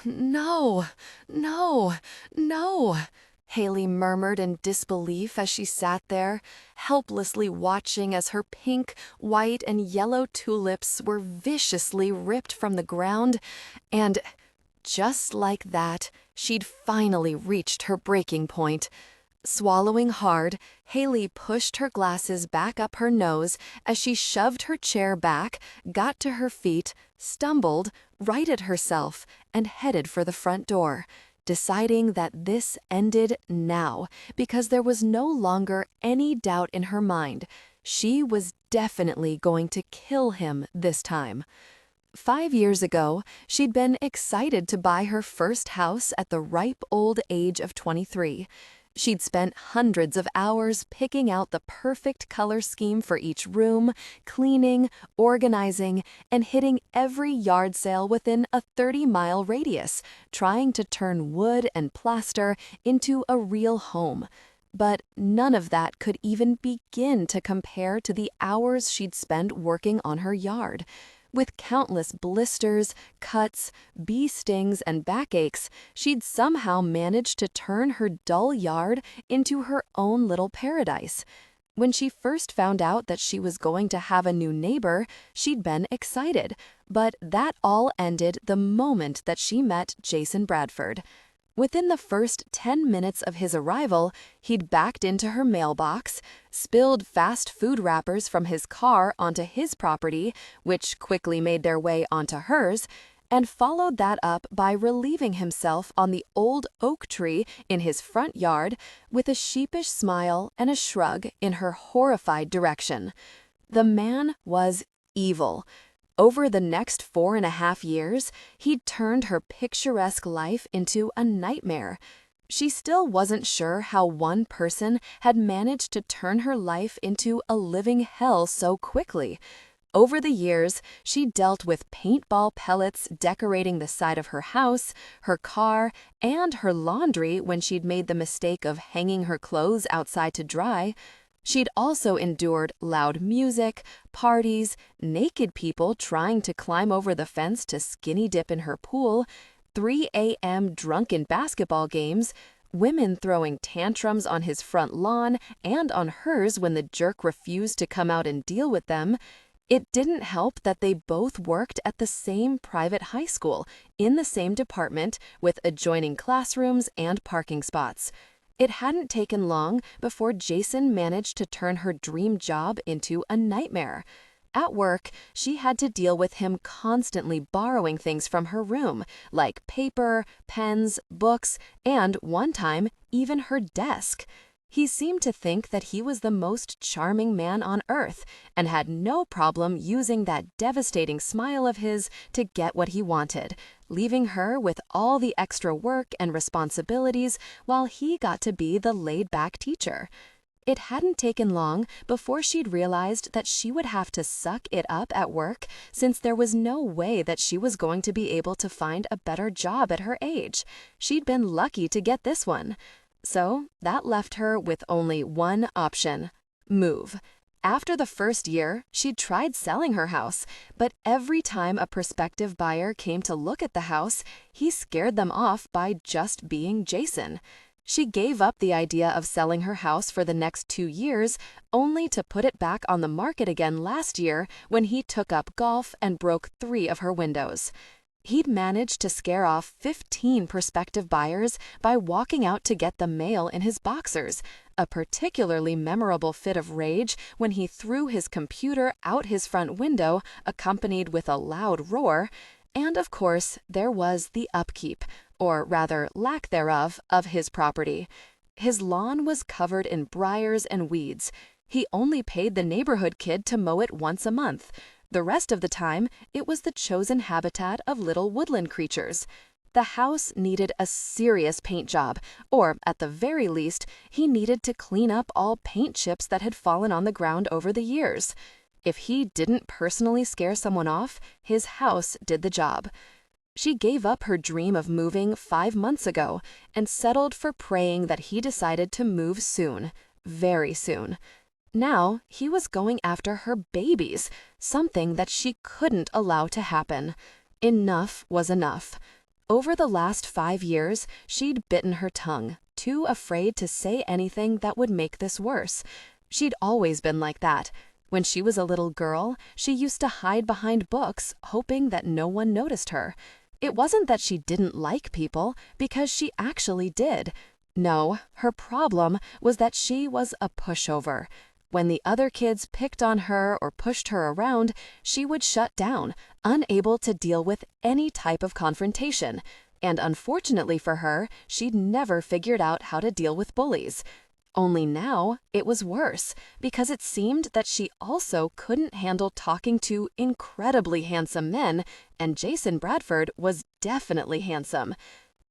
No, no, no, Haley murmured in disbelief as she sat there, helplessly watching as her pink, white, and yellow tulips were viciously ripped from the ground, and just like that, she'd finally reached her breaking point. Swallowing hard, Haley pushed her glasses back up her nose as she shoved her chair back, got to her feet, stumbled, righted herself, and headed for the front door, deciding that this ended now because there was no longer any doubt in her mind. She was definitely going to kill him this time. 5 years ago, she'd been excited to buy her first house at the ripe old age of 23. She'd spent hundreds of hours picking out the perfect color scheme for each room, cleaning, organizing, and hitting every yard sale within a 30-mile radius, trying to turn wood and plaster into a real home. But none of that could even begin to compare to the hours she'd spent working on her yard. With countless blisters, cuts, bee stings, and backaches, she'd somehow managed to turn her dull yard into her own little paradise. When she first found out that she was going to have a new neighbor, she'd been excited, but that all ended the moment that she met Jason Bradford. Within the first 10 minutes of his arrival, he'd backed into her mailbox, spilled fast food wrappers from his car onto his property, which quickly made their way onto hers, and followed that up by relieving himself on the old oak tree in his front yard with a sheepish smile and a shrug in her horrified direction. The man was evil. Over the next 4.5 years, he'd turned her picturesque life into a nightmare. She still wasn't sure how one person had managed to turn her life into a living hell so quickly. Over the years, she dealt with paintball pellets decorating the side of her house, her car, and her laundry when she'd made the mistake of hanging her clothes outside to dry. She'd also endured loud music, parties, naked people trying to climb over the fence to skinny dip in her pool, 3 a.m. drunken basketball games, women throwing tantrums on his front lawn and on hers when the jerk refused to come out and deal with them. It didn't help that they both worked at the same private high school, in the same department, with adjoining classrooms and parking spots. It hadn't taken long before Jason managed to turn her dream job into a nightmare. At work, she had to deal with him constantly borrowing things from her room, like paper, pens, books, and one time, even her desk. He seemed to think that he was the most charming man on earth and had no problem using that devastating smile of his to get what he wanted, leaving her with all the extra work and responsibilities while he got to be the laid-back teacher. It hadn't taken long before she'd realized that she would have to suck it up at work since there was no way that she was going to be able to find a better job at her age. She'd been lucky to get this one. So that left her with only one option: move. After the first year, she'd tried selling her house, but every time a prospective buyer came to look at the house, he scared them off by just being Jason. She gave up the idea of selling her house for the next 2 years, only to put it back on the market again last year when he took up golf and broke 3 of her windows. He'd managed to scare off 15 prospective buyers by walking out to get the mail in his boxers, a particularly memorable fit of rage when he threw his computer out his front window, accompanied with a loud roar. And of course, there was the upkeep, or rather lack thereof, of his property. His lawn was covered in briars and weeds. He only paid the neighborhood kid to mow it once a month. The rest of the time, it was the chosen habitat of little woodland creatures. The house needed a serious paint job, or at the very least, he needed to clean up all paint chips that had fallen on the ground over the years. If he didn't personally scare someone off, his house did the job. She gave up her dream of moving 5 months ago and settled for praying that he decided to move soon, very soon. Now, he was going after her babies, something that she couldn't allow to happen. Enough was enough. Over the last 5 years, she'd bitten her tongue, too afraid to say anything that would make this worse. She'd always been like that. When she was a little girl, she used to hide behind books, hoping that no one noticed her. It wasn't that she didn't like people, because she actually did. No, her problem was that she was a pushover. When the other kids picked on her or pushed her around, she would shut down, unable to deal with any type of confrontation. And unfortunately for her, she'd never figured out how to deal with bullies. Only now, it was worse, because it seemed that she also couldn't handle talking to incredibly handsome men, and Jason Bradford was definitely handsome.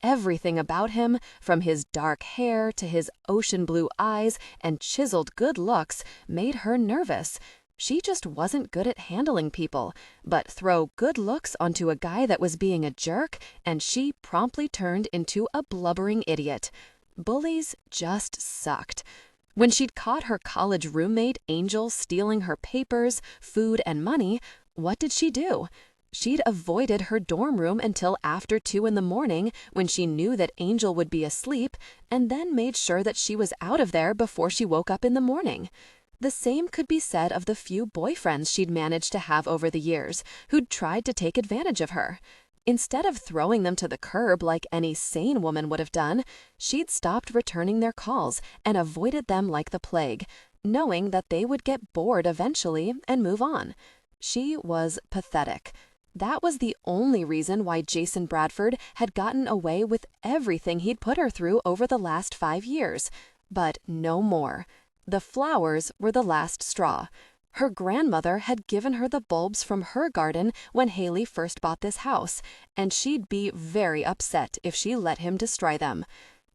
Everything about him, from his dark hair to his ocean blue eyes and chiseled good looks, made her nervous. She just wasn't good at handling people, but throw good looks onto a guy that was being a jerk, and she promptly turned into a blubbering idiot. Bullies just sucked. When she'd caught her college roommate Angel stealing her papers, food, and money, what did she do? She'd avoided her dorm room until after 2 in the morning, when she knew that Angel would be asleep, and then made sure that she was out of there before she woke up in the morning. The same could be said of the few boyfriends she'd managed to have over the years, who'd tried to take advantage of her. Instead of throwing them to the curb like any sane woman would have done, she'd stopped returning their calls and avoided them like the plague, knowing that they would get bored eventually and move on. She was pathetic. That was the only reason why Jason Bradford had gotten away with everything he'd put her through over the last 5 years. But no more. The flowers were the last straw. Her grandmother had given her the bulbs from her garden when Haley first bought this house, and she'd be very upset if she let him destroy them.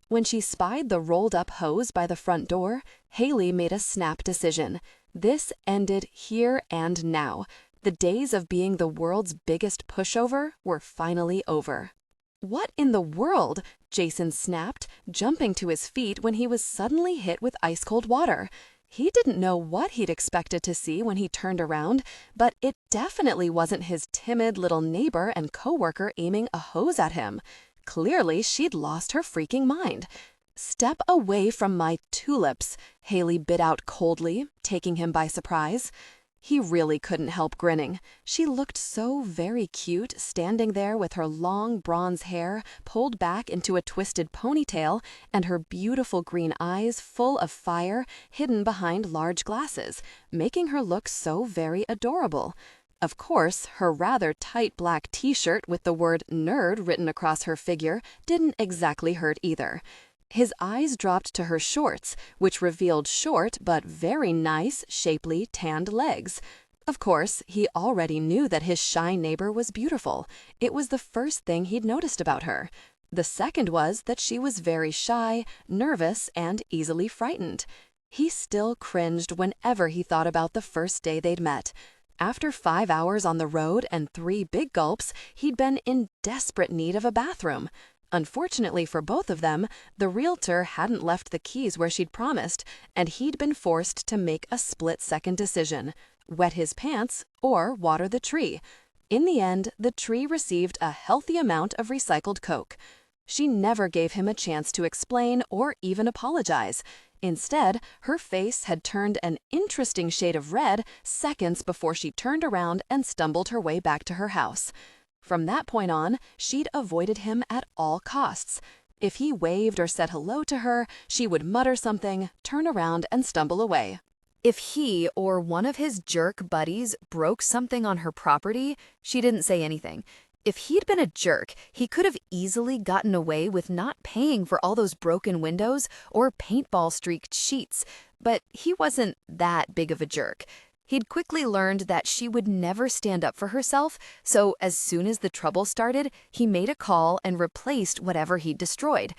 When she spied the rolled-up hose by the front door, Haley made a snap decision. This ended here and now. The days of being the world's biggest pushover were finally over. "What in the world?" Jason snapped, jumping to his feet when he was suddenly hit with ice-cold water. He didn't know what he'd expected to see when he turned around, but it definitely wasn't his timid little neighbor and coworker aiming a hose at him. Clearly, she'd lost her freaking mind. "Step away from my tulips," Haley bit out coldly, taking him by surprise. He really couldn't help grinning. She looked so very cute, standing there with her long bronze hair pulled back into a twisted ponytail and her beautiful green eyes full of fire hidden behind large glasses, making her look so very adorable. Of course, her rather tight black t-shirt with the word nerd written across her figure didn't exactly hurt either. His eyes dropped to her shorts, which revealed short but very nice, shapely, tanned legs. Of course, he already knew that his shy neighbor was beautiful. It was the first thing he'd noticed about her. The second was that she was very shy, nervous, and easily frightened. He still cringed whenever he thought about the first day they'd met. After 5 hours on the road and 3 big gulps, he'd been in desperate need of a bathroom. Unfortunately for both of them, the realtor hadn't left the keys where she'd promised, and he'd been forced to make a split-second decision: wet his pants or water the tree. In the end, the tree received a healthy amount of recycled Coke. She never gave him a chance to explain or even apologize. Instead, her face had turned an interesting shade of red seconds before she turned around and stumbled her way back to her house. From that point on, she'd avoided him at all costs. If he waved or said hello to her, she would mutter something, turn around, and stumble away. If he or one of his jerk buddies broke something on her property, she didn't say anything. If he'd been a jerk, he could have easily gotten away with not paying for all those broken windows or paintball-streaked sheets, but he wasn't that big of a jerk. He'd quickly learned that she would never stand up for herself, so as soon as the trouble started, he made a call and replaced whatever he'd destroyed.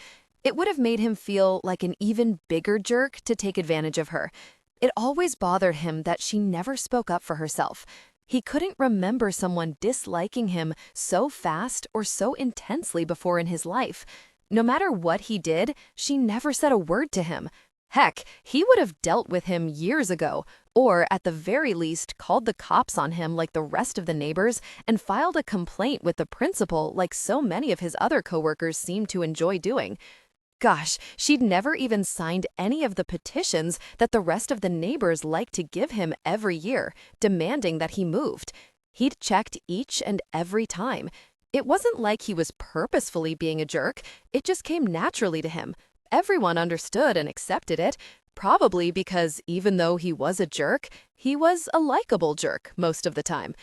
It would have made him feel like an even bigger jerk to take advantage of her. It always bothered him that she never spoke up for herself. He couldn't remember someone disliking him so fast or so intensely before in his life. No matter what he did, she never said a word to him. Heck, he would have dealt with him years ago, or at the very least called the cops on him like the rest of the neighbors and filed a complaint with the principal like so many of his other coworkers seemed to enjoy doing. Gosh, she'd never even signed any of the petitions that the rest of the neighbors liked to give him every year, demanding that he moved. He'd checked each and every time. It wasn't like he was purposefully being a jerk, it just came naturally to him. Everyone understood and accepted it, probably because even though he was a jerk, he was a likable jerk most of the time.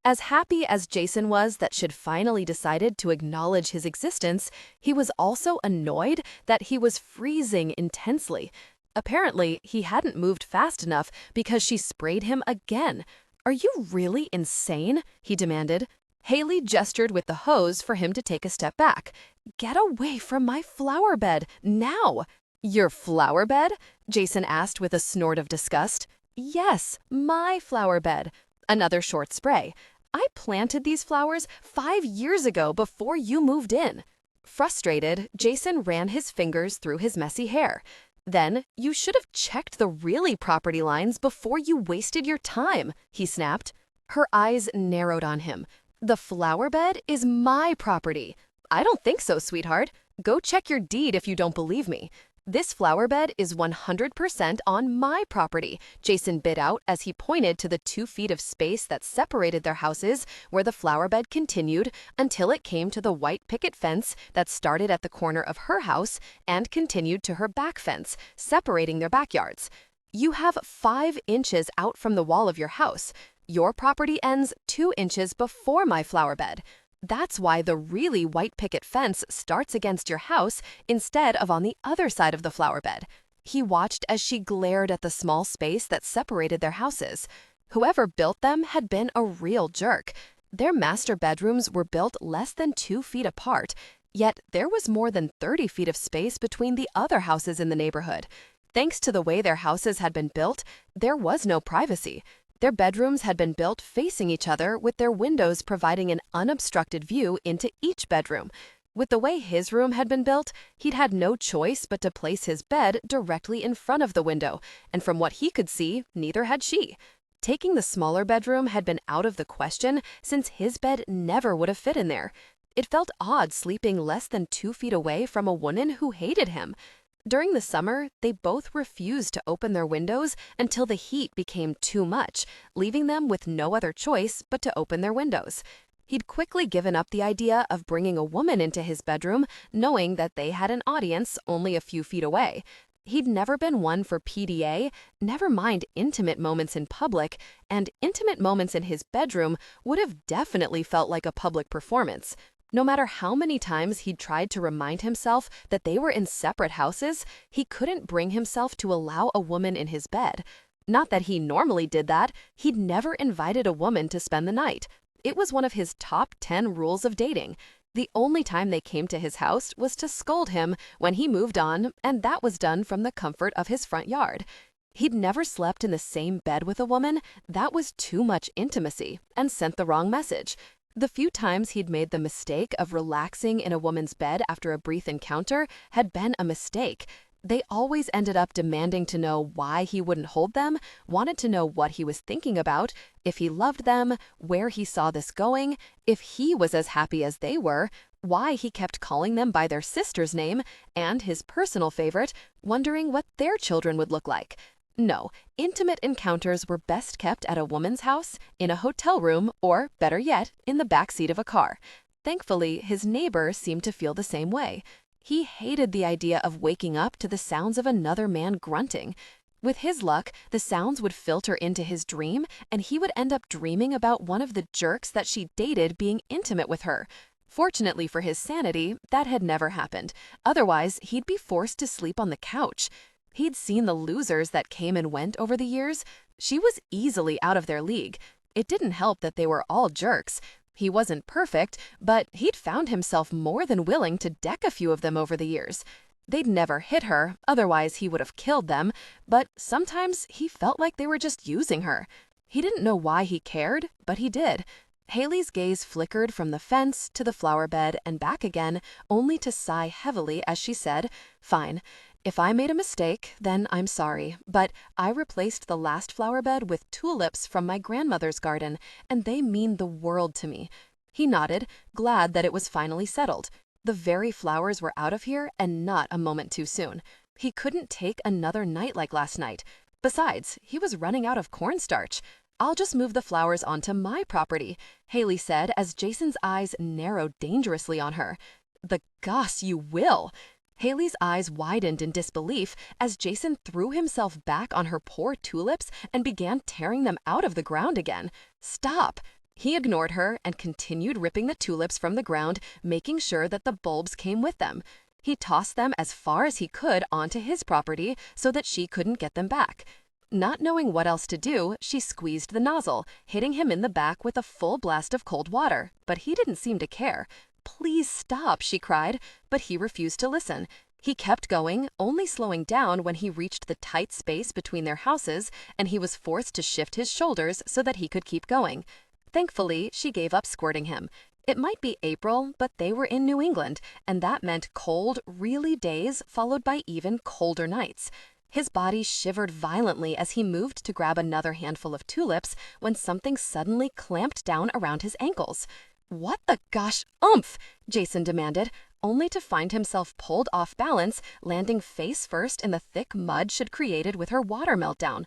As happy as Jason was that she'd finally decided to acknowledge his existence, he was also annoyed that he was freezing intensely. Apparently, he hadn't moved fast enough because she sprayed him again. "Are you really insane?" he demanded. Haley gestured with the hose for him to take a step back. "Get away from my flower bed, now!" "Your flower bed?" Jason asked with a snort of disgust. "Yes, my flower bed." Another short spray. "I planted these flowers 5 years ago before you moved in." Frustrated, Jason ran his fingers through his messy hair. "Then you should have checked the really property lines before you wasted your time," he snapped. Her eyes narrowed on him. "The flower bed is my property." "I don't think so, sweetheart. Go check your deed if you don't believe me." "This flower bed is 100% on my property," Jason bit out as he pointed to the 2 feet of space that separated their houses, where the flower bed continued until it came to the white picket fence that started at the corner of her house and continued to her back fence, separating their backyards. "You have 5 inches out from the wall of your house. Your property ends 2 inches before my flower bed. That's why the really white picket fence starts against your house instead of on the other side of the flower bed." He watched as she glared at the small space that separated their houses. Whoever built them had been a real jerk. Their master bedrooms were built less than 2 feet apart, yet there was more than 30 feet of space between the other houses in the neighborhood. Thanks to the way their houses had been built, there was no privacy. Their bedrooms had been built facing each other with their windows providing an unobstructed view into each bedroom. With the way his room had been built, he'd had no choice but to place his bed directly in front of the window, and from what he could see, neither had she. Taking the smaller bedroom had been out of the question since his bed never would have fit in there. It felt odd sleeping less than 2 feet away from a woman who hated him. During the summer, they both refused to open their windows until the heat became too much, leaving them with no other choice but to open their windows. He'd quickly given up the idea of bringing a woman into his bedroom, knowing that they had an audience only a few feet away. He'd never been one for PDA, never mind intimate moments in public, and intimate moments in his bedroom would have definitely felt like a public performance. No matter how many times he'd tried to remind himself that they were in separate houses, he couldn't bring himself to allow a woman in his bed. Not that he normally did that, he'd never invited a woman to spend the night. It was one of his top 10 rules of dating. The only time they came to his house was to scold him when he moved on, and that was done from the comfort of his front yard. He'd never slept in the same bed with a woman. That was too much intimacy and sent the wrong message. The few times he'd made the mistake of relaxing in a woman's bed after a brief encounter had been a mistake. They always ended up demanding to know why he wouldn't hold them, wanted to know what he was thinking about, if he loved them, where he saw this going, if he was as happy as they were, why he kept calling them by their sister's name, and his personal favorite, wondering what their children would look like. No, intimate encounters were best kept at a woman's house, in a hotel room, or, better yet, in the backseat of a car. Thankfully, his neighbor seemed to feel the same way. He hated the idea of waking up to the sounds of another man grunting. With his luck, the sounds would filter into his dream, and he would end up dreaming about one of the jerks that she dated being intimate with her. Fortunately for his sanity, that had never happened. Otherwise, he'd be forced to sleep on the couch. He'd seen the losers that came and went over the years. She was easily out of their league. It didn't help that they were all jerks. He wasn't perfect, but he'd found himself more than willing to deck a few of them over the years. They'd never hit her, otherwise he would have killed them, but sometimes he felt like they were just using her. He didn't know why he cared, but he did. Haley's gaze flickered from the fence to the flower bed and back again, only to sigh heavily as she said, "Fine. If I made a mistake, then I'm sorry, but I replaced the last flower bed with tulips from my grandmother's garden, and they mean the world to me." He nodded, glad that it was finally settled. The very flowers were out of here, and not a moment too soon. He couldn't take another night like last night. Besides, he was running out of cornstarch. "I'll just move the flowers onto my property," Haley said as Jason's eyes narrowed dangerously on her. "The goss you will!" Haley's eyes widened in disbelief as Jason threw himself back on her poor tulips and began tearing them out of the ground again. "Stop!" He ignored her and continued ripping the tulips from the ground, making sure that the bulbs came with them. He tossed them as far as he could onto his property so that she couldn't get them back. Not knowing what else to do, she squeezed the nozzle, hitting him in the back with a full blast of cold water, but he didn't seem to care. "Please stop," she cried, but he refused to listen. He kept going, only slowing down when he reached the tight space between their houses, and he was forced to shift his shoulders so that he could keep going. Thankfully, she gave up squirting him. It might be April, but they were in New England, and that meant cold, really days followed by even colder nights. His body shivered violently as he moved to grab another handful of tulips when something suddenly clamped down around his ankles. "What the gosh oomph?" Jason demanded, only to find himself pulled off balance, landing face first in the thick mud she'd created with her water meltdown.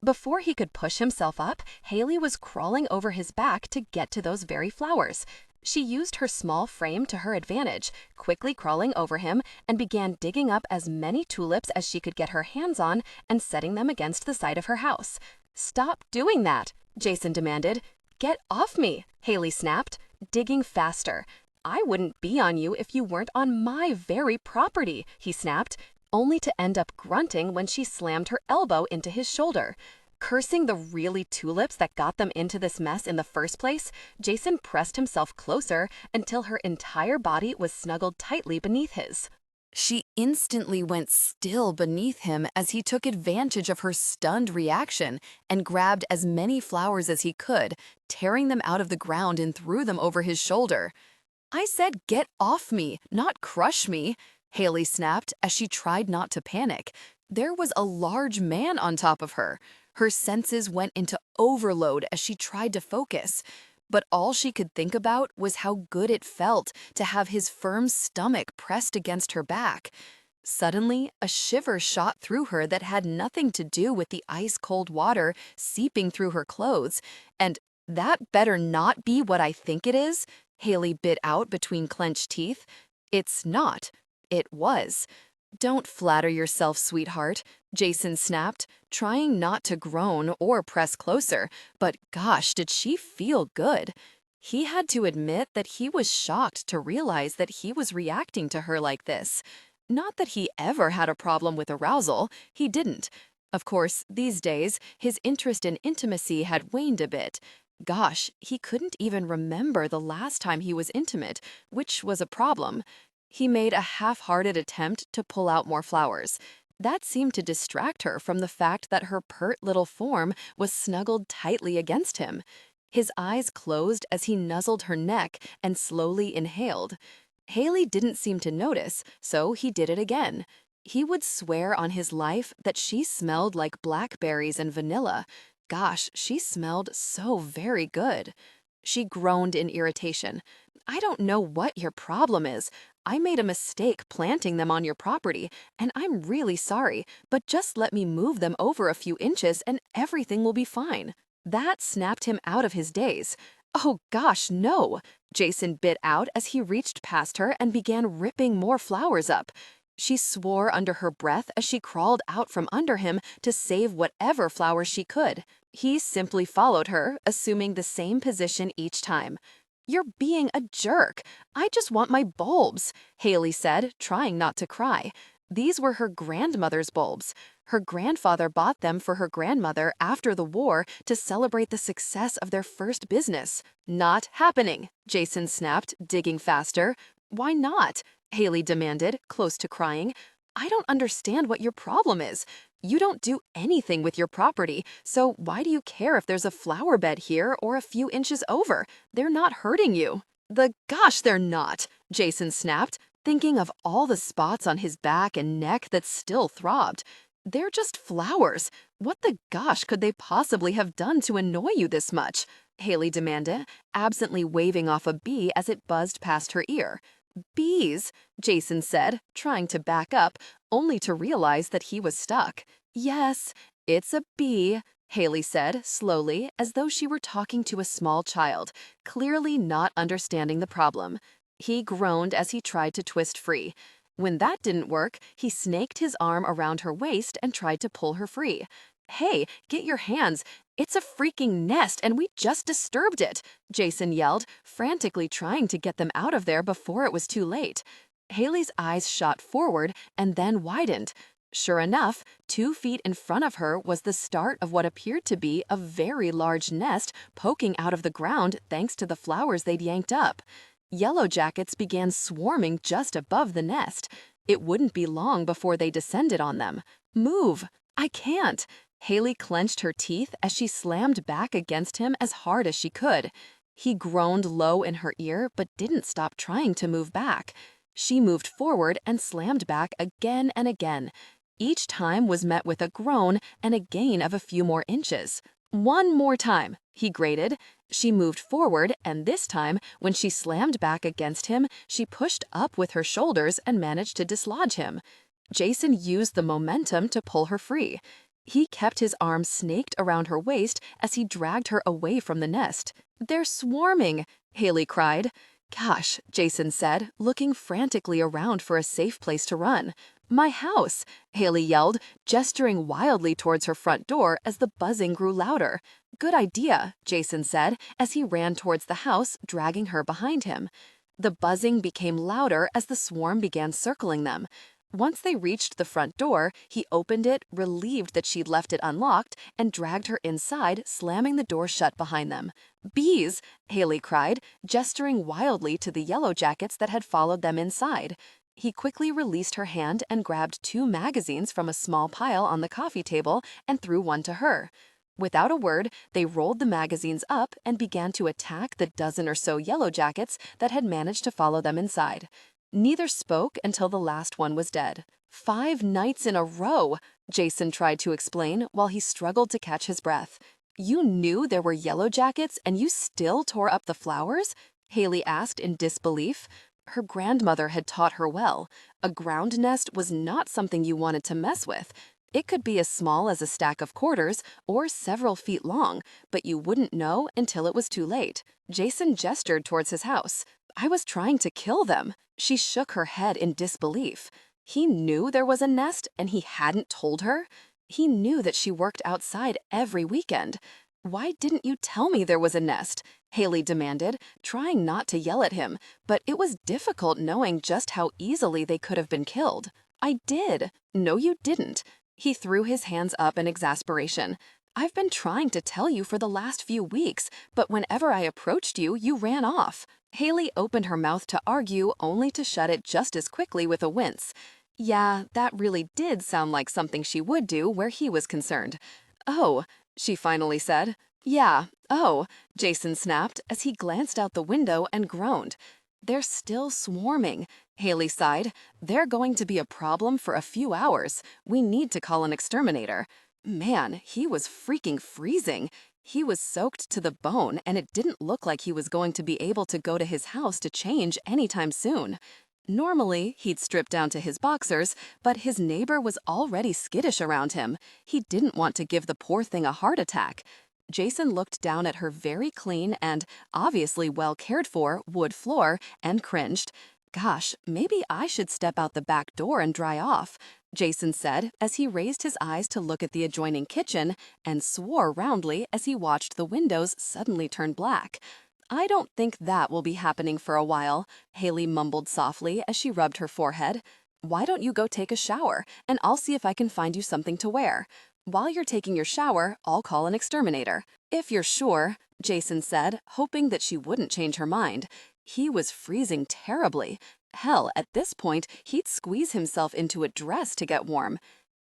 Before he could push himself up, Haley was crawling over his back to get to those very flowers. She used her small frame to her advantage, quickly crawling over him, and began digging up as many tulips as she could get her hands on and setting them against the side of her house. "Stop doing that," Jason demanded. "Get off me," Haley snapped, digging faster. "I wouldn't be on you if you weren't on my very property," he snapped, only to end up grunting when she slammed her elbow into his shoulder. Cursing the really tulips that got them into this mess in the first place, Jason pressed himself closer until her entire body was snuggled tightly beneath his. She instantly went still beneath him as he took advantage of her stunned reaction and grabbed as many flowers as he could, tearing them out of the ground and threw them over his shoulder. "I said get off me, not crush me," Haley snapped as she tried not to panic. There was a large man on top of her. Her senses went into overload as she tried to focus. But all she could think about was how good it felt to have his firm stomach pressed against her back. Suddenly, a shiver shot through her that had nothing to do with the ice-cold water seeping through her clothes. And "that better not be what I think it is," Haley bit out between clenched teeth. "It's not. It was." "Don't flatter yourself, sweetheart," Jason snapped, trying not to groan or press closer, but gosh, did she feel good. He had to admit that he was shocked to realize that he was reacting to her like this. Not that he ever had a problem with arousal, he didn't. Of course, these days, his interest in intimacy had waned a bit. Gosh, he couldn't even remember the last time he was intimate, which was a problem. He made a half-hearted attempt to pull out more flowers. That seemed to distract her from the fact that her pert little form was snuggled tightly against him. His eyes closed as he nuzzled her neck and slowly inhaled. Haley didn't seem to notice, so he did it again. He would swear on his life that she smelled like blackberries and vanilla. Gosh, she smelled so very good. She groaned in irritation. "I don't know what your problem is. I made a mistake planting them on your property, and I'm really sorry, but just let me move them over a few inches and everything will be fine." That snapped him out of his daze. "Oh gosh, no," Jason bit out as he reached past her and began ripping more flowers up. She swore under her breath as she crawled out from under him to save whatever flowers she could. He simply followed her, assuming the same position each time. "You're being a jerk. I just want my bulbs," Haley said, trying not to cry. These were her grandmother's bulbs. Her grandfather bought them for her grandmother after the war to celebrate the success of their first business. "Not happening," Jason snapped, digging faster. "Why not?" Haley demanded, close to crying. "I don't understand what your problem is. You don't do anything with your property, so why do you care if there's a flower bed here or a few inches over? They're not hurting you." "The gosh, they're not," Jason snapped. thinking of all the spots on his back and neck that still throbbed. They're just flowers. What the gosh could they possibly have done to annoy you this much? Haley demanded, absently waving off a bee as it buzzed past her ear. Bees, Jason said, trying to back up, only to realize that he was stuck. Yes, it's a bee, Haley said, slowly, as though she were talking to a small child, clearly not understanding the problem. He groaned as he tried to twist free. When that didn't work, he snaked his arm around her waist and tried to pull her free. Hey, get your hands. It's a freaking nest and we just disturbed it, Jason yelled, frantically trying to get them out of there before it was too late. Haley's eyes shot forward and then widened. Sure enough, 2 feet in front of her was the start of what appeared to be a very large nest poking out of the ground thanks to the flowers they'd yanked up. Yellow jackets began swarming just above the nest. It wouldn't be long before they descended on them. Move! I can't! Haley clenched her teeth as she slammed back against him as hard as she could. He groaned low in her ear but didn't stop trying to move back. She moved forward and slammed back again and again. Each time was met with a groan and a gain of a few more inches. One more time, he grated. She moved forward, and this time, when she slammed back against him, she pushed up with her shoulders and managed to dislodge him. Jason used the momentum to pull her free. He kept his arm snaked around her waist as he dragged her away from the nest. They're swarming, Haley cried. Gosh, Jason said, looking frantically around for a safe place to run. My house, Haley yelled, gesturing wildly towards her front door as the buzzing grew louder. Good idea, Jason said, as he ran towards the house, dragging her behind him. The buzzing became louder as the swarm began circling them. Once they reached the front door, he opened it, relieved that she'd left it unlocked, and dragged her inside, slamming the door shut behind them. Bees, Haley cried, gesturing wildly to the yellow jackets that had followed them inside. He quickly released her hand and grabbed 2 magazines from a small pile on the coffee table and threw one to her. Without a word, they rolled the magazines up and began to attack the dozen or so yellow jackets that had managed to follow them inside. Neither spoke until the last one was dead. 5 nights in a row, Jason tried to explain while he struggled to catch his breath. You knew there were yellow jackets and you still tore up the flowers? Haley asked in disbelief. Her grandmother had taught her well. A ground nest was not something you wanted to mess with. It could be as small as a stack of quarters or several feet long, but you wouldn't know until it was too late. Jason gestured towards his house. I was trying to kill them. She shook her head in disbelief. He knew there was a nest and he hadn't told her? He knew that she worked outside every weekend. Why didn't you tell me there was a nest? Haley demanded, trying not to yell at him, but it was difficult knowing just how easily they could have been killed. I did. No, you didn't. He threw his hands up in exasperation. I've been trying to tell you for the last few weeks, but whenever I approached you, you ran off. Haley opened her mouth to argue, only to shut it just as quickly with a wince. Yeah, that really did sound like something she would do where he was concerned. Oh, she finally said. Yeah, oh, Jason snapped as he glanced out the window and groaned. They're still swarming, Haley sighed. They're going to be a problem for a few hours. We need to call an exterminator. Man, he was freaking freezing. He was soaked to the bone, and it didn't look like he was going to be able to go to his house to change anytime soon. Normally, he'd strip down to his boxers, but his neighbor was already skittish around him. He didn't want to give the poor thing a heart attack. Jason looked down at her very clean and obviously well cared for wood floor and cringed. Gosh, maybe I should step out the back door and dry off, Jason said as he raised his eyes to look at the adjoining kitchen and swore roundly as he watched the windows suddenly turn black. I don't think that will be happening for a while, Haley mumbled softly as she rubbed her forehead. Why don't you go take a shower, and I'll see if I can find you something to wear. While you're taking your shower, I'll call an exterminator. If you're sure, Jason said, hoping that she wouldn't change her mind. He was freezing terribly. Hell, at this point, he'd squeeze himself into a dress to get warm.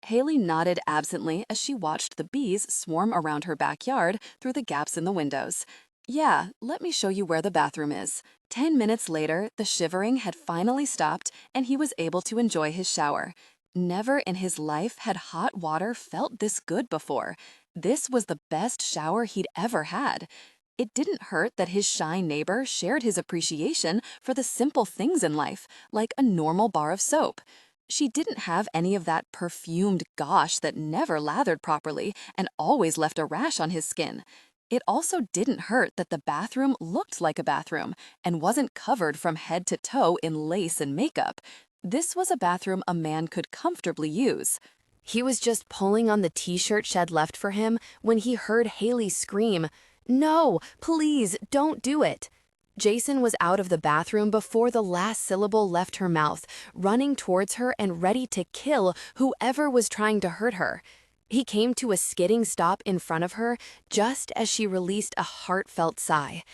Haley nodded absently as she watched the bees swarm around her backyard through the gaps in the windows. Yeah, let me show you where the bathroom is. 10 minutes later, the shivering had finally stopped and he was able to enjoy his shower. Never in his life had hot water felt this good before. This was the best shower he'd ever had. It didn't hurt that his shy neighbor shared his appreciation for the simple things in life, like a normal bar of soap. She didn't have any of that perfumed gosh that never lathered properly and always left a rash on his skin. It also didn't hurt that the bathroom looked like a bathroom and wasn't covered from head to toe in lace and makeup. This was a bathroom a man could comfortably use. He was just pulling on the t-shirt Shed left for him when he heard Haley scream, "No, please, don't do it." Jason was out of the bathroom before the last syllable left her mouth, running towards her and ready to kill whoever was trying to hurt her. He came to a skidding stop in front of her just as she released a heartfelt sigh.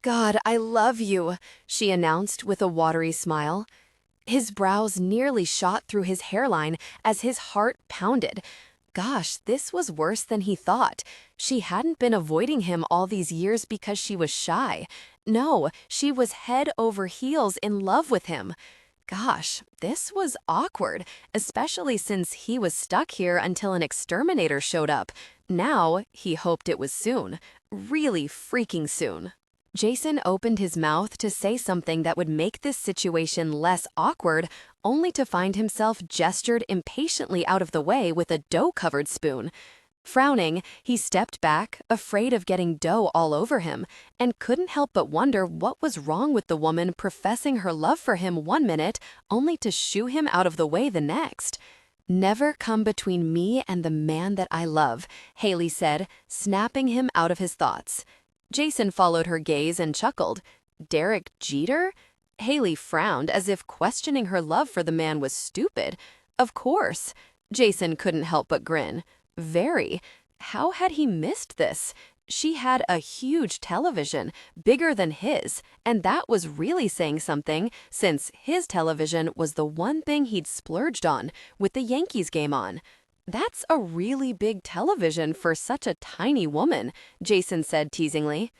"God, I love you," she announced with a watery smile. His brows nearly shot through his hairline as his heart pounded. Gosh, this was worse than he thought. She hadn't been avoiding him all these years because she was shy. No, she was head over heels in love with him. Gosh, this was awkward, especially since he was stuck here until an exterminator showed up. Now, he hoped it was soon. Really freaking soon. Jason opened his mouth to say something that would make this situation less awkward, only to find himself gestured impatiently out of the way with a dough-covered spoon. Frowning, he stepped back, afraid of getting dough all over him, and couldn't help but wonder what was wrong with the woman professing her love for him one minute, only to shoo him out of the way the next. "Never come between me and the man that I love," Haley said, snapping him out of his thoughts. Jason followed her gaze and chuckled. Derek Jeter? Haley frowned as if questioning her love for the man was stupid. Of course. Jason couldn't help but grin. Very. How had he missed this? She had a huge television, bigger than his, and that was really saying something, since his television was the one thing he'd splurged on, with the Yankees game on. "That's a really big television for such a tiny woman," Jason said teasingly.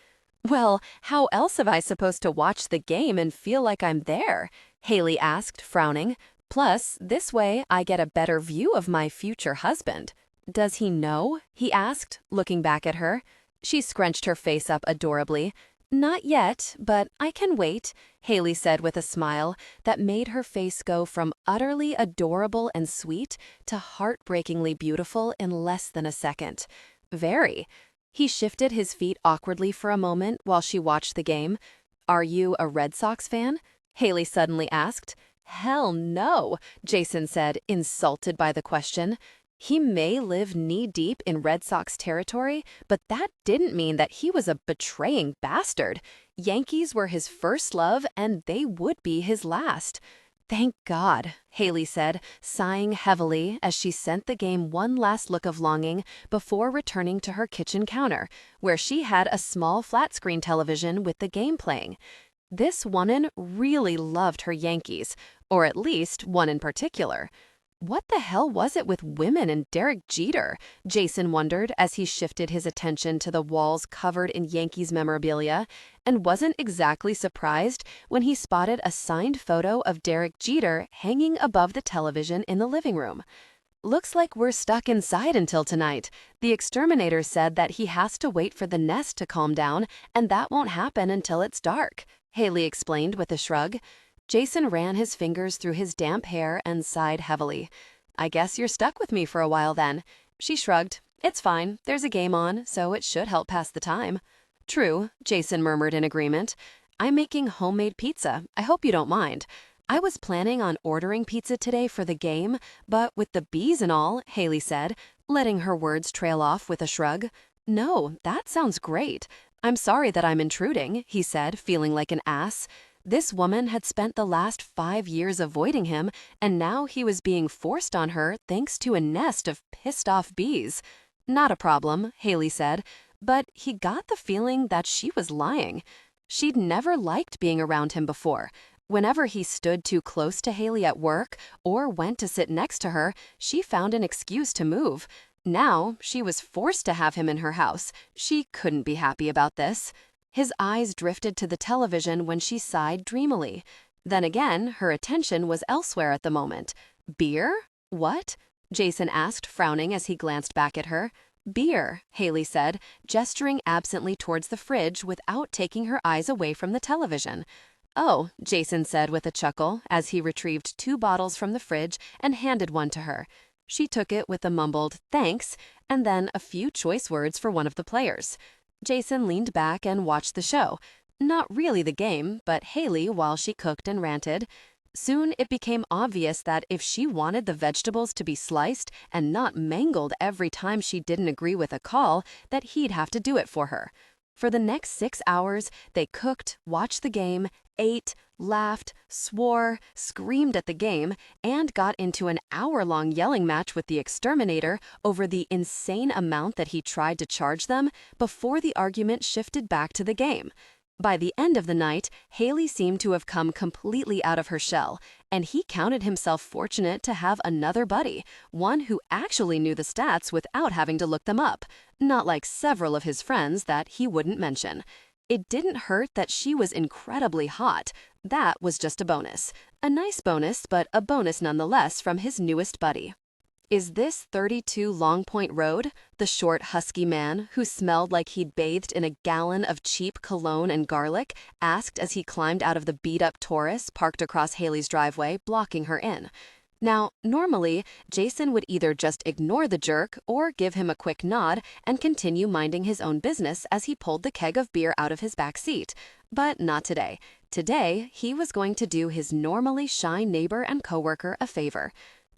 "Well, how else am I supposed to watch the game and feel like I'm there?" Haley asked, frowning. "Plus, this way I get a better view of my future husband." "Does he know?" he asked, looking back at her. She scrunched her face up adorably. "Not yet, but I can wait," Haley said with a smile that made her face go from utterly adorable and sweet to heartbreakingly beautiful in less than a second. Very. He shifted his feet awkwardly for a moment while she watched the game. "Are you a Red Sox fan?" Haley suddenly asked. "Hell no," Jason said, insulted by the question. He may live knee-deep in Red Sox territory, but that didn't mean that he was a betraying bastard. Yankees were his first love, and they would be his last. "Thank God," Haley said, sighing heavily as she sent the game one last look of longing before returning to her kitchen counter, where she had a small flat-screen television with the game playing. This woman really loved her Yankees, or at least one in particular. What the hell was it with women and Derek Jeter? Jason wondered as he shifted his attention to the walls covered in Yankees memorabilia, and wasn't exactly surprised when he spotted a signed photo of Derek Jeter hanging above the television in the living room. "Looks like we're stuck inside until tonight. The exterminator said that he has to wait for the nest to calm down, and that won't happen until it's dark," Haley explained with a shrug. Jason ran his fingers through his damp hair and sighed heavily. "I guess you're stuck with me for a while then." She shrugged. "It's fine. There's a game on, so it should help pass the time." "True," Jason murmured in agreement. "I'm making homemade pizza. I hope you don't mind." "I was planning on ordering pizza today for the game, but with the bees and all," Haley said, letting her words trail off with a shrug. "No, that sounds great. I'm sorry that I'm intruding," he said, feeling like an ass. This woman had spent the last 5 years avoiding him, and now he was being forced on her thanks to a nest of pissed-off bees. "Not a problem," Haley said, but he got the feeling that she was lying. She'd never liked being around him before. Whenever he stood too close to Haley at work or went to sit next to her, she found an excuse to move. Now, she was forced to have him in her house. She couldn't be happy about this. His eyes drifted to the television when she sighed dreamily. Then again, her attention was elsewhere at the moment. Beer? What? Jason asked, frowning as he glanced back at her. Beer, Haley said, gesturing absently towards the fridge without taking her eyes away from the television. Oh, Jason said with a chuckle as he retrieved 2 bottles from the fridge and handed one to her. She took it with a mumbled thanks and then a few choice words for one of the players. Jason leaned back and watched the show. Not really the game, but Haley while she cooked and ranted. Soon it became obvious that if she wanted the vegetables to be sliced and not mangled every time she didn't agree with a call, that he'd have to do it for her. For the next 6 hours, they cooked, watched the game, ate, laughed, swore, screamed at the game, and got into an hour-long yelling match with the exterminator over the insane amount that he tried to charge them before the argument shifted back to the game. By the end of the night, Haley seemed to have come completely out of her shell, and he counted himself fortunate to have another buddy, one who actually knew the stats without having to look them up, not like several of his friends that he wouldn't mention. It didn't hurt that she was incredibly hot. That was just a bonus. A nice bonus, but a bonus nonetheless from his newest buddy. Is this 32 Long Point Road? The short, husky man, who smelled like he'd bathed in a gallon of cheap cologne and garlic, asked as he climbed out of the beat-up Taurus parked across Haley's driveway, blocking her in. Now, normally, Jason would either just ignore the jerk or give him a quick nod and continue minding his own business as he pulled the keg of beer out of his back seat. But not today. Today, he was going to do his normally shy neighbor and coworker a favor.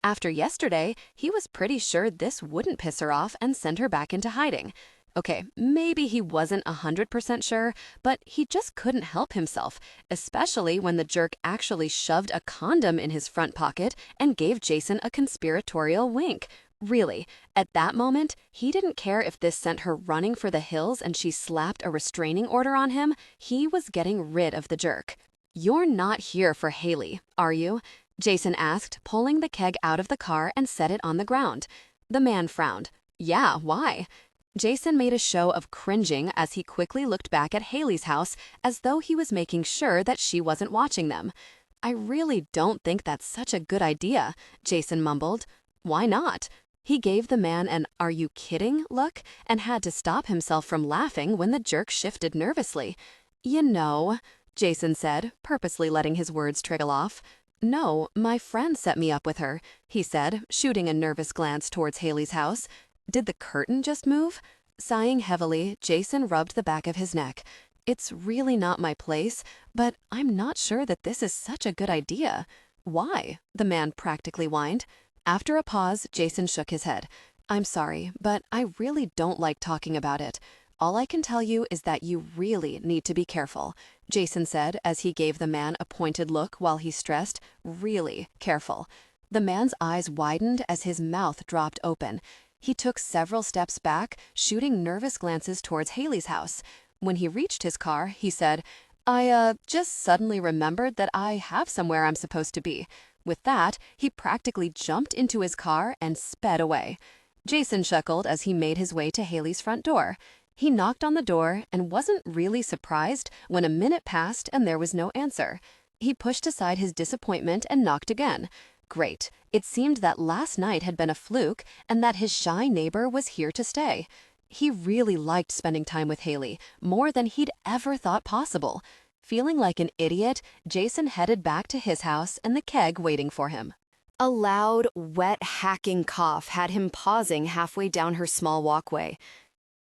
After yesterday, he was pretty sure this wouldn't piss her off and send her back into hiding. Okay, maybe he wasn't 100% sure, but he just couldn't help himself, especially when the jerk actually shoved a condom in his front pocket and gave Jason a conspiratorial wink. Really, at that moment, he didn't care if this sent her running for the hills and she slapped a restraining order on him. He was getting rid of the jerk. "You're not here for Haley, are you?" Jason asked, pulling the keg out of the car and set it on the ground. The man frowned. "Yeah, why?" Jason made a show of cringing as he quickly looked back at Haley's house as though he was making sure that she wasn't watching them. "I really don't think that's such a good idea," Jason mumbled. "Why not?" He gave the man an "are you kidding" look and had to stop himself from laughing when the jerk shifted nervously. "You know," Jason said, purposely letting his words trickle off. "No, my friend set me up with her," he said, shooting a nervous glance towards Haley's house. "Did the curtain just move?" Sighing heavily, Jason rubbed the back of his neck. "It's really not my place, but I'm not sure that this is such a good idea." "Why?" the man practically whined. After a pause, Jason shook his head. "I'm sorry, but I really don't like talking about it. All I can tell you is that you really need to be careful," Jason said as he gave the man a pointed look while he stressed, "really careful." The man's eyes widened as his mouth dropped open. He took several steps back, shooting nervous glances towards Haley's house. When he reached his car, he said, I just suddenly remembered that I have somewhere I'm supposed to be." With that, he practically jumped into his car and sped away. Jason chuckled as he made his way to Haley's front door. He knocked on the door and wasn't really surprised when a minute passed and there was no answer. He pushed aside his disappointment and knocked again. Great. It seemed that last night had been a fluke and that his shy neighbor was here to stay. He really liked spending time with Haley, more than he'd ever thought possible. Feeling like an idiot, Jason headed back to his house and the keg waiting for him. A loud, wet, hacking cough had him pausing halfway down her small walkway.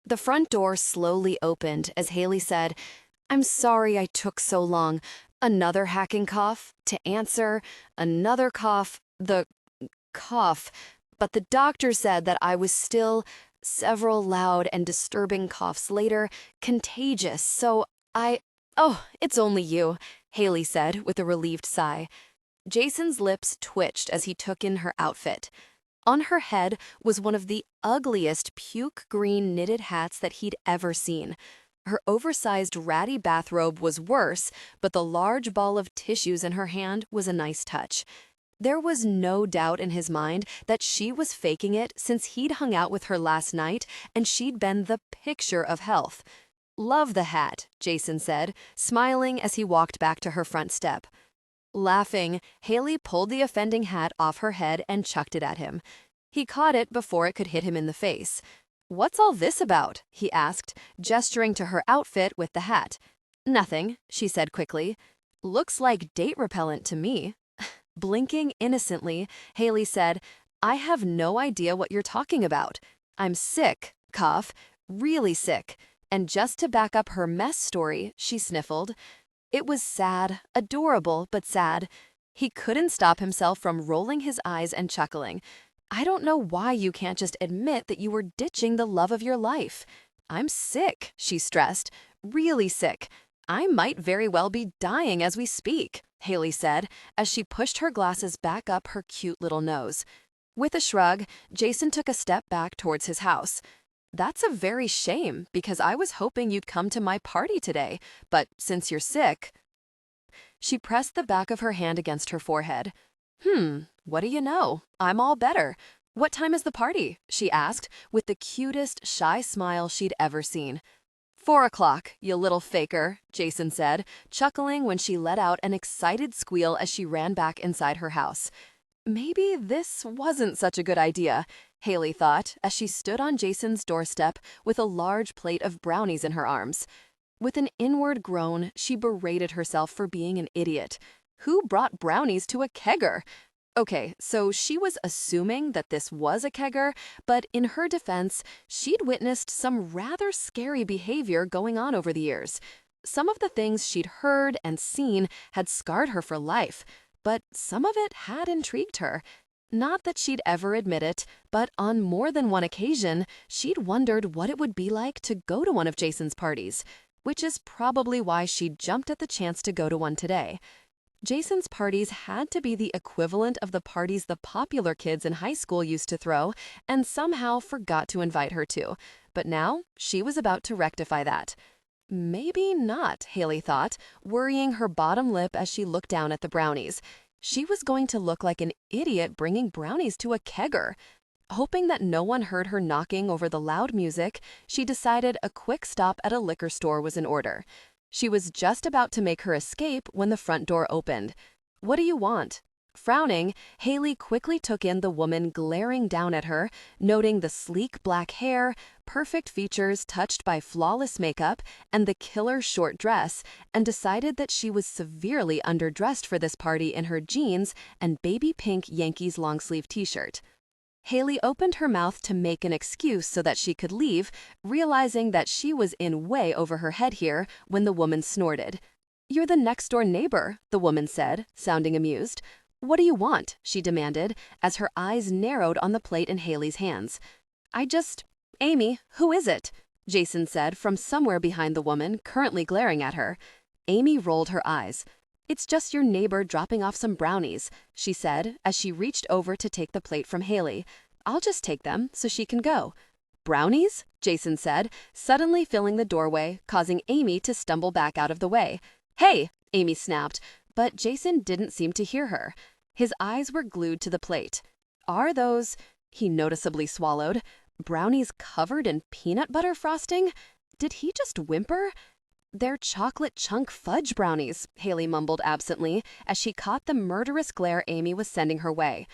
The front door slowly opened as Haley said, "I'm sorry I took so long." Another hacking cough. To answer, another cough. The cough. "But the doctor said that I was still," several loud and disturbing coughs later, "contagious, so Oh, it's only you," Haley said with a relieved sigh. Jason's lips twitched as he took in her outfit. On her head was one of the ugliest puke green knitted hats that he'd ever seen. Her oversized ratty bathrobe was worse, but the large ball of tissues in her hand was a nice touch. There was no doubt in his mind that she was faking it since he'd hung out with her last night and she'd been the picture of health. Love the hat, Jason said, smiling as he walked back to her front step. Laughing, Haley pulled the offending hat off her head and chucked it at him. He caught it before it could hit him in the face. "What's all this about?" he asked, gesturing to her outfit with the hat. "Nothing," she said quickly. "Looks like date repellent to me." Blinking innocently, Haley said, "I have no idea what you're talking about. I'm sick, cough, really sick." And just to back up her mess story, she sniffled. It was sad, adorable, but sad. He couldn't stop himself from rolling his eyes and chuckling. "I don't know why you can't just admit that you were ditching the love of your life." "I'm sick," she stressed. "Really sick. I might very well be dying as we speak," Haley said, as she pushed her glasses back up her cute little nose. With a shrug, Jason took a step back towards his house. "That's a very shame, because I was hoping you'd come to my party today, but since you're sick..." She pressed the back of her hand against her forehead. What do you know? I'm all better. What time is the party?" she asked, with the cutest, shy smile she'd ever seen. 4 o'clock, you little faker," Jason said, chuckling when she let out an excited squeal as she ran back inside her house. Maybe this wasn't such a good idea, Haley thought, as she stood on Jason's doorstep with a large plate of brownies in her arms. With an inward groan, she berated herself for being an idiot. Who brought brownies to a kegger? Okay, so she was assuming that this was a kegger, but in her defense, she'd witnessed some rather scary behavior going on over the years. Some of the things she'd heard and seen had scarred her for life, but some of it had intrigued her. Not that she'd ever admit it, but on more than one occasion, she'd wondered what it would be like to go to one of Jason's parties, which is probably why she jumped at the chance to go to one today. Jason's parties had to be the equivalent of the parties the popular kids in high school used to throw, and somehow forgot to invite her to. But now, she was about to rectify that. Maybe not, Haley thought, worrying her bottom lip as she looked down at the brownies. She was going to look like an idiot bringing brownies to a kegger. Hoping that no one heard her knocking over the loud music, she decided a quick stop at a liquor store was in order. She was just about to make her escape when the front door opened. "What do you want?" Frowning, Haley quickly took in the woman glaring down at her, noting the sleek black hair, perfect features touched by flawless makeup, and the killer short dress, and decided that she was severely underdressed for this party in her jeans and baby pink Yankees long-sleeve t-shirt. Haley opened her mouth to make an excuse so that she could leave, realizing that she was in way over her head here when the woman snorted. "You're the next-door neighbor," the woman said, sounding amused. "What do you want?" she demanded, as her eyes narrowed on the plate in Haley's hands. "Amy, who is it?" Jason said from somewhere behind the woman, currently glaring at her. Amy rolled her eyes. "It's just your neighbor dropping off some brownies," she said, as she reached over to take the plate from Haley. "I'll just take them so she can go." "Brownies?" Jason said, suddenly filling the doorway, causing Amy to stumble back out of the way. "Hey!" Amy snapped, but Jason didn't seem to hear her. His eyes were glued to the plate. "Are those..." He noticeably swallowed. "Brownies covered in peanut butter frosting? Did he just whimper?" "They're chocolate chunk fudge brownies," Haley mumbled absently as she caught the murderous glare Amy was sending her way.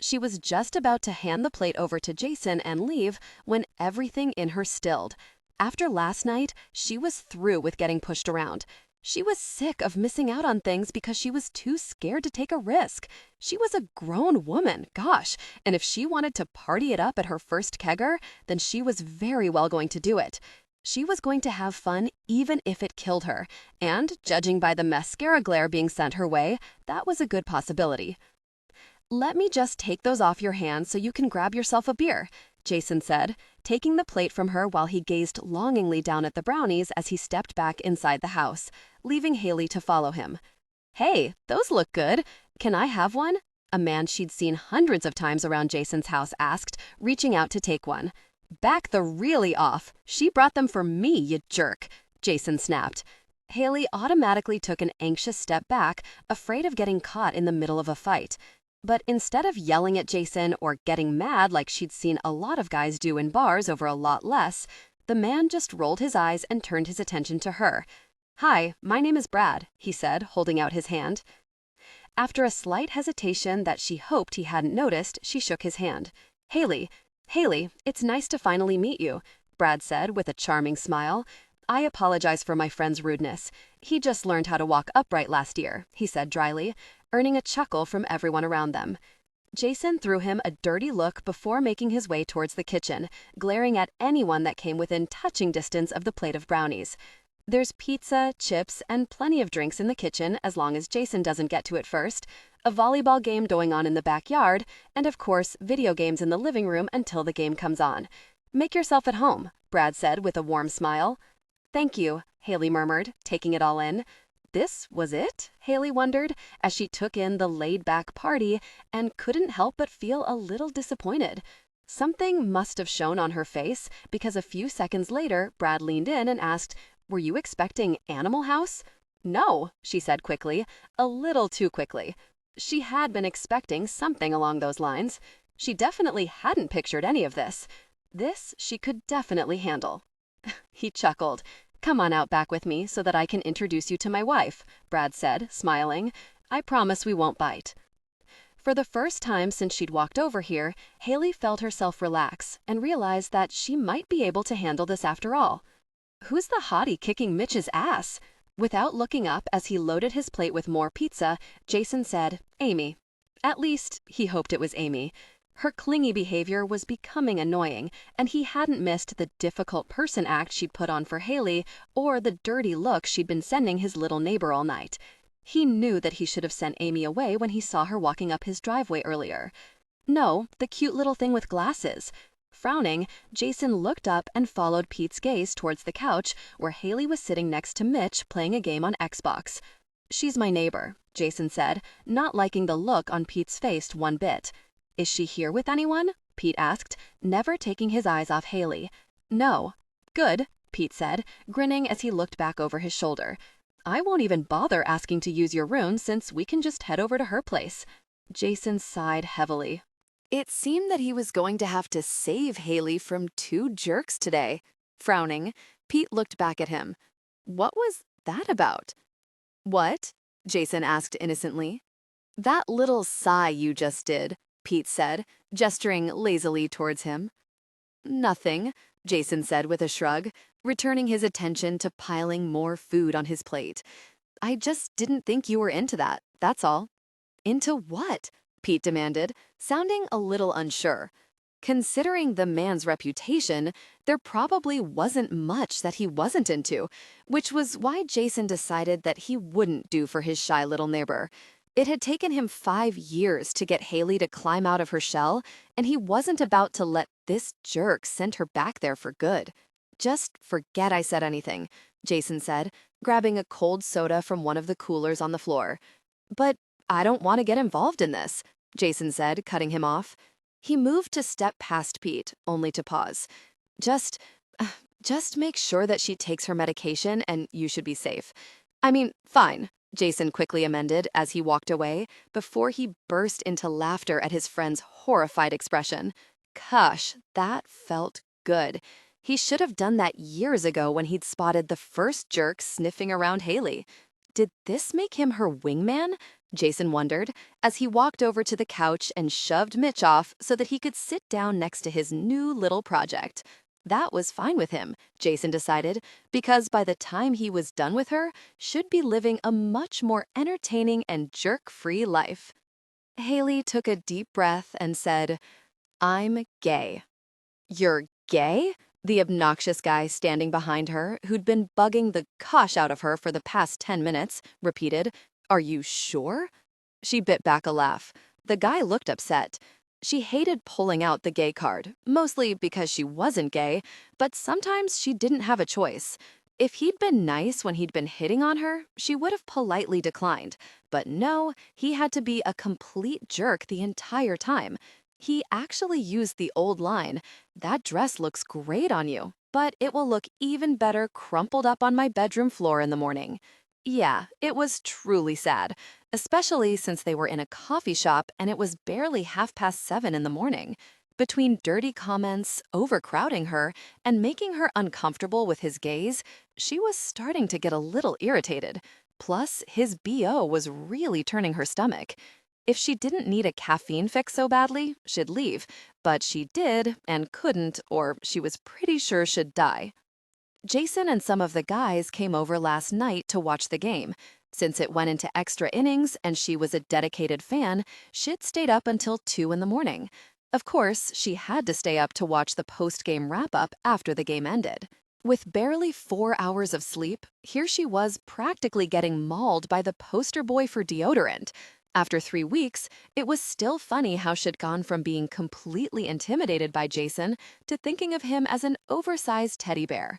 She was just about to hand the plate over to Jason and leave when everything in her stilled. After last night, she was through with getting pushed around. She was sick of missing out on things because she was too scared to take a risk. She was a grown woman, gosh, and if she wanted to party it up at her first kegger, then she was very well going to do it. She was going to have fun even if it killed her, and judging by the mascara glare being sent her way, that was a good possibility. "Let me just take those off your hands so you can grab yourself a beer," Jason said, taking the plate from her while he gazed longingly down at the brownies as he stepped back inside the house, leaving Haley to follow him. "Hey, those look good. Can I have one?" a man she'd seen hundreds of times around Jason's house asked, reaching out to take one. "Back the really off. She brought them for me, you jerk," Jason snapped. Haley automatically took an anxious step back, afraid of getting caught in the middle of a fight. But instead of yelling at Jason or getting mad like she'd seen a lot of guys do in bars over a lot less, the man just rolled his eyes and turned his attention to her. "Hi, my name is Brad," he said, holding out his hand. After a slight hesitation that she hoped he hadn't noticed, she shook his hand. Haley, it's nice to finally meet you," Brad said with a charming smile. "I apologize for my friend's rudeness. He just learned how to walk upright last year," he said dryly, earning a chuckle from everyone around them. Jason threw him a dirty look before making his way towards the kitchen, glaring at anyone that came within touching distance of the plate of brownies. There's pizza, chips, and plenty of drinks in the kitchen as long as Jason doesn't get to it first, a volleyball game going on in the backyard, and of course, video games in the living room until the game comes on. "Make yourself at home," Brad said with a warm smile. "Thank you," Haley murmured, taking it all in. This was it? Haley wondered, as she took in the laid-back party and couldn't help but feel a little disappointed. Something must have shown on her face, because a few seconds later, Brad leaned in and asked, "Were you expecting Animal House?" "No," she said quickly, a little too quickly. She had been expecting something along those lines. She definitely hadn't pictured any of this. This she could definitely handle. He chuckled. "Come on out back with me so that I can introduce you to my wife," Brad said, smiling. "I promise we won't bite." For the first time since she'd walked over here, Haley felt herself relax and realized that she might be able to handle this after all. "Who's the hottie kicking Mitch's ass?" Without looking up as he loaded his plate with more pizza, Jason said, "Amy." At least, he hoped it was Amy. Her clingy behavior was becoming annoying, and he hadn't missed the difficult person act she'd put on for Haley or the dirty look she'd been sending his little neighbor all night. He knew that he should have sent Amy away when he saw her walking up his driveway earlier. No, the cute little thing with glasses. Frowning, Jason looked up and followed Pete's gaze towards the couch where Haley was sitting next to Mitch playing a game on Xbox. "She's my neighbor," Jason said, not liking the look on Pete's face one bit. "Is she here with anyone?" Pete asked, never taking his eyes off Haley. "No." "Good," Pete said, grinning as he looked back over his shoulder. "I won't even bother asking to use your room since we can just head over to her place." Jason sighed heavily. It seemed that he was going to have to save Haley from two jerks today. Frowning, Pete looked back at him. What was that about? "What?" Jason asked innocently. "That little sigh you just did," Pete said, gesturing lazily towards him. "Nothing," Jason said with a shrug, returning his attention to piling more food on his plate. "I just didn't think you were into that, that's all." "Into what?" Pete demanded, sounding a little unsure. Considering the man's reputation, there probably wasn't much that he wasn't into, which was why Jason decided that he wouldn't do for his shy little neighbor. It had taken him 5 years to get Haley to climb out of her shell, and he wasn't about to let this jerk send her back there for good. "Just forget I said anything," Jason said, grabbing a cold soda from one of the coolers on the floor. "But I don't want to get involved in this," Jason said, cutting him off. He moved to step past Pete, only to pause. Just make sure that she takes her medication and you should be safe. I mean, fine," Jason quickly amended as he walked away before he burst into laughter at his friend's horrified expression. Gosh, that felt good. He should have done that years ago when he'd spotted the first jerk sniffing around Haley. Did this make him her wingman? Jason wondered, as he walked over to the couch and shoved Mitch off so that he could sit down next to his new little project. That was fine with him, Jason decided, because by the time he was done with her, should be living a much more entertaining and jerk-free life. Haley took a deep breath and said, "I'm gay." "You're gay?" The obnoxious guy standing behind her, who'd been bugging the gosh out of her for the past 10 minutes, repeated, "Are you sure?" She bit back a laugh. The guy looked upset. She hated pulling out the gay card, mostly because she wasn't gay, but sometimes she didn't have a choice. If he'd been nice when he'd been hitting on her, she would have politely declined. But no, he had to be a complete jerk the entire time. He actually used the old line, "That dress looks great on you, but it will look even better crumpled up on my bedroom floor in the morning." Yeah, it was truly sad, especially since they were in a coffee shop and it was barely 7:30 in the morning. Between dirty comments, overcrowding her, and making her uncomfortable with his gaze, she was starting to get a little irritated. Plus, his BO was really turning her stomach. If she didn't need a caffeine fix so badly, she'd leave. But she did and couldn't, or she was pretty sure she'd die. Jason and some of the guys came over last night to watch the game. Since it went into extra innings and she was a dedicated fan, she'd stayed up until 2 in the morning. Of course, she had to stay up to watch the post-game wrap-up after the game ended. With barely 4 hours of sleep, here she was practically getting mauled by the poster boy for deodorant. After 3 weeks, it was still funny how she'd gone from being completely intimidated by Jason to thinking of him as an oversized teddy bear.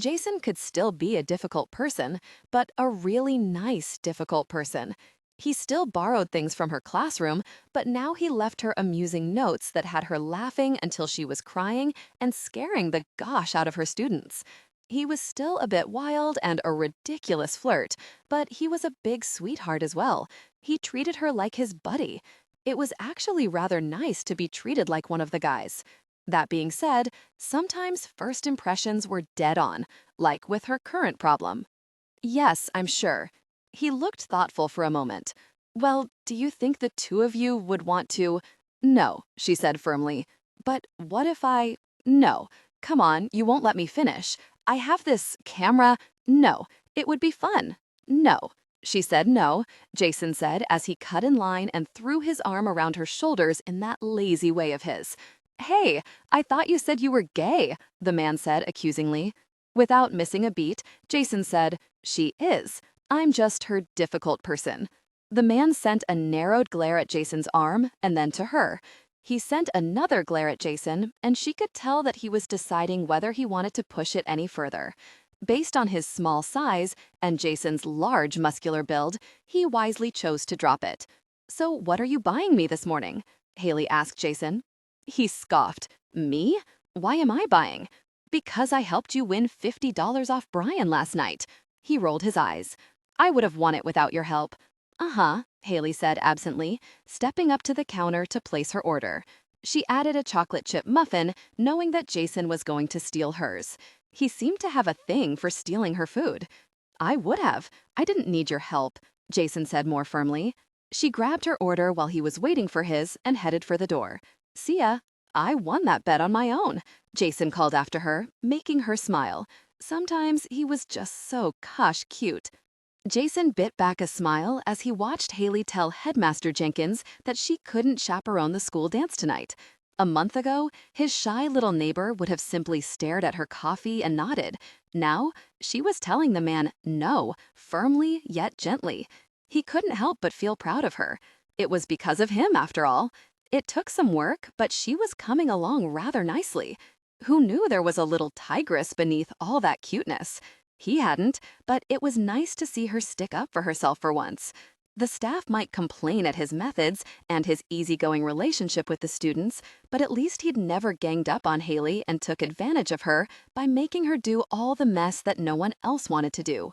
Jason could still be a difficult person, but a really nice difficult person. He still borrowed things from her classroom, but now he left her amusing notes that had her laughing until she was crying and scaring the gosh out of her students. He was still a bit wild and a ridiculous flirt, but he was a big sweetheart as well. He treated her like his buddy. It was actually rather nice to be treated like one of the guys. That being said, sometimes first impressions were dead on, like with her current problem. Yes, I'm sure. He looked thoughtful for a moment. Well, do you think the two of you would want to? No, she said firmly. But what if I? No. Come on, you won't let me finish. I have this camera. No, it would be fun. No. She said no, Jason said as he cut in line and threw his arm around her shoulders in that lazy way of his. Hey, I thought you said you were gay, the man said accusingly. Without missing a beat, Jason said, she is. I'm just her difficult person. The man sent a narrowed glare at Jason's arm and then to her. He sent another glare at Jason, and she could tell that he was deciding whether he wanted to push it any further. Based on his small size and Jason's large muscular build, he wisely chose to drop it. So what are you buying me this morning? Haley asked Jason. He scoffed. Me? Why am I buying? Because I helped you win $50 off Brian last night. He rolled his eyes. I would have won it without your help. Uh-huh, Haley said absently, stepping up to the counter to place her order. She added a chocolate chip muffin, knowing that Jason was going to steal hers. He seemed to have a thing for stealing her food. I would have. I didn't need your help, Jason said more firmly. She grabbed her order while he was waiting for his and headed for the door. See ya. I won that bet on my own, Jason called after her, making her smile. Sometimes he was just so gosh cute. Jason bit back a smile as he watched Haley tell Headmaster Jenkins that she couldn't chaperone the school dance tonight. A month ago, his shy little neighbor would have simply stared at her coffee and nodded. Now, she was telling the man no, firmly yet gently. He couldn't help but feel proud of her. It was because of him, after all. It took some work, but she was coming along rather nicely. Who knew there was a little tigress beneath all that cuteness? He hadn't, but it was nice to see her stick up for herself for once. The staff might complain at his methods and his easygoing relationship with the students, but at least he'd never ganged up on Haley and took advantage of her by making her do all the mess that no one else wanted to do.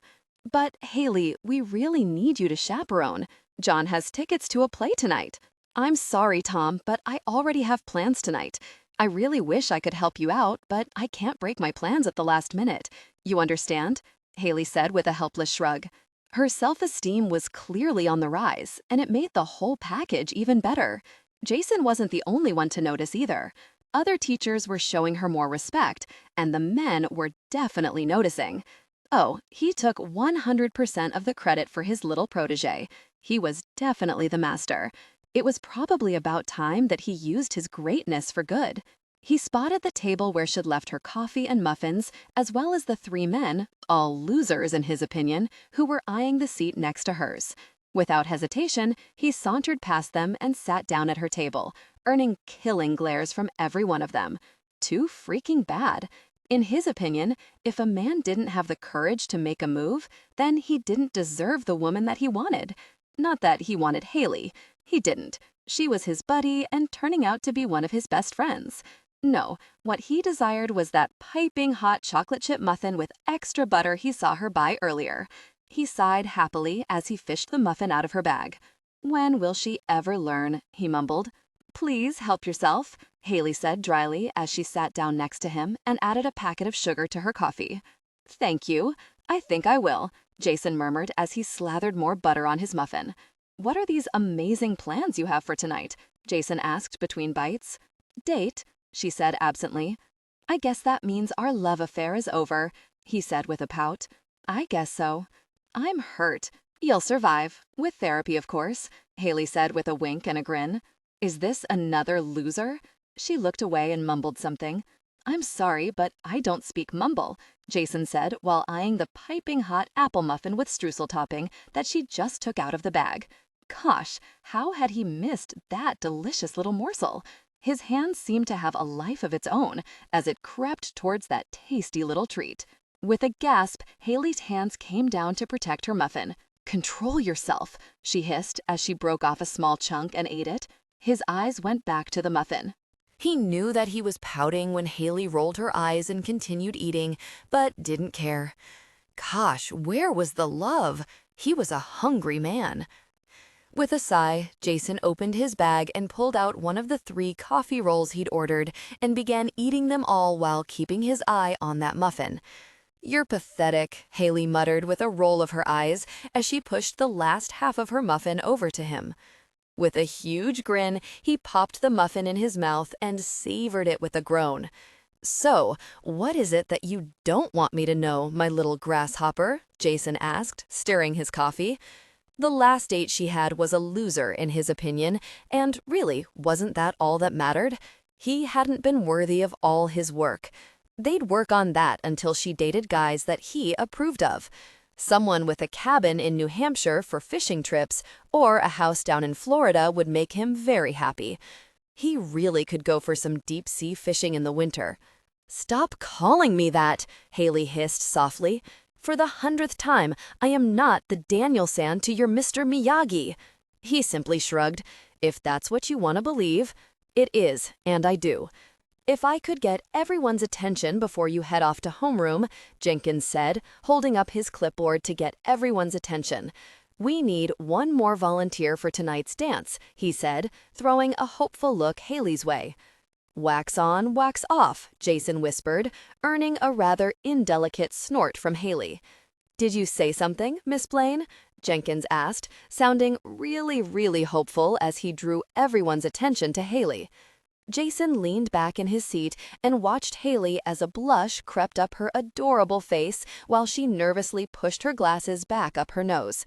But, Haley, we really need you to chaperone. John has tickets to a play tonight. I'm sorry, Tom, but I already have plans tonight. I really wish I could help you out, but I can't break my plans at the last minute. You understand? Haley said with a helpless shrug. Her self-esteem was clearly on the rise, and it made the whole package even better. Jason wasn't the only one to notice either. Other teachers were showing her more respect, and the men were definitely noticing. Oh, he took 100% of the credit for his little protege. He was definitely the master. It was probably about time that he used his greatness for good. He spotted the table where she'd left her coffee and muffins, as well as the 3 men, all losers in his opinion, who were eyeing the seat next to hers. Without hesitation, he sauntered past them and sat down at her table, earning killing glares from every one of them. Too freaking bad. In his opinion, if a man didn't have the courage to make a move, then he didn't deserve the woman that he wanted. Not that he wanted Haley. He didn't. She was his buddy and turning out to be one of his best friends. No, what he desired was that piping hot chocolate chip muffin with extra butter he saw her buy earlier. He sighed happily as he fished the muffin out of her bag. When will she ever learn? He mumbled. Please help yourself, Haley said dryly as she sat down next to him and added a packet of sugar to her coffee. "Thank you. I think I will," Jason murmured as he slathered more butter on his muffin. "What are these amazing plans you have for tonight?" Jason asked between bites. "Date," she said absently. "I guess that means our love affair is over," he said with a pout. "I guess so." "I'm hurt. You'll survive. With therapy, of course," Haley said with a wink and a grin. "Is this another loser?" She looked away and mumbled something. "I'm sorry, but I don't speak mumble," Jason said while eyeing the piping hot apple muffin with streusel topping that she just took out of the bag. Gosh, how had he missed that delicious little morsel? His hand seemed to have a life of its own as it crept towards that tasty little treat. With a gasp, Haley's hands came down to protect her muffin. "Control yourself," she hissed as she broke off a small chunk and ate it. His eyes went back to the muffin. He knew that he was pouting when Haley rolled her eyes and continued eating, but didn't care. Gosh, where was the love? He was a hungry man. With a sigh, Jason opened his bag and pulled out one of the 3 coffee rolls he'd ordered and began eating them all while keeping his eye on that muffin. "You're pathetic," Haley muttered with a roll of her eyes as she pushed the last half of her muffin over to him. With a huge grin, he popped the muffin in his mouth and savored it with a groan. "So, what is it that you don't want me to know, my little grasshopper?" Jason asked, stirring his coffee. The last date she had was a loser, in his opinion, and really, wasn't that all that mattered? He hadn't been worthy of all his work. They'd work on that until she dated guys that he approved of. Someone with a cabin in New Hampshire for fishing trips or a house down in Florida would make him very happy. He really could go for some deep-sea fishing in the winter. "Stop calling me that," Haley hissed softly. "For the 100th time, I am not the Daniel-san to your Mr. Miyagi." He simply shrugged. "If that's what you want to believe." "It is, and I do." "If I could get everyone's attention before you head off to homeroom," Jenkins said, holding up his clipboard to get everyone's attention. "We need one more volunteer for tonight's dance," he said, throwing a hopeful look Haley's way. "Wax on, wax off," Jason whispered, earning a rather indelicate snort from Haley. "Did you say something, Miss Blaine?" Jenkins asked, sounding really hopeful as he drew everyone's attention to Haley. Jason leaned back in his seat and watched Haley as a blush crept up her adorable face while she nervously pushed her glasses back up her nose.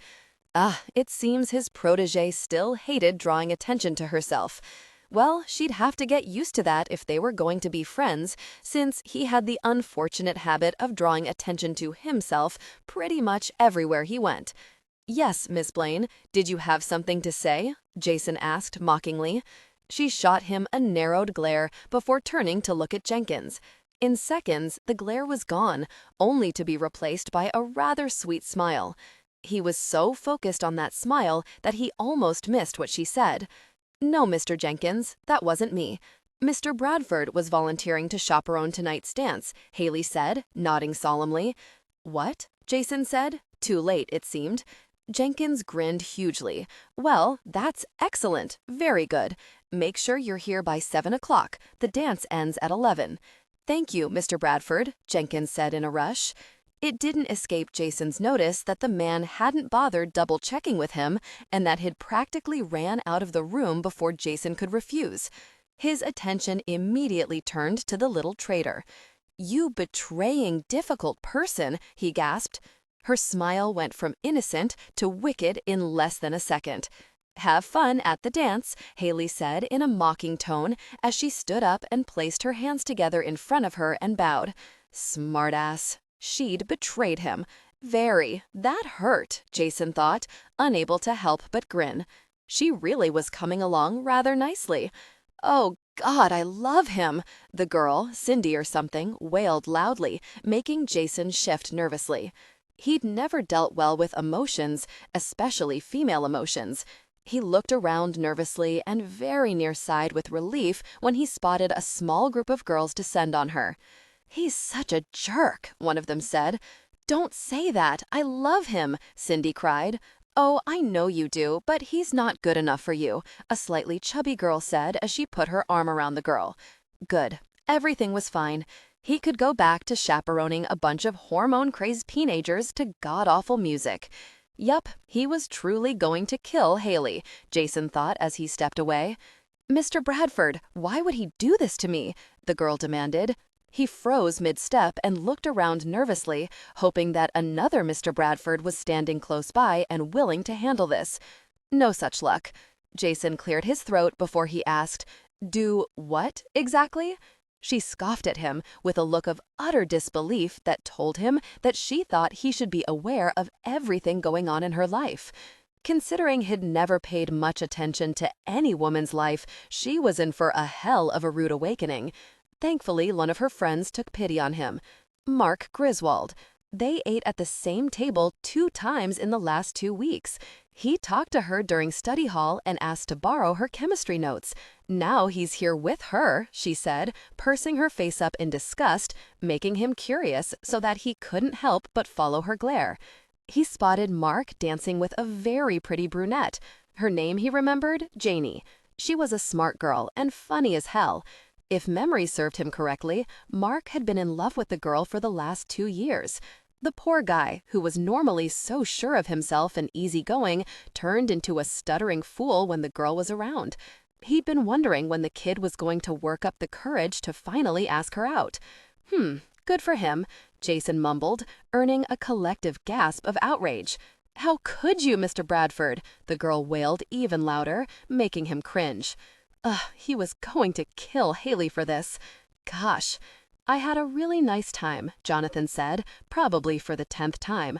It seems his protégé still hated drawing attention to herself. Well, she'd have to get used to that if they were going to be friends, since he had the unfortunate habit of drawing attention to himself pretty much everywhere he went. "Yes, Miss Blaine, did you have something to say?" Jason asked mockingly. She shot him a narrowed glare before turning to look at Jenkins. In seconds, the glare was gone, only to be replaced by a rather sweet smile. He was so focused on that smile that he almost missed what she said. "No, Mr. Jenkins, that wasn't me. Mr. Bradford was volunteering to chaperone tonight's dance," Haley said, nodding solemnly. "What?" Jason said. Too late, it seemed. Jenkins grinned hugely. "Well, that's excellent. Very good. Make sure you're here by 7 o'clock. The dance ends at 11. "Thank you, Mr. Bradford," Jenkins said in a rush. It didn't escape Jason's notice that the man hadn't bothered double-checking with him and that he'd practically ran out of the room before Jason could refuse. His attention immediately turned to the little traitor. "You betraying, difficult person," he gasped. Her smile went from innocent to wicked in less than a second. "Have fun at the dance," Haley said in a mocking tone as she stood up and placed her hands together in front of her and bowed. Smartass. She'd betrayed him. Very. That hurt, Jason thought, unable to help but grin. She really was coming along rather nicely. "Oh, God, I love him," the girl, Cindy or something, wailed loudly, making Jason shift nervously. He'd never dealt well with emotions, especially female emotions. He looked around nervously and very near-sighed with relief when he spotted a small group of girls descend on her. "He's such a jerk," one of them said. "Don't say that. I love him," Cindy cried. "Oh, I know you do, but he's not good enough for you," a slightly chubby girl said as she put her arm around the girl. Good. Everything was fine. He could go back to chaperoning a bunch of hormone-crazed teenagers to god-awful music. Yup, he was truly going to kill Haley, Jason thought as he stepped away. "Mr. Bradford, why would he do this to me?" the girl demanded. He froze mid-step and looked around nervously, hoping that another Mr. Bradford was standing close by and willing to handle this. No such luck. Jason cleared his throat before he asked, "Do what exactly?" She scoffed at him with a look of utter disbelief that told him that she thought he should be aware of everything going on in her life. Considering he'd never paid much attention to any woman's life, she was in for a hell of a rude awakening. Thankfully, one of her friends took pity on him. Mark Griswold. They ate at the same table 2 times in the last 2 weeks. He talked to her during study hall and asked to borrow her chemistry notes. Now he's here with her, she said, pursing her face up in disgust, making him curious so that he couldn't help but follow her glare. He spotted Mark dancing with a very pretty brunette. Her name, he remembered, Janie. She was a smart girl and funny as hell. If memory served him correctly, Mark had been in love with the girl for the last 2 years. The poor guy, who was normally so sure of himself and easygoing, turned into a stuttering fool when the girl was around. He'd been wondering when the kid was going to work up the courage to finally ask her out. Good for him, Jason mumbled, earning a collective gasp of outrage. "How could you, Mr. Bradford?" the girl wailed even louder, making him cringe. He was going to kill Haley for this. Gosh. "I had a really nice time," Jonathan said, probably for the 10th time.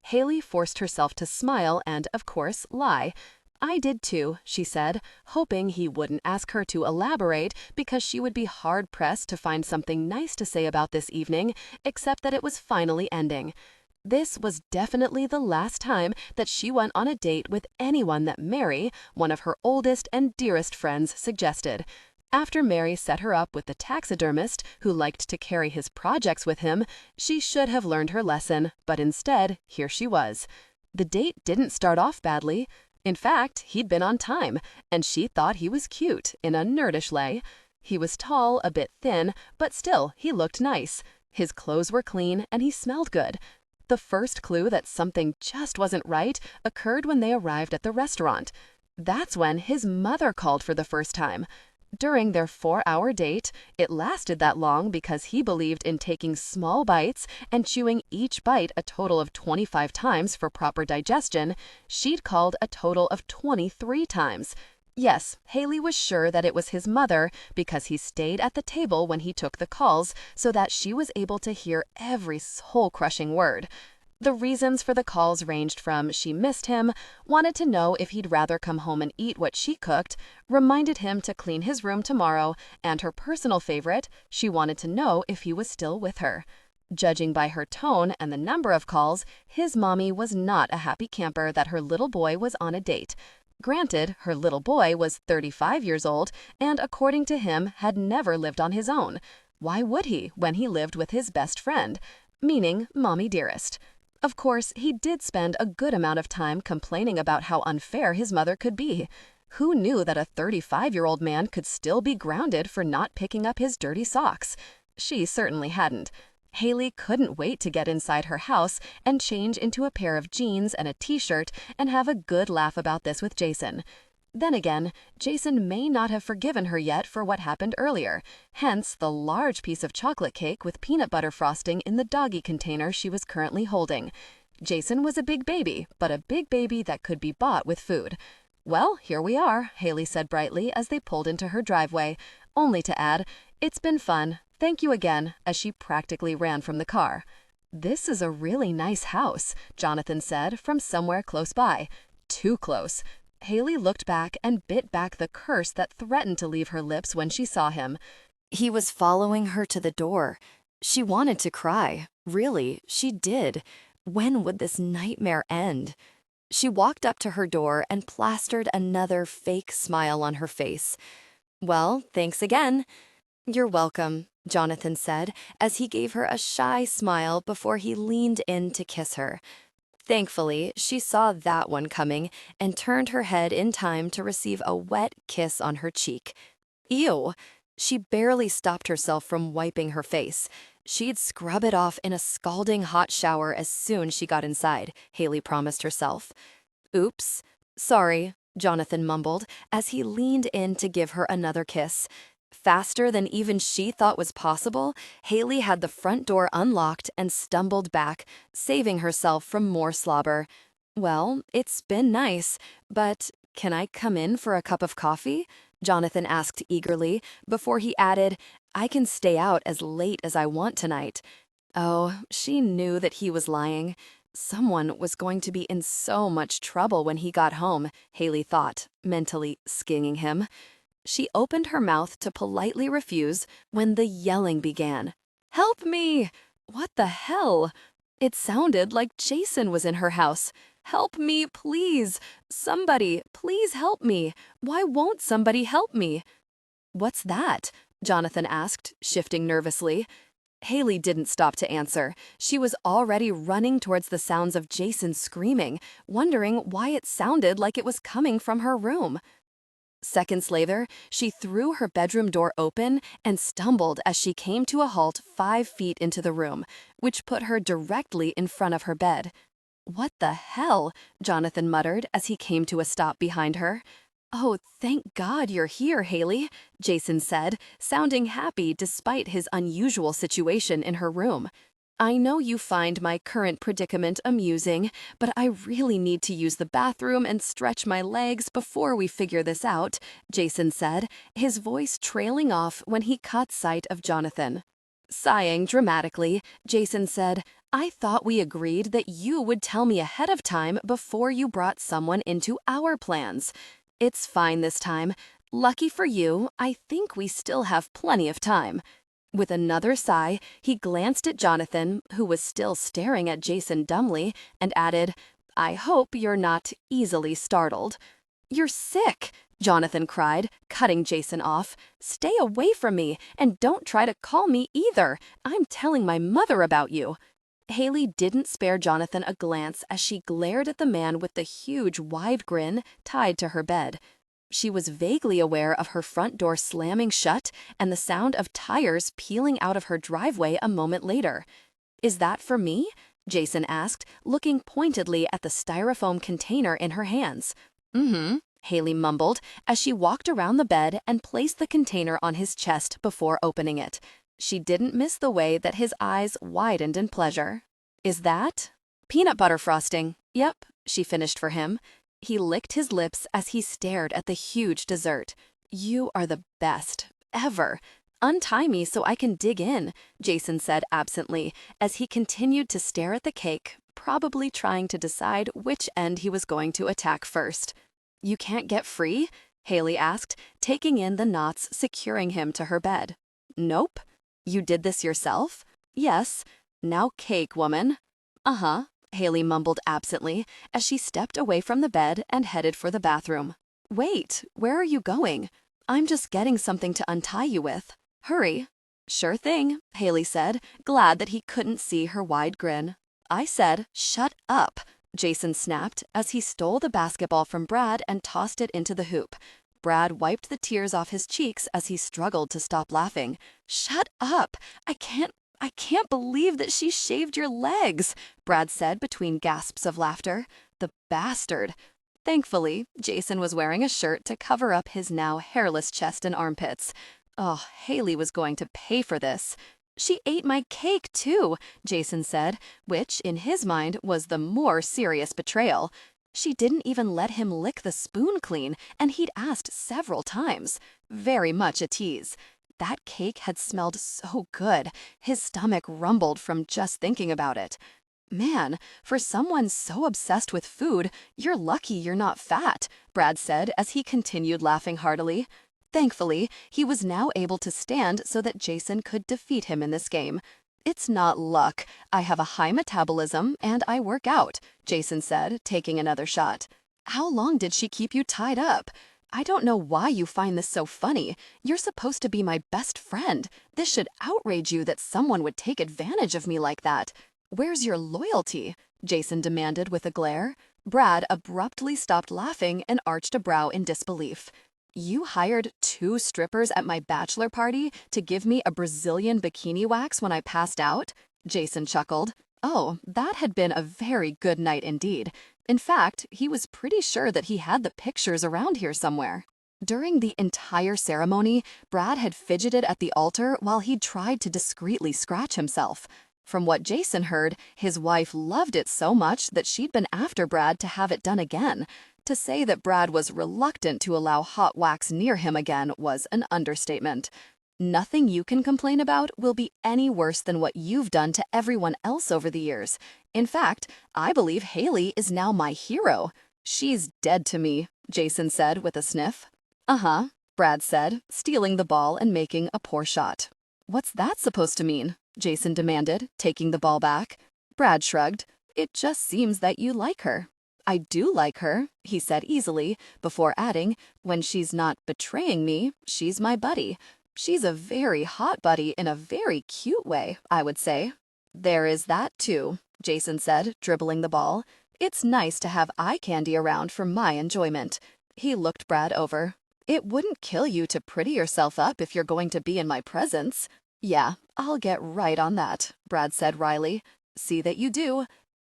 Haley forced herself to smile and, of course, lie. "I did too," she said, hoping he wouldn't ask her to elaborate because she would be hard-pressed to find something nice to say about this evening, except that it was finally ending. This was definitely the last time that she went on a date with anyone that Mary, one of her oldest and dearest friends, suggested. After Mary set her up with the taxidermist who liked to carry his projects with him, she should have learned her lesson, but instead, here she was. The date didn't start off badly. In fact, he'd been on time, and she thought he was cute in a nerdish way. He was tall, a bit thin, but still, he looked nice. His clothes were clean, and he smelled good. The first clue that something just wasn't right occurred when they arrived at the restaurant. That's when his mother called for the first time. During their 4-hour date, it lasted that long because he believed in taking small bites and chewing each bite a total of 25 times for proper digestion. She'd called a total of 23 times. Yes, Haley was sure that it was his mother because he stayed at the table when he took the calls so that she was able to hear every soul-crushing word. The reasons for the calls ranged from she missed him, wanted to know if he'd rather come home and eat what she cooked, reminded him to clean his room tomorrow, and her personal favorite, she wanted to know if he was still with her. Judging by her tone and the number of calls, his mommy was not a happy camper that her little boy was on a date. Granted, her little boy was 35 years old and, according to him, had never lived on his own. Why would he when he lived with his best friend? Meaning Mommy Dearest. Of course, he did spend a good amount of time complaining about how unfair his mother could be. Who knew that a 35-year-old man could still be grounded for not picking up his dirty socks? She certainly hadn't. Haley couldn't wait to get inside her house and change into a pair of jeans and a t-shirt and have a good laugh about this with Jason. Then again, Jason may not have forgiven her yet for what happened earlier, hence the large piece of chocolate cake with peanut butter frosting in the doggy container she was currently holding. Jason was a big baby, but a big baby that could be bought with food. "Well, here we are," Haley said brightly as they pulled into her driveway, only to add, "It's been fun. Thank you again," as she practically ran from the car. "This is a really nice house," Jonathan said from somewhere close by. Too close. Haley looked back and bit back the curse that threatened to leave her lips when she saw him. He was following her to the door. She wanted to cry. Really, she did. When would this nightmare end? She walked up to her door and plastered another fake smile on her face. "Well, thanks again." "You're welcome," Jonathan said as he gave her a shy smile before he leaned in to kiss her. Thankfully, she saw that one coming and turned her head in time to receive a wet kiss on her cheek. Ew! She barely stopped herself from wiping her face. She'd scrub it off in a scalding hot shower as soon as she got inside, Haley promised herself. Oops. Sorry, Jonathan mumbled as he leaned in to give her another kiss. Faster than even she thought was possible, Haley had the front door unlocked and stumbled back, saving herself from more slobber. Well, it's been nice, but can I come in for a cup of coffee? Jonathan asked eagerly, before he added, I can stay out as late as I want tonight. Oh, she knew that he was lying. Someone was going to be in so much trouble when he got home, Haley thought, mentally skinging him. She opened her mouth to politely refuse when the yelling began. Help me! What the hell? It sounded like Jason was in her house. Help me, please! Somebody, please help me! Why won't somebody help me? What's that? Jonathan asked, shifting nervously. Haley didn't stop to answer. She was already running towards the sounds of Jason screaming, wondering why it sounded like it was coming from her room. Seconds later, she threw her bedroom door open and stumbled as she came to a halt 5 feet into the room, which put her directly in front of her bed. What the hell? Jonathan muttered as he came to a stop behind her. Oh, thank God you're here, Haley, Jason said, sounding happy despite his unusual situation in her room. I know you find my current predicament amusing, but I really need to use the bathroom and stretch my legs before we figure this out, Jason said, his voice trailing off when he caught sight of Jonathan. Sighing dramatically, Jason said, I thought we agreed that you would tell me ahead of time before you brought someone into our plans. It's fine this time. Lucky for you, I think we still have plenty of time. With another sigh, he glanced at Jonathan, who was still staring at Jason dumbly, and added, I hope you're not easily startled. You're sick, Jonathan cried, cutting Jason off. Stay away from me, and don't try to call me either. I'm telling my mother about you. Haley didn't spare Jonathan a glance as she glared at the man with the huge, wide grin tied to her bed. She was vaguely aware of her front door slamming shut and the sound of tires peeling out of her driveway a moment later. Is that for me? Jason asked, looking pointedly at the styrofoam container in her hands. Mm-hmm, Haley mumbled as she walked around the bed and placed the container on his chest before opening it. She didn't miss the way that his eyes widened in pleasure. Is that? Peanut butter frosting. Yep, she finished for him. He licked his lips as he stared at the huge dessert. You are the best, ever. Untie me so I can dig in, Jason said absently, as he continued to stare at the cake, probably trying to decide which end he was going to attack first. You can't get free? Haley asked, taking in the knots securing him to her bed. Nope. You did this yourself? Yes. Now cake, woman. Uh-huh. Haley mumbled absently as she stepped away from the bed and headed for the bathroom. Wait, where are you going? I'm just getting something to untie you with. Hurry. Sure thing, Haley said, glad that he couldn't see her wide grin. I said, shut up, Jason snapped as he stole the basketball from Brad and tossed it into the hoop. Brad wiped the tears off his cheeks as he struggled to stop laughing. Shut up! I can't believe that she shaved your legs, Brad said between gasps of laughter. The bastard. Thankfully, Jason was wearing a shirt to cover up his now hairless chest and armpits. Oh, Haley was going to pay for this. She ate my cake, too, Jason said, which, in his mind, was the more serious betrayal. She didn't even let him lick the spoon clean, and he'd asked several times. Very much a tease. That cake had smelled so good, his stomach rumbled from just thinking about it. Man, for someone so obsessed with food, you're lucky you're not fat, Brad said as he continued laughing heartily. Thankfully, he was now able to stand so that Jason could defeat him in this game. It's not luck. I have a high metabolism and I work out, Jason said, taking another shot. How long did she keep you tied up? I don't know why you find this so funny. You're supposed to be my best friend. This should outrage you that someone would take advantage of me like that. Where's your loyalty? Jason demanded with a glare. Brad abruptly stopped laughing and arched a brow in disbelief. You hired 2 strippers at my bachelor party to give me a Brazilian bikini wax when I passed out? Jason chuckled. Oh, that had been a very good night indeed. In fact, he was pretty sure that he had the pictures around here somewhere. During the entire ceremony, Brad had fidgeted at the altar while he'd tried to discreetly scratch himself. From what Jason heard, his wife loved it so much that she'd been after Brad to have it done again. To say that Brad was reluctant to allow hot wax near him again was an understatement. Nothing you can complain about will be any worse than what you've done to everyone else over the years. In fact, I believe Haley is now my hero. She's dead to me, Jason said with a sniff. Uh-huh, Brad said, stealing the ball and making a poor shot. What's that supposed to mean? Jason demanded, taking the ball back. Brad shrugged. It just seems that you like her. I do like her, he said easily, before adding, when she's not betraying me, she's my buddy. She's a very hot buddy in a very cute way, I would say. There is that too, Jason said, dribbling the ball. It's nice to have eye candy around for my enjoyment. He looked Brad over. It wouldn't kill you to pretty yourself up if you're going to be in my presence. Yeah, I'll get right on that, Brad said wryly. See that you do.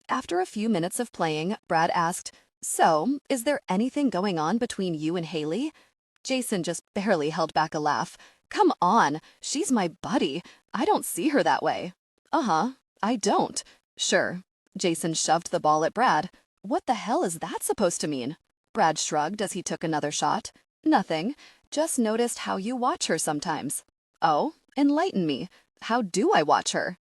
After a few minutes of playing, Brad asked, So, is there anything going on between you and Haley? Jason just barely held back a laugh. Come on, she's my buddy. I don't see her that way. Uh-huh, I don't. Sure. Jason shoved the ball at Brad. What the hell is that supposed to mean? Brad shrugged as he took another shot. Nothing. Just noticed how you watch her sometimes. Oh, enlighten me. How do I watch her?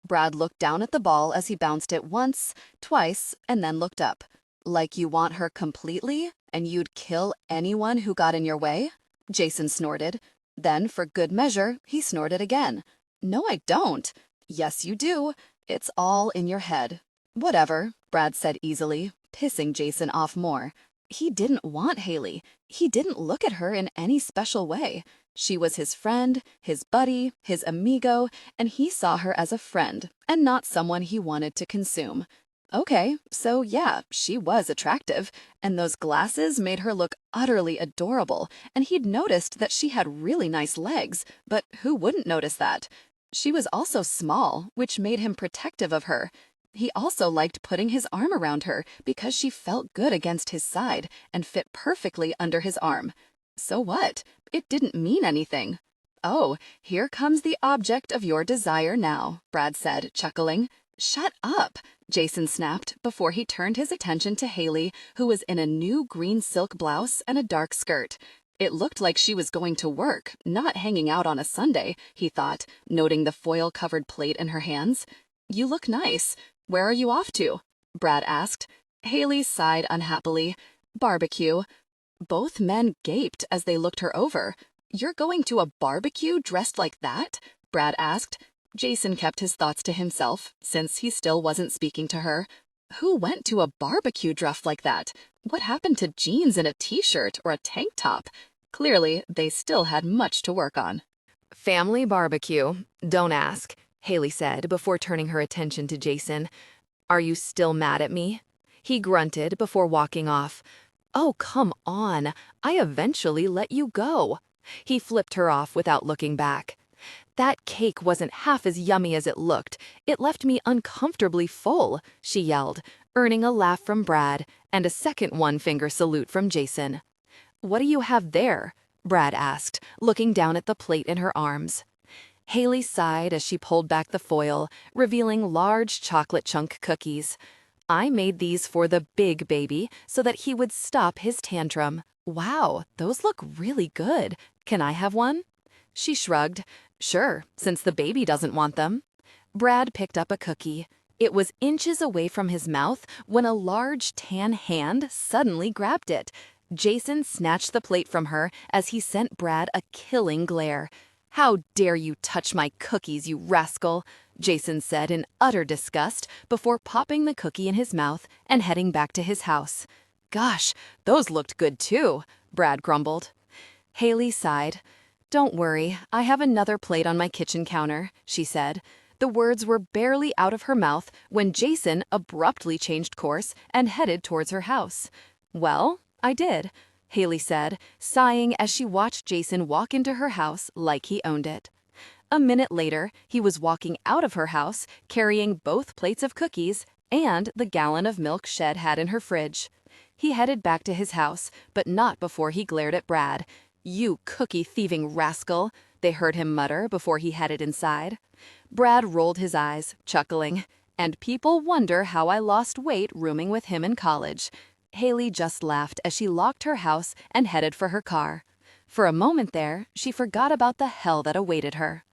Brad looked down at the ball as he bounced it once, twice, and then looked up. Like you want her completely, and you'd kill anyone who got in your way? Jason snorted. Then, for good measure, he snorted again. No, I don't. Yes, you do. It's all in your head. Whatever, Brad said easily, pissing Jason off more. He didn't want Haley. He didn't look at her in any special way. She was his friend, his buddy, his amigo, and he saw her as a friend and not someone he wanted to consume. Okay, so yeah, she was attractive, and those glasses made her look utterly adorable, and he'd noticed that she had really nice legs, but who wouldn't notice that? She was also small, which made him protective of her. He also liked putting his arm around her because she felt good against his side and fit perfectly under his arm. So what? It didn't mean anything. Oh, here comes the object of your desire now, Brad said, chuckling. Shut up, Jason snapped before he turned his attention to Haley, who was in a new green silk blouse and a dark skirt. It looked like she was going to work, not hanging out on a Sunday, he thought, noting the foil-covered plate in her hands. You look nice. Where are you off to? Brad asked. Haley sighed unhappily. Barbecue. Both men gaped as they looked her over. You're going to a barbecue dressed like that? Brad asked. Jason kept his thoughts to himself, since he still wasn't speaking to her. Who went to a barbecue dressed like that? What happened to jeans and a t-shirt or a tank top? Clearly, they still had much to work on. Family barbecue. Don't ask, Haley said before turning her attention to Jason. Are you still mad at me? He grunted before walking off. Oh, come on. I eventually let you go. He flipped her off without looking back. That cake wasn't half as yummy as it looked. It left me uncomfortably full, she yelled, earning a laugh from Brad and a second one-finger salute from Jason. What do you have there? Brad asked, looking down at the plate in her arms. Haley sighed as she pulled back the foil, revealing large chocolate chunk cookies. I made these for the big baby so that he would stop his tantrum. Wow, those look really good. Can I have one? She shrugged. Sure, since the baby doesn't want them. Brad picked up a cookie. It was inches away from his mouth when a large tan hand suddenly grabbed it. Jason snatched the plate from her as he sent Brad a killing glare. How dare you touch my cookies, you rascal, Jason said in utter disgust before popping the cookie in his mouth and heading back to his house. Gosh, those looked good too, Brad grumbled. Haley sighed. Don't worry, I have another plate on my kitchen counter, she said. The words were barely out of her mouth when Jason abruptly changed course and headed towards her house. "Well, I did," Haley said, sighing as she watched Jason walk into her house like he owned it. A minute later, he was walking out of her house, carrying both plates of cookies and the gallon of milk Shed had in her fridge. He headed back to his house, but not before he glared at Brad. "You cookie-thieving rascal," they heard him mutter before he headed inside. Brad rolled his eyes, chuckling. "And people wonder how I lost weight rooming with him in college." Haley just laughed as she locked her house and headed for her car. For a moment there, she forgot about the hell that awaited her.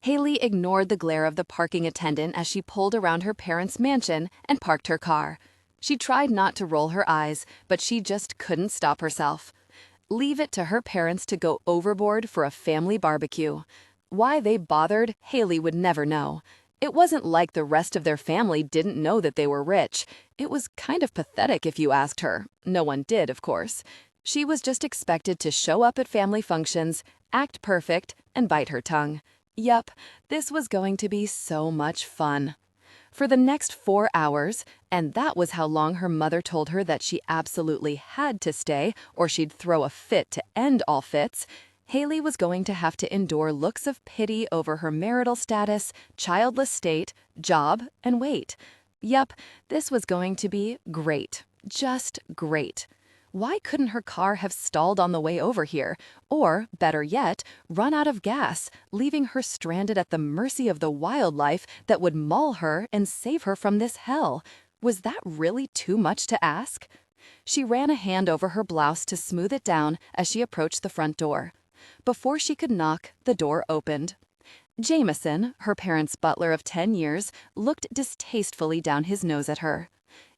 Haley ignored the glare of the parking attendant as she pulled around her parents' mansion and parked her car. She tried not to roll her eyes, but she just couldn't stop herself. Leave it to her parents to go overboard for a family barbecue. Why they bothered, Haley would never know. It wasn't like the rest of their family didn't know that they were rich. It was kind of pathetic if you asked her. No one did, of course. She was just expected to show up at family functions, act perfect, and bite her tongue. Yup, this was going to be so much fun. For the next 4 hours, and that was how long her mother told her that she absolutely had to stay or she'd throw a fit to end all fits, Haley was going to have to endure looks of pity over her marital status, childless state, job, and weight. Yup, this was going to be great. Just great. Why couldn't her car have stalled on the way over here, or, better yet, run out of gas, leaving her stranded at the mercy of the wildlife that would maul her and save her from this hell? Was that really too much to ask? She ran a hand over her blouse to smooth it down as she approached the front door. Before she could knock, the door opened. Jameson, her parents' butler of 10 years, looked distastefully down his nose at her.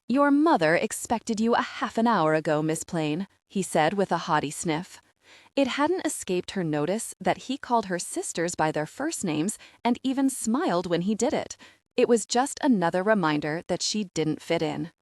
"Your mother expected you a half an hour ago, Miss Plain," he said with a haughty sniff. It hadn't escaped her notice that he called her sisters by their first names and even smiled when he did it. It was just another reminder that she didn't fit in.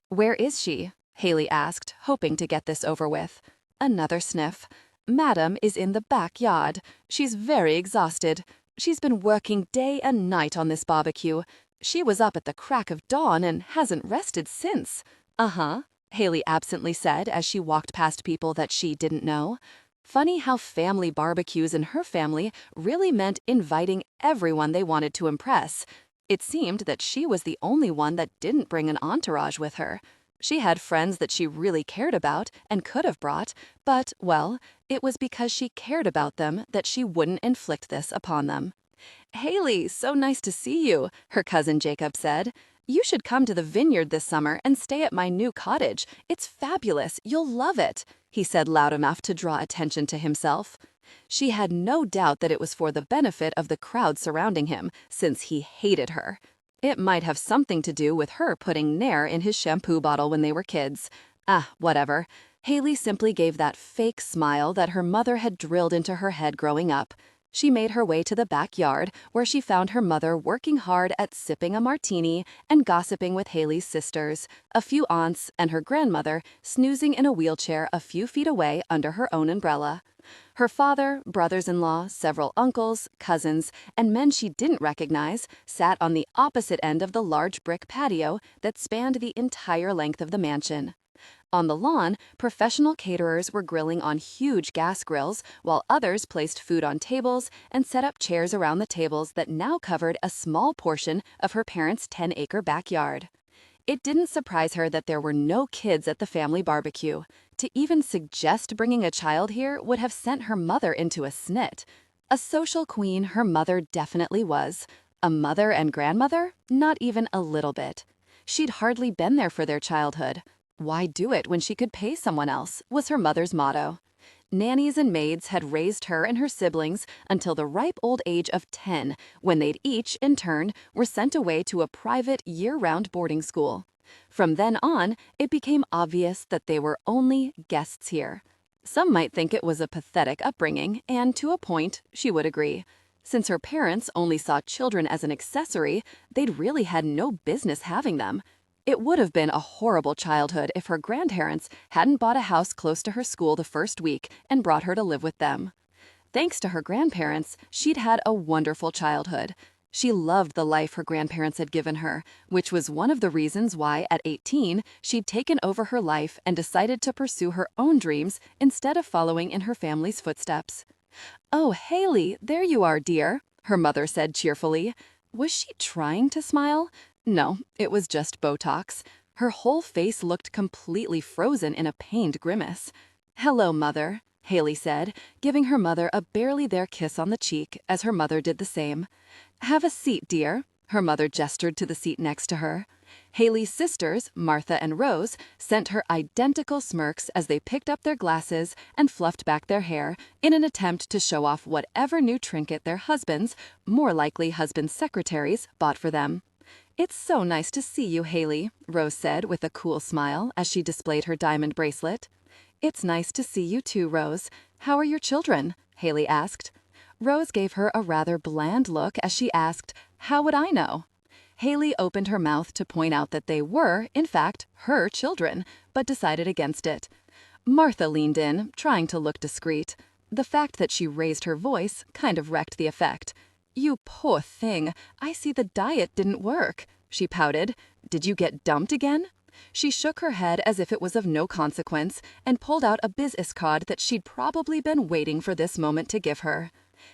"Where is she?" Haley asked, hoping to get this over with. Another sniff. "Madam is in the backyard. She's very exhausted. She's been working day and night on this barbecue. She was up at the crack of dawn and hasn't rested since." "Uh-huh," Haley absently said as she walked past people that she didn't know. Funny how family barbecues in her family really meant inviting everyone they wanted to impress. It seemed that she was the only one that didn't bring an entourage with her. She had friends that she really cared about and could have brought, but, well, it was because she cared about them that she wouldn't inflict this upon them. "Haley, so nice to see you," her cousin Jacob said. "You should come to the vineyard this summer and stay at my new cottage. It's fabulous. You'll love it," he said loud enough to draw attention to himself. She had no doubt that it was for the benefit of the crowd surrounding him, since he hated her. It might have something to do with her putting Nair in his shampoo bottle when they were kids. Whatever. Haley simply gave that fake smile that her mother had drilled into her head growing up. She made her way to the backyard, where she found her mother working hard at sipping a martini and gossiping with Haley's sisters, a few aunts, and her grandmother snoozing in a wheelchair a few feet away under her own umbrella. Her father, brothers-in-law, several uncles, cousins, and men she didn't recognize sat on the opposite end of the large brick patio that spanned the entire length of the mansion. On the lawn, professional caterers were grilling on huge gas grills, while others placed food on tables and set up chairs around the tables that now covered a small portion of her parents' 10-acre backyard. It didn't surprise her that there were no kids at the family barbecue. To even suggest bringing a child here would have sent her mother into a snit. A social queen her mother definitely was. A mother and grandmother? Not even a little bit. She'd hardly been there for their childhood. Why do it when she could pay someone else, was her mother's motto. Nannies and maids had raised her and her siblings until the ripe old age of 10, when they'd each, in turn, were sent away to a private year-round boarding school. From then on, it became obvious that they were only guests here. Some might think it was a pathetic upbringing, and to a point, she would agree. Since her parents only saw children as an accessory, they'd really had no business having them. It would have been a horrible childhood if her grandparents hadn't bought a house close to her school the first week and brought her to live with them. Thanks to her grandparents, she'd had a wonderful childhood. She loved the life her grandparents had given her, which was one of the reasons why, at 18, she'd taken over her life and decided to pursue her own dreams instead of following in her family's footsteps. "Oh, Haley, there you are, dear," her mother said cheerfully. Was she trying to smile? No, it was just Botox. Her whole face looked completely frozen in a pained grimace. "Hello, Mother," Haley said, giving her mother a barely there kiss on the cheek as her mother did the same. "Have a seat, dear." Her mother gestured to the seat next to her. Haley's sisters, Martha and Rose, sent her identical smirks as they picked up their glasses and fluffed back their hair in an attempt to show off whatever new trinket their husbands, more likely husbands' secretaries, bought for them. "It's so nice to see you, Haley," Rose said with a cool smile as she displayed her diamond bracelet. "It's nice to see you too, Rose. How are your children?" Haley asked. Rose gave her a rather bland look as she asked, "How would I know?" Haley opened her mouth to point out that they were, in fact, her children, but decided against it. Martha leaned in, trying to look discreet. The fact that she raised her voice kind of wrecked the effect. "You poor thing, I see the diet didn't work," she pouted. "Did you get dumped again?" She shook her head as if it was of no consequence and pulled out a business card that she'd probably been waiting for this moment to give her.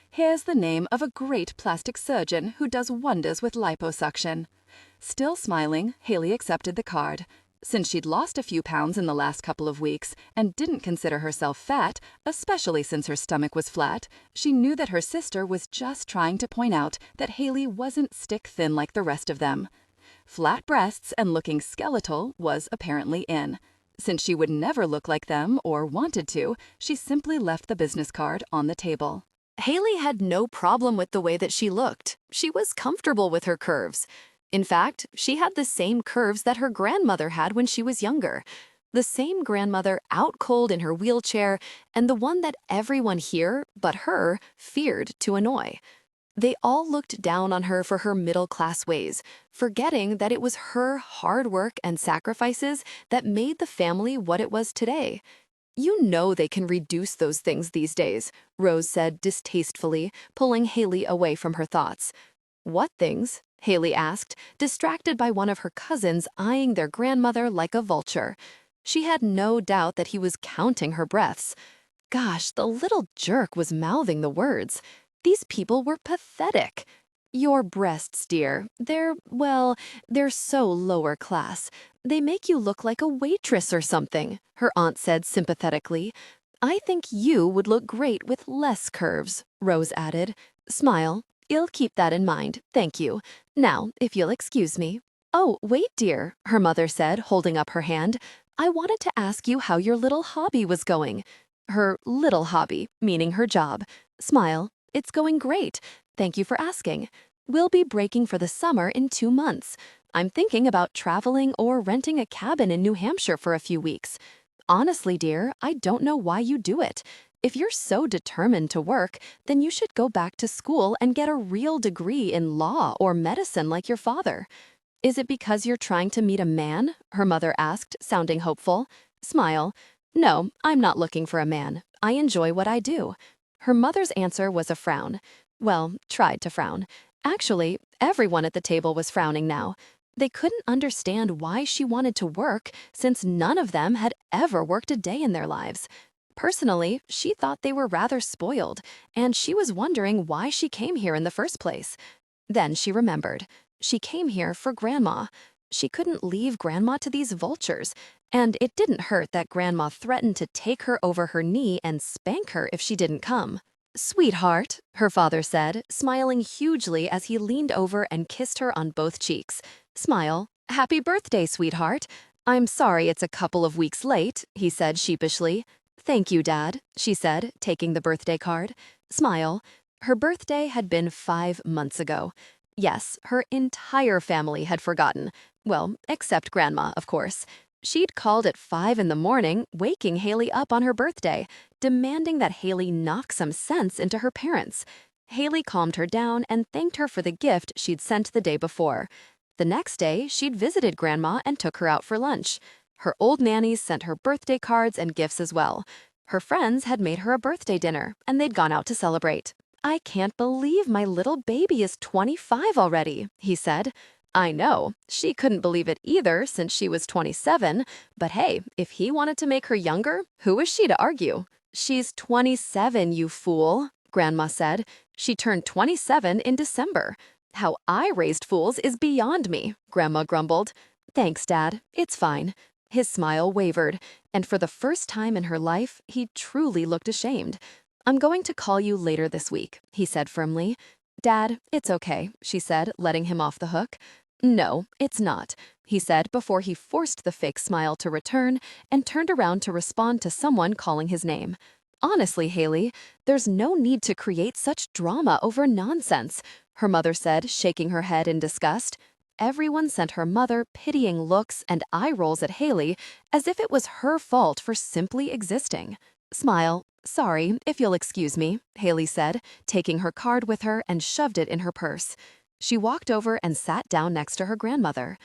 "Here's the name of a great plastic surgeon who does wonders with liposuction." Still smiling, Haley accepted the card. Since she'd lost a few pounds in the last couple of weeks and didn't consider herself fat, especially since her stomach was flat, she knew that her sister was just trying to point out that Haley wasn't stick-thin like the rest of them. Flat breasts and looking skeletal was apparently in. Since she would never look like them or wanted to, she simply left the business card on the table. Haley had no problem with the way that she looked. She was comfortable with her curves. In fact, she had the same curves that her grandmother had when she was younger. The same grandmother out cold in her wheelchair, and the one that everyone here, but her, feared to annoy. They all looked down on her for her middle-class ways, forgetting that it was her hard work and sacrifices that made the family what it was today. "You know they can reduce those things these days," Rose said distastefully, pulling Haley away from her thoughts. "What things?" Haley asked, distracted by one of her cousins eyeing their grandmother like a vulture. She had no doubt that he was counting her breaths. Gosh, the little jerk was mouthing the words. These people were pathetic. "Your breasts, dear, they're so lower class. They make you look like a waitress or something," her aunt said sympathetically. "I think you would look great with less curves," Rose added. "Smile. You'll keep that in mind, thank you. Now, if you'll excuse me." "Oh, wait, dear," her mother said, holding up her hand. "I wanted to ask you how your little hobby was going." Her little hobby, meaning her job. "Smile. It's going great. Thank you for asking. We'll be breaking for the summer in 2 months. I'm thinking about traveling or renting a cabin in New Hampshire for a few weeks. Honestly, dear, I don't know why you do it. If you're so determined to work, then you should go back to school and get a real degree in law or medicine like your father." "Is it because you're trying to meet a man?" her mother asked, sounding hopeful. "Smile. No, I'm not looking for a man. I enjoy what I do." Her mother's answer was a frown. Well, tried to frown. Actually, everyone at the table was frowning now. They couldn't understand why she wanted to work, since none of them had ever worked a day in their lives. Personally, she thought they were rather spoiled, and she was wondering why she came here in the first place. Then she remembered. She came here for Grandma. She couldn't leave Grandma to these vultures, and it didn't hurt that Grandma threatened to take her over her knee and spank her if she didn't come. "Sweetheart," her father said, smiling hugely as he leaned over and kissed her on both cheeks. "Smile. Happy birthday, sweetheart. I'm sorry it's a couple of weeks late," he said sheepishly. "Thank you, Dad," she said, taking the birthday card. Smile. Her birthday had been 5 months ago. Yes, her entire family had forgotten. Well, except Grandma, of course. She'd called at 5 in the morning, waking Haley up on her birthday, demanding that Haley knock some sense into her parents. Haley calmed her down and thanked her for the gift she'd sent the day before. The next day, she'd visited Grandma and took her out for lunch. Her old nannies sent her birthday cards and gifts as well. Her friends had made her a birthday dinner, and they'd gone out to celebrate. I can't believe my little baby is 25 already, he said. I know, she couldn't believe it either since she was 27, but hey, if he wanted to make her younger, who is she to argue? She's 27, you fool, Grandma said. She turned 27 in December. How I raised fools is beyond me, Grandma grumbled. Thanks, Dad. It's fine. His smile wavered, and for the first time in her life, he truly looked ashamed. I'm going to call you later this week, he said firmly. Dad, it's okay, she said, letting him off the hook. No, it's not, he said before he forced the fake smile to return and turned around to respond to someone calling his name. Honestly, Haley, there's no need to create such drama over nonsense, her mother said, shaking her head in disgust. Everyone sent her mother pitying looks and eye rolls at Haley as if it was her fault for simply existing. Smile. Sorry, if you'll excuse me, Haley said, taking her card with her and shoved it in her purse. She walked over and sat down next to her grandmother.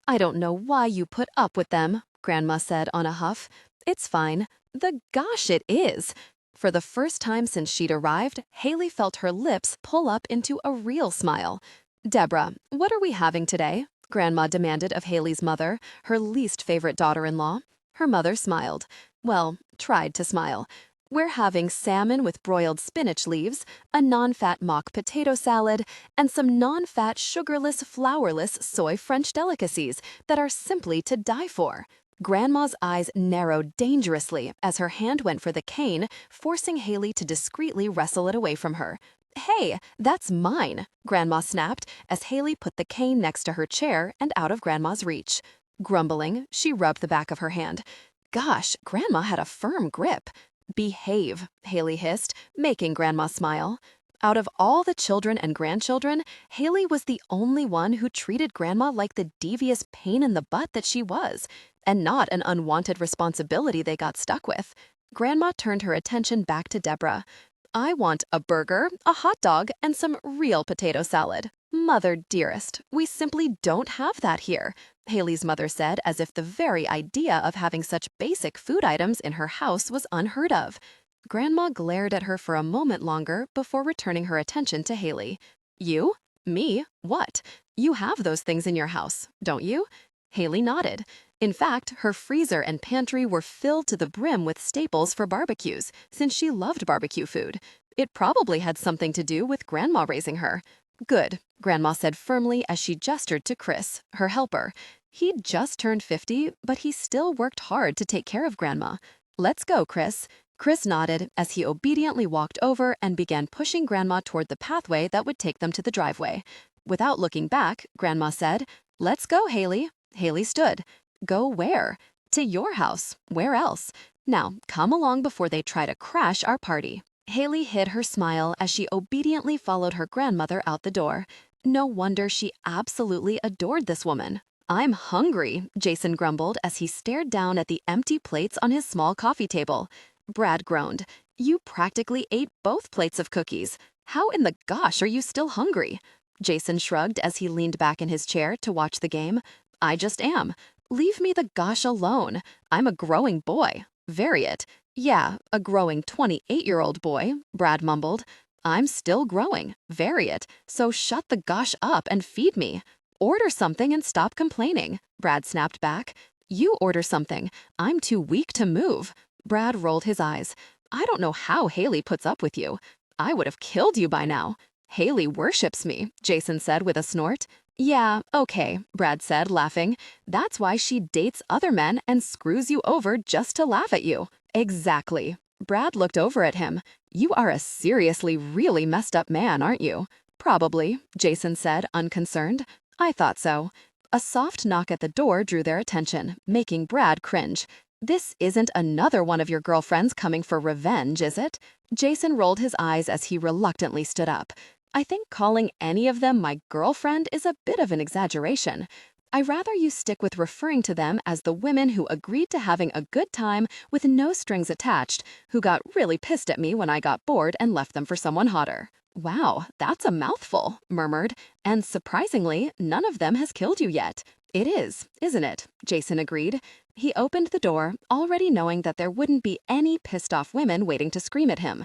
I don't know why you put up with them, Grandma said on a huff. It's fine. The gosh it is. For the first time since she'd arrived, Haley felt her lips pull up into a real smile. Deborah, what are we having today? Grandma demanded of Haley's mother, her least favorite daughter-in-law. Her mother smiled. Well, tried to smile. We're having salmon with broiled spinach leaves, a non-fat mock potato salad, and some non-fat sugarless, flourless soy French delicacies that are simply to die for. Grandma's eyes narrowed dangerously as her hand went for the cane, forcing Haley to discreetly wrestle it away from her. Hey, that's mine, Grandma snapped as Haley put the cane next to her chair and out of Grandma's reach. Grumbling, she rubbed the back of her hand. Gosh, Grandma had a firm grip. Behave, Haley hissed, making Grandma smile. Out of all the children and grandchildren, Haley was the only one who treated Grandma like the devious pain in the butt that she was, and not an unwanted responsibility they got stuck with. Grandma turned her attention back to Deborah. I want a burger, a hot dog, and some real potato salad. Mother dearest, we simply don't have that here, Haley's mother said as if the very idea of having such basic food items in her house was unheard of. Grandma glared at her for a moment longer before returning her attention to Haley. You? Me? What? You have those things in your house, don't you? Haley nodded. In fact, her freezer and pantry were filled to the brim with staples for barbecues, since she loved barbecue food. It probably had something to do with Grandma raising her. Good, Grandma said firmly as she gestured to Chris, her helper. He'd just turned 50, but he still worked hard to take care of Grandma. Let's go, Chris. Chris nodded as he obediently walked over and began pushing Grandma toward the pathway that would take them to the driveway. Without looking back, Grandma said, Let's go, Haley. Haley stood. Go where? To your house. Where else? Now, come along before they try to crash our party. Haley hid her smile as she obediently followed her grandmother out the door. No wonder she absolutely adored this woman. I'm hungry, Jason grumbled as he stared down at the empty plates on his small coffee table. Brad groaned. You practically ate both plates of cookies. How in the gosh are you still hungry? Jason shrugged as he leaned back in his chair to watch the game. I just am. Leave me the gosh alone. I'm a growing boy. Vary it. Yeah, a growing 28-year-old boy, Brad mumbled. I'm still growing. Vary it. So shut the gosh up and feed me. Order something and stop complaining, Brad snapped back. You order something. I'm too weak to move. Brad rolled his eyes. I don't know how Haley puts up with you. I would have killed you by now. Haley worships me, Jason said with a snort. Yeah, okay, Brad said, laughing. That's why she dates other men and screws you over just to laugh at you. Exactly. Brad looked over at him. You are a seriously really messed up man, aren't you? Probably, Jason said, unconcerned. I thought so. A soft knock at the door drew their attention, making Brad cringe. This isn't another one of your girlfriends coming for revenge, is it? Jason rolled his eyes as he reluctantly stood up. I think calling any of them my girlfriend is a bit of an exaggeration. I'd rather you stick with referring to them as the women who agreed to having a good time with no strings attached, who got really pissed at me when I got bored and left them for someone hotter. Wow, that's a mouthful, murmured, and surprisingly, none of them has killed you yet. It is, isn't it? Jason agreed. He opened the door, already knowing that there wouldn't be any pissed-off women waiting to scream at him.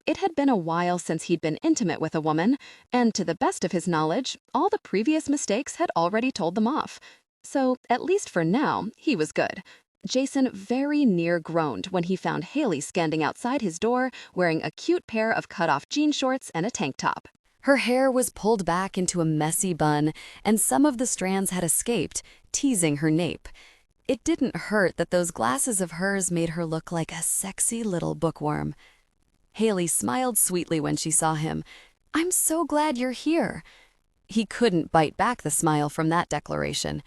It had been a while since he'd been intimate with a woman, and to the best of his knowledge, all the previous mistakes had already told them off. So, at least for now, he was good. Jason very near groaned when he found Haley standing outside his door wearing a cute pair of cut-off jean shorts and a tank top. Her hair was pulled back into a messy bun, and some of the strands had escaped, teasing her nape. It didn't hurt that those glasses of hers made her look like a sexy little bookworm. Haley smiled sweetly when she saw him. "I'm so glad you're here." He couldn't bite back the smile from that declaration.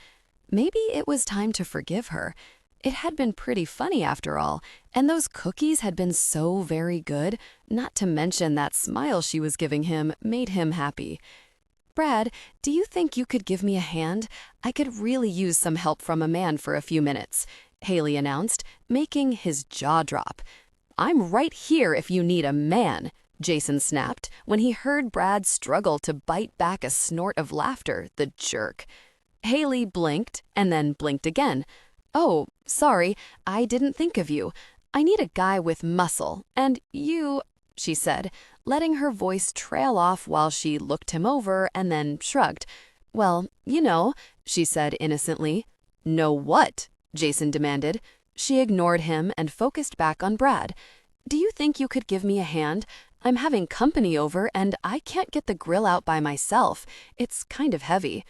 Maybe it was time to forgive her. It had been pretty funny after all, and those cookies had been so very good, not to mention that smile she was giving him made him happy. "Brad, do you think you could give me a hand? I could really use some help from a man for a few minutes," Haley announced, making his jaw drop. "I'm right here if you need a man," Jason snapped when he heard Brad struggle to bite back a snort of laughter, the jerk. Haley blinked and then blinked again. "Oh, sorry, I didn't think of you. I need a guy with muscle, and you," she said, letting her voice trail off while she looked him over and then shrugged. "Well, you know," she said innocently. "Know what?" Jason demanded. She ignored him and focused back on Brad. "Do you think you could give me a hand? I'm having company over and I can't get the grill out by myself. It's kind of heavy."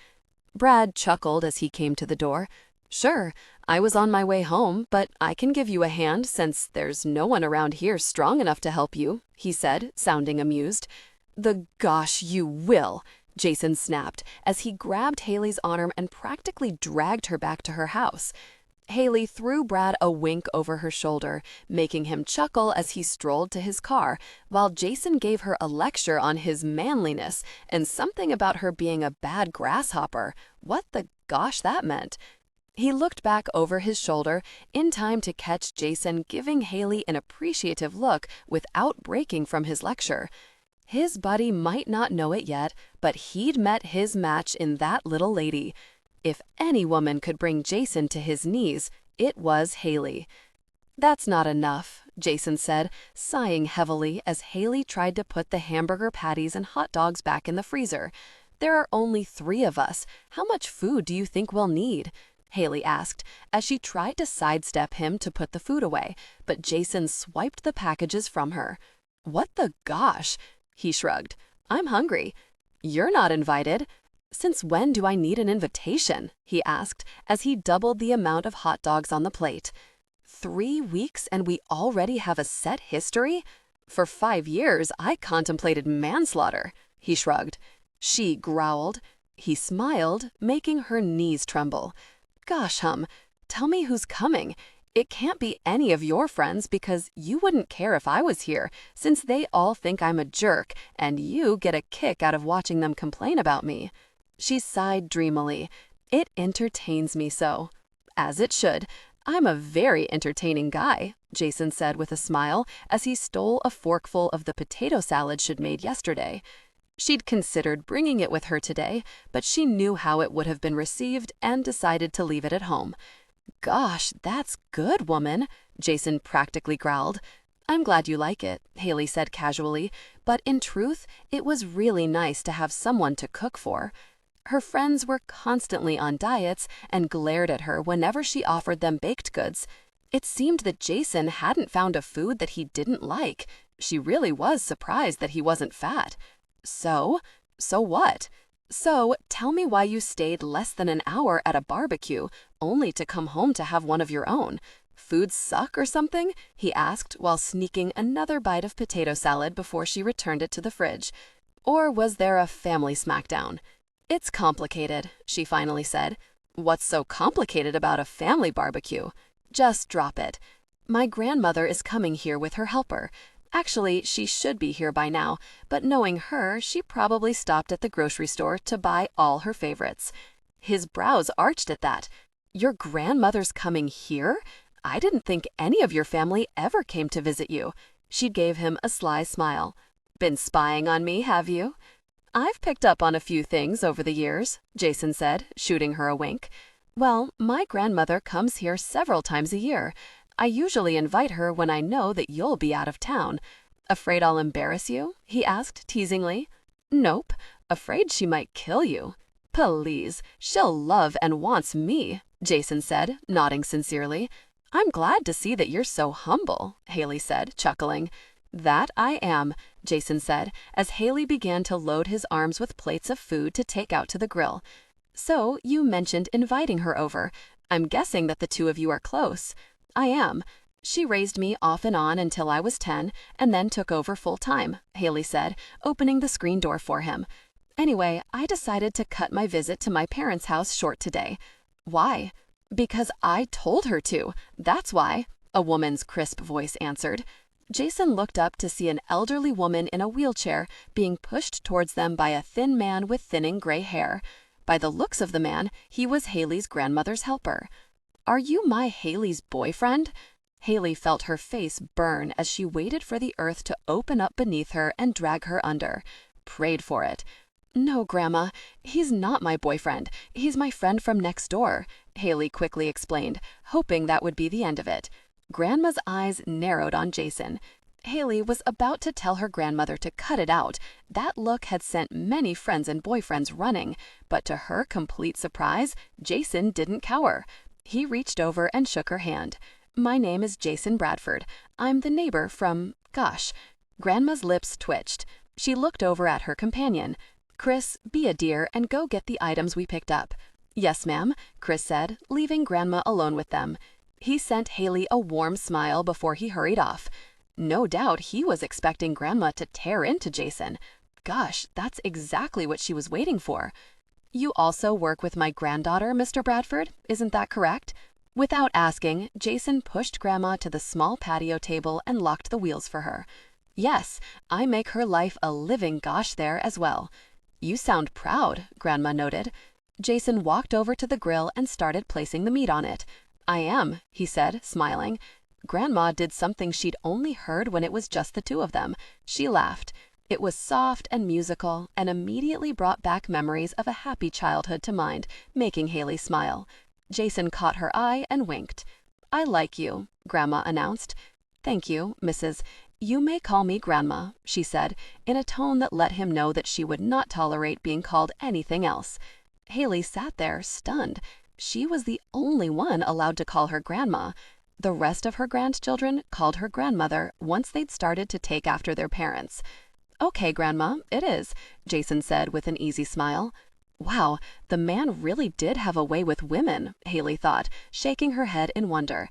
Brad chuckled as he came to the door. "Sure, I was on my way home, but I can give you a hand since there's no one around here strong enough to help you," he said, sounding amused. "The gosh you will," Jason snapped as he grabbed Haley's arm and practically dragged her back to her house. Haley threw Brad a wink over her shoulder, making him chuckle as he strolled to his car, while Jason gave her a lecture on his manliness and something about her being a bad grasshopper. What the gosh that meant. He looked back over his shoulder in time to catch Jason giving Haley an appreciative look without breaking from his lecture. His buddy might not know it yet, but he'd met his match in that little lady. If any woman could bring Jason to his knees, it was Haley. "That's not enough," Jason said, sighing heavily as Haley tried to put the hamburger patties and hot dogs back in the freezer. "There are only 3 of us. How much food do you think we'll need?" Haley asked, as she tried to sidestep him to put the food away, but Jason swiped the packages from her. "What the gosh?" He shrugged. "I'm hungry." "You're not invited." "Since when do I need an invitation?" he asked, as he doubled the amount of hot dogs on the plate. 3 weeks and we already have a set history? For 5 years, I contemplated manslaughter. He shrugged. She growled. He smiled, making her knees tremble. "Gosh, tell me who's coming. It can't be any of your friends because you wouldn't care if I was here, since they all think I'm a jerk, and you get a kick out of watching them complain about me." She sighed dreamily. "It entertains me so." "As it should. I'm a very entertaining guy," Jason said with a smile as he stole a forkful of the potato salad she'd made yesterday. She'd considered bringing it with her today, but she knew how it would have been received and decided to leave it at home. "Gosh, that's good, woman," Jason practically growled. "I'm glad you like it," Haley said casually, but in truth, it was really nice to have someone to cook for. Her friends were constantly on diets and glared at her whenever she offered them baked goods. It seemed that Jason hadn't found a food that he didn't like. She really was surprised that he wasn't fat. So what? So, tell me why you stayed less than an hour at a barbecue, only to come home to have one of your own. Food suck or something? He asked while sneaking another bite of potato salad before she returned it to the fridge. Or was there a family smackdown? "It's complicated," she finally said. "What's so complicated about a family barbecue?" "Just drop it. My grandmother is coming here with her helper. Actually, she should be here by now, but knowing her, she probably stopped at the grocery store to buy all her favorites." His brows arched at that. "Your grandmother's coming here? I didn't think any of your family ever came to visit you." She gave him a sly smile. "Been spying on me, have you?" "I've picked up on a few things over the years," Jason said, shooting her a wink. "Well, my grandmother comes here several times a year. I usually invite her when I know that you'll be out of town. Afraid I'll embarrass you? He asked teasingly. Nope, afraid she might kill you. Please, she'll love and wants me, Jason said, nodding sincerely. I'm glad to see that you're so humble, Haley said, chuckling. That I am, Jason said, as Haley began to load his arms with plates of food to take out to the grill. So, you mentioned inviting her over. I'm guessing that the two of you are close. I am. She raised me off and on until I was 10, and then took over full time, Haley said, opening the screen door for him. Anyway, I decided to cut my visit to my parents' house short today. Why? Because I told her to. That's why, a woman's crisp voice answered. Jason looked up to see an elderly woman in a wheelchair being pushed towards them by a thin man with thinning gray hair. By the looks of the man, he was Haley's grandmother's helper. Are you my Haley's boyfriend? Haley felt her face burn as she waited for the earth to open up beneath her and drag her under. Prayed for it. No, Grandma, he's not my boyfriend. He's my friend from next door, Haley quickly explained, hoping that would be the end of it. Grandma's eyes narrowed on Jason. Haley was about to tell her grandmother to cut it out. That look had sent many friends and boyfriends running, but to her complete surprise, Jason didn't cower. He reached over and shook her hand. My name is Jason Bradford. I'm the neighbor from, gosh. Grandma's lips twitched. She looked over at her companion. Chris, be a dear and go get the items we picked up. Yes, ma'am, Chris said, leaving Grandma alone with them. He sent Haley a warm smile before he hurried off. No doubt he was expecting Grandma to tear into Jason. Gosh, that's exactly what she was waiting for. You also work with my granddaughter, Mr. Bradford, isn't that correct? Without asking, Jason pushed Grandma to the small patio table and locked the wheels for her. Yes, I make her life a living gosh there as well. You sound proud, Grandma noted. Jason walked over to the grill and started placing the meat on it. I am, he said, smiling. Grandma did something she'd only heard when it was just the two of them. She laughed. It was soft and musical and immediately brought back memories of a happy childhood to mind, making Haley smile. Jason caught her eye and winked. I like you, Grandma announced. Thank you, Mrs. You may call me Grandma, she said, in a tone that let him know that she would not tolerate being called anything else. Haley sat there, stunned. She was the only one allowed to call her Grandma. The rest of her grandchildren called her grandmother once they'd started to take after their parents. Okay, Grandma, it is, Jason said with an easy smile. Wow, the man really did have a way with women, Haley thought, shaking her head in wonder.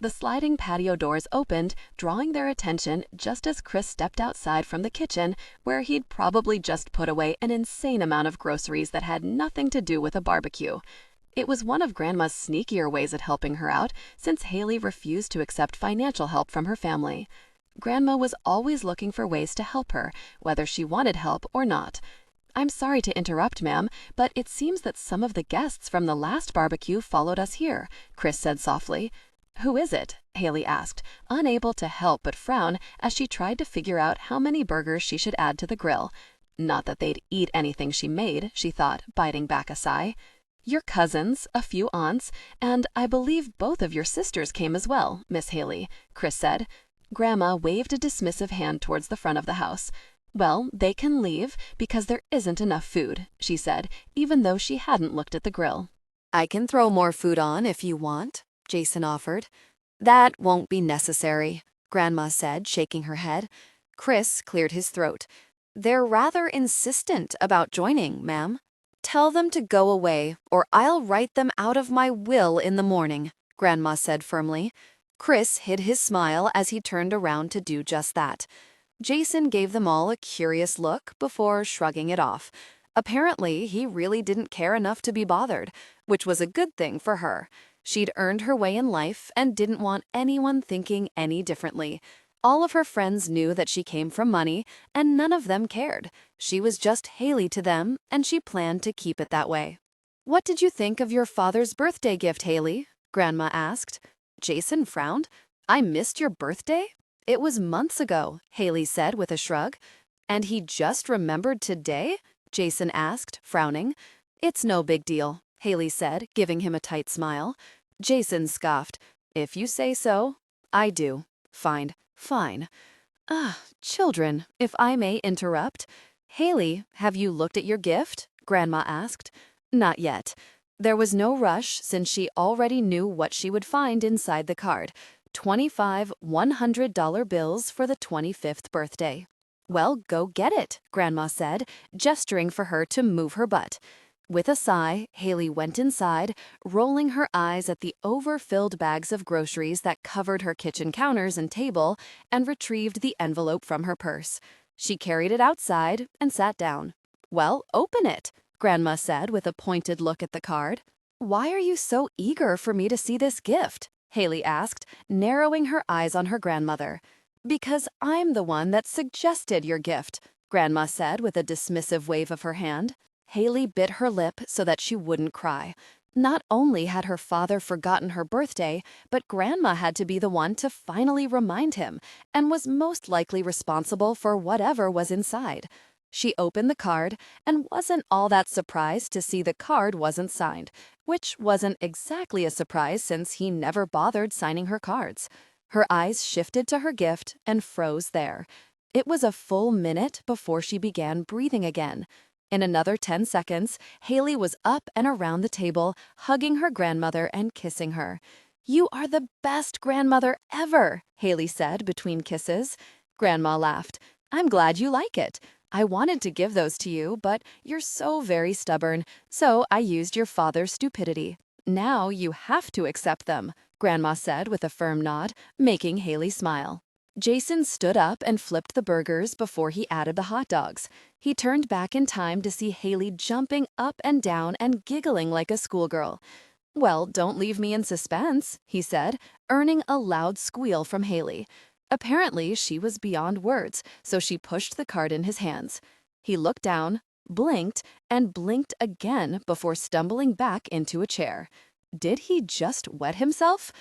The sliding patio doors opened, drawing their attention just as Chris stepped outside from the kitchen, where he'd probably just put away an insane amount of groceries that had nothing to do with a barbecue. It was one of Grandma's sneakier ways at helping her out, since Haley refused to accept financial help from her family. Grandma was always looking for ways to help her, whether she wanted help or not. I'm sorry to interrupt, ma'am, but it seems that some of the guests from the last barbecue followed us here, Chris said softly. Who is it? Haley asked, unable to help but frown as she tried to figure out how many burgers she should add to the grill. Not that they'd eat anything she made, she thought, biting back a sigh. Your cousins, a few aunts, and I believe both of your sisters came as well, Miss Haley, Chris said. Grandma waved a dismissive hand towards the front of the house. Well, they can leave because there isn't enough food, she said, even though she hadn't looked at the grill. I can throw more food on if you want, Jason offered. That won't be necessary, Grandma said, shaking her head. Chris cleared his throat. They're rather insistent about joining, ma'am. Tell them to go away, or I'll write them out of my will in the morning, Grandma said firmly. Chris hid his smile as he turned around to do just that. Jason gave them all a curious look before shrugging it off. Apparently, he really didn't care enough to be bothered, which was a good thing for her. She'd earned her way in life and didn't want anyone thinking any differently. All of her friends knew that she came from money, and none of them cared. She was just Haley to them, and she planned to keep it that way. What did you think of your father's birthday gift, Haley? Grandma asked. Jason frowned. I missed your birthday? It was months ago, Haley said with a shrug. And he just remembered today? Jason asked, frowning. It's no big deal, Haley said, giving him a tight smile. Jason scoffed. If you say so, I do. Fine. Children, if I may interrupt. Haley, have you looked at your gift? Grandma asked. Not yet. There was no rush since she already knew what she would find inside the card. 25 $100 bills for the 25th birthday. Well, go get it, Grandma said, gesturing for her to move her butt. With a sigh, Haley went inside, rolling her eyes at the overfilled bags of groceries that covered her kitchen counters and table, and retrieved the envelope from her purse. She carried it outside and sat down. Well, open it, Grandma said with a pointed look at the card. Why are you so eager for me to see this gift? Haley asked, narrowing her eyes on her grandmother. Because I'm the one that suggested your gift, Grandma said with a dismissive wave of her hand. Haley bit her lip so that she wouldn't cry. Not only had her father forgotten her birthday, but Grandma had to be the one to finally remind him, and was most likely responsible for whatever was inside. She opened the card and wasn't all that surprised to see the card wasn't signed, which wasn't exactly a surprise since he never bothered signing her cards. Her eyes shifted to her gift and froze there. It was a full minute before she began breathing again. In another 10 seconds, Haley was up and around the table, hugging her grandmother and kissing her. You are the best grandmother ever, Haley said between kisses. Grandma laughed. I'm glad you like it. I wanted to give those to you, but you're so very stubborn, so I used your father's stupidity. Now you have to accept them, Grandma said with a firm nod, making Haley smile. Jason stood up and flipped the burgers before he added the hot dogs. He turned back in time to see Haley jumping up and down and giggling like a schoolgirl. Well, don't leave me in suspense, he said, earning a loud squeal from Haley. Apparently, she was beyond words, so she pushed the card in his hands. He looked down, blinked, and blinked again before stumbling back into a chair. Did he just wet himself?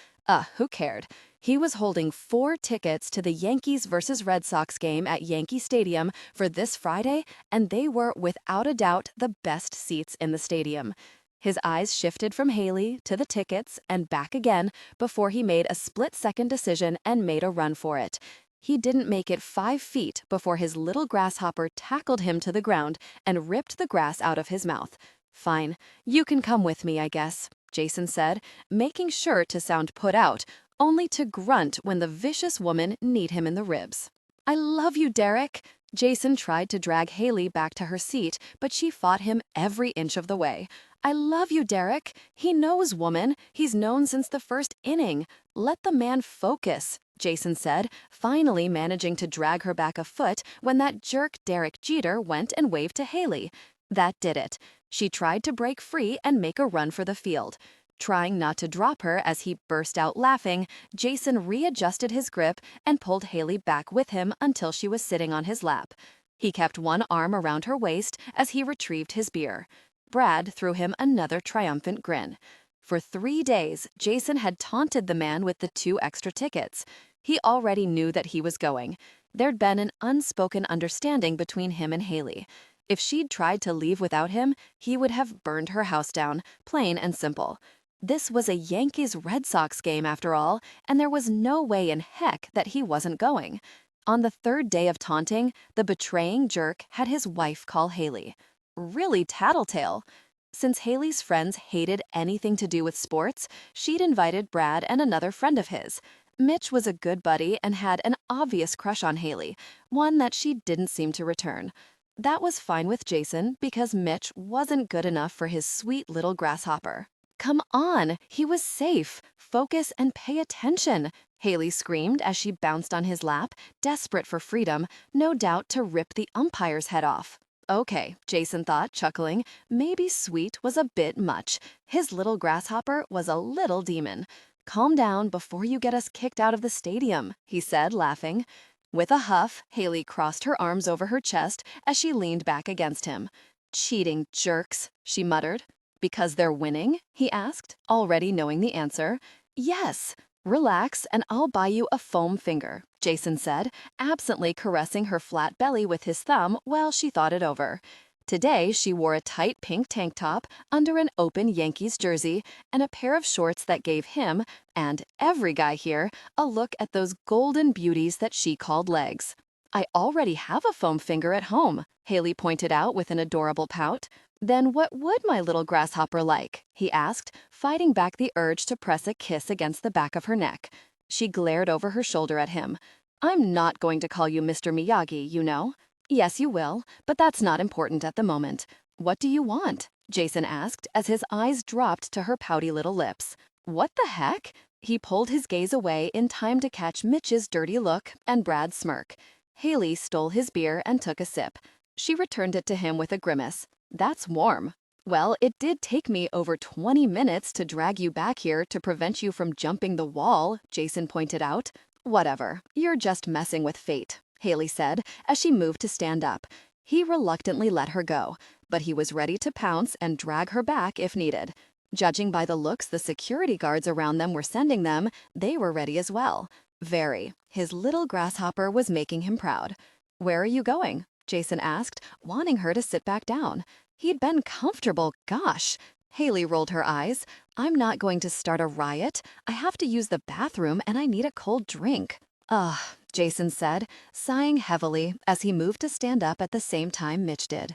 Who cared? He was holding 4 tickets to the Yankees versus Red Sox game at Yankee Stadium for this Friday, and they were without a doubt the best seats in the stadium. His eyes shifted from Haley to the tickets and back again before he made a split-second decision and made a run for it. He didn't make it 5 feet before his little grasshopper tackled him to the ground and ripped the grass out of his mouth. Fine, you can come with me, I guess, Jason said, making sure to sound put out, only to grunt when the vicious woman kneed him in the ribs. I love you, Derek. Jason tried to drag Haley back to her seat, but she fought him every inch of the way. I love you, Derek. He knows, woman. He's known since the first inning. Let the man focus, Jason said, finally managing to drag her back a foot when that jerk Derek Jeter went and waved to Haley. That did it. She tried to break free and make a run for the field. Trying not to drop her as he burst out laughing, Jason readjusted his grip and pulled Haley back with him until she was sitting on his lap. He kept one arm around her waist as he retrieved his beer. Brad threw him another triumphant grin. For 3 days, Jason had taunted the man with the 2 extra tickets. He already knew that he was going. There'd been an unspoken understanding between him and Haley. If she'd tried to leave without him, he would have burned her house down, plain and simple. This was a Yankees-Red Sox game after all, and there was no way in heck that he wasn't going. On the 3rd day of taunting, the betraying jerk had his wife call Haley. Really tattletale. Since Haley's friends hated anything to do with sports, she'd invited Brad and another friend of his. Mitch was a good buddy and had an obvious crush on Haley, one that she didn't seem to return. That was fine with Jason because Mitch wasn't good enough for his sweet little grasshopper. Come on, he was safe. Focus and pay attention, Haley screamed as she bounced on his lap, desperate for freedom, no doubt to rip the umpire's head off. Okay, Jason thought, chuckling, maybe sweet was a bit much. His little grasshopper was a little demon. Calm down before you get us kicked out of the stadium, he said, laughing. With a huff, Haley crossed her arms over her chest as she leaned back against him. Cheating jerks, she muttered. Because they're winning? He asked, already knowing the answer. Yes. Relax, and I'll buy you a foam finger, Jason said, absently caressing her flat belly with his thumb while she thought it over. Today, she wore a tight pink tank top under an open Yankees jersey and a pair of shorts that gave him, and every guy here, a look at those golden beauties that she called legs. "I already have a foam finger at home," Haley pointed out with an adorable pout. "Then what would my little grasshopper like?" he asked, fighting back the urge to press a kiss against the back of her neck. She glared over her shoulder at him. "I'm not going to call you Mr. Miyagi, you know." "Yes, you will, but that's not important at the moment. What do you want?" Jason asked as his eyes dropped to her pouty little lips. "What the heck?" He pulled his gaze away in time to catch Mitch's dirty look and Brad's smirk. Haley stole his beer and took a sip. She returned it to him with a grimace. "That's warm." "Well, it did take me over 20 minutes to drag you back here to prevent you from jumping the wall," Jason pointed out. "Whatever, you're just messing with fate," Haley said as she moved to stand up. He reluctantly let her go, but he was ready to pounce and drag her back if needed. Judging by the looks the security guards around them were sending them, they were ready as well. Very. His little grasshopper was making him proud. "Where are you going?" Jason asked, wanting her to sit back down. He'd been comfortable, gosh. Haley rolled her eyes. "I'm not going to start a riot. I have to use the bathroom and I need a cold drink." "Ugh," Jason said, sighing heavily as he moved to stand up at the same time Mitch did.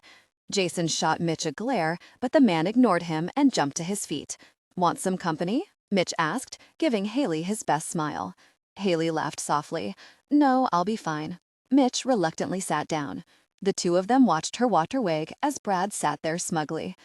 Jason shot Mitch a glare, but the man ignored him and jumped to his feet. "Want some company?" Mitch asked, giving Haley his best smile. Haley laughed softly. "No, I'll be fine." Mitch reluctantly sat down. The two of them watched her water wig as Brad sat there smugly.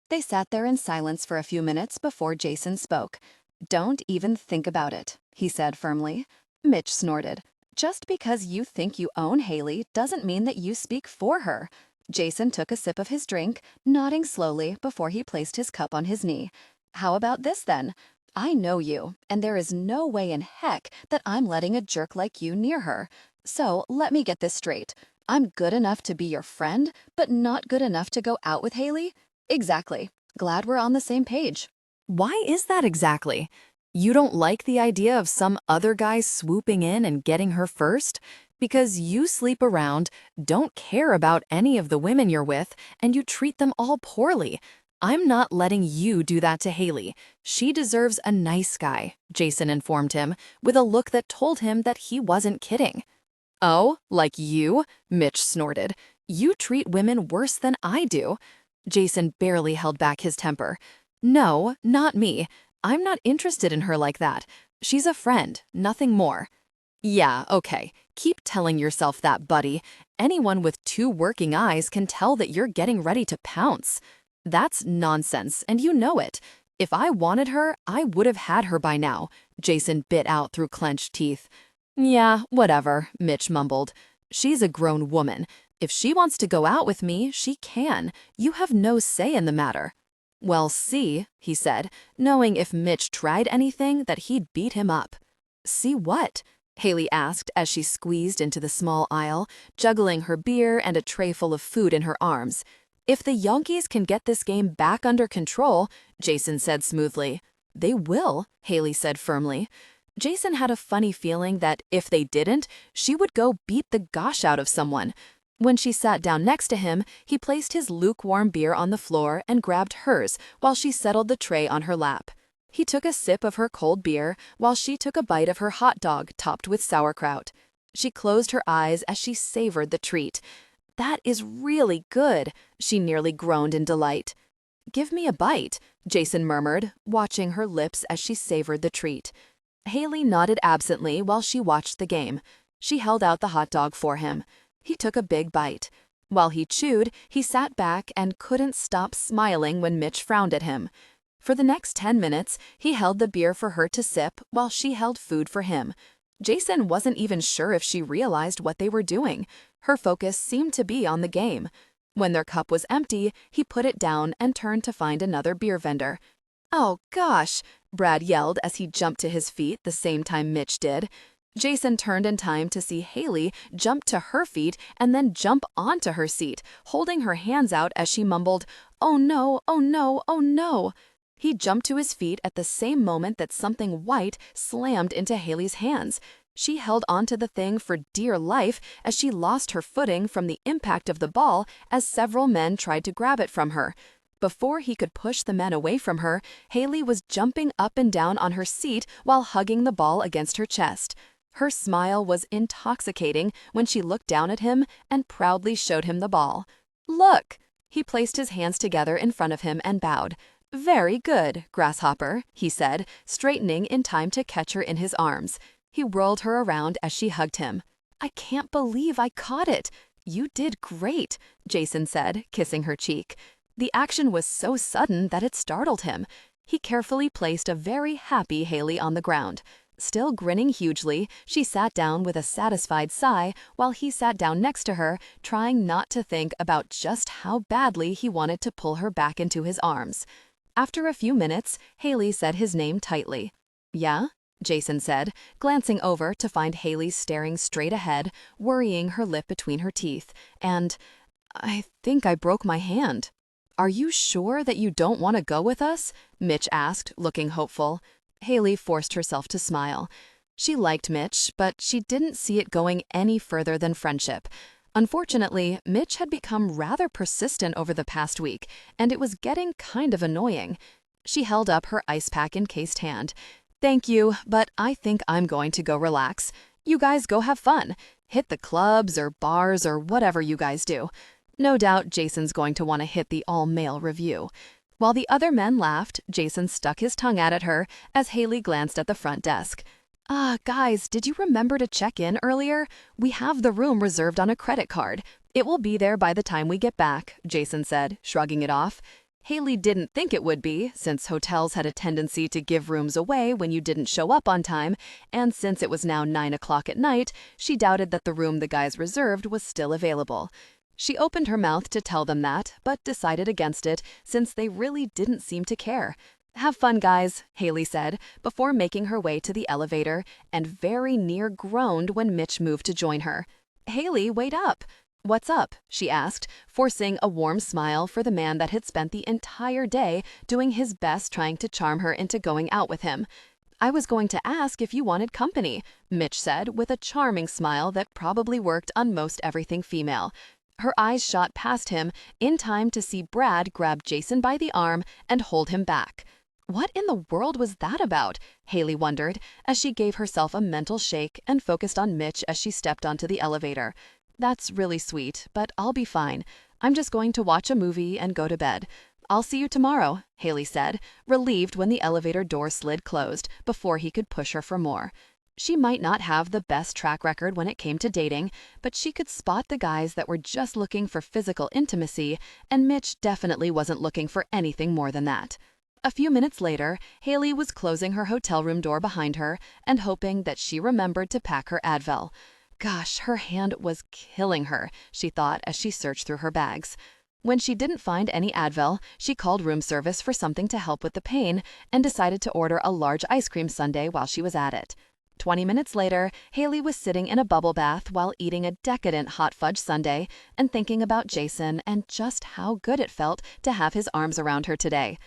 They sat there in silence for a few minutes before Jason spoke. "Don't even think about it," he said firmly. Mitch snorted. "Just because you think you own Haley doesn't mean that you speak for her." Jason took a sip of his drink, nodding slowly before he placed his cup on his knee. "How about this then? I know you, and there is no way in heck that I'm letting a jerk like you near her. So let me get this straight. I'm good enough to be your friend, but not good enough to go out with Haley?" "Exactly. Glad we're on the same page." "Why is that exactly? You don't like the idea of some other guy swooping in and getting her first? Because you sleep around, don't care about any of the women you're with, and you treat them all poorly. I'm not letting you do that to Haley. She deserves a nice guy," Jason informed him, with a look that told him that he wasn't kidding. "Oh, like you?" Mitch snorted. "You treat women worse than I do." Jason barely held back his temper. "No, not me. I'm not interested in her like that. She's a friend, nothing more." "Yeah, okay. Keep telling yourself that, buddy. Anyone with two working eyes can tell that you're getting ready to pounce." "That's nonsense, and you know it. If I wanted her, I would have had her by now," Jason bit out through clenched teeth. "Yeah, whatever," Mitch mumbled. "She's a grown woman. If she wants to go out with me, she can. You have no say in the matter." "Well, see," he said, knowing if Mitch tried anything that he'd beat him up. "See what?" Haley asked as she squeezed into the small aisle, juggling her beer and a tray full of food in her arms. "If the Yankees can get this game back under control," Jason said smoothly. "They will," Haley said firmly. Jason had a funny feeling that if they didn't, she would go beat the gosh out of someone. When she sat down next to him, he placed his lukewarm beer on the floor and grabbed hers while she settled the tray on her lap. He took a sip of her cold beer while she took a bite of her hot dog topped with sauerkraut. She closed her eyes as she savored the treat. "That is really good," she nearly groaned in delight. "Give me a bite," Jason murmured, watching her lips as she savored the treat. Haley nodded absently while she watched the game. She held out the hot dog for him. He took a big bite. While he chewed, he sat back and couldn't stop smiling when Mitch frowned at him. For the next 10 minutes, he held the beer for her to sip while she held food for him. Jason wasn't even sure if she realized what they were doing. Her focus seemed to be on the game. When their cup was empty, he put it down and turned to find another beer vendor. "Oh, gosh," Brad yelled as he jumped to his feet the same time Mitch did. Jason turned in time to see Haley jump to her feet and then jump onto her seat, holding her hands out as she mumbled, "Oh no, oh no, oh no." He jumped to his feet at the same moment that something white slammed into Haley's hands. She held onto the thing for dear life as she lost her footing from the impact of the ball as several men tried to grab it from her. Before he could push the men away from her, Haley was jumping up and down on her seat while hugging the ball against her chest. Her smile was intoxicating when she looked down at him and proudly showed him the ball. "Look!" He placed his hands together in front of him and bowed. "Very good, Grasshopper," he said, straightening in time to catch her in his arms. He whirled her around as she hugged him. "I can't believe I caught it. You did great," Jason said, kissing her cheek. The action was so sudden that it startled him. He carefully placed a very happy Haley on the ground. Still grinning hugely, she sat down with a satisfied sigh while he sat down next to her, trying not to think about just how badly he wanted to pull her back into his arms. After a few minutes, Haley said his name tightly. "Yeah?" Jason said, glancing over to find Haley staring straight ahead, worrying her lip between her teeth. "And I think I broke my hand." "Are you sure that you don't want to go with us?" Mitch asked, looking hopeful. Haley forced herself to smile. She liked Mitch, but she didn't see it going any further than friendship. Unfortunately, Mitch had become rather persistent over the past week, and it was getting kind of annoying. She held up her ice pack-encased hand. "Thank you, but I think I'm going to go relax. You guys go have fun. Hit the clubs or bars or whatever you guys do." No doubt Jason's going to want to hit the all-male review. While the other men laughed, Jason stuck his tongue out at her as Haley glanced at the front desk. Guys, did you remember to check in earlier? We have the room reserved on a credit card. It will be there by the time we get back," Jason said, shrugging it off. Haley didn't think it would be, since hotels had a tendency to give rooms away when you didn't show up on time, and since it was now 9 o'clock at night, she doubted that the room the guys reserved was still available. She opened her mouth to tell them that, but decided against it since they really didn't seem to care. "Have fun, guys," Haley said, before making her way to the elevator, and very near groaned when Mitch moved to join her. "Haley, wait up." "What's up?" she asked, forcing a warm smile for the man that had spent the entire day doing his best trying to charm her into going out with him. "I was going to ask if you wanted company," Mitch said with a charming smile that probably worked on most everything female. Her eyes shot past him in time to see Brad grab Jason by the arm and hold him back. What in the world was that about? Haley wondered as she gave herself a mental shake and focused on Mitch as she stepped onto the elevator. "That's really sweet, but I'll be fine. I'm just going to watch a movie and go to bed. I'll see you tomorrow," Haley said, relieved when the elevator door slid closed before he could push her for more. She might not have the best track record when it came to dating, but she could spot the guys that were just looking for physical intimacy, and Mitch definitely wasn't looking for anything more than that. A few minutes later, Haley was closing her hotel room door behind her and hoping that she remembered to pack her Advil. Gosh, her hand was killing her, she thought as she searched through her bags. When she didn't find any Advil, she called room service for something to help with the pain and decided to order a large ice cream sundae while she was at it. 20 minutes later, Haley was sitting in a bubble bath while eating a decadent hot fudge sundae and thinking about Jason and just how good it felt to have his arms around her today.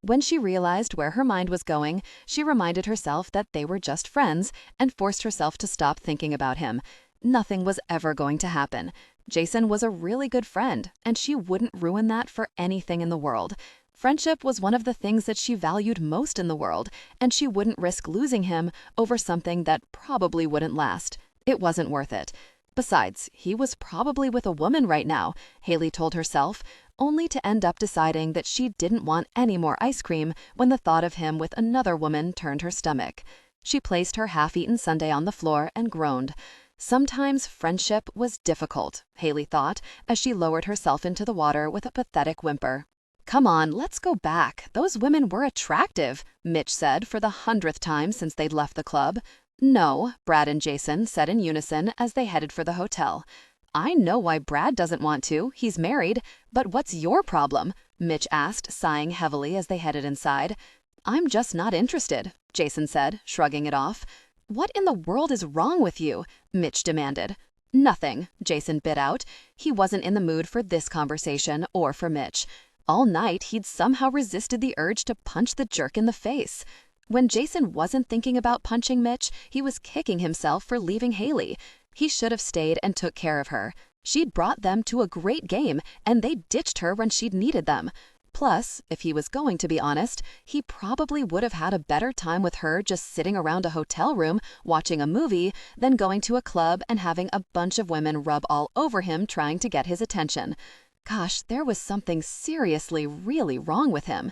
When she realized where her mind was going, she reminded herself that they were just friends and forced herself to stop thinking about him. Nothing was ever going to happen. Jason was a really good friend, and she wouldn't ruin that for anything in the world. Friendship was one of the things that she valued most in the world, and she wouldn't risk losing him over something that probably wouldn't last. It wasn't worth it. Besides, he was probably with a woman right now, Haley told herself, only to end up deciding that she didn't want any more ice cream when the thought of him with another woman turned her stomach. She placed her half-eaten sundae on the floor and groaned. Sometimes friendship was difficult, Haley thought, as she lowered herself into the water with a pathetic whimper. "Come on, let's go back. Those women were attractive," Mitch said for the 100th time since they'd left the club. "No," Brad and Jason said in unison as they headed for the hotel. "I know why Brad doesn't want to. He's married. But what's your problem?" Mitch asked, sighing heavily as they headed inside. "I'm just not interested," Jason said, shrugging it off. "What in the world is wrong with you?" Mitch demanded. "Nothing," Jason bit out. He wasn't in the mood for this conversation or for Mitch. All night, he'd somehow resisted the urge to punch the jerk in the face. When Jason wasn't thinking about punching Mitch, he was kicking himself for leaving Haley. He should have stayed and took care of her. She'd brought them to a great game, and they ditched her when she'd needed them. Plus, if he was going to be honest, he probably would have had a better time with her just sitting around a hotel room watching a movie than going to a club and having a bunch of women rub all over him trying to get his attention. Gosh, there was something seriously really wrong with him.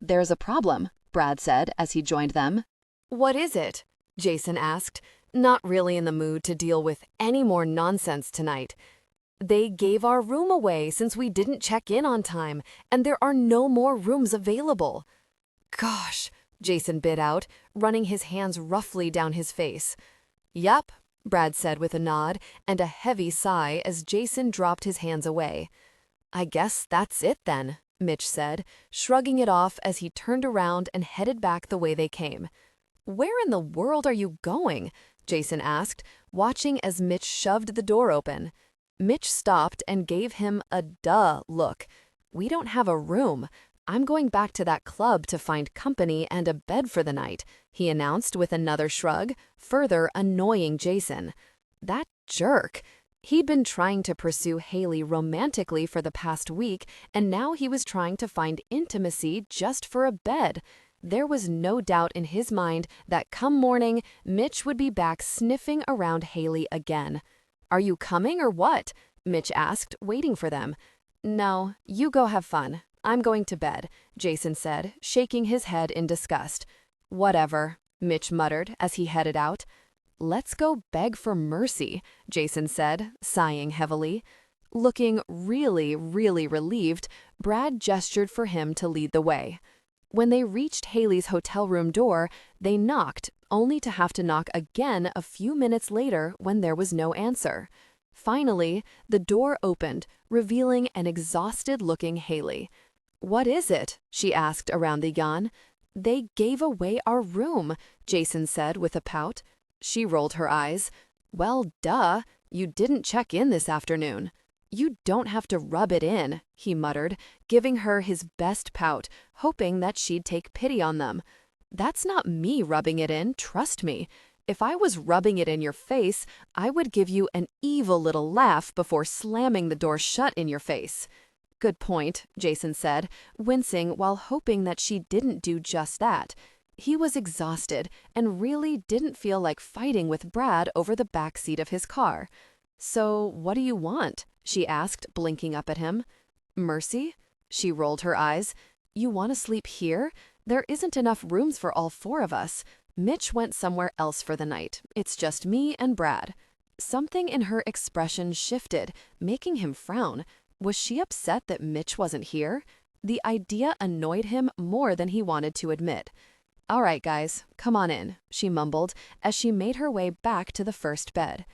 "There's a problem," Brad said as he joined them. "What is it?" Jason asked, not really in the mood to deal with any more nonsense tonight. "They gave our room away since we didn't check in on time, and there are no more rooms available." "Gosh," Jason bit out, running his hands roughly down his face. "Yup," Brad said with a nod and a heavy sigh as Jason dropped his hands away. "I guess that's it then," Mitch said, shrugging it off as he turned around and headed back the way they came. "Where in the world are you going?" Jason asked, watching as Mitch shoved the door open. Mitch stopped and gave him a duh look. "We don't have a room. I'm going back to that club to find company and a bed for the night," he announced with another shrug, further annoying Jason. That jerk. He'd been trying to pursue Haley romantically for the past week, and now he was trying to find intimacy just for a bed. There was no doubt in his mind that come morning, Mitch would be back sniffing around Haley again. "Are you coming or what?" Mitch asked, waiting for them. "No, you go have fun. I'm going to bed," Jason said, shaking his head in disgust. "Whatever," Mitch muttered as he headed out. "Let's go beg for mercy," Jason said, sighing heavily. Looking really, really relieved, Brad gestured for him to lead the way. When they reached Haley's hotel room door, they knocked, only to have to knock again a few minutes later when there was no answer. Finally, the door opened, revealing an exhausted-looking Haley. "What is it?" she asked around the yawn. "They gave away our room," Jason said with a pout. She rolled her eyes. "Well, duh, you didn't check in this afternoon." "You don't have to rub it in," he muttered, giving her his best pout, hoping that she'd take pity on them. "That's not me rubbing it in, trust me. If I was rubbing it in your face, I would give you an evil little laugh before slamming the door shut in your face." "Good point," Jason said, wincing while hoping that she didn't do just that. He was exhausted and really didn't feel like fighting with Brad over the back seat of his car. "So, what do you want?" she asked, blinking up at him. "Mercy?" She rolled her eyes. "You want to sleep here? There isn't enough rooms for all four of us. Mitch went somewhere else for the night. It's just me and Brad." Something in her expression shifted, making him frown. Was she upset that Mitch wasn't here? The idea annoyed him more than he wanted to admit. "All right, guys, come on in," she mumbled as she made her way back to the first bed.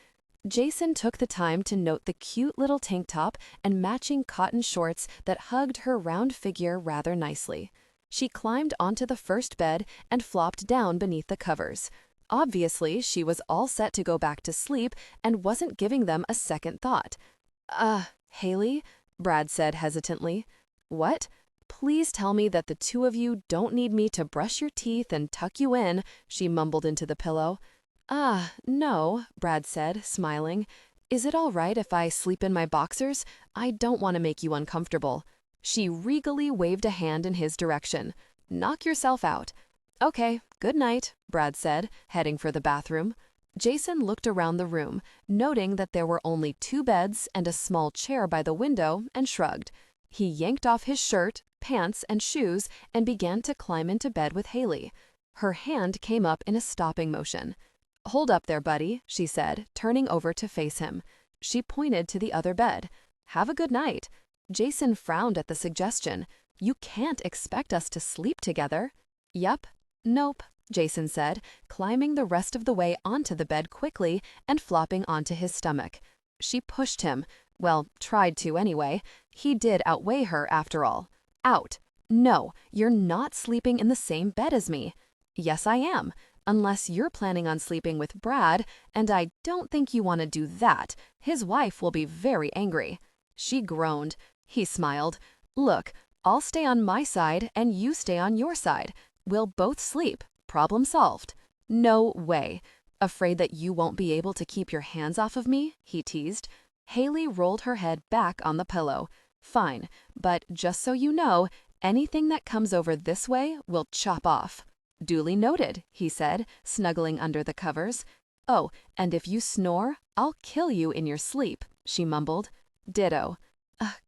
Jason took the time to note the cute little tank top and matching cotton shorts that hugged her round figure rather nicely. She climbed onto the first bed and flopped down beneath the covers. Obviously, she was all set to go back to sleep and wasn't giving them a second thought. Haley?" Brad said hesitantly. "What? Please tell me that the two of you don't need me to brush your teeth and tuck you in," she mumbled into the pillow. No," Brad said, smiling. "Is it all right if I sleep in my boxers? I don't want to make you uncomfortable." She regally waved a hand in his direction. "Knock yourself out." "Okay, good night," Brad said, heading for the bathroom. Jason looked around the room, noting that there were only 2 beds and a small chair by the window, and shrugged. He yanked off his shirt, pants, and shoes and began to climb into bed with Haley. Her hand came up in a stopping motion. "Hold up there, buddy," she said, turning over to face him. She pointed to the other bed. "Have a good night." Jason frowned at the suggestion. "You can't expect us to sleep together." "Yup. Nope," Jason said, climbing the rest of the way onto the bed quickly and flopping onto his stomach. She pushed him. Well, tried to anyway. He did outweigh her after all. "Out. No, you're not sleeping in the same bed as me." "Yes, I am. Unless you're planning on sleeping with Brad, and I don't think you want to do that. His wife will be very angry." She groaned. He smiled. "Look, I'll stay on my side and you stay on your side. We'll both sleep. Problem solved. No way. Afraid that you won't be able to keep your hands off of me? He teased. Haley rolled her head back on the pillow. Fine, but just so you know, anything that comes over this way will chop off. Duly noted, he said, snuggling under the covers. Oh, and if you snore, I'll kill you in your sleep, she mumbled. Ditto.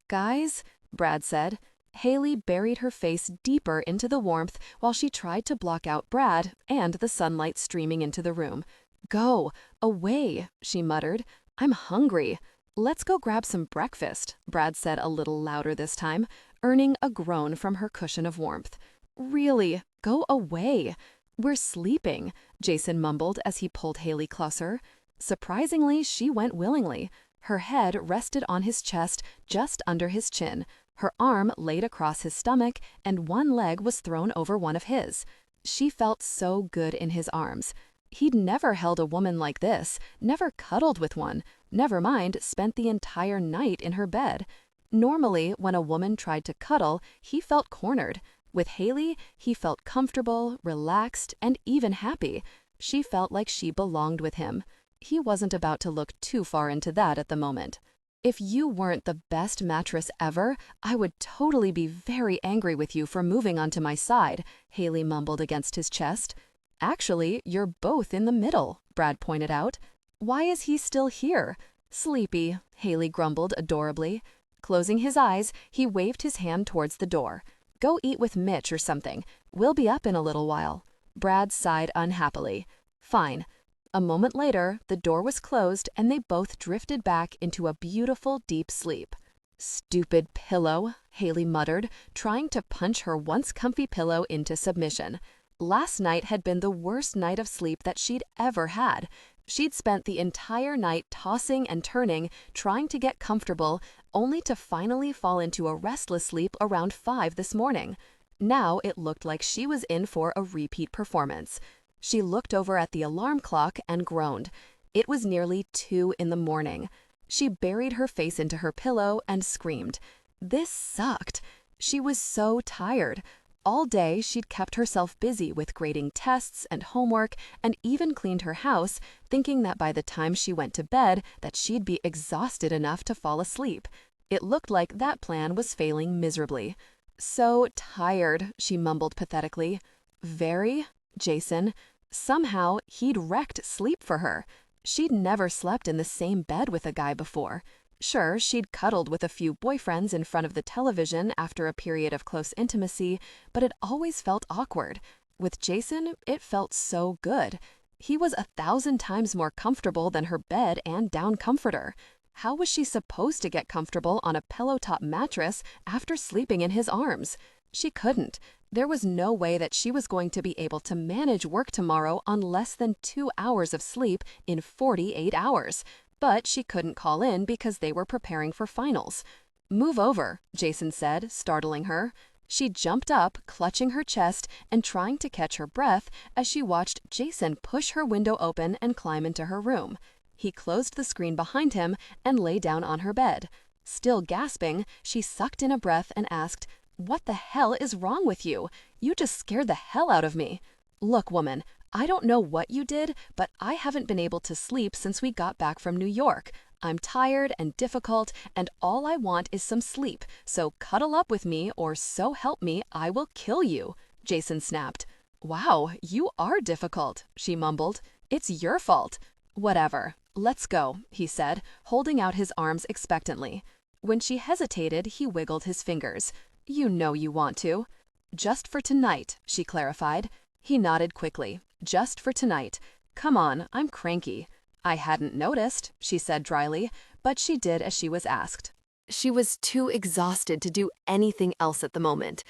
Guys, Brad said. Haley buried her face deeper into the warmth while she tried to block out Brad and the sunlight streaming into the room. Go, away, she muttered. I'm hungry. Let's go grab some breakfast, Brad said a little louder this time, earning a groan from her cushion of warmth. Really, go away. We're sleeping, Jason mumbled as he pulled Haley closer. Surprisingly, she went willingly. Her head rested on his chest just under his chin. Her arm laid across his stomach, and one leg was thrown over one of his. She felt so good in his arms. He'd never held a woman like this, never cuddled with one, never mind spent the entire night in her bed. Normally, when a woman tried to cuddle, he felt cornered. With Haley, he felt comfortable, relaxed, and even happy. She felt like she belonged with him. He wasn't about to look too far into that at the moment. If you weren't the best mattress ever, I would totally be very angry with you for moving onto my side, Haley mumbled against his chest. Actually, you're both in the middle, Brad pointed out. Why is he still here? Sleepy, Haley grumbled adorably. Closing his eyes, he waved his hand towards the door. Go eat with Mitch or something. We'll be up in a little while. Brad sighed unhappily. Fine. A moment later, the door was closed and they both drifted back into a beautiful deep sleep. Stupid pillow, Haley muttered, trying to punch her once comfy pillow into submission. Last night had been the worst night of sleep that she'd ever had. She'd spent the entire night tossing and turning, trying to get comfortable, only to finally fall into a restless sleep around 5 this morning. Now it looked like she was in for a repeat performance. She looked over at the alarm clock and groaned. It was nearly 2 in the morning. She buried her face into her pillow and screamed. This sucked. She was so tired. All day, she'd kept herself busy with grading tests and homework and even cleaned her house, thinking that by the time she went to bed that she'd be exhausted enough to fall asleep. It looked like that plan was failing miserably. So tired, she mumbled pathetically. Very, Jason. Somehow, he'd wrecked sleep for her. She'd never slept in the same bed with a guy before. Sure, she'd cuddled with a few boyfriends in front of the television after a period of close intimacy, but it always felt awkward. With Jason, it felt so good. He was 1,000 times more comfortable than her bed and down comforter. How was she supposed to get comfortable on a pillow-top mattress after sleeping in his arms? She couldn't. There was no way that she was going to be able to manage work tomorrow on less than 2 hours of sleep in 48 hours. But she couldn't call in because they were preparing for finals. Move over, Jason said, startling her. She jumped up, clutching her chest and trying to catch her breath as she watched Jason push her window open and climb into her room. He closed the screen behind him and lay down on her bed. Still gasping, she sucked in a breath and asked, "What the hell is wrong with you? You just scared the hell out of me. Look, woman, I don't know what you did, but I haven't been able to sleep since we got back from New York. I'm tired and difficult, and all I want is some sleep, so cuddle up with me or so help me, I will kill you," Jason snapped. Wow, you are difficult, she mumbled. It's your fault. Whatever. Let's go, he said, holding out his arms expectantly. When she hesitated, he wiggled his fingers. You know you want to. Just for tonight, she clarified. He nodded quickly. Just for tonight. Come on, I'm cranky. I hadn't noticed, she said dryly, but she did as she was asked. She was too exhausted to do anything else at the moment.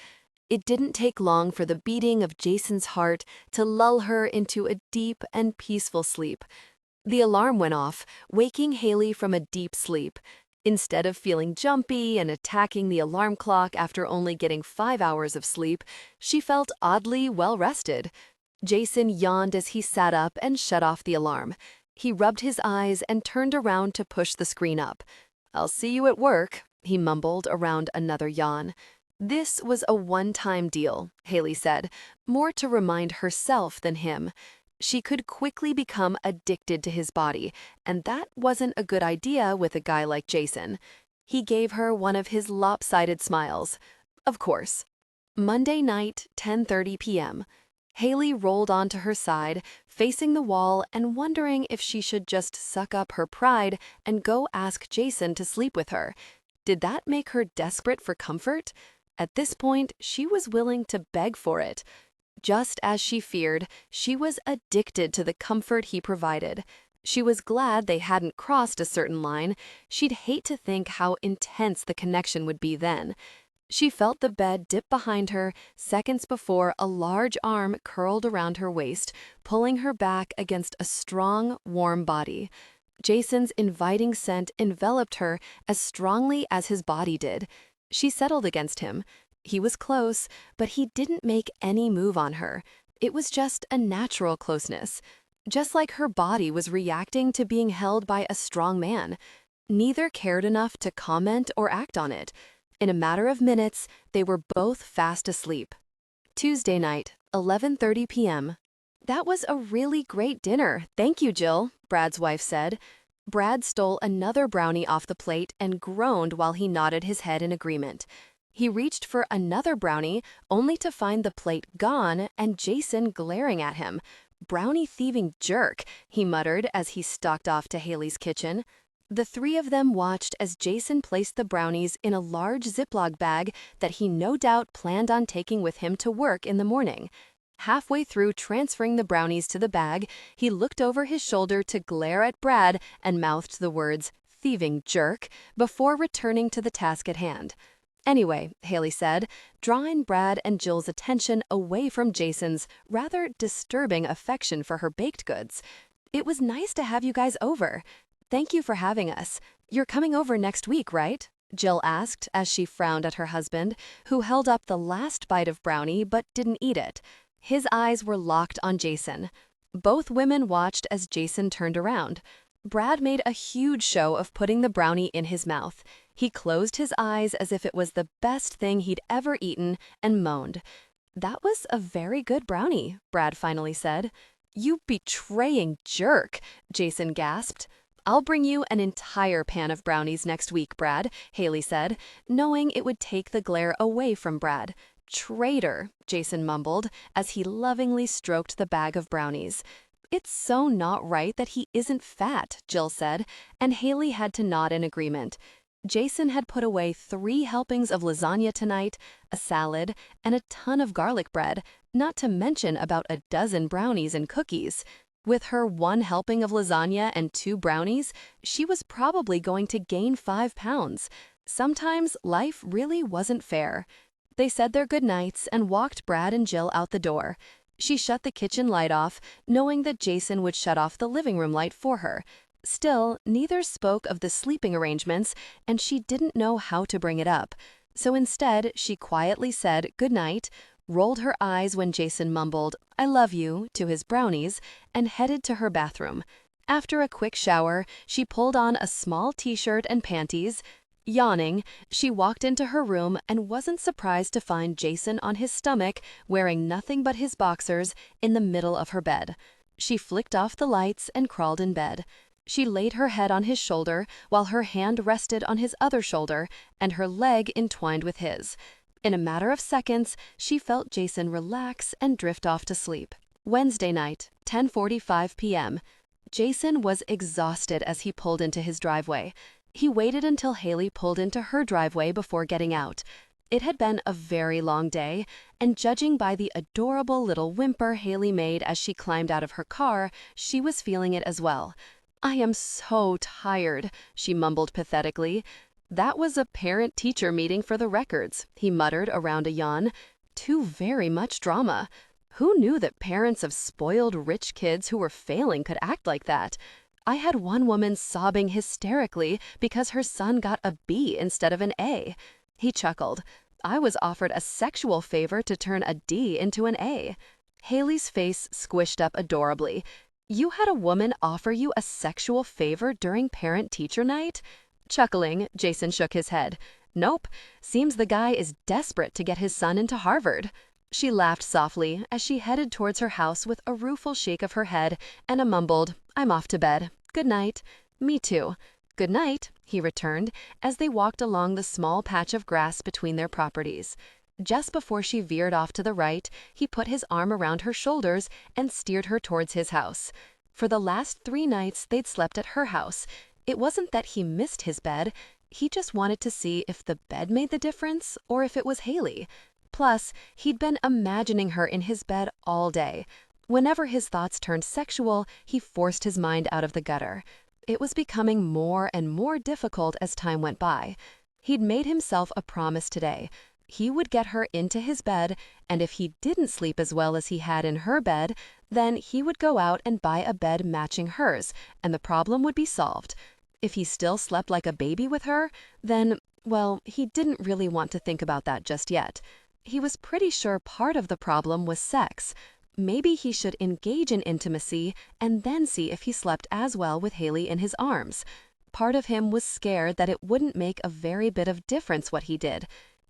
It didn't take long for the beating of Jason's heart to lull her into a deep and peaceful sleep. The alarm went off, waking Haley from a deep sleep. Instead of feeling jumpy and attacking the alarm clock after only getting 5 hours of sleep, she felt oddly well-rested. Jason yawned as he sat up and shut off the alarm. He rubbed his eyes and turned around to push the screen up. "I'll see you at work," he mumbled around another yawn. This was a one-time deal, Haley said, more to remind herself than him. She could quickly become addicted to his body, and that wasn't a good idea with a guy like Jason. He gave her one of his lopsided smiles. Of course. Monday night, 10:30 p.m. Haley rolled onto her side, facing the wall and wondering if she should just suck up her pride and go ask Jason to sleep with her. Did that make her desperate for comfort? At this point, she was willing to beg for it. Just as she feared, she was addicted to the comfort he provided. She was glad they hadn't crossed a certain line. She'd hate to think how intense the connection would be then. She felt the bed dip behind her seconds before a large arm curled around her waist, pulling her back against a strong, warm body. Jason's inviting scent enveloped her as strongly as his body did. She settled against him. He was close, but he didn't make any move on her. It was just a natural closeness. Just like her body was reacting to being held by a strong man. Neither cared enough to comment or act on it. In a matter of minutes, they were both fast asleep. Tuesday night, 11:30 p.m. "That was a really great dinner. Thank you, Jill," Brad's wife said. Brad stole another brownie off the plate and groaned while he nodded his head in agreement. He reached for another brownie, only to find the plate gone and Jason glaring at him. "Brownie-thieving jerk," he muttered as he stalked off to Haley's kitchen. The three of them watched as Jason placed the brownies in a large Ziploc bag that he no doubt planned on taking with him to work in the morning. Halfway through transferring the brownies to the bag, he looked over his shoulder to glare at Brad and mouthed the words, "thieving jerk," before returning to the task at hand. "Anyway," Haley said, drawing Brad and Jill's attention away from Jason's rather disturbing affection for her baked goods. "It was nice to have you guys over. Thank you for having us. You're coming over next week, right?" Jill asked as she frowned at her husband, who held up the last bite of brownie but didn't eat it. His eyes were locked on Jason. Both women watched as Jason turned around. Brad made a huge show of putting the brownie in his mouth. He closed his eyes as if it was the best thing he'd ever eaten and moaned. "That was a very good brownie," Brad finally said. "You betraying jerk," Jason gasped. "I'll bring you an entire pan of brownies next week, Brad," Haley said, knowing it would take the glare away from Brad. "Traitor," Jason mumbled as he lovingly stroked the bag of brownies. "It's so not right that he isn't fat," Jill said, and Haley had to nod in agreement. Jason had put away 3 helpings of lasagna tonight, a salad, and a ton of garlic bread, not to mention about a dozen brownies and cookies. With her 1 helping of lasagna and 2 brownies, she was probably going to gain 5 pounds. Sometimes life really wasn't fair. They said their goodnights and walked Brad and Jill out the door. She shut the kitchen light off, knowing that Jason would shut off the living room light for her. Still, neither spoke of the sleeping arrangements, and she didn't know how to bring it up. So instead, she quietly said goodnight, rolled her eyes when Jason mumbled, "I love you," to his brownies, and headed to her bathroom. After a quick shower, she pulled on a small t-shirt and panties. Yawning, she walked into her room and wasn't surprised to find Jason on his stomach, wearing nothing but his boxers, in the middle of her bed. She flicked off the lights and crawled in bed. She laid her head on his shoulder while her hand rested on his other shoulder and her leg entwined with his. In a matter of seconds, she felt Jason relax and drift off to sleep. Wednesday night, 10:45 p.m. Jason was exhausted as he pulled into his driveway. He waited until Haley pulled into her driveway before getting out. It had been a very long day, and judging by the adorable little whimper Haley made as she climbed out of her car, she was feeling it as well. "I am so tired," she mumbled pathetically. "That was a parent-teacher meeting for the records," he muttered around a yawn. "Too very much drama. Who knew that parents of spoiled rich kids who were failing could act like that? I had one woman sobbing hysterically because her son got a B instead of an A." He chuckled. "I was offered a sexual favor to turn a D into an A." Haley's face squished up adorably. "You had a woman offer you a sexual favor during parent-teacher night?" Chuckling, Jason shook his head. Nope, seems the guy is desperate to get his son into Harvard. She laughed softly as she headed towards her house with a rueful shake of her head and a mumbled, "I'm off to bed. Good night." "Me too." "Good night," he returned as they walked along the small patch of grass between their properties. Just before she veered off to the right, he put his arm around her shoulders and steered her towards his house. For the last 3 nights they'd slept at her house. It wasn't that he missed his bed. He just wanted to see if the bed made the difference or if it was Haley. Plus, he'd been imagining her in his bed all day. Whenever his thoughts turned sexual, he forced his mind out of the gutter. It was becoming more and more difficult as time went by. He'd made himself a promise today. He would get her into his bed, and if he didn't sleep as well as he had in her bed, then he would go out and buy a bed matching hers, and the problem would be solved. If he still slept like a baby with her, then, well, he didn't really want to think about that just yet. He was pretty sure part of the problem was sex. Maybe he should engage in intimacy and then see if he slept as well with Haley in his arms. Part of him was scared that it wouldn't make a very bit of difference what he did.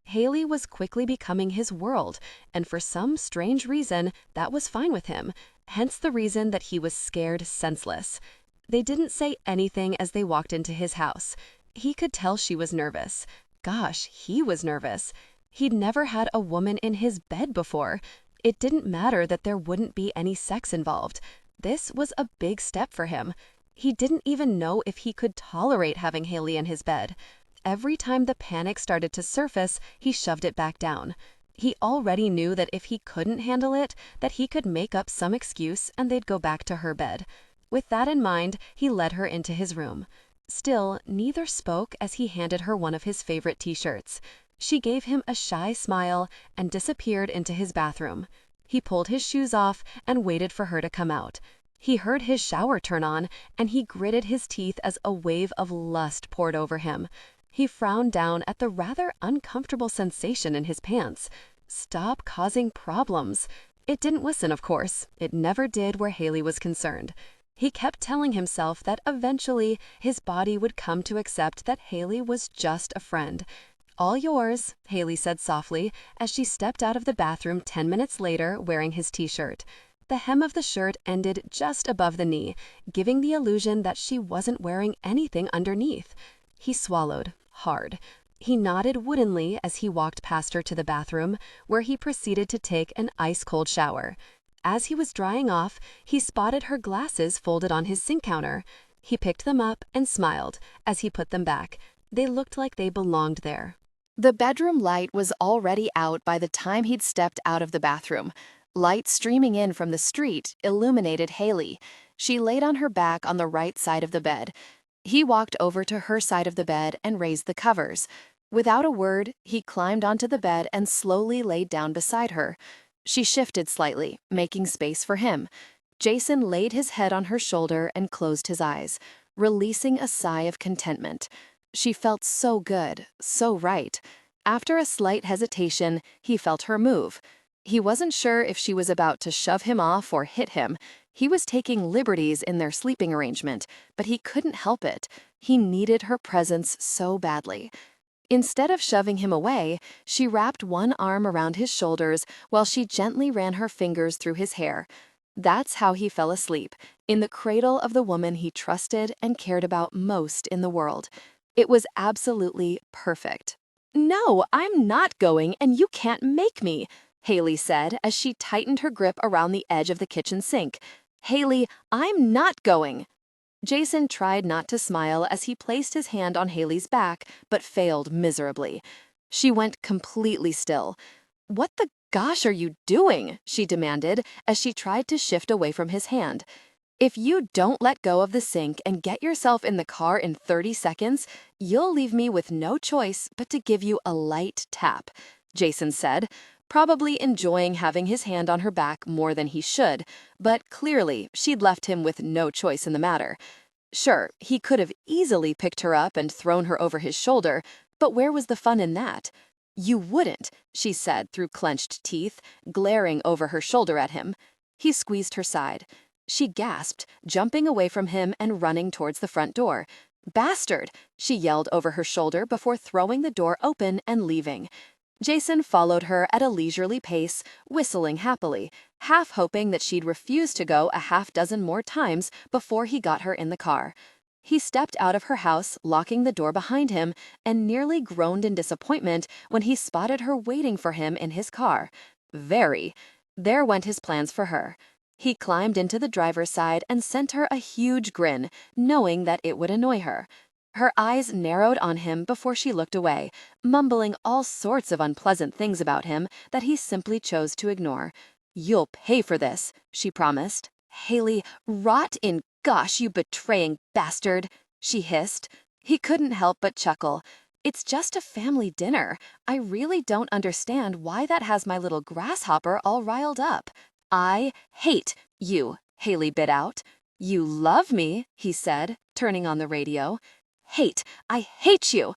Haley was quickly becoming his world, and for some strange reason, that was fine with him, hence the reason that he was scared senseless. They didn't say anything as they walked into his house. He could tell she was nervous. Gosh, he was nervous. He'd never had a woman in his bed before. It didn't matter that there wouldn't be any sex involved. This was a big step for him. He didn't even know if he could tolerate having Haley in his bed. Every time the panic started to surface, he shoved it back down. He already knew that if he couldn't handle it, that he could make up some excuse and they'd go back to her bed. With that in mind, he led her into his room. Still, neither spoke as he handed her one of his favorite t-shirts. She gave him a shy smile and disappeared into his bathroom. He pulled his shoes off and waited for her to come out. He heard his shower turn on, and he gritted his teeth as a wave of lust poured over him. He frowned down at the rather uncomfortable sensation in his pants. Stop causing problems. It didn't listen, of course. It never did where Haley was concerned. He kept telling himself that eventually his body would come to accept that Haley was just a friend. "All yours," Haley said softly as she stepped out of the bathroom 10 minutes later wearing his t-shirt. The hem of the shirt ended just above the knee, giving the illusion that she wasn't wearing anything underneath. He swallowed hard. He nodded woodenly as he walked past her to the bathroom, where he proceeded to take an ice-cold shower. As he was drying off, he spotted her glasses folded on his sink counter. He picked them up and smiled as he put them back. They looked like they belonged there. The bedroom light was already out by the time he'd stepped out of the bathroom. Light streaming in from the street illuminated Haley. She laid on her back on the right side of the bed. He walked over to her side of the bed and raised the covers. Without a word, he climbed onto the bed and slowly laid down beside her. She shifted slightly, making space for him. Jason laid his head on her shoulder and closed his eyes, releasing a sigh of contentment. She felt so good, so right. After a slight hesitation, he felt her move. He wasn't sure if she was about to shove him off or hit him. He was taking liberties in their sleeping arrangement, but he couldn't help it. He needed her presence so badly. Instead of shoving him away, she wrapped one arm around his shoulders while she gently ran her fingers through his hair. That's how he fell asleep, in the cradle of the woman he trusted and cared about most in the world. It was absolutely perfect. "No, I'm not going, and you can't make me," Haley said as she tightened her grip around the edge of the kitchen sink. "Haley, I'm not going." Jason tried not to smile as he placed his hand on Haley's back, but failed miserably. She went completely still. "What the gosh are you doing?" she demanded as she tried to shift away from his hand. "If you don't let go of the sink and get yourself in the car in 30 seconds, you'll leave me with no choice but to give you a light tap," Jason said, probably enjoying having his hand on her back more than he should, but clearly she'd left him with no choice in the matter. Sure, he could have easily picked her up and thrown her over his shoulder, but where was the fun in that? "You wouldn't," she said through clenched teeth, glaring over her shoulder at him. He squeezed her side. She gasped, jumping away from him and running towards the front door. "Bastard!" she yelled over her shoulder before throwing the door open and leaving. Jason followed her at a leisurely pace, whistling happily, half hoping that she'd refuse to go a half dozen more times before he got her in the car. He stepped out of her house, locking the door behind him, and nearly groaned in disappointment when he spotted her waiting for him in his car. Very. There went his plans for her. He climbed into the driver's side and sent her a huge grin, knowing that it would annoy her. Her eyes narrowed on him before she looked away, mumbling all sorts of unpleasant things about him that he simply chose to ignore. "You'll pay for this," she promised. "Haley, rot in gosh, you betraying bastard," she hissed. He couldn't help but chuckle. "It's just a family dinner. I really don't understand why that has my little grasshopper all riled up." "I hate you," Haley bit out. "You love me," he said, turning on the radio. "Hate. I hate you."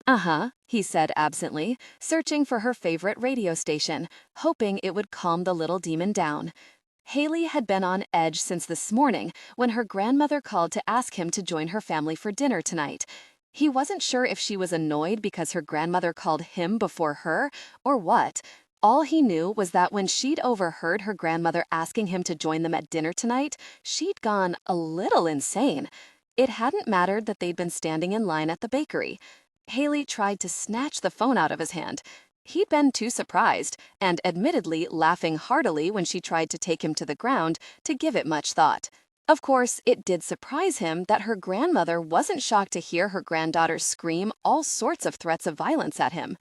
"Uh-huh," he said absently, searching for her favorite radio station, hoping it would calm the little demon down. Haley had been on edge since this morning when her grandmother called to ask him to join her family for dinner tonight. He wasn't sure if she was annoyed because her grandmother called him before her, or what. All he knew was that when she'd overheard her grandmother asking him to join them at dinner tonight, she'd gone a little insane. It hadn't mattered that they'd been standing in line at the bakery. Haley tried to snatch the phone out of his hand. He'd been too surprised, and admittedly laughing heartily when she tried to take him to the ground, to give it much thought. Of course, it did surprise him that her grandmother wasn't shocked to hear her granddaughter scream all sorts of threats of violence at him.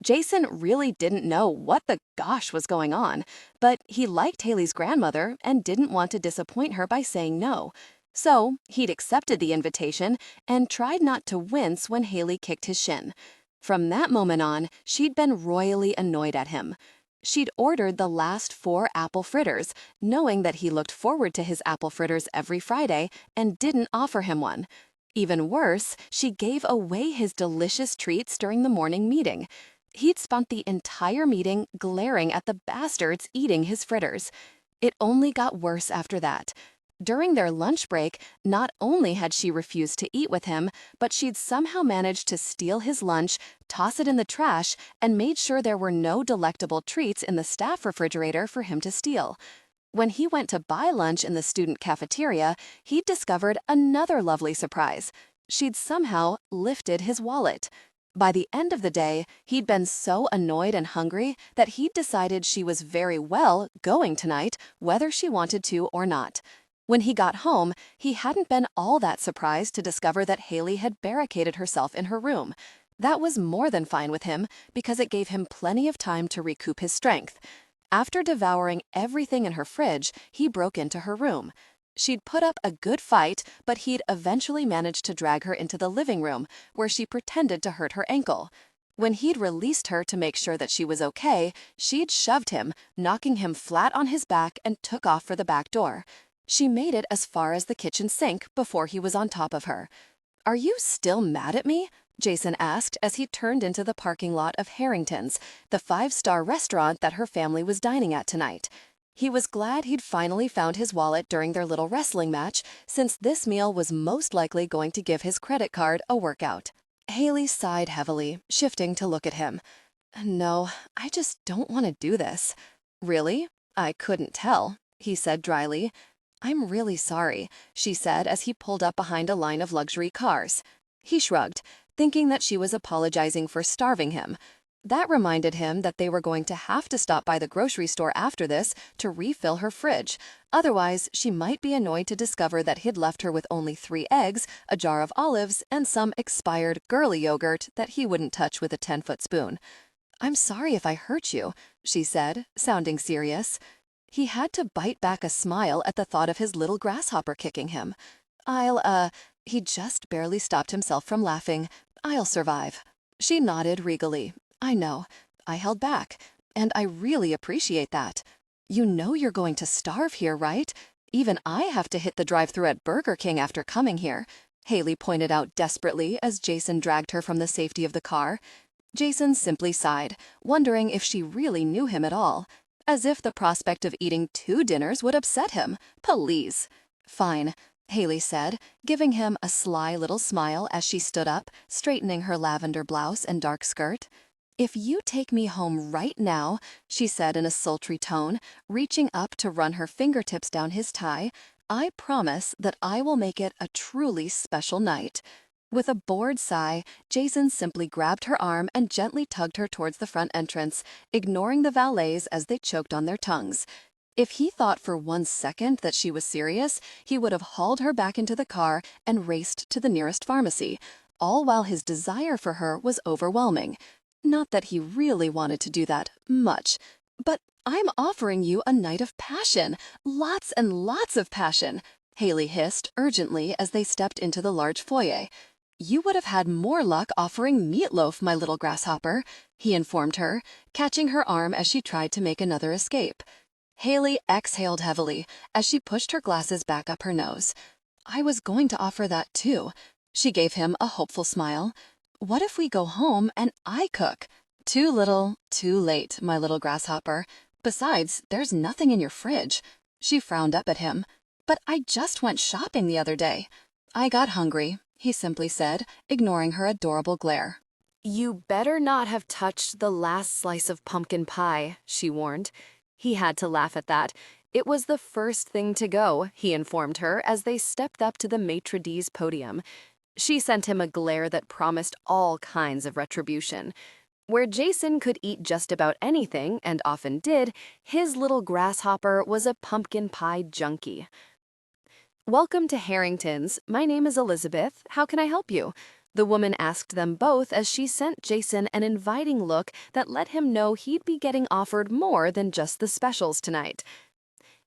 Jason really didn't know what the gosh was going on, but he liked Haley's grandmother and didn't want to disappoint her by saying no. So he'd accepted the invitation and tried not to wince when Haley kicked his shin. From that moment on, she'd been royally annoyed at him. She'd ordered the last 4 apple fritters, knowing that he looked forward to his apple fritters every Friday and didn't offer him one. Even worse, she gave away his delicious treats during the morning meeting. He'd spent the entire meeting glaring at the bastards eating his fritters. It only got worse after that. During their lunch break, not only had she refused to eat with him, but she'd somehow managed to steal his lunch, toss it in the trash, and made sure there were no delectable treats in the staff refrigerator for him to steal. When he went to buy lunch in the student cafeteria, he'd discovered another lovely surprise. She'd somehow lifted his wallet. By the end of the day, he'd been so annoyed and hungry that he'd decided she was very well going tonight, whether she wanted to or not. When he got home, he hadn't been all that surprised to discover that Haley had barricaded herself in her room. That was more than fine with him because it gave him plenty of time to recoup his strength. After devouring everything in her fridge, he broke into her room. She'd put up a good fight, but he'd eventually managed to drag her into the living room, where she pretended to hurt her ankle. When he'd released her to make sure that she was okay, she'd shoved him, knocking him flat on his back, and took off for the back door. She made it as far as the kitchen sink before he was on top of her. "Are you still mad at me?" Jason asked as he turned into the parking lot of Harrington's, the 5-star restaurant that her family was dining at tonight. He was glad he'd finally found his wallet during their little wrestling match, since this meal was most likely going to give his credit card a workout. Haley sighed heavily, shifting to look at him. "No, I just don't want to do this." "Really? I couldn't tell," he said dryly. "I'm really sorry," she said as he pulled up behind a line of luxury cars. He shrugged, thinking that she was apologizing for starving him. That reminded him that they were going to have to stop by the grocery store after this to refill her fridge. Otherwise, she might be annoyed to discover that he'd left her with only 3 eggs, a jar of olives, and some expired girly yogurt that he wouldn't touch with a 10-foot spoon. "I'm sorry if I hurt you," she said, sounding serious. He had to bite back a smile at the thought of his little grasshopper kicking him. He just barely stopped himself from laughing. "I'll survive." She nodded regally. "I know. I held back. And I really appreciate that. You know you're going to starve here, right? Even I have to hit the drive-thru at Burger King after coming here," Haley pointed out desperately as Jason dragged her from the safety of the car. Jason simply sighed, wondering if she really knew him at all. As if the prospect of eating 2 dinners would upset him. Please. "Fine." Haley said, giving him a sly little smile as she stood up, straightening her lavender blouse and dark skirt. "If you take me home right now," she said in a sultry tone, reaching up to run her fingertips down his tie, "I promise that I will make it a truly special night." With a bored sigh, Jason simply grabbed her arm and gently tugged her towards the front entrance, ignoring the valets as they choked on their tongues. If he thought for 1 second that she was serious, he would have hauled her back into the car and raced to the nearest pharmacy, all while his desire for her was overwhelming. Not that he really wanted to do that much, but "I'm offering you a night of passion, lots and lots of passion," Haley hissed urgently as they stepped into the large foyer. "You would have had more luck offering meatloaf, my little grasshopper," he informed her, catching her arm as she tried to make another escape. Haley exhaled heavily as she pushed her glasses back up her nose. "I was going to offer that too." She gave him a hopeful smile. "What if we go home and I cook?" "Too little, too late, my little grasshopper. Besides, there's nothing in your fridge." She frowned up at him. "But I just went shopping the other day." "I got hungry," he simply said, ignoring her adorable glare. "You better not have touched the last slice of pumpkin pie," she warned. He had to laugh at that. It was the first thing to go, he informed her as they stepped up to the maitre d's podium. She sent him a glare that promised all kinds of retribution. Where Jason could eat just about anything, and often did, his little grasshopper was a pumpkin pie junkie. "Welcome to Harrington's. My name is Elizabeth. How can I help you?" The woman asked them both as she sent Jason an inviting look that let him know he'd be getting offered more than just the specials tonight.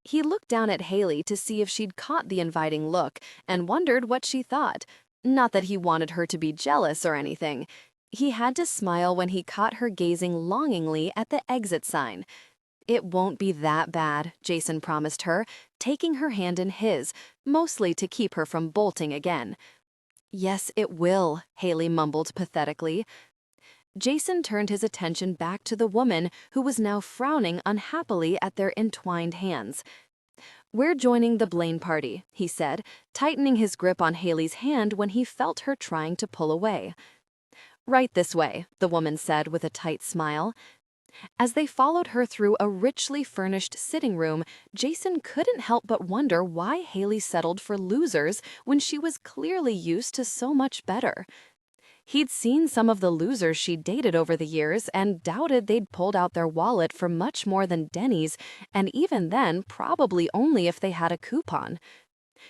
He looked down at Haley to see if she'd caught the inviting look and wondered what she thought. Not that he wanted her to be jealous or anything. He had to smile when he caught her gazing longingly at the exit sign. "It won't be that bad," Jason promised her, taking her hand in his, mostly to keep her from bolting again. "Yes, it will," Haley mumbled pathetically. Jason turned his attention back to the woman who was now frowning unhappily at their entwined hands. "We're joining the Blaine party," he said, tightening his grip on Haley's hand when he felt her trying to pull away. "Right this way," the woman said with a tight smile. As they followed her through a richly furnished sitting room, Jason couldn't help but wonder why Haley settled for losers when she was clearly used to so much better. He'd seen some of the losers she'd dated over the years and doubted they'd pulled out their wallet for much more than Denny's, and even then, probably only if they had a coupon.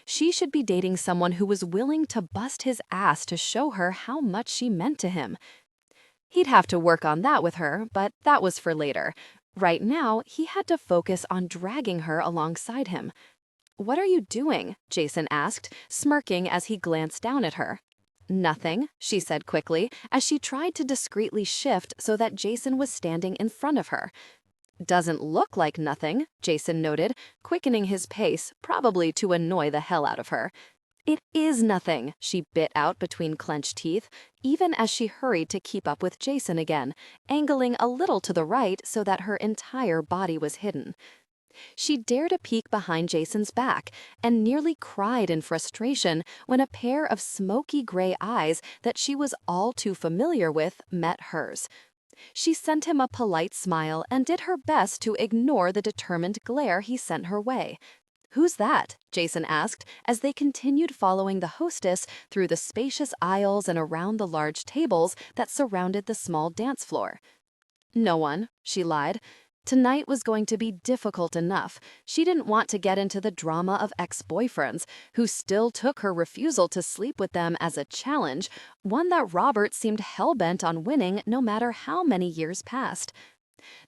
She should be dating someone who was willing to bust his ass to show her how much she meant to him. He'd have to work on that with her, but that was for later. Right now, he had to focus on dragging her alongside him. "What are you doing?" Jason asked, smirking as he glanced down at her. "Nothing," she said quickly, as she tried to discreetly shift so that Jason was standing in front of her. "Doesn't look like nothing," Jason noted, quickening his pace, probably to annoy the hell out of her. "It is nothing," she bit out between clenched teeth, even as she hurried to keep up with Jason again, angling a little to the right so that her entire body was hidden. She dared a peek behind Jason's back and nearly cried in frustration when a pair of smoky gray eyes that she was all too familiar with met hers. She sent him a polite smile and did her best to ignore the determined glare he sent her way. "Who's that?" Jason asked as they continued following the hostess through the spacious aisles and around the large tables that surrounded the small dance floor. "No one," she lied. Tonight was going to be difficult enough. She didn't want to get into the drama of ex-boyfriends, who still took her refusal to sleep with them as a challenge, one that Robert seemed hell-bent on winning no matter how many years passed.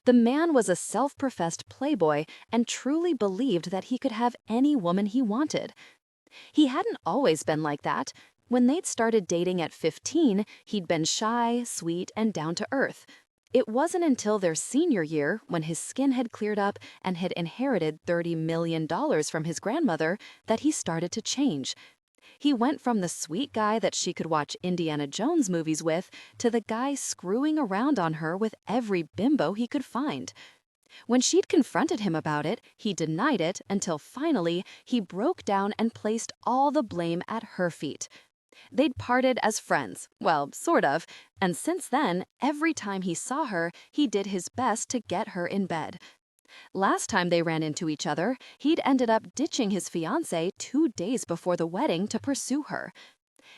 The man was a self-professed playboy and truly believed that he could have any woman he wanted. He hadn't always been like that. When they'd started dating at 15, he'd been shy, sweet, and down to earth. It wasn't until their senior year, when his skin had cleared up and had inherited $30 million from his grandmother, that he started to change. He went from the sweet guy that she could watch Indiana Jones movies with to the guy screwing around on her with every bimbo he could find. When she'd confronted him about it, he denied it until finally he broke down and placed all the blame at her feet. They'd parted as friends, well, sort of, and since then, every time he saw her, he did his best to get her in bed. Last time they ran into each other, he'd ended up ditching his fiancée 2 days before the wedding to pursue her.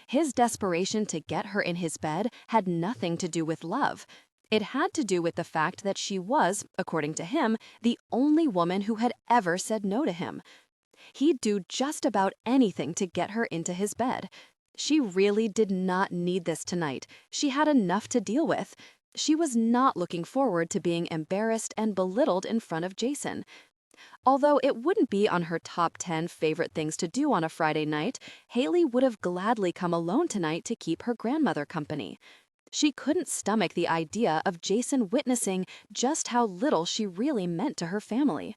His desperation to get her in his bed had nothing to do with love. It had to do with the fact that she was, according to him, the only woman who had ever said no to him. He'd do just about anything to get her into his bed. She really did not need this tonight. She had enough to deal with. She was not looking forward to being embarrassed and belittled in front of Jason. Although it wouldn't be on her top 10 favorite things to do on a Friday night, Haley would have gladly come alone tonight to keep her grandmother company. She couldn't stomach the idea of Jason witnessing just how little she really meant to her family.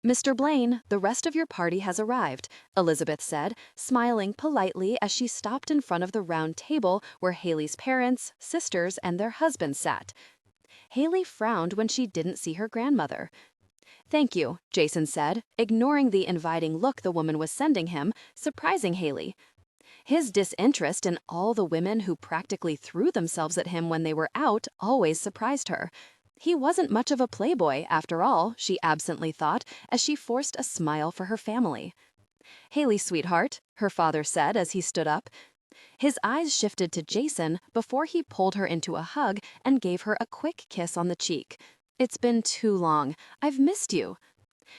"Mr. Blaine, the rest of your party has arrived," Elizabeth said, smiling politely as she stopped in front of the round table where Haley's parents, sisters, and their husbands sat. Haley frowned when she didn't see her grandmother. "Thank you," Jason said, ignoring the inviting look the woman was sending him, surprising Haley. His disinterest in all the women who practically threw themselves at him when they were out always surprised her. He wasn't much of a playboy, after all, she absently thought, as she forced a smile for her family. "Haley, sweetheart," her father said as he stood up. His eyes shifted to Jason before he pulled her into a hug and gave her a quick kiss on the cheek. "It's been too long. I've missed you."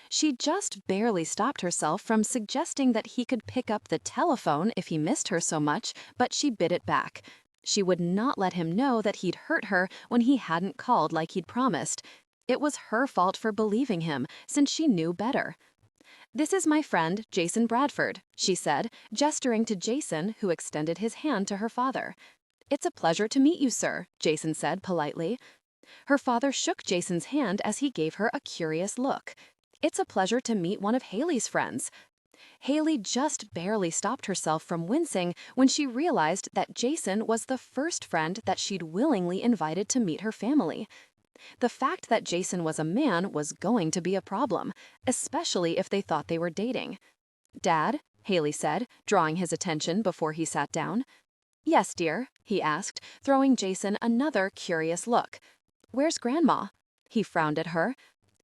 She just barely stopped herself from suggesting that he could pick up the telephone if he missed her so much, but she bit it back. She would not let him know that he'd hurt her when he hadn't called like he'd promised. It was her fault for believing him, since she knew better. "This is my friend, Jason Bradford," she said, gesturing to Jason, who extended his hand to her father. "It's a pleasure to meet you, sir," Jason said politely. Her father shook Jason's hand as he gave her a curious look. "It's a pleasure to meet one of Haley's friends." Haley just barely stopped herself from wincing when she realized that Jason was the first friend that she'd willingly invited to meet her family. The fact that Jason was a man was going to be a problem, especially if they thought they were dating. "Dad?" Haley said, drawing his attention before he sat down. "Yes, dear," he asked, throwing Jason another curious look. "Where's Grandma?" He frowned at her.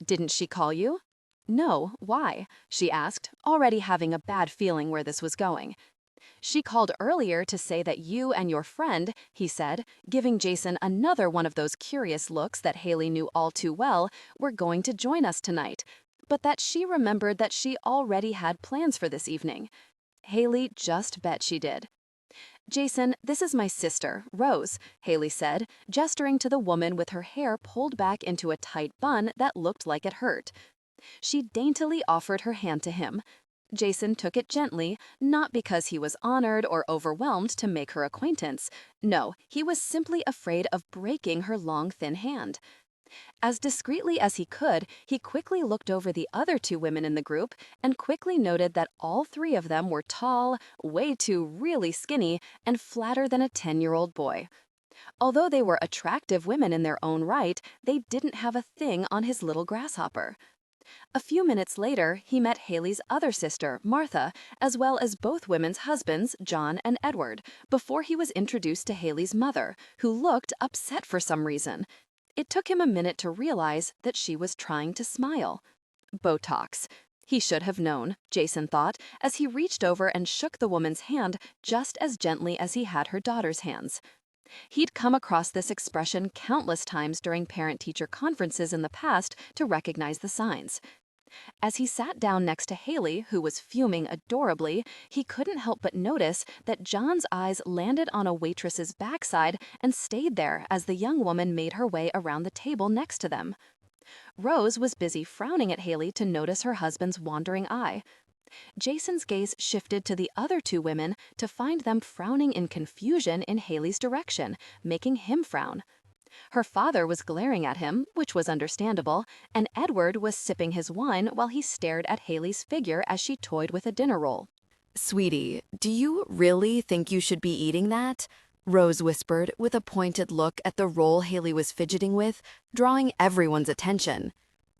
"Didn't she call you?" "No, why?" she asked, already having a bad feeling where this was going. "She called earlier to say that you and your friend," he said, giving Jason another one of those curious looks that Haley knew all too well, "were going to join us tonight, but that she remembered that she already had plans for this evening." Haley just bet she did. "Jason, this is my sister, Rose," Haley said, gesturing to the woman with her hair pulled back into a tight bun that looked like it hurt. She daintily offered her hand to him. Jason took it gently, not because he was honored or overwhelmed to make her acquaintance. No, he was simply afraid of breaking her long, thin hand. As discreetly as he could, he quickly looked over the other 2 women in the group and quickly noted that all 3 of them were tall, way too really skinny, and flatter than a 10-year-old boy. Although they were attractive women in their own right, they didn't have a thing on his little grasshopper. A few minutes later, he met Haley's other sister, Martha, as well as both women's husbands, John and Edward, before he was introduced to Haley's mother, who looked upset for some reason. It took him a minute to realize that she was trying to smile. Botox. He should have known, Jason thought, as he reached over and shook the woman's hand just as gently as he had her daughter's hands. He'd come across this expression countless times during parent-teacher conferences in the past to recognize the signs. As he sat down next to Haley, who was fuming adorably, he couldn't help but notice that John's eyes landed on a waitress's backside and stayed there as the young woman made her way around the table next to them. Rose was busy frowning at Haley to notice her husband's wandering eye. Jason's gaze shifted to the other 2 women to find them frowning in confusion in Haley's direction, making him frown. Her father was glaring at him, which was understandable, and Edward was sipping his wine while he stared at Haley's figure as she toyed with a dinner roll. "Sweetie, do you really think you should be eating that?" Rose whispered with a pointed look at the roll Haley was fidgeting with, drawing everyone's attention.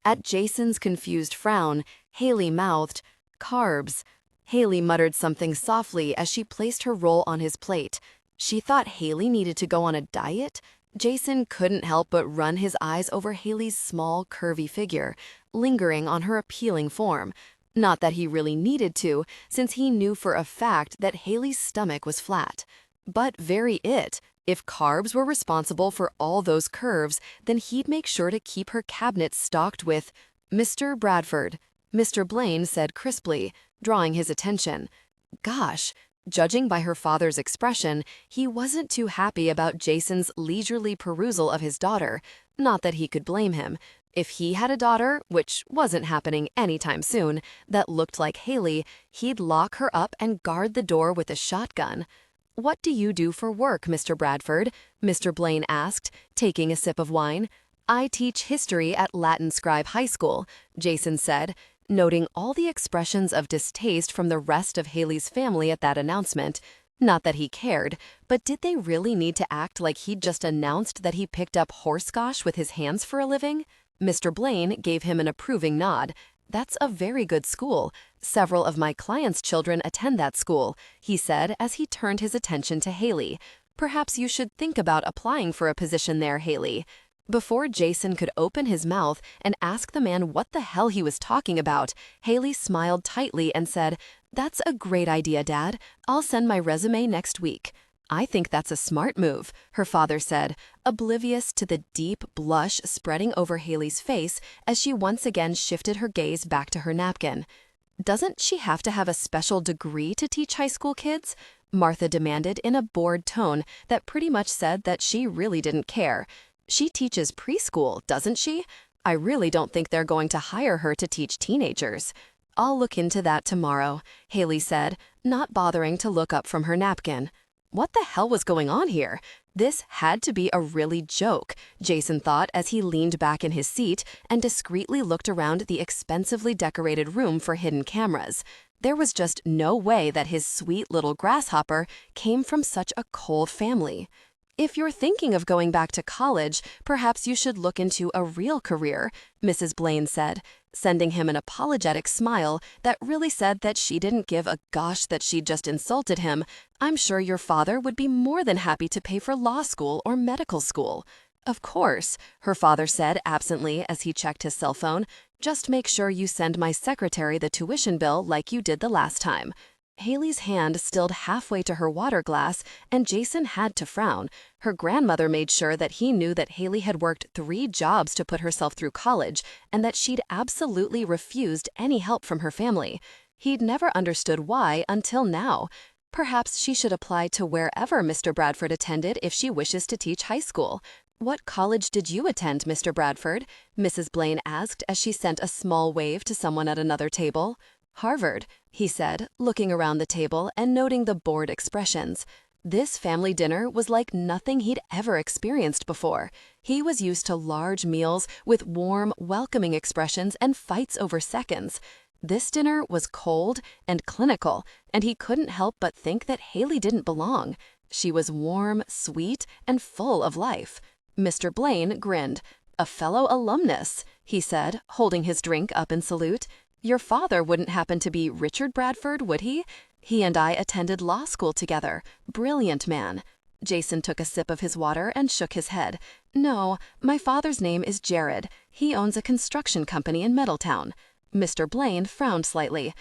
At Jason's confused frown, Haley mouthed, "Carbs." Haley muttered something softly as she placed her roll on his plate. She thought Haley needed to go on a diet? Jason couldn't help but run his eyes over Haley's small, curvy figure, lingering on her appealing form. Not that he really needed to, since he knew for a fact that Haley's stomach was flat. But very it. If carbs were responsible for all those curves, then he'd make sure to keep her cabinet stocked with Mr. Bradford, Mr. Blaine said crisply, drawing his attention. Gosh, judging by her father's expression, he wasn't too happy about Jason's leisurely perusal of his daughter. Not that he could blame him. If he had a daughter, which wasn't happening anytime soon, that looked like Haley, he'd lock her up and guard the door with a shotgun. "What do you do for work, Mr. Bradford?" Mr. Blaine asked, taking a sip of wine. "I teach history at Latin Scribe High School," Jason said, noting all the expressions of distaste from the rest of Haley's family at that announcement. Not that he cared, but did they really need to act like he'd just announced that he picked up horsegosh with his hands for a living? Mr. Blaine gave him an approving nod. "That's a very good school. Several of my clients' children attend that school," he said as he turned his attention to Haley. "Perhaps you should think about applying for a position there, Haley." Before Jason could open his mouth and ask the man what the hell he was talking about, Haley smiled tightly and said, "That's a great idea, Dad. I'll send my resume next week." "I think that's a smart move," her father said, oblivious to the deep blush spreading over Haley's face as she once again shifted her gaze back to her napkin. "Doesn't she have to have a special degree to teach high school kids?" Martha demanded in a bored tone that pretty much said that she really didn't care. "She teaches preschool, doesn't she? I really don't think they're going to hire her to teach teenagers." "I'll look into that tomorrow," Haley said, not bothering to look up from her napkin. What the hell was going on here? This had to be a really joke, Jason thought as he leaned back in his seat and discreetly looked around the expensively decorated room for hidden cameras. There was just no way that his sweet little grasshopper came from such a cold family. "If you're thinking of going back to college, perhaps you should look into a real career," Mrs. Blaine said, sending him an apologetic smile that really said that she didn't give a gosh that she'd just insulted him. "I'm sure your father would be more than happy to pay for law school or medical school." "Of course," her father said absently as he checked his cell phone. "Just make sure you send my secretary the tuition bill like you did the last time." Haley's hand stilled halfway to her water glass, and Jason had to frown. Her grandmother made sure that he knew that Haley had worked 3 jobs to put herself through college, and that she'd absolutely refused any help from her family. He'd never understood why until now. Perhaps she should apply to wherever Mr. Bradford attended if she wishes to teach high school. "What college did you attend, Mr. Bradford?" Mrs. Blaine asked as she sent a small wave to someone at another table. "Harvard," he said, looking around the table and noting the bored expressions. This family dinner was like nothing he'd ever experienced before. He was used to large meals with warm, welcoming expressions and fights over seconds. This dinner was cold and clinical, and he couldn't help but think that Haley didn't belong. She was warm, sweet, and full of life. Mr. Blaine grinned. "A fellow alumnus," he said, holding his drink up in salute. "Your father wouldn't happen to be Richard Bradford, would he? He and I attended law school together. Brilliant man." Jason took a sip of his water and shook his head. "No, my father's name is Jared. He owns a construction company in Middletown." Mr. Blaine frowned slightly.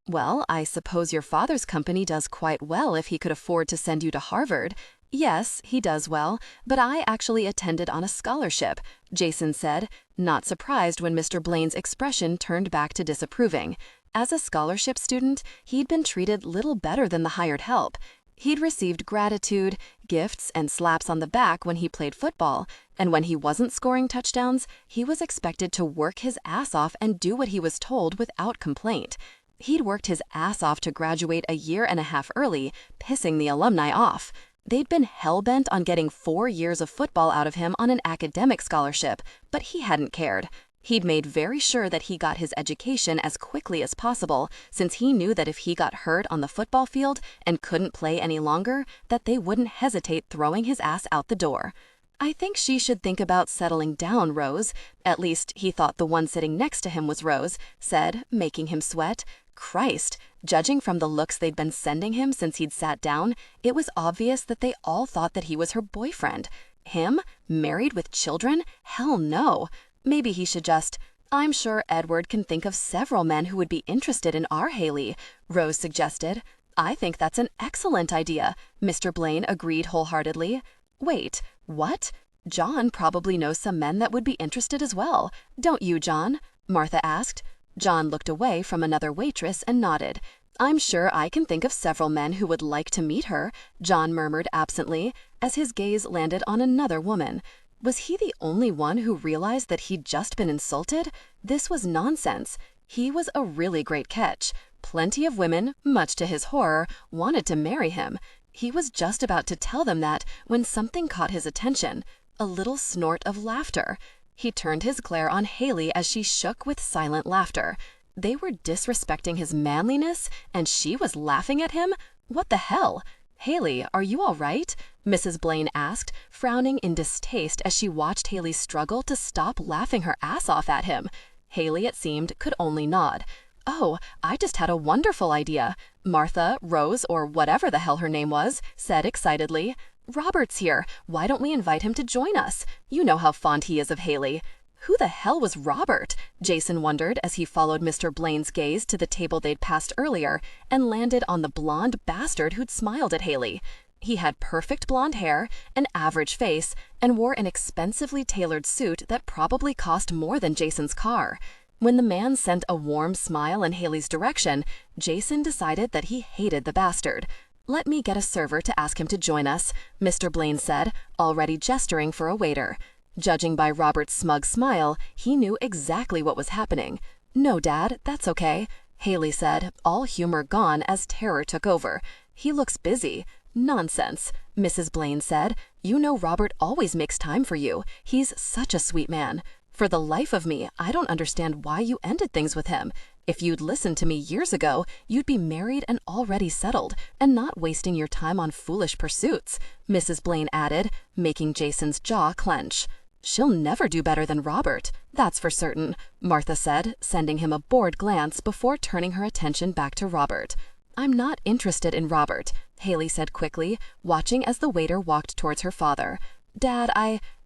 "Well, I suppose your father's company does quite well if he could afford to send you to Harvard." "Yes, he does well, but I actually attended on a scholarship," Jason said, not surprised when Mr. Blaine's expression turned back to disapproving. As a scholarship student, he'd been treated little better than the hired help. He'd received gratitude, gifts, and slaps on the back when he played football, and when he wasn't scoring touchdowns, he was expected to work his ass off and do what he was told without complaint. He'd worked his ass off to graduate a year and a half early, pissing the alumni off. They'd been hell-bent on getting 4 years of football out of him on an academic scholarship, but he hadn't cared. He'd made very sure that he got his education as quickly as possible, since he knew that if he got hurt on the football field and couldn't play any longer, that they wouldn't hesitate throwing his ass out the door. I think she should think about settling down, Rose. At least he thought the one sitting next to him was Rose, said, making him sweat. Christ, judging from the looks they'd been sending him since he'd sat down, it was obvious that they all thought that he was her boyfriend. Him? Married with children? Hell no. Maybe he should just... I'm sure Edward can think of several men who would be interested in our Haley, Rose suggested. I think that's an excellent idea, Mr. Blaine agreed wholeheartedly. Wait, what? John probably knows some men that would be interested as well. Don't you, John? Martha asked. John looked away from another waitress and nodded. I'm sure I can think of several men who would like to meet her, John murmured absently, as his gaze landed on another woman. Was he the only one who realized that he'd just been insulted? This was nonsense. He was a really great catch. Plenty of women, much to his horror, wanted to marry him. He was just about to tell them that when something caught his attention, a little snort of laughter. He turned his glare on Haley as she shook with silent laughter. They were disrespecting his manliness, and she was laughing at him? What the hell? Haley, are you all right? Mrs. Blaine asked, frowning in distaste as she watched Haley struggle to stop laughing her ass off at him. Haley, it seemed, could only nod. Oh, I just had a wonderful idea, Martha, Rose, or whatever the hell her name was, said excitedly. Robert's here. Why don't we invite him to join us? You know how fond he is of Haley. Who the hell was Robert? Jason wondered as he followed Mr. Blaine's gaze to the table they'd passed earlier and landed on the blonde bastard who'd smiled at Haley. He had perfect blonde hair, an average face, and wore an expensively tailored suit that probably cost more than Jason's car. When the man sent a warm smile in Haley's direction, Jason decided that he hated the bastard. Let me get a server to ask him to join us, Mr. Blaine said, already gesturing for a waiter. Judging by Robert's smug smile, he knew exactly what was happening. No, Dad, that's okay, Haley said, all humor gone as terror took over. He looks busy. Nonsense, Mrs. Blaine said. You know Robert always makes time for you. He's such a sweet man. For the life of me, I don't understand why you ended things with him. If you'd listened to me years ago, you'd be married and already settled, and not wasting your time on foolish pursuits, Mrs. Blaine added, making Jason's jaw clench. She'll never do better than Robert, that's for certain, Martha said, sending him a bored glance before turning her attention back to Robert. I'm not interested in Robert, Haley said quickly, watching as the waiter walked towards her father. Dad,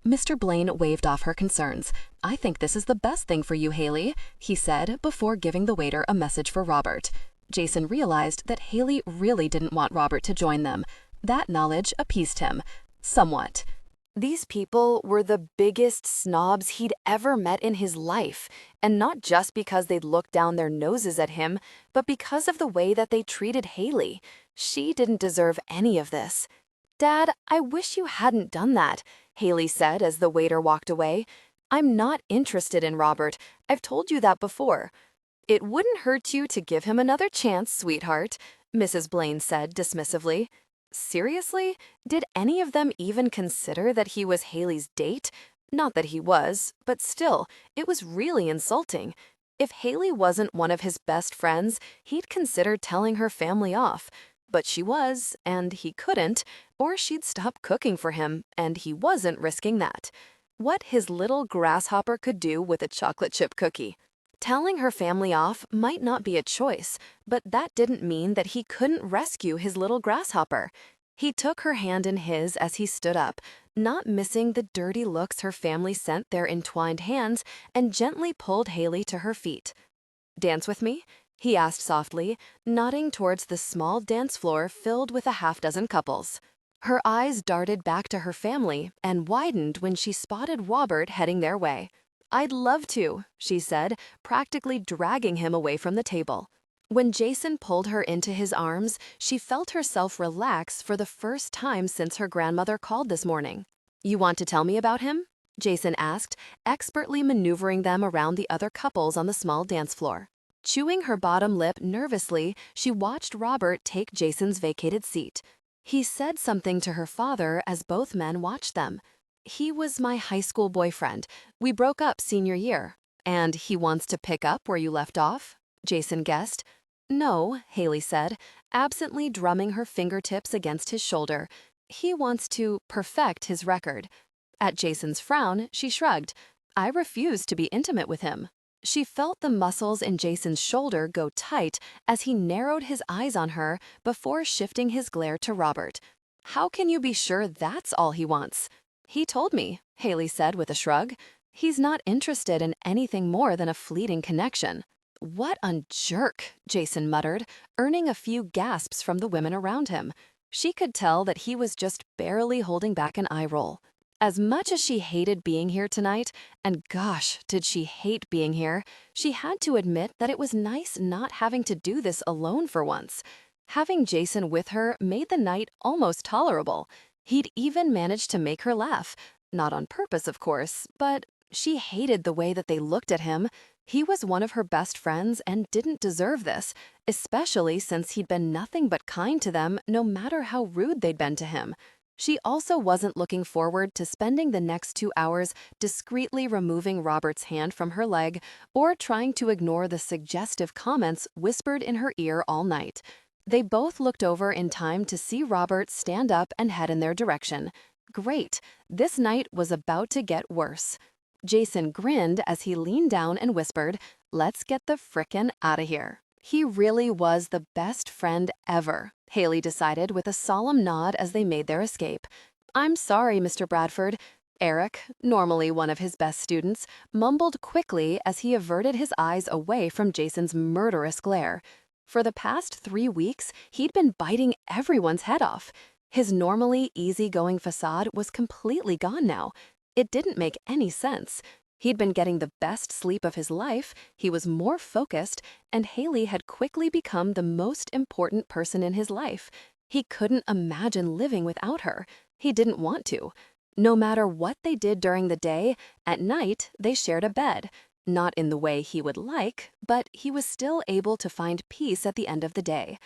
Mr. Blaine waved off her concerns. I think this is the best thing for you, Haley, he said before giving the waiter a message for Robert. Jason realized that Haley really didn't want Robert to join them. That knowledge appeased him. Somewhat. These people were the biggest snobs he'd ever met in his life, and not just because they'd looked down their noses at him, but because of the way that they treated Haley. She didn't deserve any of this. Dad, I wish you hadn't done that, Haley said as the waiter walked away. I'm not interested in Robert. I've told you that before. It wouldn't hurt you to give him another chance, sweetheart, Mrs. Blaine said dismissively. Seriously? Did any of them even consider that he was Haley's date? Not that he was, but still, it was really insulting. If Haley wasn't one of his best friends, he'd consider telling her family off. But she was, and he couldn't, or she'd stop cooking for him, and he wasn't risking that. What his little grasshopper could do with a chocolate chip cookie. Telling her family off might not be a choice, but that didn't mean that he couldn't rescue his little grasshopper. He took her hand in his as he stood up, not missing the dirty looks her family sent their entwined hands, and gently pulled Haley to her feet. Dance with me? He asked softly, nodding towards the small dance floor filled with a half-dozen couples. Her eyes darted back to her family and widened when she spotted Robert heading their way. I'd love to, she said, practically dragging him away from the table. When Jason pulled her into his arms, she felt herself relax for the first time since her grandmother called this morning. You want to tell me about him? Jason asked, expertly maneuvering them around the other couples on the small dance floor. Chewing her bottom lip nervously, she watched Robert take Jason's vacated seat. He said something to her father as both men watched them. He was my high school boyfriend. We broke up senior year. And he wants to pick up where you left off? Jason guessed. No, Haley said, absently drumming her fingertips against his shoulder. He wants to perfect his record. At Jason's frown, she shrugged. I refuse to be intimate with him. She felt the muscles in Jason's shoulder go tight as he narrowed his eyes on her before shifting his glare to Robert. How can you be sure that's all he wants? He told me, Haley said with a shrug. He's not interested in anything more than a fleeting connection. What a jerk, Jason muttered, earning a few gasps from the women around him. She could tell that he was just barely holding back an eye roll. As much as she hated being here tonight, and gosh, did she hate being here, she had to admit that it was nice not having to do this alone for once. Having Jason with her made the night almost tolerable. He'd even managed to make her laugh. Not on purpose, of course, but she hated the way that they looked at him. He was one of her best friends and didn't deserve this, especially since he'd been nothing but kind to them no matter how rude they'd been to him. She also wasn't looking forward to spending the next 2 hours discreetly removing Robert's hand from her leg or trying to ignore the suggestive comments whispered in her ear all night. They both looked over in time to see Robert stand up and head in their direction. Great, this night was about to get worse. Jason grinned as he leaned down and whispered, "Let's get the frickin' outta here." He really was the best friend ever, Haley decided with a solemn nod as they made their escape. "I'm sorry, Mr. Bradford." Eric, normally one of his best students, mumbled quickly as he averted his eyes away from Jason's murderous glare. For the past 3 weeks, he'd been biting everyone's head off. His normally easygoing facade was completely gone now. It didn't make any sense. He'd been getting the best sleep of his life, he was more focused, and Haley had quickly become the most important person in his life. He couldn't imagine living without her. He didn't want to. No matter what they did during the day, at night they shared a bed. Not in the way he would like, but he was still able to find peace at the end of the day.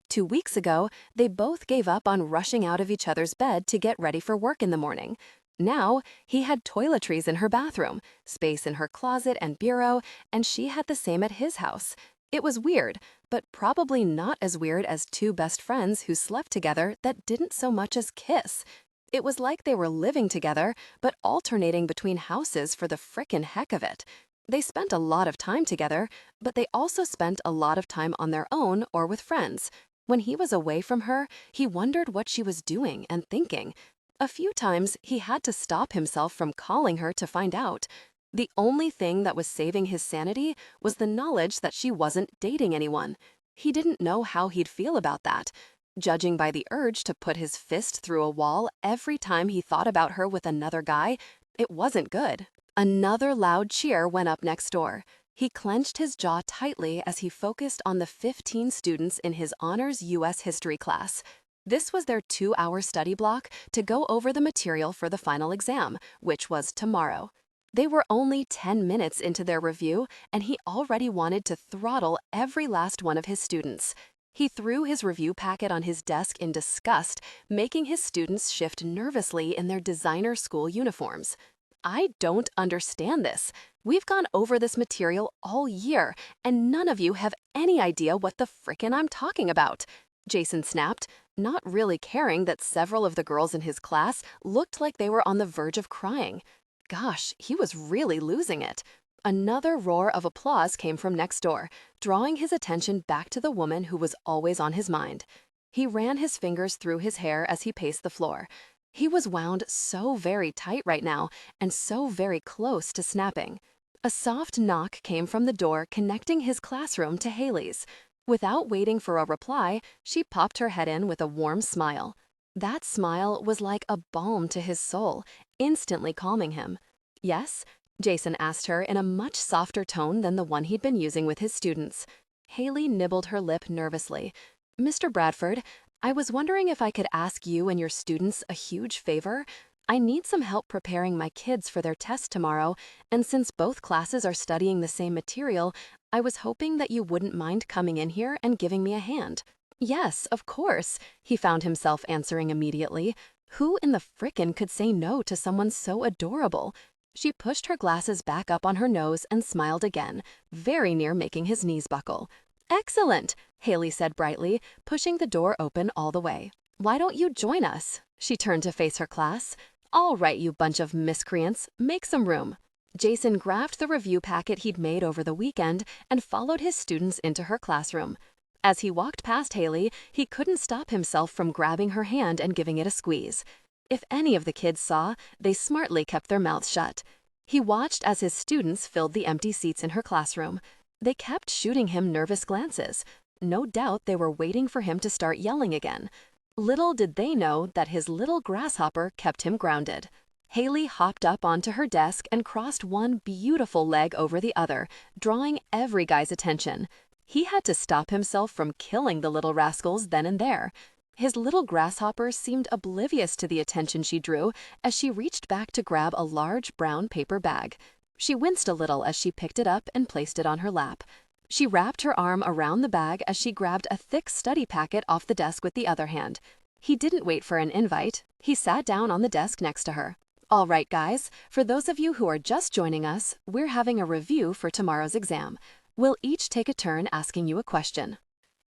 2 weeks ago, they both gave up on rushing out of each other's bed to get ready for work in the morning. Now, he had toiletries in her bathroom, space in her closet and bureau, and she had the same at his house. It was weird, but probably not as weird as 2 best friends who slept together that didn't so much as kiss. It was like they were living together, but alternating between houses for the frickin' heck of it. They spent a lot of time together, but they also spent a lot of time on their own or with friends. When he was away from her, he wondered what she was doing and thinking. A few times, he had to stop himself from calling her to find out. The only thing that was saving his sanity was the knowledge that she wasn't dating anyone. He didn't know how he'd feel about that. Judging by the urge to put his fist through a wall every time he thought about her with another guy, it wasn't good. Another loud cheer went up next door. He clenched his jaw tightly as he focused on the 15 students in his honors U.S. history class. This was their 2-hour study block to go over the material for the final exam, which was tomorrow. They were only 10 minutes into their review, and he already wanted to throttle every last one of his students. He threw his review packet on his desk in disgust, making his students shift nervously in their designer school uniforms. "I don't understand this. We've gone over this material all year, and none of you have any idea what the frickin' I'm talking about," Jason snapped, not really caring that several of the girls in his class looked like they were on the verge of crying. Gosh, he was really losing it. Another roar of applause came from next door, drawing his attention back to the woman who was always on his mind. He ran his fingers through his hair as he paced the floor. He was wound so very tight right now and so very close to snapping. A soft knock came from the door connecting his classroom to Haley's. Without waiting for a reply, she popped her head in with a warm smile. That smile was like a balm to his soul, instantly calming him. "Yes?" Jason asked her in a much softer tone than the one he'd been using with his students. Haley nibbled her lip nervously. "Mr. Bradford, I was wondering if I could ask you and your students a huge favor. I need some help preparing my kids for their test tomorrow, and since both classes are studying the same material, I was hoping that you wouldn't mind coming in here and giving me a hand." "Yes, of course," he found himself answering immediately. Who in the frickin' could say no to someone so adorable? She pushed her glasses back up on her nose and smiled again, very near making his knees buckle. "Excellent," Haley said brightly, pushing the door open all the way. "Why don't you join us?" She turned to face her class. All right, you bunch of miscreants, make some room. Jason grabbed the review packet he'd made over the weekend and followed his students into her classroom. As he walked past Haley, he couldn't stop himself from grabbing her hand and giving it a squeeze. If any of the kids saw, they smartly kept their mouths shut. He watched as his students filled the empty seats in her classroom. They kept shooting him nervous glances. No doubt they were waiting for him to start yelling again. Little did they know that his little grasshopper kept him grounded. Haley hopped up onto her desk and crossed one beautiful leg over the other, drawing every guy's attention. He had to stop himself from killing the little rascals then and there. His little grasshopper seemed oblivious to the attention she drew as she reached back to grab a large brown paper bag. She winced a little as she picked it up and placed it on her lap. She wrapped her arm around the bag as she grabbed a thick study packet off the desk with the other hand. He didn't wait for an invite. He sat down on the desk next to her. All right, guys, for those of you who are just joining us, we're having a review for tomorrow's exam. We'll each take a turn asking you a question.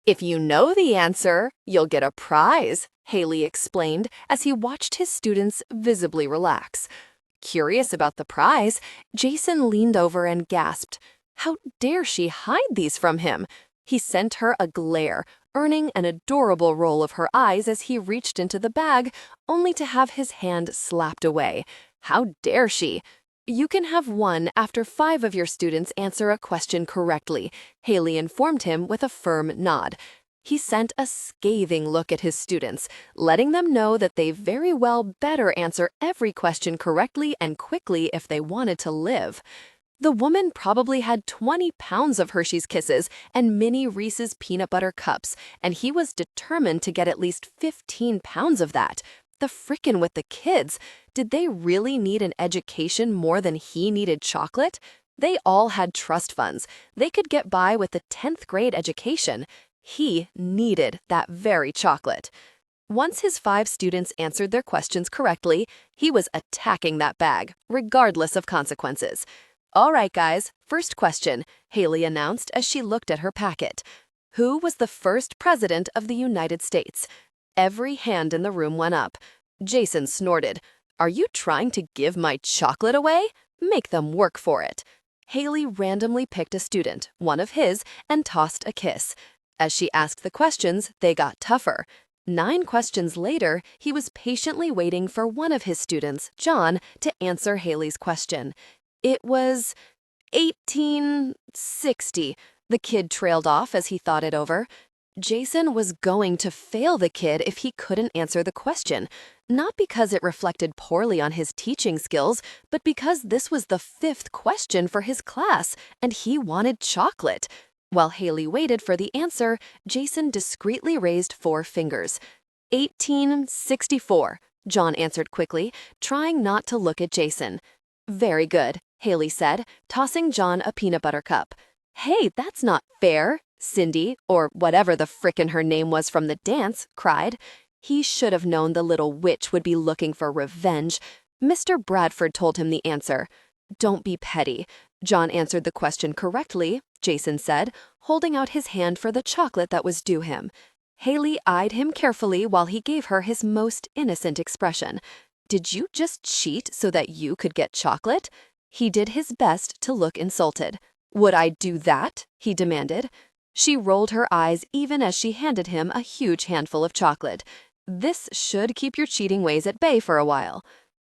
If you know the answer, you'll get a prize, Haley explained as he watched his students visibly relax. Curious about the prize, Jason leaned over and gasped. How dare she hide these from him? He sent her a glare, earning an adorable roll of her eyes as he reached into the bag, only to have his hand slapped away. How dare she? You can have one after 5 of your students answer a question correctly, Haley informed him with a firm nod. He sent a scathing look at his students, letting them know that they very well better answer every question correctly and quickly if they wanted to live. The woman probably had 20 pounds of Hershey's Kisses and mini Reese's peanut butter cups, and he was determined to get at least 15 pounds of that. The frickin' with the kids. Did they really need an education more than he needed chocolate? They all had trust funds. They could get by with a 10th grade education. He needed that very chocolate. Once his 5 students answered their questions correctly, he was attacking that bag, regardless of consequences. All right, guys, first question, Haley announced as she looked at her packet. Who was the first president of the United States? Every hand in the room went up. Jason snorted. Are you trying to give my chocolate away? Make them work for it. Haley randomly picked a student, one of his, and tossed a kiss. As she asked the questions, they got tougher. 9 questions later, he was patiently waiting for one of his students, John, to answer Haley's question. It was 1860. The kid trailed off as he thought it over. Jason was going to fail the kid if he couldn't answer the question, not because it reflected poorly on his teaching skills, but because this was the 5th question for his class, and he wanted chocolate. While Haley waited for the answer, Jason discreetly raised 4 fingers. 1864, John answered quickly, trying not to look at Jason. Very good, Haley said, tossing John a peanut butter cup. Hey, that's not fair, Cindy, or whatever the frickin' her name was from the dance, cried. He should have known the little witch would be looking for revenge. Mr. Bradford told him the answer. Don't be petty. John answered the question correctly, Jason said, holding out his hand for the chocolate that was due him. Haley eyed him carefully while he gave her his most innocent expression. Did you just cheat so that you could get chocolate? He did his best to look insulted. Would I do that? He demanded. She rolled her eyes even as she handed him a huge handful of chocolate. This should keep your cheating ways at bay for a while.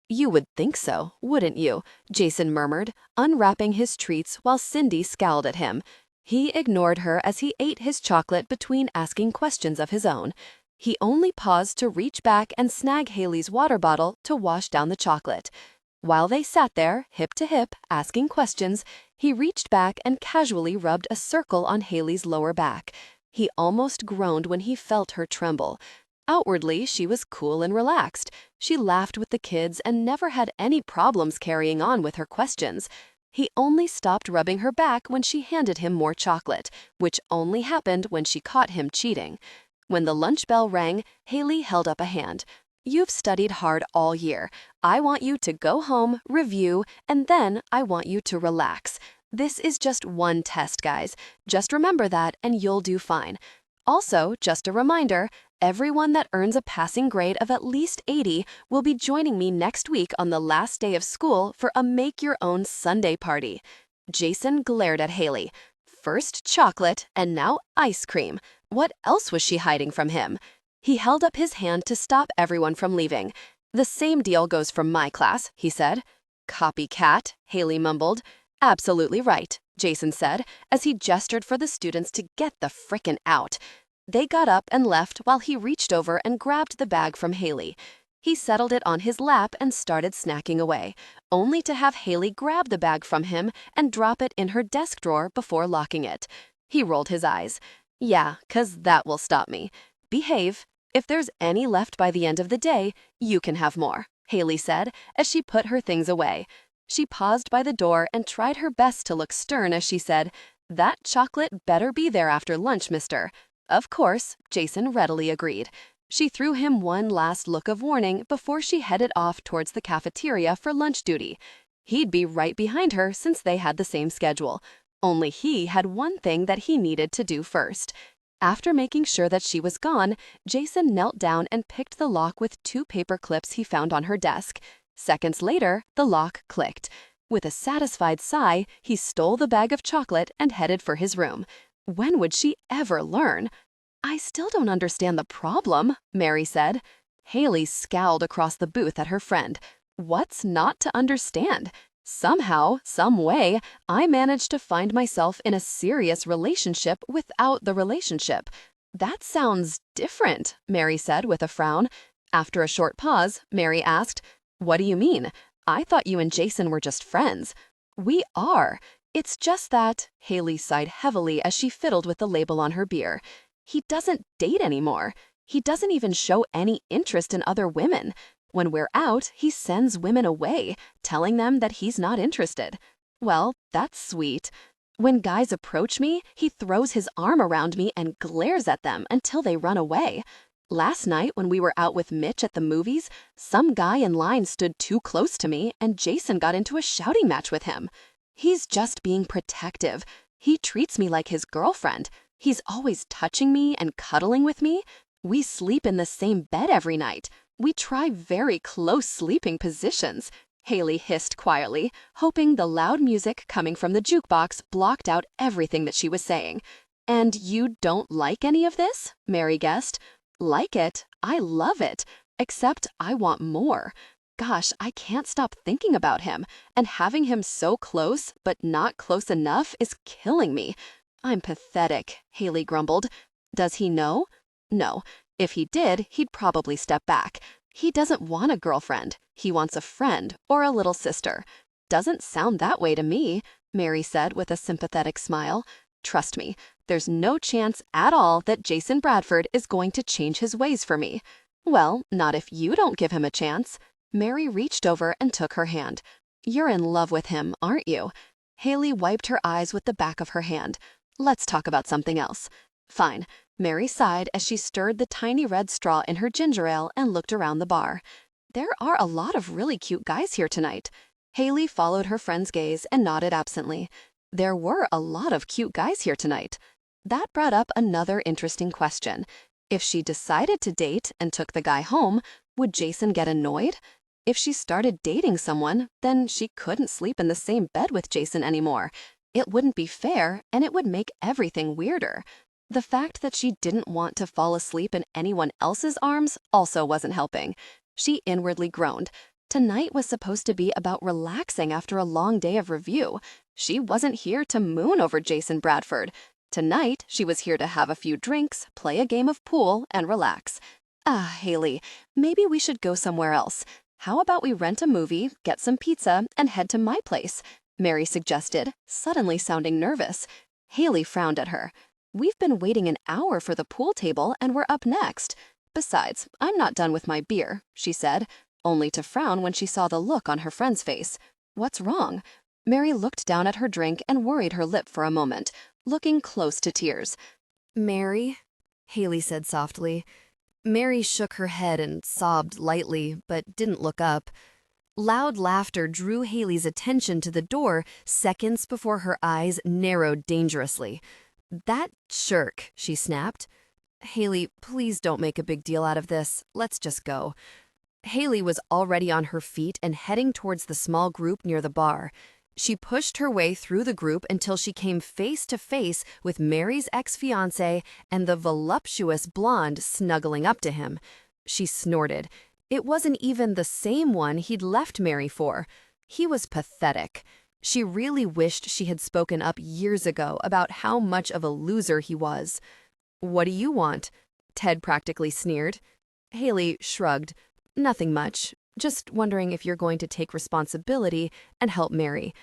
You would think so, wouldn't you? Jason murmured, unwrapping his treats while Cindy scowled at him. He ignored her as he ate his chocolate between asking questions of his own. He only paused to reach back and snag Haley's water bottle to wash down the chocolate. While they sat there, hip to hip, asking questions, he reached back and casually rubbed a circle on Haley's lower back. He almost groaned when he felt her tremble. Outwardly, she was cool and relaxed. She laughed with the kids and never had any problems carrying on with her questions. He only stopped rubbing her back when she handed him more chocolate, which only happened when she caught him cheating. When the lunch bell rang, Haley held up a hand. You've studied hard all year. I want you to go home, review, and then I want you to relax. This is just one test, guys. Just remember that and you'll do fine. Also, just a reminder, Everyone that earns a passing grade of at least 80 will be joining me next week on the last day of school for a make-your-own Sunday party. Jason glared at Haley. First chocolate and now ice cream. What else was she hiding from him? He held up his hand to stop everyone from leaving. The same deal goes for my class, he said. Copycat, Haley mumbled. Absolutely right, Jason said, as he gestured for the students to get the frickin' out. They got up and left while he reached over and grabbed the bag from Haley. He settled it on his lap and started snacking away, only to have Haley grab the bag from him and drop it in her desk drawer before locking it. He rolled his eyes. Yeah, 'cause that will stop me. Behave. If there's any left by the end of the day, you can have more, Haley said as she put her things away. She paused by the door and tried her best to look stern as she said, "That chocolate better be there after lunch, mister." Of course, Jason readily agreed. She threw him one last look of warning before she headed off towards the cafeteria for lunch duty. He'd be right behind her since they had the same schedule. Only he had one thing that he needed to do first. After making sure that she was gone, Jason knelt down and picked the lock with 2 paper clips he found on her desk. Seconds later, the lock clicked. With a satisfied sigh, he stole the bag of chocolate and headed for his room. When would she ever learn? I still don't understand the problem, Mary said. Haley scowled across the booth at her friend. What's not to understand? Somehow, some way, I managed to find myself in a serious relationship without the relationship. That sounds different, Mary said with a frown. After a short pause, Mary asked, "What do you mean? I thought you and Jason were just friends." "We are. It's just that," Haley sighed heavily as she fiddled with the label on her beer. "He doesn't date anymore. He doesn't even show any interest in other women. When we're out, he sends women away, telling them that he's not interested. Well, that's sweet. When guys approach me, he throws his arm around me and glares at them until they run away. Last night when we were out with Mitch at the movies, some guy in line stood too close to me and Jason got into a shouting match with him. He's just being protective. He treats me like his girlfriend. He's always touching me and cuddling with me. We sleep in the same bed every night. We try very close sleeping positions," Haley hissed quietly, hoping the loud music coming from the jukebox blocked out everything that she was saying. "And you don't like any of this?" Mary guessed. "Like it? I love it. Except I want more. Gosh, I can't stop thinking about him, and having him so close but not close enough is killing me. I'm pathetic," Haley grumbled. "Does he know?" "No. If he did, he'd probably step back. He doesn't want a girlfriend. He wants a friend or a little sister." "Doesn't sound that way to me," Mary said with a sympathetic smile. "Trust me, there's no chance at all that Jason Bradford is going to change his ways for me." "Well, not if you don't give him a chance." Mary reached over and took her hand. "You're in love with him, aren't you?" Haley wiped her eyes with the back of her hand. "Let's talk about something else." "Fine." Mary sighed as she stirred the tiny red straw in her ginger ale and looked around the bar. "There are a lot of really cute guys here tonight." Haley followed her friend's gaze and nodded absently. There were a lot of cute guys here tonight. That brought up another interesting question. If she decided to date and took the guy home, would Jason get annoyed? If she started dating someone, then she couldn't sleep in the same bed with Jason anymore. It wouldn't be fair, and it would make everything weirder. The fact that she didn't want to fall asleep in anyone else's arms also wasn't helping. She inwardly groaned. Tonight was supposed to be about relaxing after a long day of review. She wasn't here to moon over Jason Bradford. Tonight, she was here to have a few drinks, play a game of pool, and relax. Haley, maybe we should go somewhere else. How about we rent a movie, get some pizza, and head to my place? Mary suggested, suddenly sounding nervous. Haley frowned at her. "We've been waiting an hour for the pool table and we're up next. Besides, I'm not done with my beer," she said, only to frown when she saw the look on her friend's face. "What's wrong?" Mary looked down at her drink and worried her lip for a moment, looking close to tears. "Mary?" Haley said softly. Mary shook her head and sobbed lightly, but didn't look up. Loud laughter drew Haley's attention to the door seconds before her eyes narrowed dangerously. "That shirk," she snapped. Haley, please don't make a big deal out of this. Let's just go. Haley was already on her feet and heading towards the small group near the bar. She pushed her way through the group until she came face to face with Mary's ex-fiancé and the voluptuous blonde snuggling up to him. She snorted. It wasn't even the same one he'd left Mary for. He was pathetic. She really wished she had spoken up years ago about how much of a loser he was. "What do you want?" Ted practically sneered. Haley shrugged. "Nothing much. Just wondering if you're going to take responsibility and help Mary.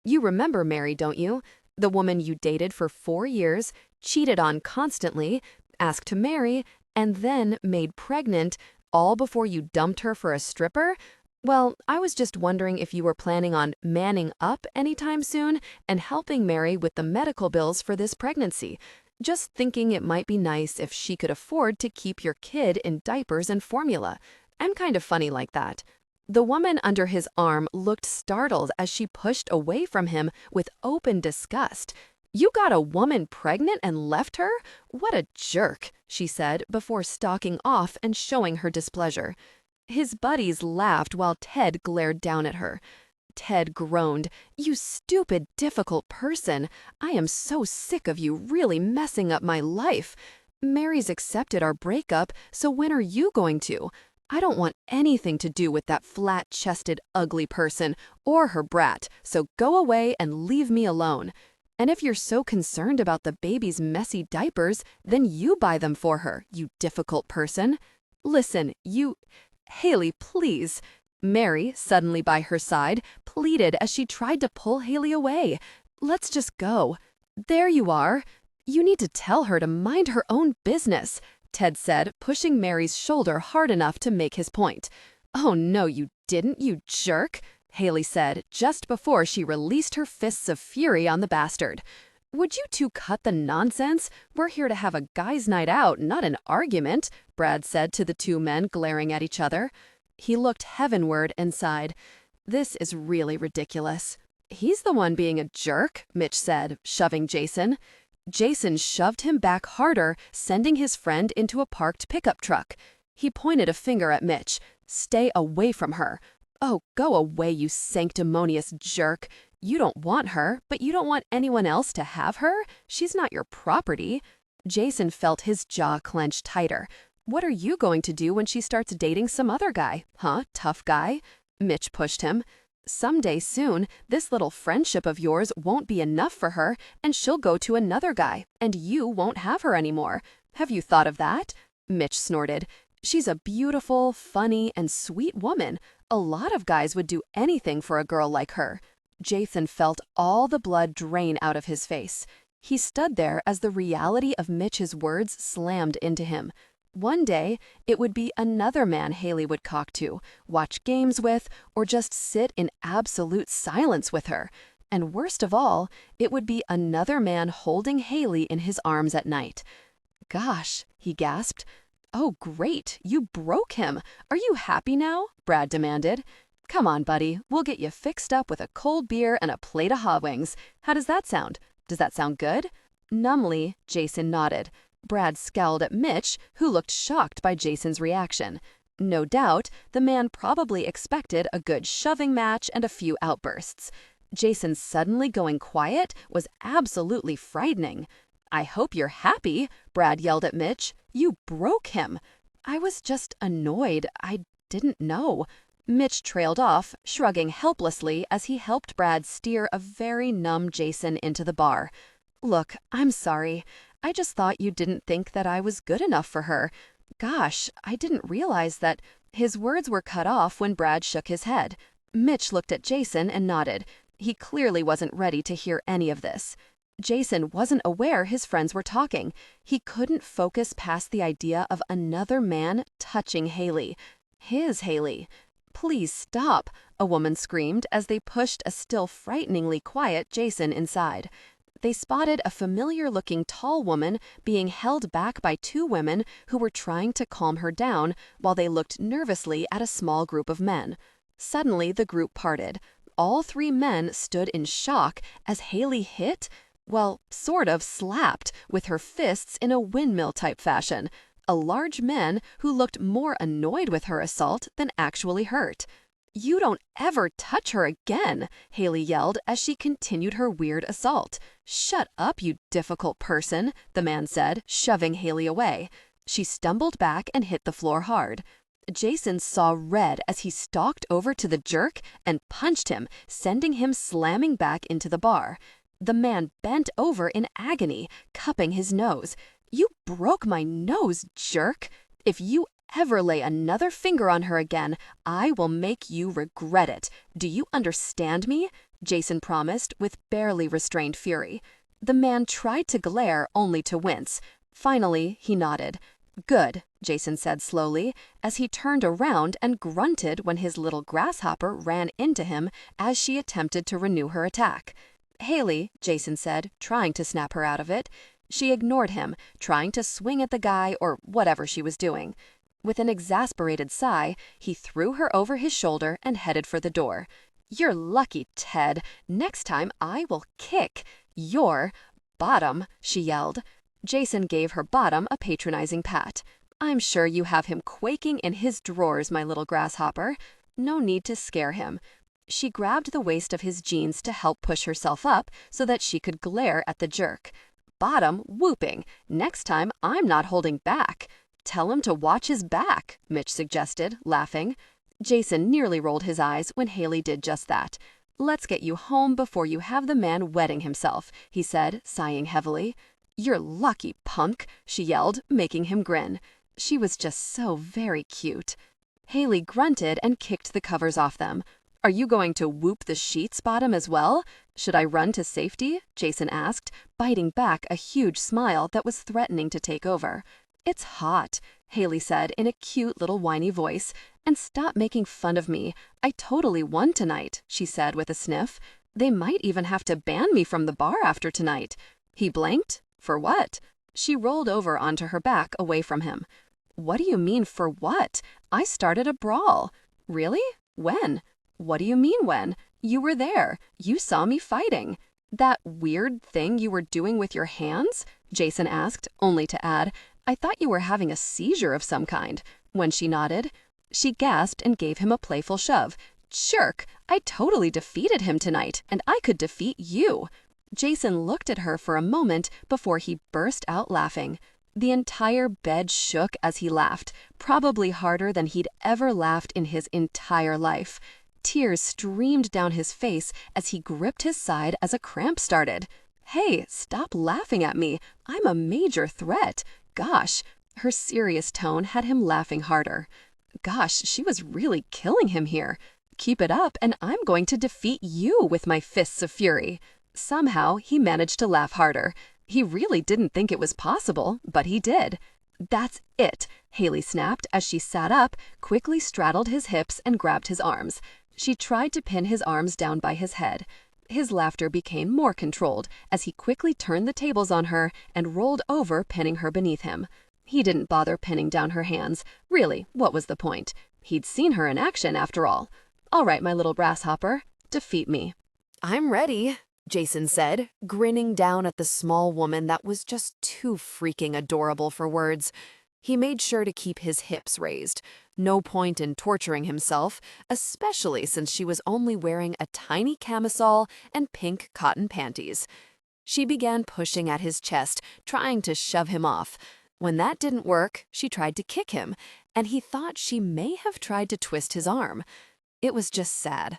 You remember Mary, don't you? The woman you dated for 4 years, cheated on constantly, asked to marry, and then made pregnant, all before you dumped her for a stripper? Well, I was just wondering if you were planning on manning up anytime soon and helping Mary with the medical bills for this pregnancy. Just thinking it might be nice if she could afford to keep your kid in diapers and formula. I'm kind of funny like that." The woman under his arm looked startled as she pushed away from him with open disgust. "You got a woman pregnant and left her? What a jerk," she said before stalking off and showing her displeasure. His buddies laughed while Ted glared down at her. Ted groaned. "You stupid, difficult person. I am so sick of you really messing up my life. Mary's accepted our breakup, so when are you going to? I don't want anything to do with that flat-chested, ugly person or her brat, so go away and leave me alone. And if you're so concerned about the baby's messy diapers, then you buy them for her, you difficult person. Listen, you—" "Haley, please." Mary, suddenly by her side, pleaded as she tried to pull Haley away. "Let's just go." "There you are. You need to tell her to mind her own business," Ted said, pushing Mary's shoulder hard enough to make his point. "Oh no, you didn't, you jerk," Haley said, just before she released her fists of fury on the bastard. "Would you two cut the nonsense? We're here to have a guys' night out, not an argument," Brad said to the two men glaring at each other. He looked heavenward and sighed. "This is really ridiculous." "He's the one being a jerk," Mitch said, shoving Jason. Jason shoved him back harder, sending his friend into a parked pickup truck. He pointed a finger at Mitch. "Stay away from her." "Oh, go away, you sanctimonious jerk. You don't want her, but you don't want anyone else to have her? She's not your property." Jason felt his jaw clench tighter. "What are you going to do when she starts dating some other guy? Huh, tough guy?" Mitch pushed him. "Someday soon, this little friendship of yours won't be enough for her, and she'll go to another guy, and you won't have her anymore. Have you thought of that?" Mitch snorted. "She's a beautiful, funny, and sweet woman. A lot of guys would do anything for a girl like her." Jason felt all the blood drain out of his face. He stood there as the reality of Mitch's words slammed into him. One day, it would be another man Haley would cock to, watch games with, or just sit in absolute silence with her. And worst of all, it would be another man holding Haley in his arms at night. "Gosh," he gasped. "Oh, great, you broke him. Are you happy now?" Brad demanded. "Come on, buddy, we'll get you fixed up with a cold beer and a plate of hot wings. How does that sound? Does that sound good?" Numbly, Jason nodded. Brad scowled at Mitch, who looked shocked by Jason's reaction. No doubt, the man probably expected a good shoving match and a few outbursts. Jason suddenly going quiet was absolutely frightening. "I hope you're happy," Brad yelled at Mitch. "You broke him." "I was just annoyed. I didn't know." Mitch trailed off, shrugging helplessly as he helped Brad steer a very numb Jason into the bar. "Look, I'm sorry. I just thought you didn't think that I was good enough for her. Gosh, I didn't realize that—" His words were cut off when Brad shook his head. Mitch looked at Jason and nodded. He clearly wasn't ready to hear any of this. Jason wasn't aware his friends were talking. He couldn't focus past the idea of another man touching Haley. His Haley. "Please stop," a woman screamed as they pushed a still frighteningly quiet Jason inside. They spotted a familiar-looking tall woman being held back by two women who were trying to calm her down while they looked nervously at a small group of men. Suddenly, the group parted. All three men stood in shock as Haley hit. well, sort of slapped with her fists in a windmill-type fashion, a large man who looked more annoyed with her assault than actually hurt. "You don't ever touch her again," Haley yelled as she continued her weird assault. "Shut up, you difficult person," the man said, shoving Haley away. She stumbled back and hit the floor hard. Jason saw red as he stalked over to the jerk and punched him, sending him slamming back into the bar. The man bent over in agony, cupping his nose. "You broke my nose, jerk. If you ever lay another finger on her again, I will make you regret it. Do you understand me?" Jason promised with barely restrained fury. The man tried to glare, only to wince. Finally, he nodded. "Good," Jason said slowly, as he turned around and grunted when his little grasshopper ran into him as she attempted to renew her attack. "Haley," Jason said, trying to snap her out of it. She ignored him, trying to swing at the guy or whatever she was doing. With an exasperated sigh, he threw her over his shoulder and headed for the door. "You're lucky, Ted. Next time I will kick your bottom," she yelled. Jason gave her bottom a patronizing pat. "I'm sure you have him quaking in his drawers, my little grasshopper. No need to scare him." She grabbed the waist of his jeans to help push herself up so that she could glare at the jerk. "Bottom whooping. Next time I'm not holding back." "Tell him to watch his back," Mitch suggested, laughing. Jason nearly rolled his eyes when Haley did just that. "Let's get you home before you have the man wetting himself," he said, sighing heavily. "You're lucky, punk," she yelled, making him grin. She was just so very cute. Haley grunted and kicked the covers off them. "Are you going to whoop the sheets, Bottom, as well? Should I run to safety?" Jason asked, biting back a huge smile that was threatening to take over. "It's hot," Haley said in a cute little whiny voice. "And stop making fun of me. I totally won tonight," she said with a sniff. "They might even have to ban me from the bar after tonight." He blinked. "For what?" She rolled over onto her back away from him. "What do you mean, for what? I started a brawl." "Really? When?" "What do you mean when? You were there. You saw me fighting." "That weird thing you were doing with your hands?" Jason asked, only to add, "I thought you were having a seizure of some kind." When she nodded, she gasped and gave him a playful shove. "Jerk! I totally defeated him tonight, and I could defeat you." Jason looked at her for a moment before he burst out laughing. The entire bed shook as he laughed, probably harder than he'd ever laughed in his entire life. Tears streamed down his face as he gripped his side as a cramp started. "Hey, stop laughing at me. I'm a major threat. Gosh." Her serious tone had him laughing harder. Gosh, she was really killing him here. "Keep it up and I'm going to defeat you with my fists of fury." Somehow, he managed to laugh harder. He really didn't think it was possible, but he did. "That's it," Haley snapped as she sat up, quickly straddled his hips and grabbed his arms. She tried to pin his arms down by his head. His laughter became more controlled as he quickly turned the tables on her and rolled over, pinning her beneath him. He didn't bother pinning down her hands. Really, what was the point? He'd seen her in action, after all. "All right, my little grasshopper, defeat me." "I'm ready," Jason said, grinning down at the small woman that was just too freaking adorable for words. He made sure to keep his hips raised. No point in torturing himself, especially since she was only wearing a tiny camisole and pink cotton panties. She began pushing at his chest, trying to shove him off. When that didn't work, she tried to kick him, and he thought she may have tried to twist his arm. It was just sad.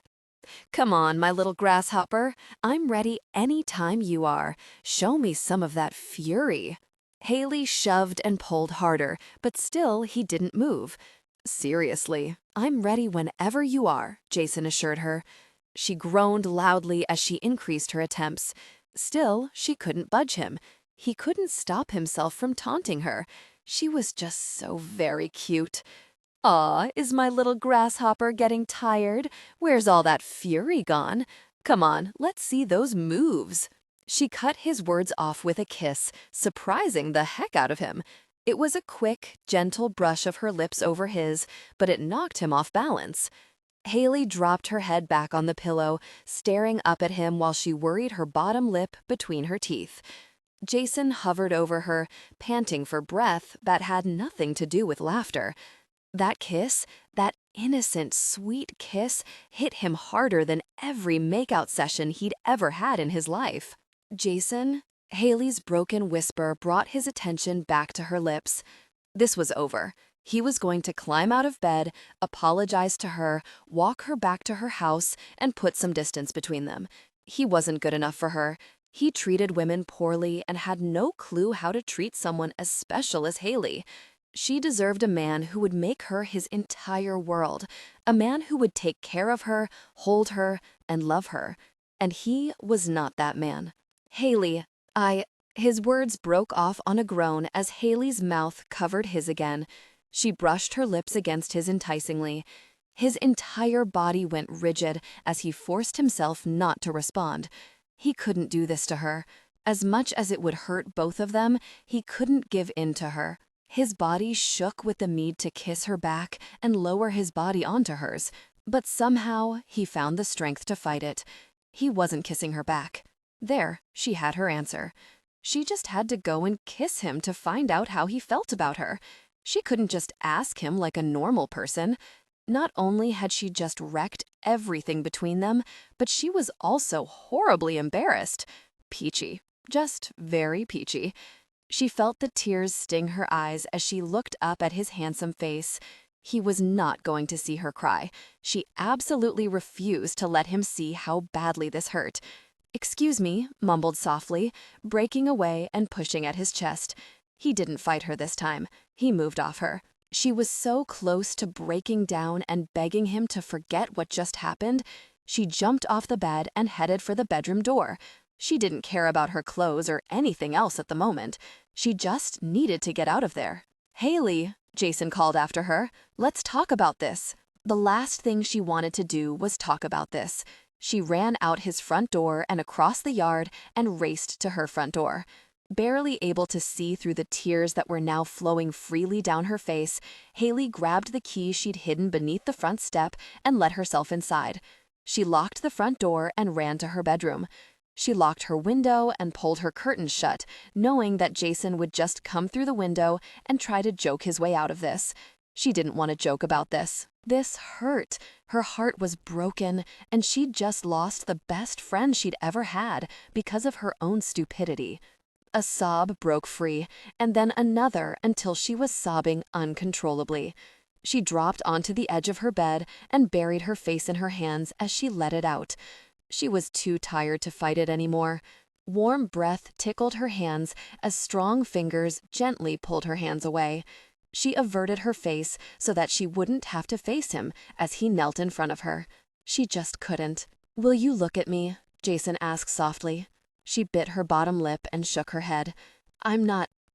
"Come on, my little grasshopper. I'm ready any time you are. Show me some of that fury." Haley shoved and pulled harder, but still he didn't move. "Seriously, I'm ready whenever you are," Jason assured her. She groaned loudly as she increased her attempts. Still, she couldn't budge him. He couldn't stop himself from taunting her. She was just so very cute. "Aw, is my little grasshopper getting tired? Where's all that fury gone? Come on, let's see those moves." She cut his words off with a kiss, surprising the heck out of him. It was a quick, gentle brush of her lips over his, but it knocked him off balance. Haley dropped her head back on the pillow, staring up at him while she worried her bottom lip between her teeth. Jason hovered over her, panting for breath that had nothing to do with laughter. That kiss, that innocent, sweet kiss, hit him harder than every makeout session he'd ever had in his life. Jason? Haley's broken whisper brought his attention back to her lips. This was over. He was going to climb out of bed, apologize to her, walk her back to her house, and put some distance between them. He wasn't good enough for her. He treated women poorly and had no clue how to treat someone as special as Haley. She deserved a man who would make her his entire world, a man who would take care of her, hold her, and love her. And he was not that man. Haley, His words broke off on a groan as Haley's mouth covered his again. She brushed her lips against his enticingly. His entire body went rigid as he forced himself not to respond. He couldn't do this to her. As much as it would hurt both of them, he couldn't give in to her. His body shook with the need to kiss her back and lower his body onto hers, but somehow he found the strength to fight it. He wasn't kissing her back. There, she had her answer. She just had to go and kiss him to find out how he felt about her. She couldn't just ask him like a normal person. Not only had she just wrecked everything between them, but she was also horribly embarrassed. Peachy. Just very peachy. She felt the tears sting her eyes as she looked up at his handsome face. He was not going to see her cry. She absolutely refused to let him see how badly this hurt. "Excuse me," mumbled softly, breaking away and pushing at his chest. He didn't fight her this time. He moved off her. She was so close to breaking down and begging him to forget what just happened. She jumped off the bed and headed for the bedroom door. She didn't care about her clothes or anything else at the moment. She just needed to get out of there. "Haley," Jason called after her, "let's talk about this." The last thing she wanted to do was talk about this. She ran out his front door and across the yard and raced to her front door. Barely able to see through the tears that were now flowing freely down her face, Haley grabbed the key she'd hidden beneath the front step and let herself inside. She locked the front door and ran to her bedroom. She locked her window and pulled her curtains shut, knowing that Jason would just come through the window and try to joke his way out of this. She didn't want to joke about this. This hurt. Her heart was broken, and she'd just lost the best friend she'd ever had because of her own stupidity. A sob broke free, and then another until she was sobbing uncontrollably. She dropped onto the edge of her bed and buried her face in her hands as she let it out. She was too tired to fight it anymore. Warm breath tickled her hands as strong fingers gently pulled her hands away. She averted her face so that she wouldn't have to face him as he knelt in front of her. She just couldn't. "Will you look at me?" Jason asked softly. She bit her bottom lip and shook her head.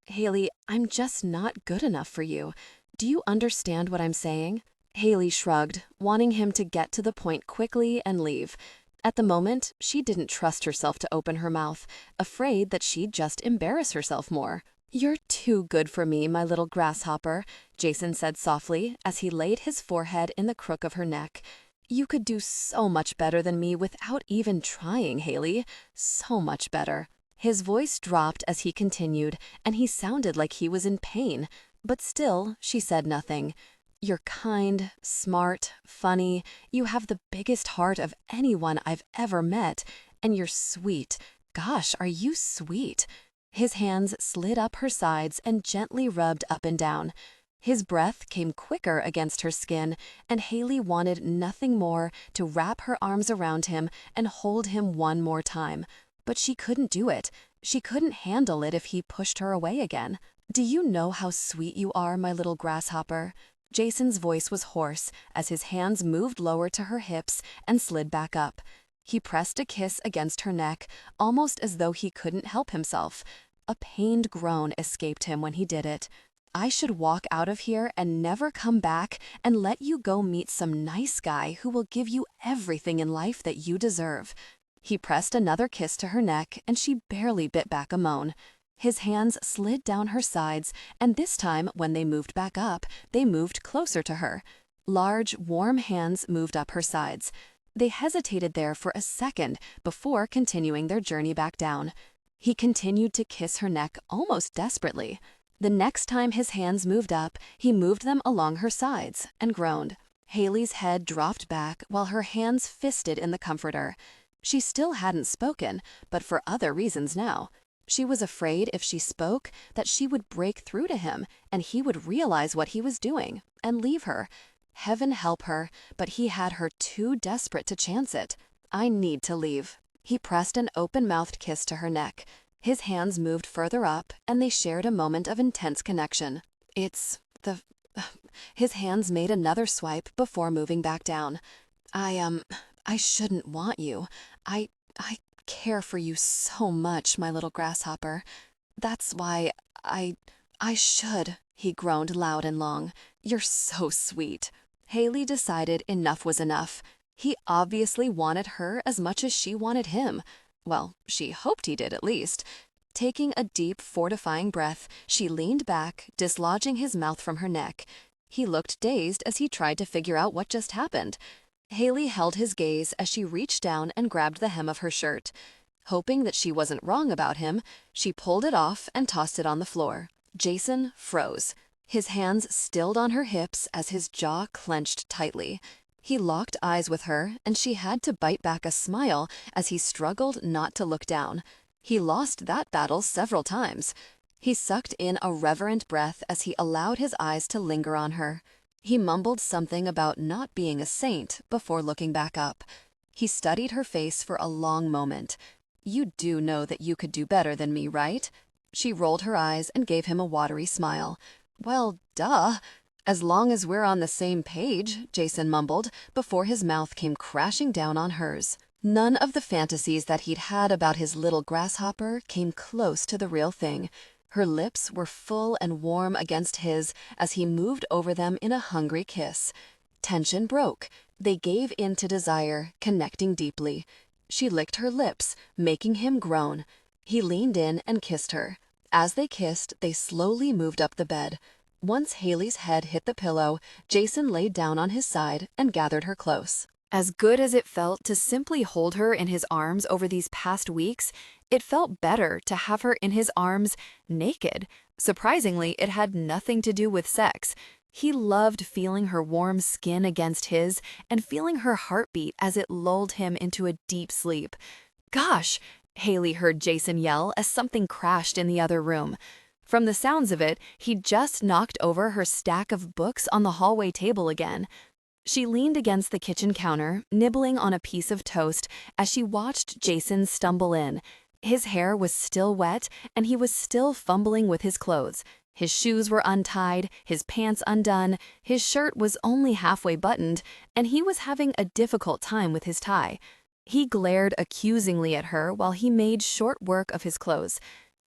Haley, I'm just not good enough for you. Do you understand what I'm saying?" Haley shrugged, wanting him to get to the point quickly and leave. At the moment, she didn't trust herself to open her mouth, afraid that she'd just embarrass herself more. "You're too good for me, my little grasshopper," Jason said softly as he laid his forehead in the crook of her neck. "You could do so much better than me without even trying, Haley. So much better." His voice dropped as he continued, and he sounded like he was in pain. But still, she said nothing. "You're kind, smart, funny. You have the biggest heart of anyone I've ever met. And you're sweet. Gosh, are you sweet?" His hands slid up her sides and gently rubbed up and down. His breath came quicker against her skin, and Haley wanted nothing more to wrap her arms around him and hold him one more time. But she couldn't do it. She couldn't handle it if he pushed her away again. "Do you know how sweet you are, my little grasshopper?" Jason's voice was hoarse as his hands moved lower to her hips and slid back up. He pressed a kiss against her neck, almost as though he couldn't help himself. A pained groan escaped him when he did it. "I should walk out of here and never come back and let you go meet some nice guy who will give you everything in life that you deserve." He pressed another kiss to her neck, and she barely bit back a moan. His hands slid down her sides, and this time, when they moved back up, they moved closer to her. Large, warm hands moved up her sides. They hesitated there for a second before continuing their journey back down. He continued to kiss her neck almost desperately. The next time his hands moved up, he moved them along her sides and groaned. Haley's head dropped back while her hands fisted in the comforter. She still hadn't spoken, but for other reasons now. She was afraid if she spoke that she would break through to him and he would realize what he was doing and leave her. Heaven help her, but he had her too desperate to chance it. I need to leave. He pressed an open-mouthed kiss to her neck. His hands moved further up, and they shared a moment of intense connection. His hands made another swipe before moving back down. I shouldn't want you. I care for you so much, my little grasshopper. That's why I should, he groaned loud and long. You're so sweet. Haley decided enough was enough. He obviously wanted her as much as she wanted him. Well, she hoped he did at least. Taking a deep, fortifying breath, she leaned back, dislodging his mouth from her neck. He looked dazed as he tried to figure out what just happened. Haley held his gaze as she reached down and grabbed the hem of her shirt. Hoping that she wasn't wrong about him, she pulled it off and tossed it on the floor. Jason froze. His hands stilled on her hips as his jaw clenched tightly. He locked eyes with her, and she had to bite back a smile as he struggled not to look down. He lost that battle several times. He sucked in a reverent breath as he allowed his eyes to linger on her. He mumbled something about not being a saint before looking back up. He studied her face for a long moment. You do know that you could do better than me, right? She rolled her eyes and gave him a watery smile. Well, duh. As long as we're on the same page, Jason mumbled, before his mouth came crashing down on hers. None of the fantasies that he'd had about his little grasshopper came close to the real thing. Her lips were full and warm against his as he moved over them in a hungry kiss. Tension broke. They gave in to desire, connecting deeply. She licked her lips, making him groan. He leaned in and kissed her. As they kissed, they slowly moved up the bed. Once Haley's head hit the pillow, Jason laid down on his side and gathered her close. As good as it felt to simply hold her in his arms over these past weeks, it felt better to have her in his arms naked. Surprisingly, it had nothing to do with sex. He loved feeling her warm skin against his and feeling her heartbeat as it lulled him into a deep sleep. Gosh! Haley heard Jason yell as something crashed in the other room. From the sounds of it, he'd just knocked over her stack of books on the hallway table again. She leaned against the kitchen counter, nibbling on a piece of toast as she watched Jason stumble in. His hair was still wet, and he was still fumbling with his clothes. His shoes were untied, his pants undone, his shirt was only halfway buttoned, and he was having a difficult time with his tie. He glared accusingly at her while he made short work of his clothes.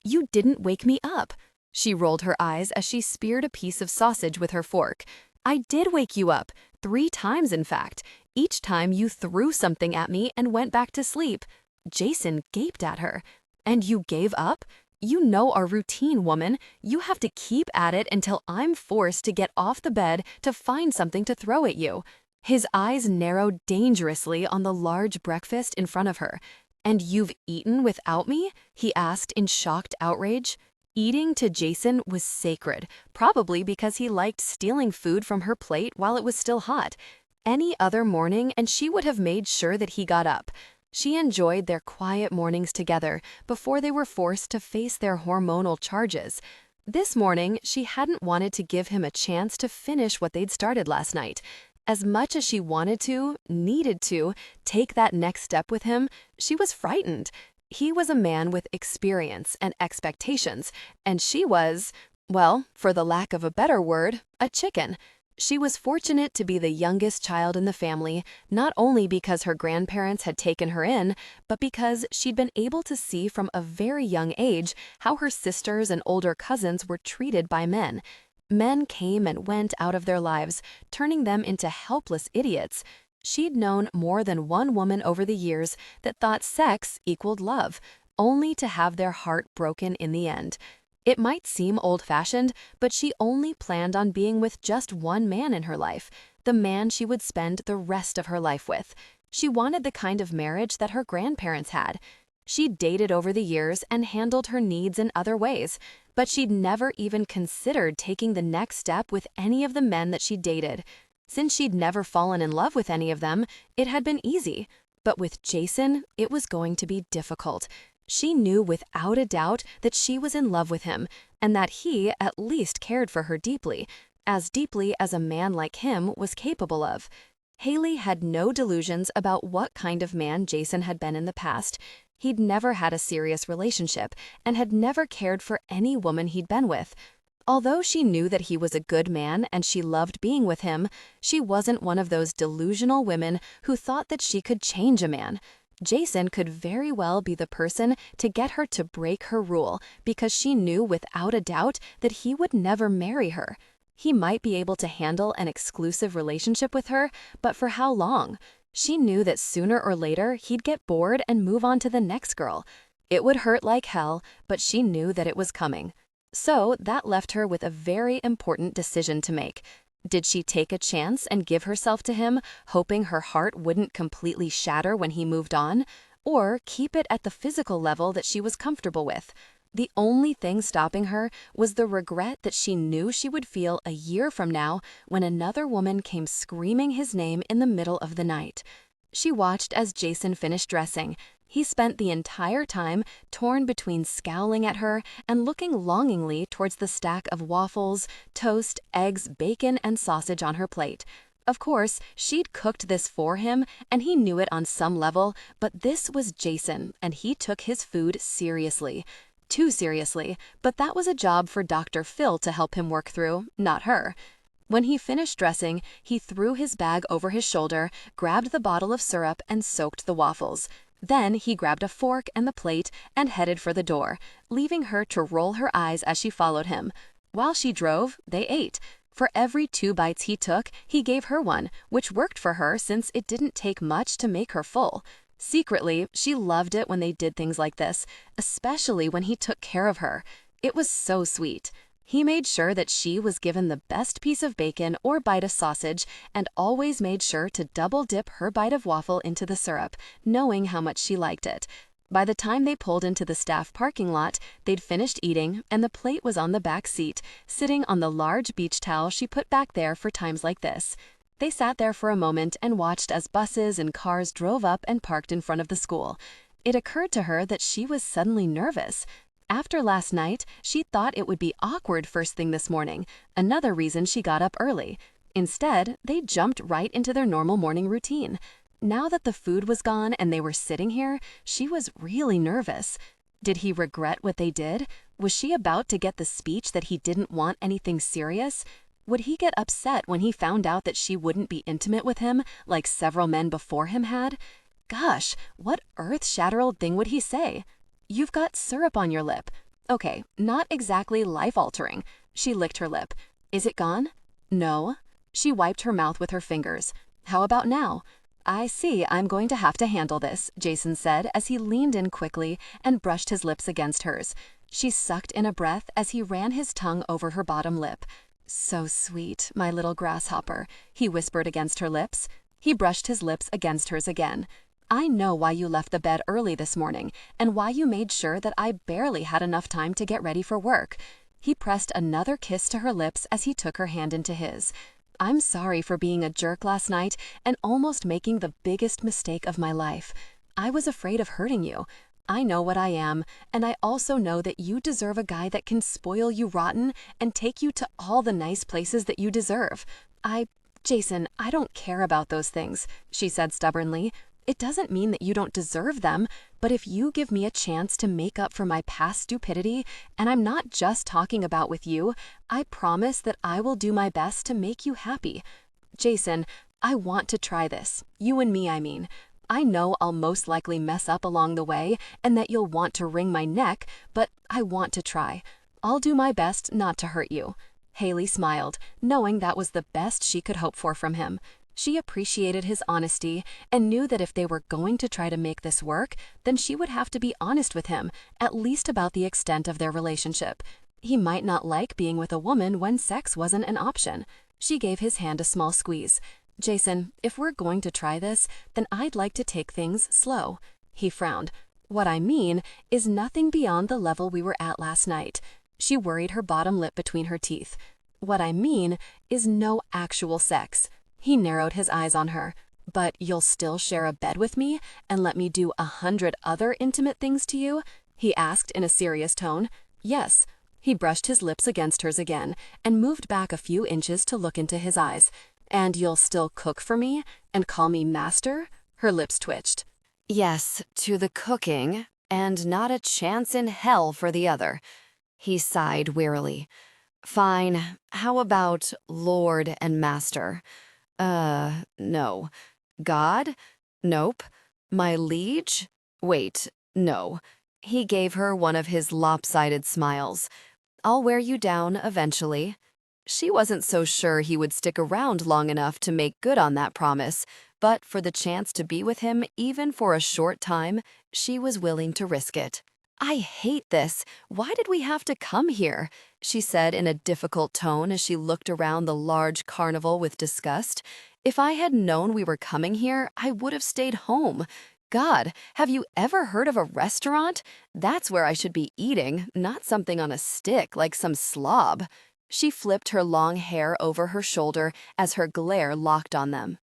"You didn't wake me up." She rolled her eyes as she speared a piece of sausage with her fork. "I did wake you up. 3 times, in fact. Each time you threw something at me and went back to sleep." Jason gaped at her. "And you gave up? You know our routine, woman. You have to keep at it until I'm forced to get off the bed to find something to throw at you." His eyes narrowed dangerously on the large breakfast in front of her. "And you've eaten without me?" he asked in shocked outrage. Eating to Jason was sacred, probably because he liked stealing food from her plate while it was still hot. Any other morning and she would have made sure that he got up. She enjoyed their quiet mornings together before they were forced to face their hormonal charges. This morning, she hadn't wanted to give him a chance to finish what they'd started last night. As much as she wanted to, needed to, take that next step with him, she was frightened. He was a man with experience and expectations, and she was, well, for the lack of a better word, a chicken. She was fortunate to be the youngest child in the family, not only because her grandparents had taken her in, but because she'd been able to see from a very young age how her sisters and older cousins were treated by men. Men came and went out of their lives, turning them into helpless idiots. She'd known more than one woman over the years that thought sex equaled love, only to have their heart broken in the end. It might seem old-fashioned, but she only planned on being with just one man in her life. the man she would spend the rest of her life with. She wanted the kind of marriage that her grandparents had. She'd dated over the years and handled her needs in other ways, but she'd never even considered taking the next step with any of the men that she dated. Since she'd never fallen in love with any of them, it had been easy. But with Jason, it was going to be difficult. She knew without a doubt that she was in love with him, and that he at least cared for her deeply as a man like him was capable of. Haley had no delusions about what kind of man Jason had been in the past. He'd never had a serious relationship and had never cared for any woman he'd been with. Although she knew that he was a good man and she loved being with him, she wasn't one of those delusional women who thought that she could change a man. Jason could very well be the person to get her to break her rule because she knew without a doubt that he would never marry her. He might be able to handle an exclusive relationship with her, but for how long? She knew that sooner or later he'd get bored and move on to the next girl. It would hurt like hell, but she knew that it was coming. So that left her with a very important decision to make. Did she take a chance and give herself to him, hoping her heart wouldn't completely shatter when he moved on? Or keep it at the physical level that she was comfortable with? The only thing stopping her was the regret that she knew she would feel a year from now when another woman came screaming his name in the middle of the night. She watched as Jason finished dressing. He spent the entire time torn between scowling at her and looking longingly towards the stack of waffles, toast, eggs, bacon, and sausage on her plate. Of course, she'd cooked this for him, and he knew it on some level, but this was Jason, and he took his food seriously. Too seriously, but that was a job for Dr. Phil to help him work through, not her. When he finished dressing, he threw his bag over his shoulder, grabbed the bottle of syrup, and soaked the waffles. Then he grabbed a fork and the plate and headed for the door, leaving her to roll her eyes as she followed him. While she drove, they ate. For every 2 bites he took, he gave her one, which worked for her since it didn't take much to make her full. Secretly, she loved it when they did things like this, especially when he took care of her. It was so sweet. He made sure that she was given the best piece of bacon or bite of sausage and always made sure to double dip her bite of waffle into the syrup, knowing how much she liked it. By the time they pulled into the staff parking lot, they'd finished eating and the plate was on the back seat, sitting on the large beach towel she put back there for times like this. They sat there for a moment and watched as buses and cars drove up and parked in front of the school. It occurred to her that she was suddenly nervous. After last night, she thought it would be awkward first thing this morning, another reason she got up early. Instead, they jumped right into their normal morning routine. Now that the food was gone and they were sitting here, she was really nervous. Did he regret what they did? Was she about to get the speech that he didn't want anything serious? Would he get upset when he found out that she wouldn't be intimate with him like several men before him had? Gosh, what earth-shattering thing would he say? You've got syrup on your lip. Okay, not exactly life-altering. She licked her lip. Is it gone? No. She wiped her mouth with her fingers. How about now? I see I'm going to have to handle this, Jason said as he leaned in quickly and brushed his lips against hers. She sucked in a breath as he ran his tongue over her bottom lip. So sweet, my little grasshopper, he whispered against her lips. He brushed his lips against hers again. I know why you left the bed early this morning and why you made sure that I barely had enough time to get ready for work. He pressed another kiss to her lips as he took her hand into his. I'm sorry for being a jerk last night and almost making the biggest mistake of my life. I was afraid of hurting you. I know what I am, and I also know that you deserve a guy that can spoil you rotten and take you to all the nice places that you deserve. Jason, I don't care about those things, she said stubbornly. It doesn't mean that you don't deserve them, but if you give me a chance to make up for my past stupidity, and I'm not just talking about with you, I promise that I will do my best to make you happy. Jason, I want to try this. You and me, I mean. I know I'll most likely mess up along the way and that you'll want to wring my neck, but I want to try. I'll do my best not to hurt you. Haley smiled, knowing that was the best she could hope for from him. She appreciated his honesty and knew that if they were going to try to make this work, then she would have to be honest with him, at least about the extent of their relationship. He might not like being with a woman when sex wasn't an option. She gave his hand a small squeeze. "Jason, if we're going to try this, then I'd like to take things slow." He frowned. "What I mean is nothing beyond the level we were at last night." She worried her bottom lip between her teeth. "What I mean is no actual sex." He narrowed his eyes on her. "But you'll still share a bed with me and let me do 100 other intimate things to you?" he asked in a serious tone. "Yes." He brushed his lips against hers again and moved back a few inches to look into his eyes. "And you'll still cook for me and call me master?" Her lips twitched. Yes, to the cooking, and not a chance in hell for the other. He sighed wearily. Fine, how about Lord and Master? No. God? Nope. My liege? Wait, no. He gave her one of his lopsided smiles. I'll wear you down eventually. She wasn't so sure he would stick around long enough to make good on that promise, but for the chance to be with him even for a short time, she was willing to risk it. I hate this. Why did we have to come here? She said in a difficult tone as she looked around the large carnival with disgust. If I had known we were coming here, I would have stayed home. God, have you ever heard of a restaurant? That's where I should be eating, not something on a stick like some slob. She flipped her long hair over her shoulder as her glare locked on them.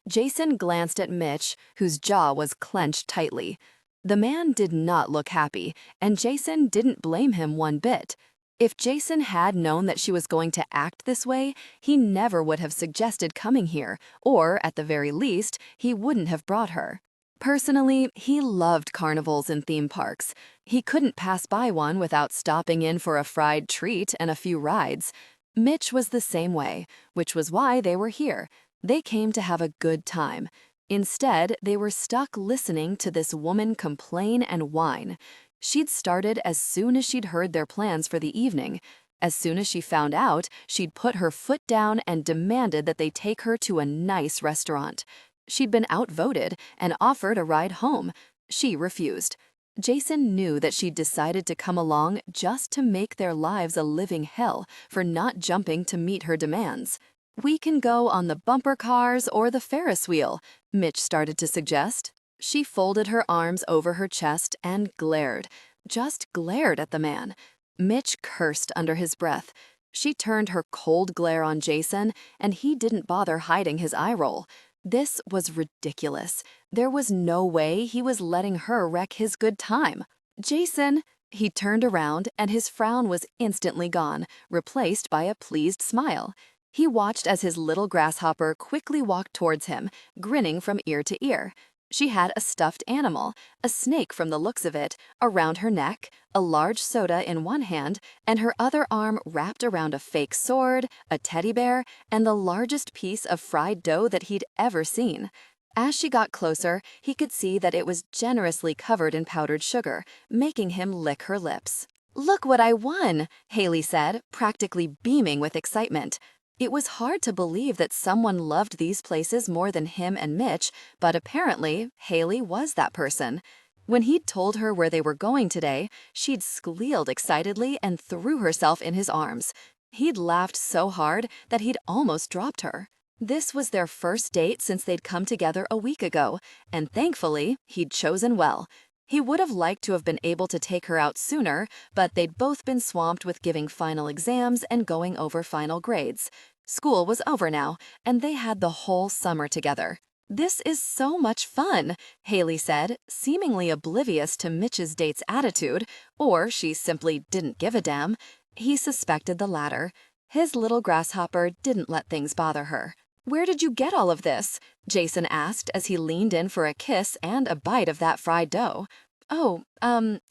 Jason glanced at Mitch, whose jaw was clenched tightly. The man did not look happy, and Jason didn't blame him one bit. If Jason had known that she was going to act this way, he never would have suggested coming here, or, at the very least, he wouldn't have brought her. Personally, he loved carnivals and theme parks. He couldn't pass by one without stopping in for a fried treat and a few rides. Mitch was the same way, which was why they were here. They came to have a good time. Instead, they were stuck listening to this woman complain and whine. She'd started as soon as she'd heard their plans for the evening. As soon as she found out, she'd put her foot down and demanded that they take her to a nice restaurant. She'd been outvoted and offered a ride home. She refused. Jason knew that she'd decided to come along just to make their lives a living hell for not jumping to meet her demands. "We can go on the bumper cars or the Ferris wheel," Mitch started to suggest. She folded her arms over her chest and glared, just glared at the man. Mitch cursed under his breath. She turned her cold glare on Jason, and he didn't bother hiding his eye roll. This was ridiculous. There was no way he was letting her wreck his good time. "Jason!" He turned around, and his frown was instantly gone, replaced by a pleased smile. He watched as his little grasshopper quickly walked towards him, grinning from ear to ear. She had a stuffed animal, a snake from the looks of it, around her neck, a large soda in one hand, and her other arm wrapped around a fake sword, a teddy bear, and the largest piece of fried dough that he'd ever seen. As she got closer, he could see that it was generously covered in powdered sugar, making him lick her lips. "Look what I won," Haley said, practically beaming with excitement. It was hard to believe that someone loved these places more than him and Mitch, but apparently, Haley was that person. When he'd told her where they were going today, she'd squealed excitedly and threw herself in his arms. He'd laughed so hard that he'd almost dropped her. This was their first date since they'd come together a week ago, and thankfully, he'd chosen well. He would have liked to have been able to take her out sooner, but they'd both been swamped with giving final exams and going over final grades. School was over now, and they had the whole summer together. "This is so much fun," Haley said, seemingly oblivious to Mitch's date's attitude, or she simply didn't give a damn. He suspected the latter. His little grasshopper didn't let things bother her. "Where did you get all of this?" Jason asked as he leaned in for a kiss and a bite of that fried dough. "Oh,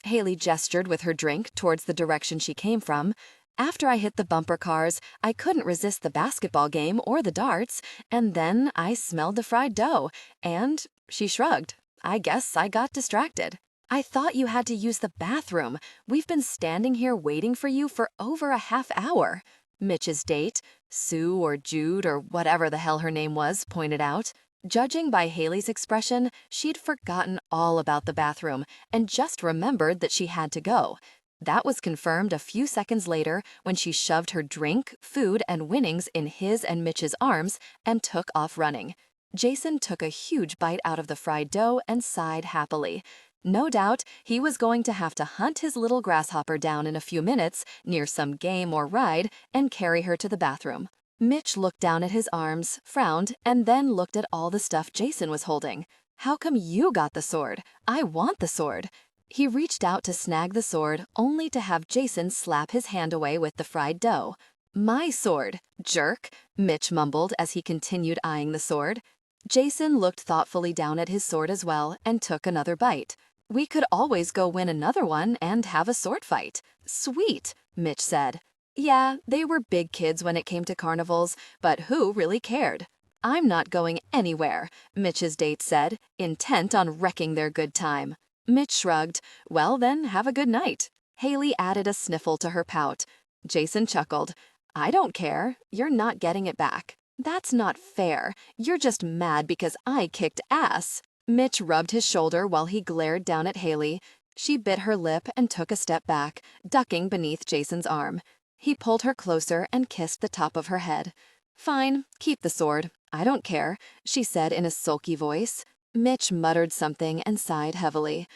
Haley gestured with her drink towards the direction she came from. "After I hit the bumper cars, I couldn't resist the basketball game or the darts, and then I smelled the fried dough, and," she shrugged, "I guess I got distracted." "I thought you had to use the bathroom. We've been standing here waiting for you for over a half hour." Mitch's date, Sue or Jude or whatever the hell her name was, pointed out. Judging by Haley's expression, she'd forgotten all about the bathroom and just remembered that she had to go. That was confirmed a few seconds later when she shoved her drink, food, and winnings in his and Mitch's arms and took off running. Jason took a huge bite out of the fried dough and sighed happily. No doubt he was going to have to hunt his little grasshopper down in a few minutes near some game or ride and carry her to the bathroom. Mitch looked down at his arms, frowned, and then looked at all the stuff Jason was holding. How come you got the sword? I want the sword. He reached out to snag the sword, only to have Jason slap his hand away with the fried dough. My sword, jerk, Mitch mumbled as he continued eyeing the sword. Jason looked thoughtfully down at his sword as well and took another bite. We could always go win another one and have a sword fight. Sweet, Mitch said. Yeah, they were big kids when it came to carnivals, but who really cared? I'm not going anywhere, Mitch's date said, intent on wrecking their good time. Mitch shrugged. Well then, have a good night. Haley added a sniffle to her pout. Jason chuckled. I don't care. You're not getting it back. That's not fair. You're just mad because I kicked ass. Mitch rubbed his shoulder while he glared down at Haley. She bit her lip and took a step back, ducking beneath Jason's arm. He pulled her closer and kissed the top of her head. Fine, keep the sword. I don't care, she said in a sulky voice. Mitch muttered something and sighed heavily.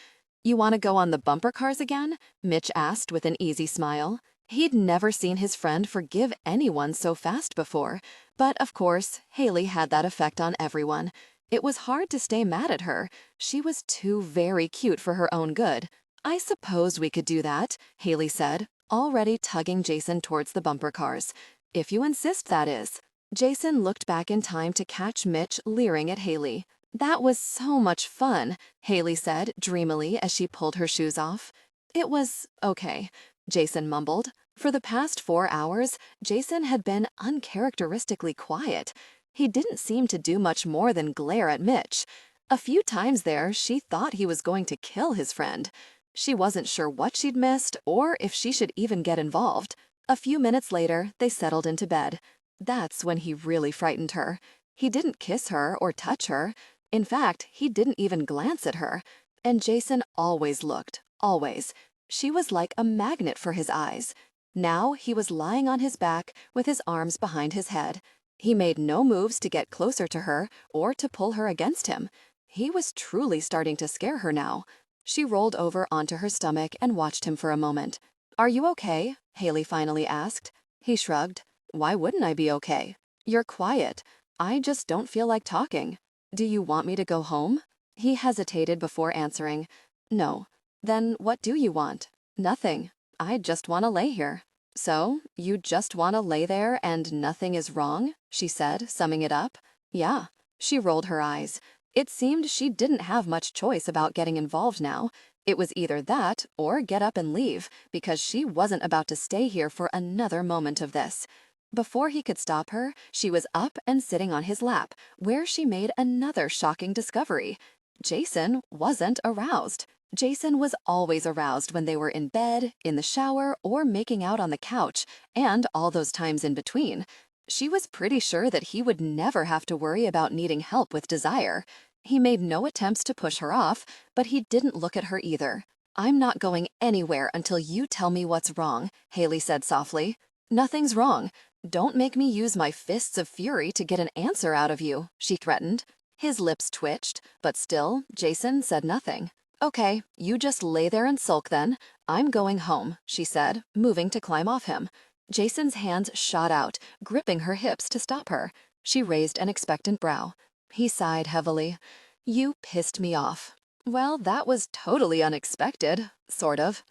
You want to go on the bumper cars again? Mitch asked with an easy smile. He'd never seen his friend forgive anyone so fast before. But of course, Haley had that effect on everyone. It was hard to stay mad at her. She was too very cute for her own good. I suppose we could do that, Haley said, already tugging Jason towards the bumper cars. If you insist, that is. Jason looked back in time to catch Mitch leering at Haley. That was so much fun, Haley said dreamily as she pulled her shoes off. It was okay, Jason mumbled. For the past 4 hours, Jason had been uncharacteristically quiet. He didn't seem to do much more than glare at Mitch. A few times there, she thought he was going to kill his friend. She wasn't sure what she'd missed or if she should even get involved. A few minutes later, they settled into bed. That's when he really frightened her. He didn't kiss her or touch her. In fact, he didn't even glance at her. And Jason always looked, always. She was like a magnet for his eyes. Now he was lying on his back with his arms behind his head. He made no moves to get closer to her or to pull her against him. He was truly starting to scare her now. She rolled over onto her stomach and watched him for a moment. Are you okay? Haley finally asked. He shrugged. Why wouldn't I be okay? You're quiet. I just don't feel like talking. Do you want me to go home? He hesitated before answering. No. Then what do you want? Nothing. I just want to lay here. So, you just want to lay there and nothing is wrong? She said, summing it up. Yeah. She rolled her eyes. It seemed she didn't have much choice about getting involved now. It was either that or get up and leave, because she wasn't about to stay here for another moment of this. Before he could stop her, she was up and sitting on his lap, where she made another shocking discovery. Jason wasn't aroused. Jason was always aroused when they were in bed, in the shower, or making out on the couch, and all those times in between. She was pretty sure that he would never have to worry about needing help with desire. He made no attempts to push her off, but he didn't look at her either. I'm not going anywhere until you tell me what's wrong, Haley said softly. Nothing's wrong. Don't make me use my fists of fury to get an answer out of you, she threatened. His lips twitched, but still, Jason said nothing. Okay, you just lay there and sulk then. I'm going home, she said, moving to climb off him. Jason's hands shot out, gripping her hips to stop her. She raised an expectant brow. He sighed heavily. You pissed me off. Well, that was totally unexpected, sort of.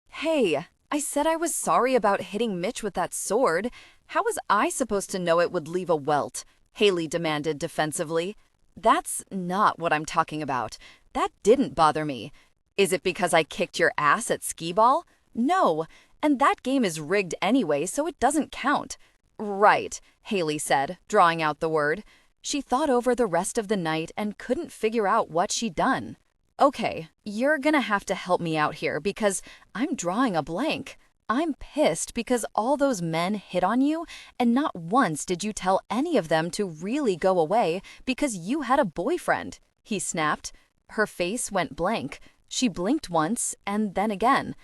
Hey, I said I was sorry about hitting Mitch with that sword. How was I supposed to know it would leave a welt? Haley demanded defensively. That's not what I'm talking about. That didn't bother me. Is it because I kicked your ass at skee-ball? No, and that game is rigged anyway, so it doesn't count. Right, Haley said, drawing out the word. She thought over the rest of the night and couldn't figure out what she'd done. Okay, you're gonna have to help me out here because I'm drawing a blank. I'm pissed because all those men hit on you, and not once did you tell any of them to really go away because you had a boyfriend, he snapped. Her face went blank. She blinked once, and then again.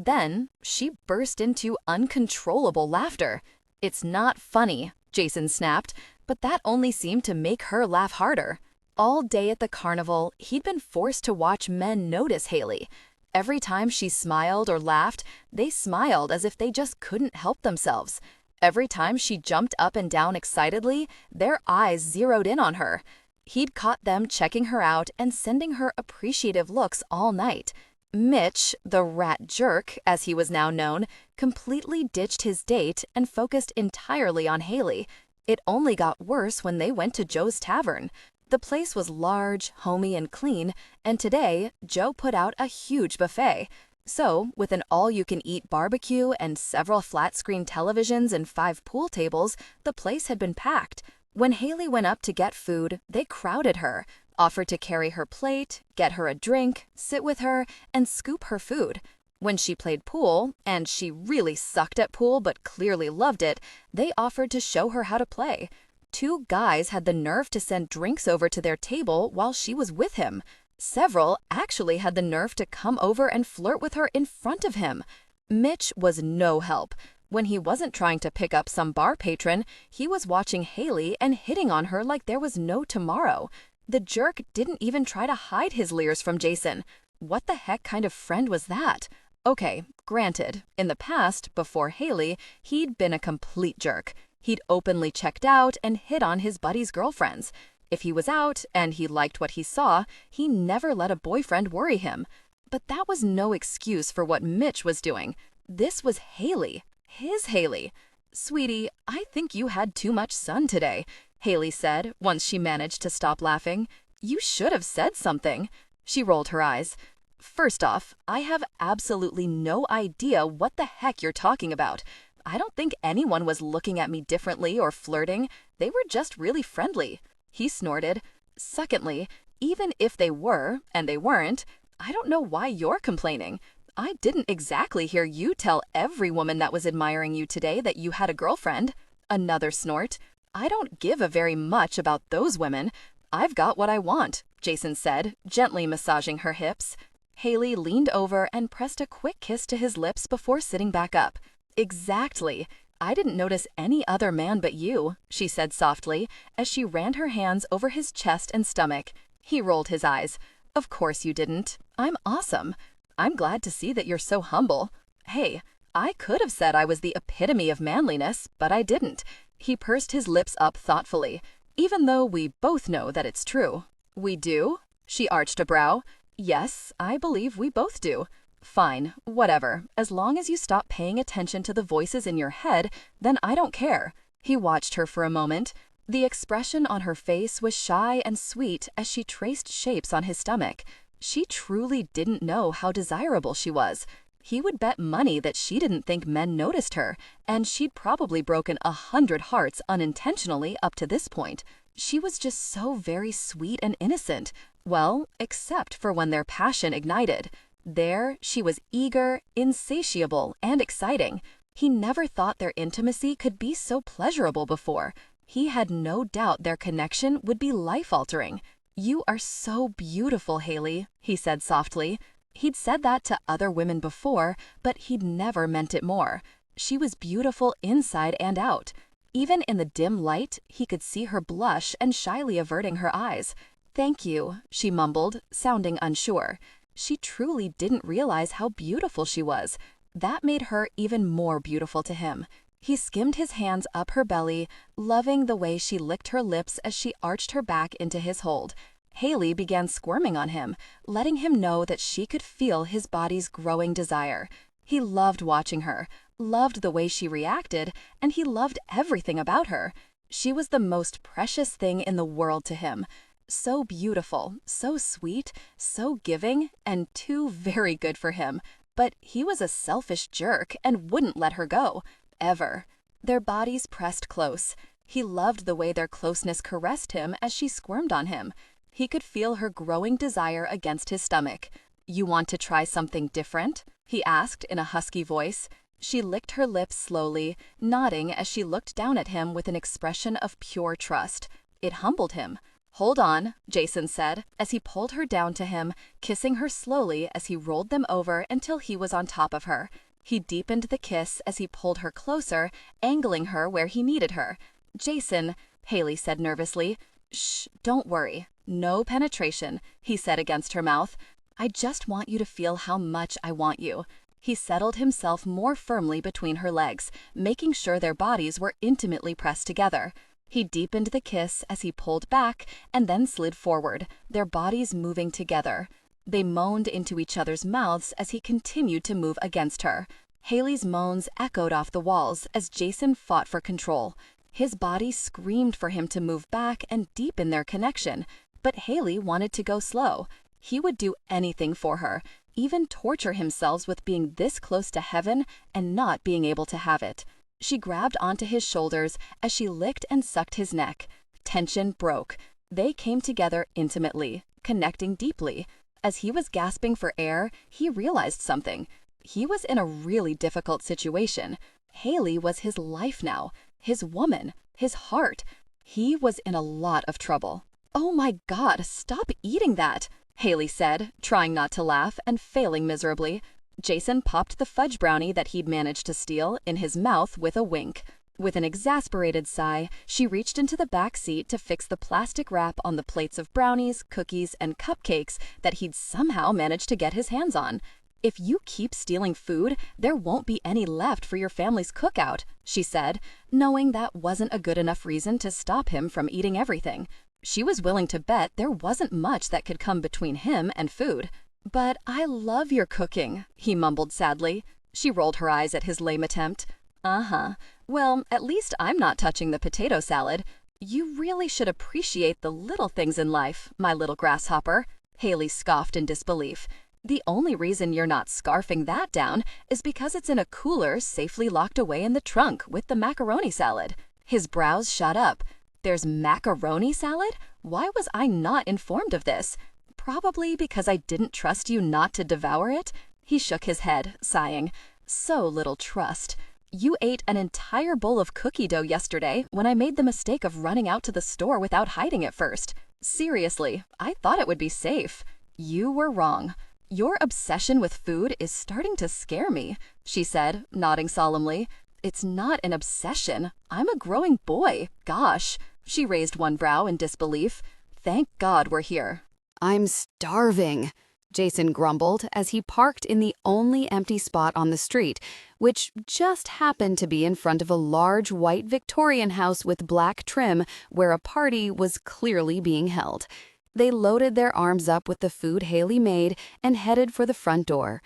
Then she burst into uncontrollable laughter. "It's not funny," Jason snapped, but that only seemed to make her laugh harder. All day at the carnival, he'd been forced to watch men notice Haley. Every time she smiled or laughed, they smiled as if they just couldn't help themselves. Every time she jumped up and down excitedly, their eyes zeroed in on her. He'd caught them checking her out and sending her appreciative looks all night. Mitch, the rat jerk, as he was now known, completely ditched his date and focused entirely on Haley. It only got worse when they went to Joe's tavern. The place was large, homey, and clean, and today, Joe put out a huge buffet. So, with an all-you-can-eat barbecue and several flat-screen televisions and 5 pool tables, the place had been packed. When Haley went up to get food, they crowded her, offered to carry her plate, get her a drink, sit with her, and scoop her food. When she played pool, and she really sucked at pool but clearly loved it, they offered to show her how to play. 2 guys had the nerve to send drinks over to their table while she was with him. Several actually had the nerve to come over and flirt with her in front of him. Mitch was no help. When he wasn't trying to pick up some bar patron, he was watching Haley and hitting on her like there was no tomorrow. The jerk didn't even try to hide his leers from Jason. What the heck kind of friend was that? Okay, granted, in the past, before Haley, he'd been a complete jerk. He'd openly checked out and hit on his buddies' girlfriends. If he was out and he liked what he saw, he never let a boyfriend worry him. But that was no excuse for what Mitch was doing. This was Haley. His Haley. "Sweetie, I think you had too much sun today," Haley said once she managed to stop laughing. "You should have said something." She rolled her eyes. "First off, I have absolutely no idea what the heck you're talking about. I don't think anyone was looking at me differently or flirting. They were just really friendly." He snorted. "Secondly, even if they were, and they weren't, I don't know why you're complaining. I didn't exactly hear you tell every woman that was admiring you today that you had a girlfriend." Another snort. "I don't give a very much about those women. I've got what I want," Jason said, gently massaging her hips. Haley leaned over and pressed a quick kiss to his lips before sitting back up. "Exactly. I didn't notice any other man but you," she said softly, as she ran her hands over his chest and stomach. He rolled his eyes. "Of course you didn't. I'm awesome. I'm glad to see that you're so humble. Hey, I could have said I was the epitome of manliness, but I didn't." He pursed his lips up thoughtfully. "Even though we both know that it's true." "We do?" She arched a brow. "Yes, I believe we both do." "Fine, whatever. As long as you stop paying attention to the voices in your head, then I don't care." He watched her for a moment. The expression on her face was shy and sweet as she traced shapes on his stomach. She truly didn't know how desirable she was. He would bet money that she didn't think men noticed her, and she'd probably broken 100 hearts unintentionally up to this point. She was just so very sweet and innocent. Well, except for when their passion ignited. There, she was eager, insatiable, and exciting. He never thought their intimacy could be so pleasurable before. He had no doubt their connection would be life-altering. "You are so beautiful, Haley," he said softly. He'd said that to other women before, but he'd never meant it more. She was beautiful inside and out. Even in the dim light, he could see her blush and shyly averting her eyes. "Thank you," she mumbled, sounding unsure. She truly didn't realize how beautiful she was. That made her even more beautiful to him. He skimmed his hands up her belly, loving the way she licked her lips as she arched her back into his hold. Haley began squirming on him, letting him know that she could feel his body's growing desire. He loved watching her, loved the way she reacted, and he loved everything about her. She was the most precious thing in the world to him. So beautiful, so sweet, so giving, and too very good for him. But he was a selfish jerk and wouldn't let her go. Ever. Their bodies pressed close. He loved the way their closeness caressed him as she squirmed on him. He could feel her growing desire against his stomach. "You want to try something different?" he asked in a husky voice. She licked her lips slowly, nodding as she looked down at him with an expression of pure trust. It humbled him. "Hold on," Jason said, as he pulled her down to him, kissing her slowly as he rolled them over until he was on top of her. He deepened the kiss as he pulled her closer, angling her where he needed her. "Jason," Haley said nervously. "Shh, don't worry. No penetration," he said against her mouth. "I just want you to feel how much I want you." He settled himself more firmly between her legs, making sure their bodies were intimately pressed together. He deepened the kiss as he pulled back and then slid forward, their bodies moving together. They moaned into each other's mouths as he continued to move against her. Haley's moans echoed off the walls as Jason fought for control. His body screamed for him to move back and deepen their connection, but Haley wanted to go slow. He would do anything for her, even torture himself with being this close to heaven and not being able to have it. She grabbed onto his shoulders as she licked and sucked his neck. Tension broke. They came together intimately, connecting deeply. As he was gasping for air, he realized something. He was in a really difficult situation. Haley was his life now, his woman, his heart. He was in a lot of trouble. "Oh my God, stop eating that," Haley said, trying not to laugh and failing miserably. Jason popped the fudge brownie that he'd managed to steal in his mouth with a wink. With an exasperated sigh, she reached into the back seat to fix the plastic wrap on the plates of brownies, cookies, and cupcakes that he'd somehow managed to get his hands on. "If you keep stealing food, there won't be any left for your family's cookout," she said, knowing that wasn't a good enough reason to stop him from eating everything. She was willing to bet there wasn't much that could come between him and food. "But I love your cooking," he mumbled sadly. She rolled her eyes at his lame attempt. "Uh-huh. Well, at least I'm not touching the potato salad. You really should appreciate the little things in life, my little grasshopper," Haley scoffed in disbelief. "The only reason you're not scarfing that down is because it's in a cooler safely locked away in the trunk with the macaroni salad." His brows shot up. "There's macaroni salad? Why was I not informed of this? Probably because I didn't trust you not to devour it?" He shook his head, sighing. "So little trust. You ate an entire bowl of cookie dough yesterday when I made the mistake of running out to the store without hiding it first. Seriously, I thought it would be safe. You were wrong. Your obsession with food is starting to scare me," she said, nodding solemnly. "It's not an obsession. I'm a growing boy. Gosh." She raised one brow in disbelief. "Thank God we're here." "I'm starving," Jason grumbled as he parked in the only empty spot on the street, which just happened to be in front of a large white Victorian house with black trim where a party was clearly being held. They loaded their arms up with the food Haley made and headed for the front door.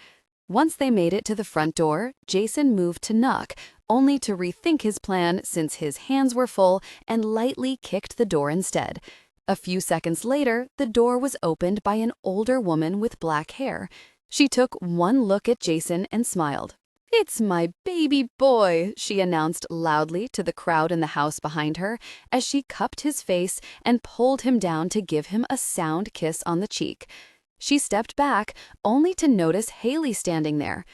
Once they made it to the front door, Jason moved to knock, only to rethink his plan since his hands were full and lightly kicked the door instead. A few seconds later, the door was opened by an older woman with black hair. She took one look at Jason and smiled. "It's my baby boy," she announced loudly to the crowd in the house behind her as she cupped his face and pulled him down to give him a sound kiss on the cheek. She stepped back, only to notice Haley standing there.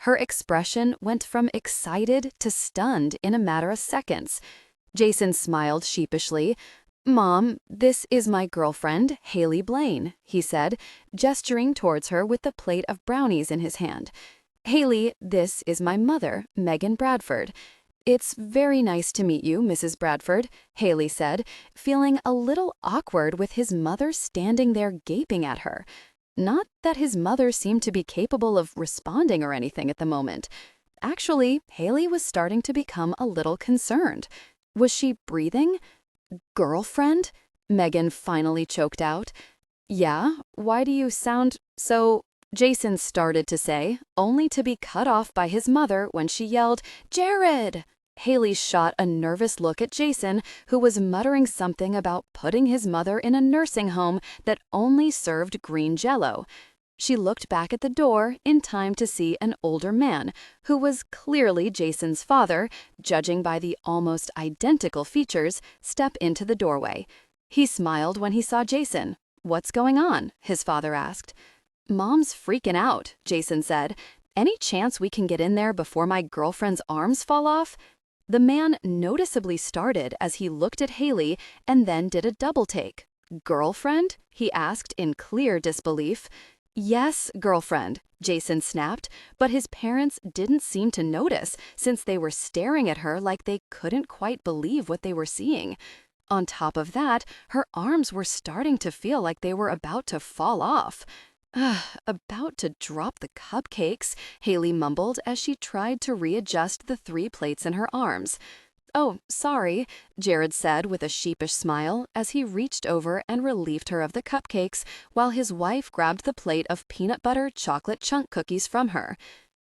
Her expression went from excited to stunned in a matter of seconds. Jason smiled sheepishly. "Mom, this is my girlfriend, Haley Blaine," he said, gesturing towards her with the plate of brownies in his hand. "Haley, this is my mother, Megan Bradford." "It's very nice to meet you, Mrs. Bradford," Haley said, feeling a little awkward with his mother standing there gaping at her. Not that his mother seemed to be capable of responding or anything at the moment. Actually, Haley was starting to become a little concerned. Was she breathing? "Girlfriend?" Megan finally choked out. "Yeah, why do you sound so—" Jason started to say, only to be cut off by his mother when she yelled, "Jared!" Haley shot a nervous look at Jason, who was muttering something about putting his mother in a nursing home that only served green Jell-O. She looked back at the door in time to see an older man, who was clearly Jason's father, judging by the almost identical features, step into the doorway. He smiled when he saw Jason. "What's going on?" his father asked. "Mom's freaking out," Jason said. "Any chance we can get in there before my girlfriend's arms fall off?" The man noticeably started as he looked at Haley and then did a double take. Girlfriend? He asked in clear disbelief. Yes, girlfriend, Jason snapped, but his parents didn't seem to notice since they were staring at her like they couldn't quite believe what they were seeing. On top of that, her arms were starting to feel like they were about to fall off. About to drop the cupcakes, Haley mumbled as she tried to readjust the 3 plates in her arms. Oh, sorry, Jared said with a sheepish smile as he reached over and relieved her of the cupcakes while his wife grabbed the plate of peanut butter chocolate chunk cookies from her.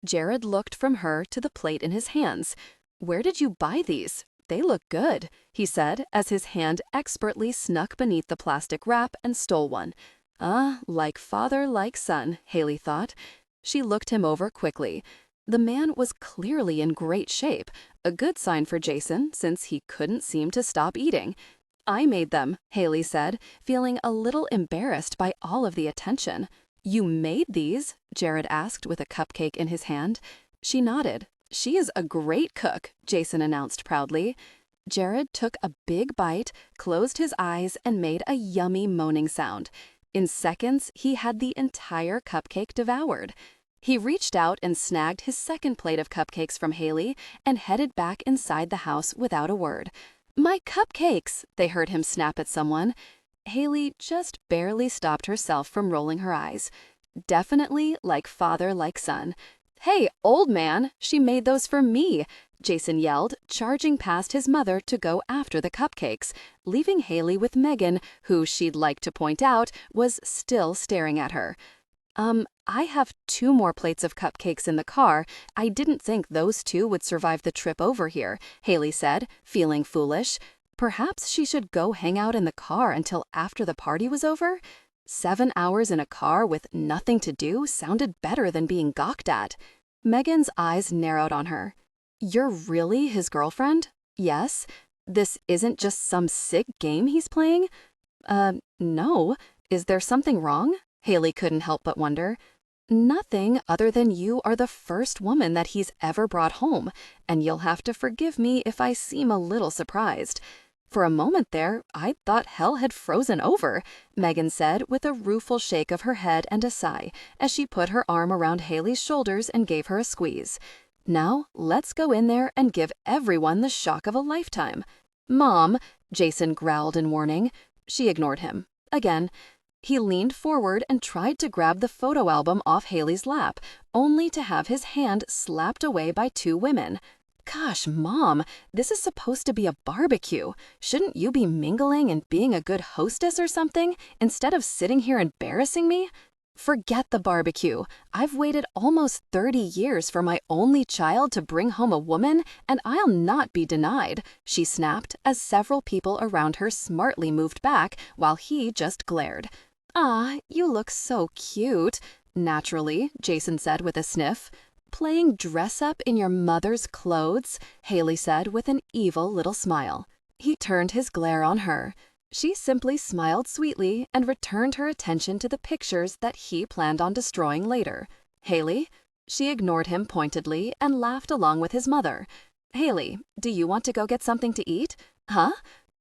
Jared looked from her to the plate in his hands. Where did you buy these? They look good, he said as his hand expertly snuck beneath the plastic wrap and stole one. Like father, like son, Haley thought. She looked him over quickly. The man was clearly in great shape, a good sign for Jason since he couldn't seem to stop eating. I made them, Haley said, feeling a little embarrassed by all of the attention. You made these? Jared asked with a cupcake in his hand. She nodded. She is a great cook, Jason announced proudly. Jared took a big bite, closed his eyes, and made a yummy moaning sound. In seconds, he had the entire cupcake devoured. He reached out and snagged his second plate of cupcakes from Haley and headed back inside the house without a word. My cupcakes, they heard him snap at someone. Haley just barely stopped herself from rolling her eyes. Definitely like father, like son. Hey, old man, she made those for me, Jason yelled, charging past his mother to go after the cupcakes, leaving Haley with Megan, who she'd like to point out was still staring at her. I have 2 more plates of cupcakes in the car. I didn't think those 2 would survive the trip over here, Haley said, feeling foolish. Perhaps she should go hang out in the car until after the party was over? 7 hours in a car with nothing to do sounded better than being gawked at. Megan's eyes narrowed on her. You're really his girlfriend? Yes. This isn't just some sick game he's playing? No. Is there something wrong? Haley couldn't help but wonder. Nothing other than you are the first woman that he's ever brought home, and you'll have to forgive me if I seem a little surprised. For a moment there, I thought hell had frozen over, Megan said with a rueful shake of her head and a sigh as she put her arm around Haley's shoulders and gave her a squeeze. Now, let's go in there and give everyone the shock of a lifetime. Mom, Jason growled in warning. She ignored him. Again. He leaned forward and tried to grab the photo album off Haley's lap, only to have his hand slapped away by 2 women. Gosh, Mom, this is supposed to be a barbecue. Shouldn't you be mingling and being a good hostess or something, instead of sitting here embarrassing me? Forget the barbecue. I've waited almost 30 years for my only child to bring home a woman, and I'll not be denied, she snapped as several people around her smartly moved back while he just glared. You look so cute. Naturally, Jason said with a sniff. Playing dress-up in your mother's clothes, Haley said with an evil little smile. He turned his glare on her. She simply smiled sweetly and returned her attention to the pictures that he planned on destroying later. Haley? She ignored him pointedly and laughed along with his mother. Haley, do you want to go get something to eat? Huh?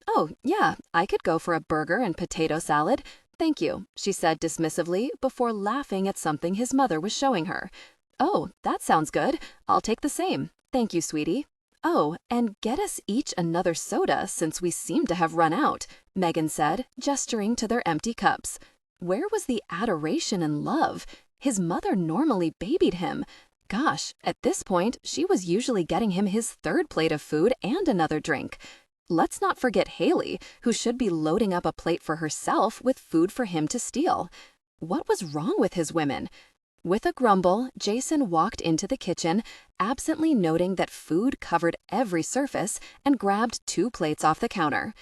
Oh, yeah, I could go for a burger and potato salad. Thank you, she said dismissively before laughing at something his mother was showing her. Oh, that sounds good. I'll take the same. Thank you, sweetie. Oh, and get us each another soda since we seem to have run out, Megan said, gesturing to their empty cups. Where was the adoration and love? His mother normally babied him. Gosh, at this point, she was usually getting him his 3rd plate of food and another drink. Let's not forget Haley, who should be loading up a plate for herself with food for him to steal. What was wrong with his women? With a grumble, Jason walked into the kitchen, absently noting that food covered every surface, and grabbed 2 plates off the counter.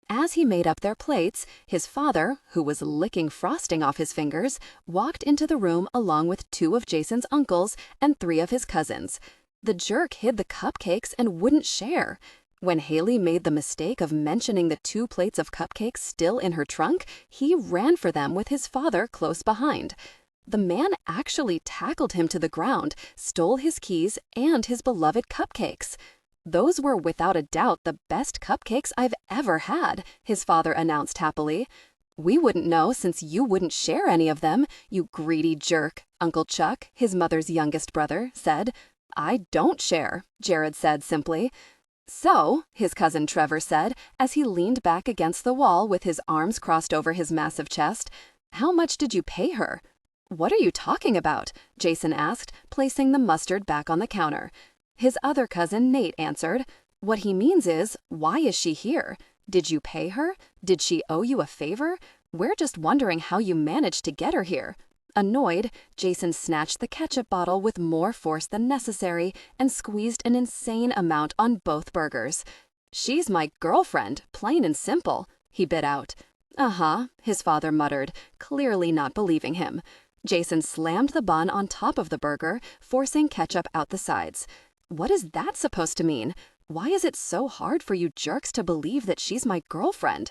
As he made up their plates, his father, who was licking frosting off his fingers, walked into the room along with 2 of Jason's uncles and 3 of his cousins. The jerk hid the cupcakes and wouldn't share. When Haley made the mistake of mentioning the 2 plates of cupcakes still in her trunk, he ran for them with his father close behind. The man actually tackled him to the ground, stole his keys and his beloved cupcakes. Those were without a doubt the best cupcakes I've ever had, his father announced happily. We wouldn't know since you wouldn't share any of them, you greedy jerk, Uncle Chuck, his mother's youngest brother, said. I don't share, Jared said simply. So, his cousin Trevor said, as he leaned back against the wall with his arms crossed over his massive chest, how much did you pay her? What are you talking about? Jason asked, placing the mustard back on the counter. His other cousin Nate answered, what he means is, why is she here? Did you pay her? Did she owe you a favor? We're just wondering how you managed to get her here. Annoyed, Jason snatched the ketchup bottle with more force than necessary and squeezed an insane amount on both burgers. She's my girlfriend, plain and simple, he bit out. Uh-huh, his father muttered, clearly not believing him. Jason slammed the bun on top of the burger, forcing ketchup out the sides. What is that supposed to mean? Why is it so hard for you jerks to believe that she's my girlfriend?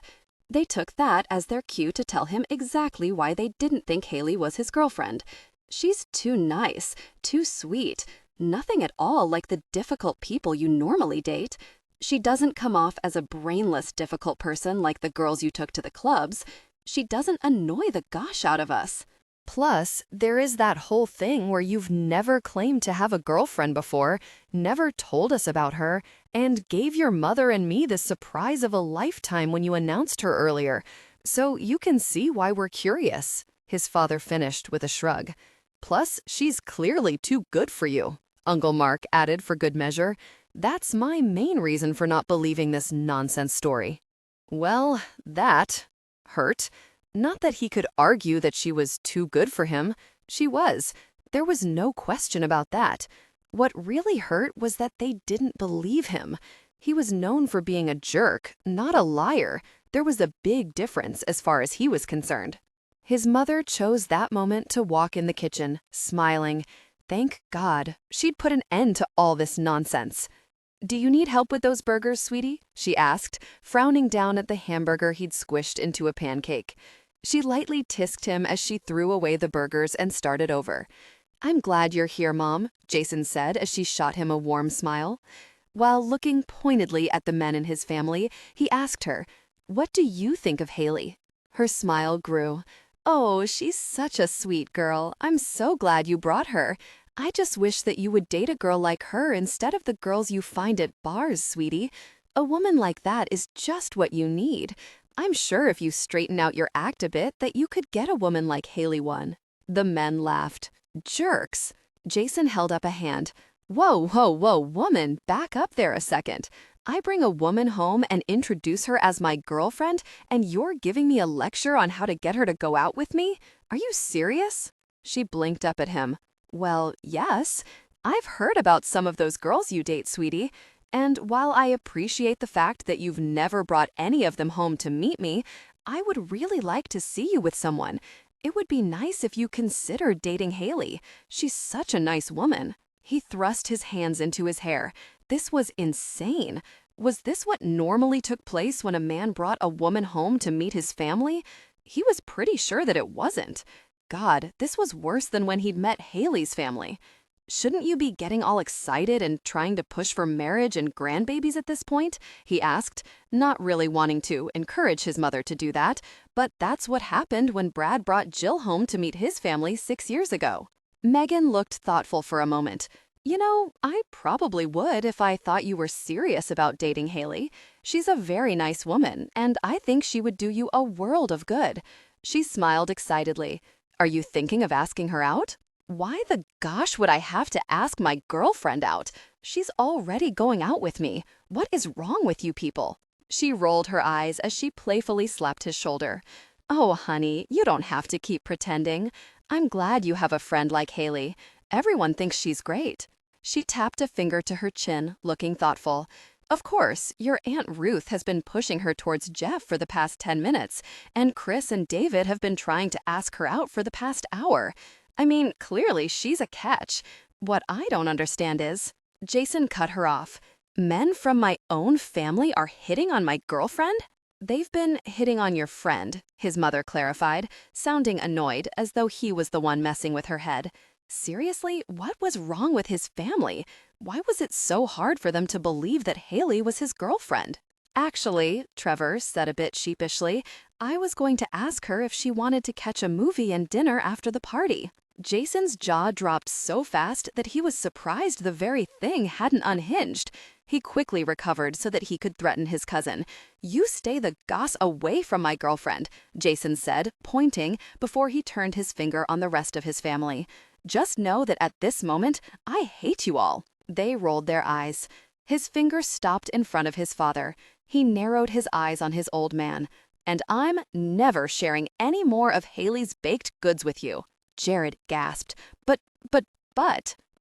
They took that as their cue to tell him exactly why they didn't think Haley was his girlfriend. She's too nice, too sweet, nothing at all like the difficult people you normally date. She doesn't come off as a brainless, difficult person like the girls you took to the clubs. She doesn't annoy the gosh out of us. Plus, there is that whole thing where you've never claimed to have a girlfriend before, never told us about her, and gave your mother and me the surprise of a lifetime when you announced her earlier. So you can see why we're curious, his father finished with a shrug. Plus, she's clearly too good for you, Uncle Mark added for good measure. That's my main reason for not believing this nonsense story. Well, that hurt. Not that he could argue that she was too good for him. She was. There was no question about that. What really hurt was that they didn't believe him. He was known for being a jerk, not a liar. There was a big difference as far as he was concerned. His mother chose that moment to walk in the kitchen, smiling. Thank God, she'd put an end to all this nonsense. Do you need help with those burgers, sweetie? She asked, frowning down at the hamburger he'd squished into a pancake. She lightly tisked him as she threw away the burgers and started over. I'm glad you're here, Mom, Jason said as she shot him a warm smile. While looking pointedly at the men in his family, he asked her, what do you think of Haley? Her smile grew. Oh, she's such a sweet girl. I'm so glad you brought her. I just wish that you would date a girl like her instead of the girls you find at bars, sweetie. A woman like that is just what you need. I'm sure if you straighten out your act a bit that you could get a woman like Haley one. The men laughed. Jerks. Jason held up a hand. Whoa, whoa, whoa, woman, back up there a second. I bring a woman home and introduce her as my girlfriend, and you're giving me a lecture on how to get her to go out with me? Are you serious? She blinked up at him. Well, yes. I've heard about some of those girls you date, sweetie. And while I appreciate the fact that you've never brought any of them home to meet me, I would really like to see you with someone. It would be nice if you considered dating Haley. She's such a nice woman. He thrust his hands into his hair. This was insane. Was this what normally took place when a man brought a woman home to meet his family? He was pretty sure that it wasn't. God, this was worse than when he'd met Haley's family. Shouldn't you be getting all excited and trying to push for marriage and grandbabies at this point? He asked, not really wanting to encourage his mother to do that, but that's what happened when Brad brought Jill home to meet his family 6 years ago. Megan looked thoughtful for a moment. You know, I probably would if I thought you were serious about dating Haley. She's a very nice woman, and I think she would do you a world of good. She smiled excitedly. Are you thinking of asking her out? Why the gosh would I have to ask my girlfriend out? She's already going out with me. What is wrong with you people? She rolled her eyes as she playfully slapped his shoulder. Oh, honey, you don't have to keep pretending. I'm glad you have a friend like Haley. Everyone thinks she's great. She tapped a finger to her chin, looking thoughtful. Of course, your Aunt Ruth has been pushing her towards Jeff for the past 10 minutes, and Chris and David have been trying to ask her out for the past hour. I mean, clearly she's a catch. What I don't understand is... Jason cut her off. Men from my own family are hitting on my girlfriend? They've been hitting on your friend, his mother clarified, sounding annoyed as though he was the one messing with her head. Seriously, what was wrong with his family? Why was it so hard for them to believe that Haley was his girlfriend? Actually, Trevor said a bit sheepishly, I was going to ask her if she wanted to catch a movie and dinner after the party. Jason's jaw dropped so fast that he was surprised the very thing hadn't unhinged. He quickly recovered so that he could threaten his cousin. You stay the goss away from my girlfriend, Jason said, pointing before he turned his finger on the rest of his family. Just know that at this moment, I hate you all. They rolled their eyes. His finger stopped in front of his father. He narrowed his eyes on his old man. And I'm never sharing any more of Haley's baked goods with you. Jared gasped. But.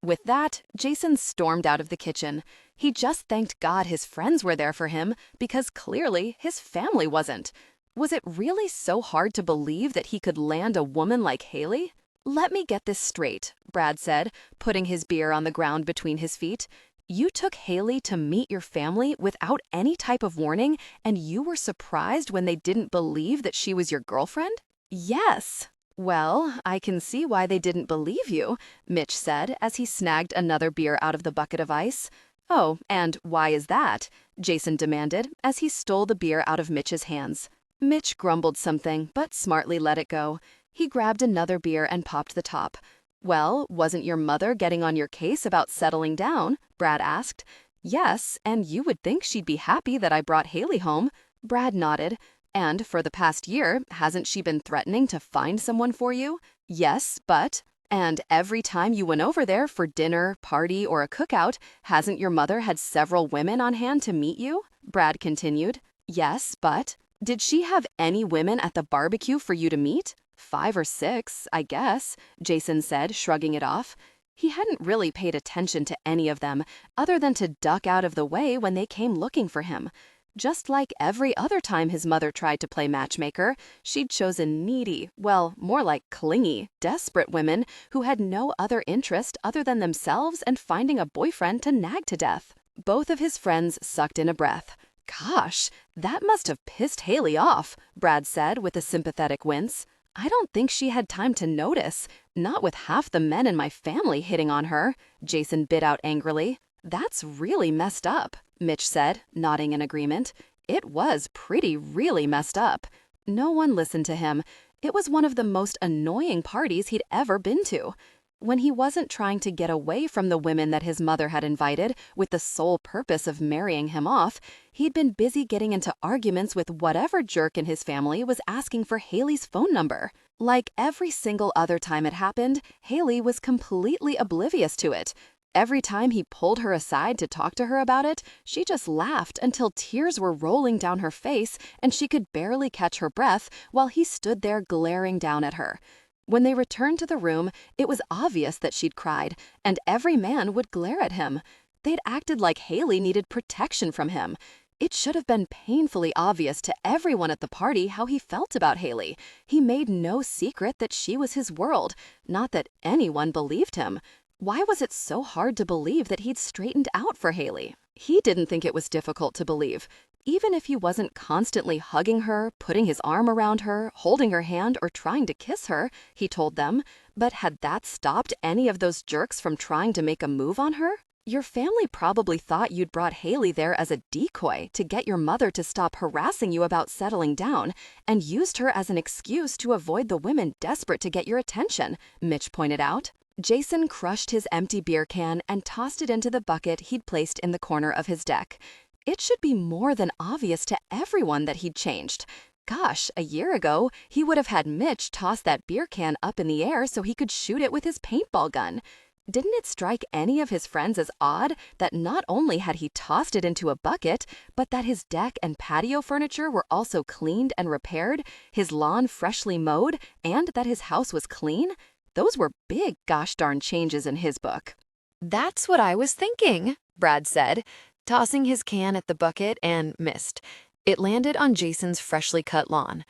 With that, Jason stormed out of the kitchen. He just thanked God his friends were there for him because clearly his family wasn't. Was it really so hard to believe that he could land a woman like Haley? Let me get this straight, Brad said, putting his beer on the ground between his feet. You took Haley to meet your family without any type of warning, and you were surprised when they didn't believe that she was your girlfriend? Yes. Well, I can see why they didn't believe you, Mitch said as he snagged another beer out of the bucket of ice. Oh, and why is that? Jason demanded as he stole the beer out of Mitch's hands. Mitch grumbled something, but smartly let it go. He grabbed another beer and popped the top. Well, wasn't your mother getting on your case about settling down? Brad asked. Yes, and you would think she'd be happy that I brought Haley home. Brad nodded. And for the past year, hasn't she been threatening to find someone for you? Yes, but... And every time you went over there for dinner, party, or a cookout, hasn't your mother had several women on hand to meet you? Brad continued. Yes, but... Did she have any women at the barbecue for you to meet? 5 or 6, I guess, Jason said, shrugging it off. He hadn't really paid attention to any of them, other than to duck out of the way when they came looking for him. Just like every other time his mother tried to play matchmaker, she'd chosen needy, well, more like clingy, desperate women who had no other interest other than themselves and finding a boyfriend to nag to death. Both of his friends sucked in a breath. Gosh, that must have pissed Haley off, Brad said with a sympathetic wince. I don't think she had time to notice, not with half the men in my family hitting on her, Jason bit out angrily. That's really messed up, Mitch said, nodding in agreement. It was really messed up. No one listened to him. It was one of the most annoying parties he'd ever been to. When he wasn't trying to get away from the women that his mother had invited with the sole purpose of marrying him off, he'd been busy getting into arguments with whatever jerk in his family was asking for Haley's phone number. Like every single other time it happened, Haley was completely oblivious to it. Every time he pulled her aside to talk to her about it, she just laughed until tears were rolling down her face and she could barely catch her breath while he stood there glaring down at her. When they returned to the room, it was obvious that she'd cried, and every man would glare at him. They'd acted like Haley needed protection from him. It should have been painfully obvious to everyone at the party how he felt about Haley. He made no secret that she was his world, not that anyone believed him. Why was it so hard to believe that he'd straightened out for Haley? He didn't think it was difficult to believe. Even if he wasn't constantly hugging her, putting his arm around her, holding her hand, or trying to kiss her, he told them. But had that stopped any of those jerks from trying to make a move on her? Your family probably thought you'd brought Haley there as a decoy to get your mother to stop harassing you about settling down, and used her as an excuse to avoid the women desperate to get your attention, Mitch pointed out. Jason crushed his empty beer can and tossed it into the bucket he'd placed in the corner of his deck. It should be more than obvious to everyone that he'd changed. Gosh, a year ago, he would have had Mitch toss that beer can up in the air so he could shoot it with his paintball gun. Didn't it strike any of his friends as odd that not only had he tossed it into a bucket, but that his deck and patio furniture were also cleaned and repaired, his lawn freshly mowed, and that his house was clean? Those were big gosh darn changes in his book. That's what I was thinking, Brad said, tossing his can at the bucket and missed. It landed on Jason's freshly cut lawn.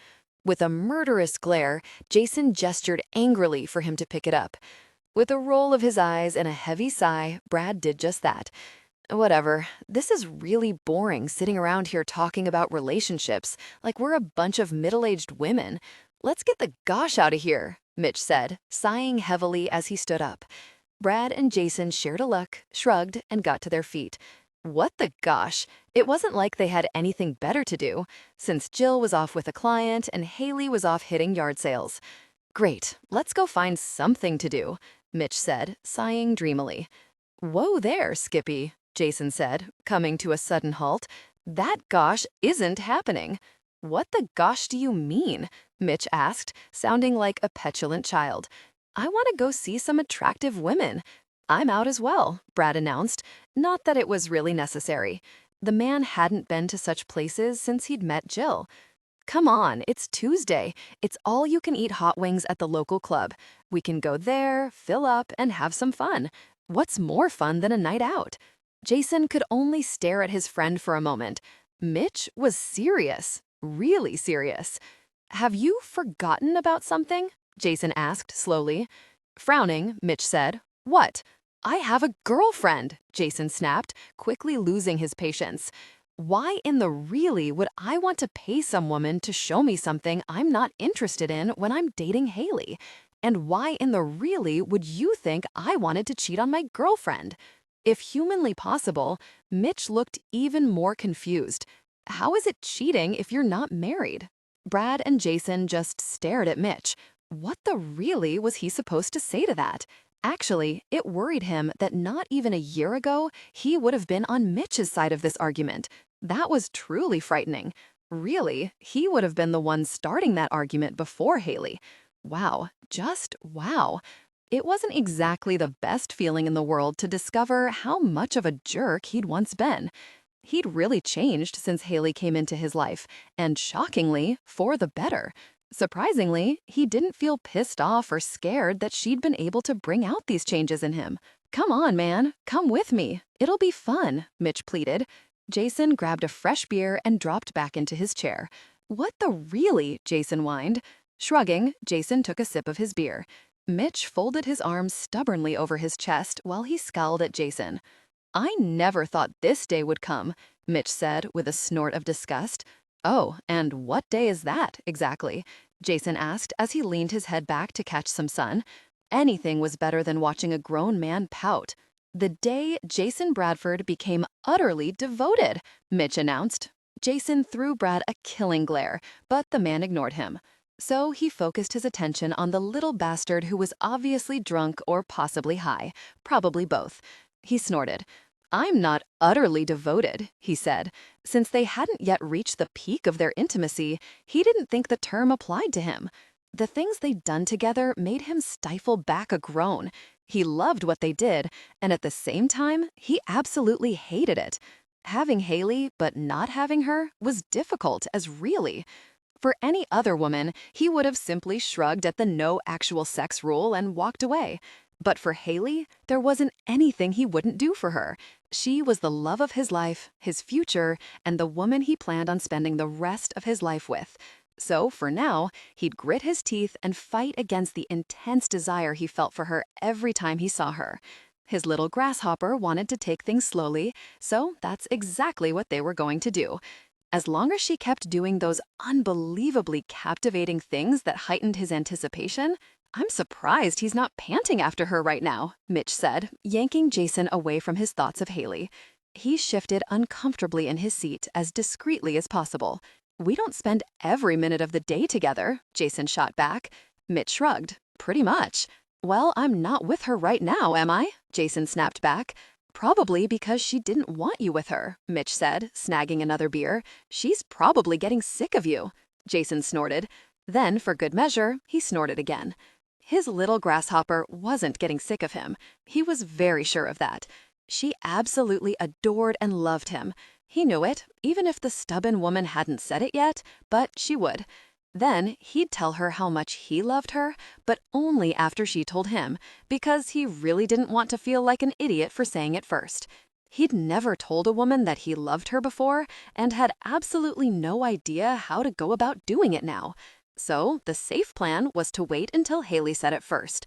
With a murderous glare, Jason gestured angrily for him to pick it up. With a roll of his eyes and a heavy sigh, Brad did just that. Whatever, this is really boring sitting around here talking about relationships like we're a bunch of middle-aged women. Let's get the gosh out of here, Mitch said, sighing heavily as he stood up. Brad and Jason shared a look, shrugged, and got to their feet. What the gosh? It wasn't like they had anything better to do, since Jill was off with a client and Haley was off hitting yard sales. Great, let's go find something to do, Mitch said, sighing dreamily. Whoa there, Skippy, Jason said, coming to a sudden halt. That gosh isn't happening. What the gosh do you mean? Mitch asked, sounding like a petulant child. I want to go see some attractive women. I'm out as well, Brad announced, not that it was really necessary. The man hadn't been to such places since he'd met Jill. Come on, it's Tuesday. It's all-you-can-eat hot wings at the local club. We can go there, fill up, and have some fun. What's more fun than a night out? Jason could only stare at his friend for a moment. Mitch was serious, really serious. Have you forgotten about something? Jason asked slowly. Frowning, Mitch said, What? I have a girlfriend, Jason snapped, quickly losing his patience. Why in the really would I want to pay some woman to show me something I'm not interested in when I'm dating Haley? And why in the really would you think I wanted to cheat on my girlfriend? If humanly possible, Mitch looked even more confused. How is it cheating if you're not married? Brad and Jason just stared at Mitch. What the really was he supposed to say to that? Actually, it worried him that not even a year ago, he would have been on Mitch's side of this argument. That was truly frightening. Really, he would have been the one starting that argument before Haley. Wow, just wow. It wasn't exactly the best feeling in the world to discover how much of a jerk he'd once been. He'd really changed since Haley came into his life, and shockingly, for the better. Surprisingly, he didn't feel pissed off or scared that she'd been able to bring out these changes in him. Come on, man, come with me. It'll be fun, Mitch pleaded. Jason grabbed a fresh beer and dropped back into his chair. What the really? Jason whined. Shrugging, Jason took a sip of his beer. Mitch folded his arms stubbornly over his chest while he scowled at Jason. I never thought this day would come, Mitch said with a snort of disgust. Oh, and what day is that, exactly? Jason asked as he leaned his head back to catch some sun. Anything was better than watching a grown man pout. The day Jason Bradford became utterly devoted, Mitch announced. Jason threw Brad a killing glare, but the man ignored him. So he focused his attention on the little bastard who was obviously drunk or possibly high, probably both. He snorted. I'm not utterly devoted, he said. Since they hadn't yet reached the peak of their intimacy, he didn't think the term applied to him. The things they'd done together made him stifle back a groan. He loved what they did, and at the same time, he absolutely hated it. Having Haley, but not having her, was difficult as really. For any other woman, he would have simply shrugged at the no actual sex rule and walked away. But for Haley, there wasn't anything he wouldn't do for her. She was the love of his life, his future, and the woman he planned on spending the rest of his life with. So, for now, he'd grit his teeth and fight against the intense desire he felt for her every time he saw her. His little grasshopper wanted to take things slowly, so that's exactly what they were going to do. As long as she kept doing those unbelievably captivating things that heightened his anticipation, I'm surprised he's not panting after her right now, Mitch said, yanking Jason away from his thoughts of Haley. He shifted uncomfortably in his seat as discreetly as possible. We don't spend every minute of the day together, Jason shot back. Mitch shrugged. Pretty much. Well, I'm not with her right now, am I? Jason snapped back. Probably because she didn't want you with her, Mitch said, snagging another beer. She's probably getting sick of you. Jason snorted. Then, for good measure, he snorted again. His little grasshopper wasn't getting sick of him. He was very sure of that. She absolutely adored and loved him. He knew it, even if the stubborn woman hadn't said it yet, but she would. Then he'd tell her how much he loved her, but only after she told him, because he really didn't want to feel like an idiot for saying it first. He'd never told a woman that he loved her before and had absolutely no idea how to go about doing it now. So the safe plan was to wait until Haley said it first.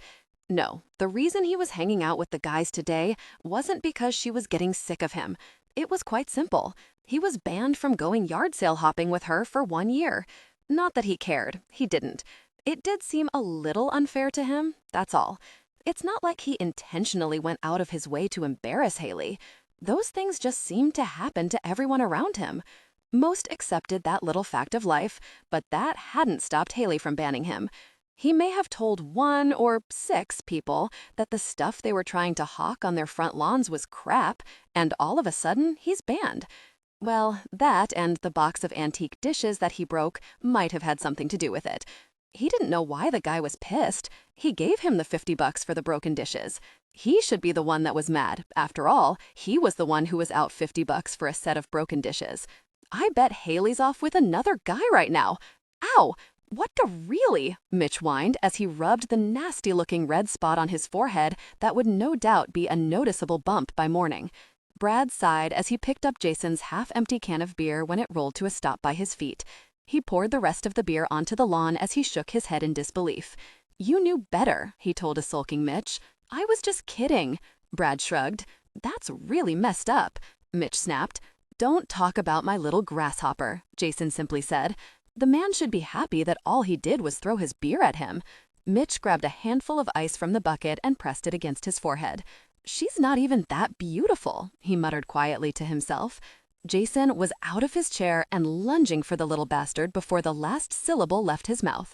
No, the reason he was hanging out with the guys today wasn't because she was getting sick of him. It was quite simple. He was banned from going yard sale hopping with her for 1 year. Not that he cared, he didn't. It did seem a little unfair to him, that's all. It's not like he intentionally went out of his way to embarrass Haley. Those things just seemed to happen to everyone around him. Most accepted that little fact of life, but that hadn't stopped Haley from banning him. He may have told 1 or 6 people that the stuff they were trying to hawk on their front lawns was crap, and all of a sudden, he's banned. Well, that and the box of antique dishes that he broke might have had something to do with it. He didn't know why the guy was pissed. He gave him the $50 for the broken dishes. He should be the one that was mad. After all, he was the one who was out $50 for a set of broken dishes. I bet Haley's off with another guy right now. Ow! What the really? Mitch whined as he rubbed the nasty-looking red spot on his forehead that would no doubt be a noticeable bump by morning. Brad sighed as he picked up Jason's half-empty can of beer when it rolled to a stop by his feet. He poured the rest of the beer onto the lawn as he shook his head in disbelief. "You knew better," he told a sulking Mitch. "I was just kidding." Brad shrugged. "That's really messed up," Mitch snapped. "Don't talk about my little grasshopper," Jason simply said. The man should be happy that all he did was throw his beer at him. Mitch grabbed a handful of ice from the bucket and pressed it against his forehead. "She's not even that beautiful," he muttered quietly to himself. Jason was out of his chair and lunging for the little bastard before the last syllable left his mouth.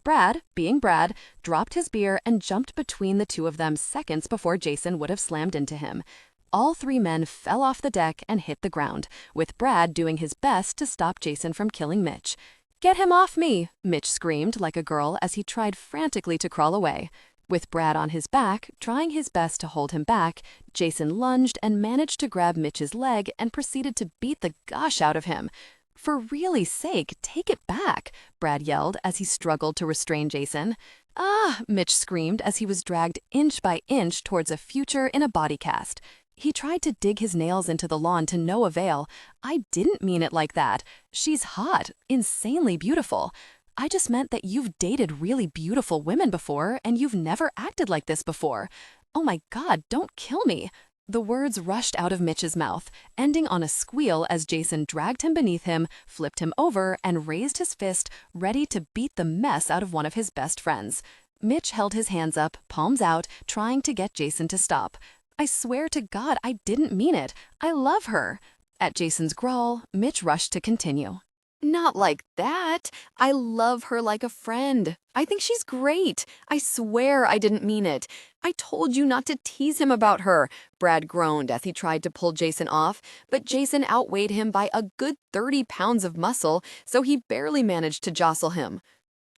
Brad, being Brad, dropped his beer and jumped between the two of them seconds before Jason would have slammed into him. All 3 men fell off the deck and hit the ground, with Brad doing his best to stop Jason from killing Mitch. "Get him off me!" Mitch screamed like a girl as he tried frantically to crawl away. With Brad on his back, trying his best to hold him back, Jason lunged and managed to grab Mitch's leg and proceeded to beat the gosh out of him. "For really's sake, take it back," Brad yelled as he struggled to restrain Jason. "Ah!" Mitch screamed as he was dragged inch by inch towards a future in a body cast. He tried to dig his nails into the lawn to no avail. "I didn't mean it like that. She's hot, insanely beautiful. I just meant that you've dated really beautiful women before, and you've never acted like this before. Oh my God, don't kill me." The words rushed out of Mitch's mouth, ending on a squeal as Jason dragged him beneath him, flipped him over, and raised his fist, ready to beat the mess out of one of his best friends. Mitch held his hands up, palms out, trying to get Jason to stop. "I swear to God, I didn't mean it. I love her." At Jason's growl, Mitch rushed to continue. "Not like that. I love her like a friend. I think she's great. I swear I didn't mean it. I told you not to tease him about her," Brad groaned as he tried to pull Jason off, but Jason outweighed him by a good 30 pounds of muscle, so he barely managed to jostle him.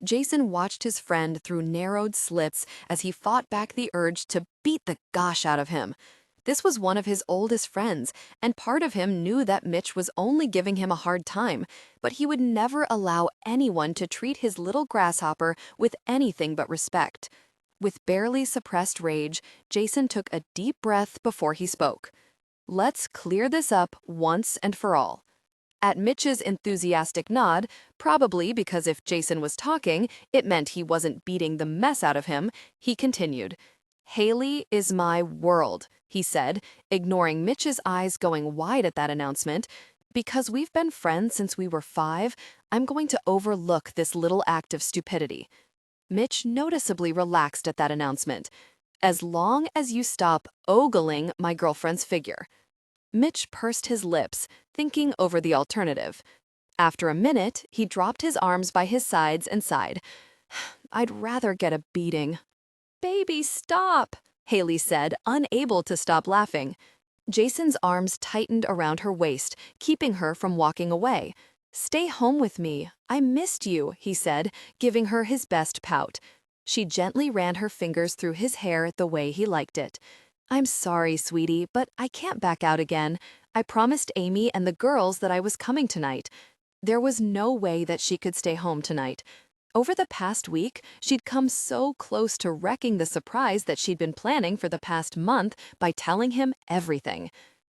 Jason watched his friend through narrowed slits as he fought back the urge to beat the gosh out of him. This was one of his oldest friends, and part of him knew that Mitch was only giving him a hard time, but he would never allow anyone to treat his little grasshopper with anything but respect. With barely suppressed rage, Jason took a deep breath before he spoke. "Let's clear this up once and for all." At Mitch's enthusiastic nod, probably because if Jason was talking, it meant he wasn't beating the mess out of him, he continued. "Haley is my world," he said, ignoring Mitch's eyes going wide at that announcement. "Because we've been friends since we were 5, I'm going to overlook this little act of stupidity." Mitch noticeably relaxed at that announcement. "As long as you stop ogling my girlfriend's figure." Mitch pursed his lips, thinking over the alternative. After a minute, he dropped his arms by his sides and sighed. "I'd rather get a beating." "Baby, stop," Haley said, unable to stop laughing. Jason's arms tightened around her waist, keeping her from walking away. "Stay home with me. I missed you," he said, giving her his best pout. She gently ran her fingers through his hair the way he liked it. "I'm sorry, sweetie, but I can't back out again. I promised Amy and the girls that I was coming tonight." There was no way that she could stay home tonight. Over the past week, she'd come so close to wrecking the surprise that she'd been planning for the past month by telling him everything.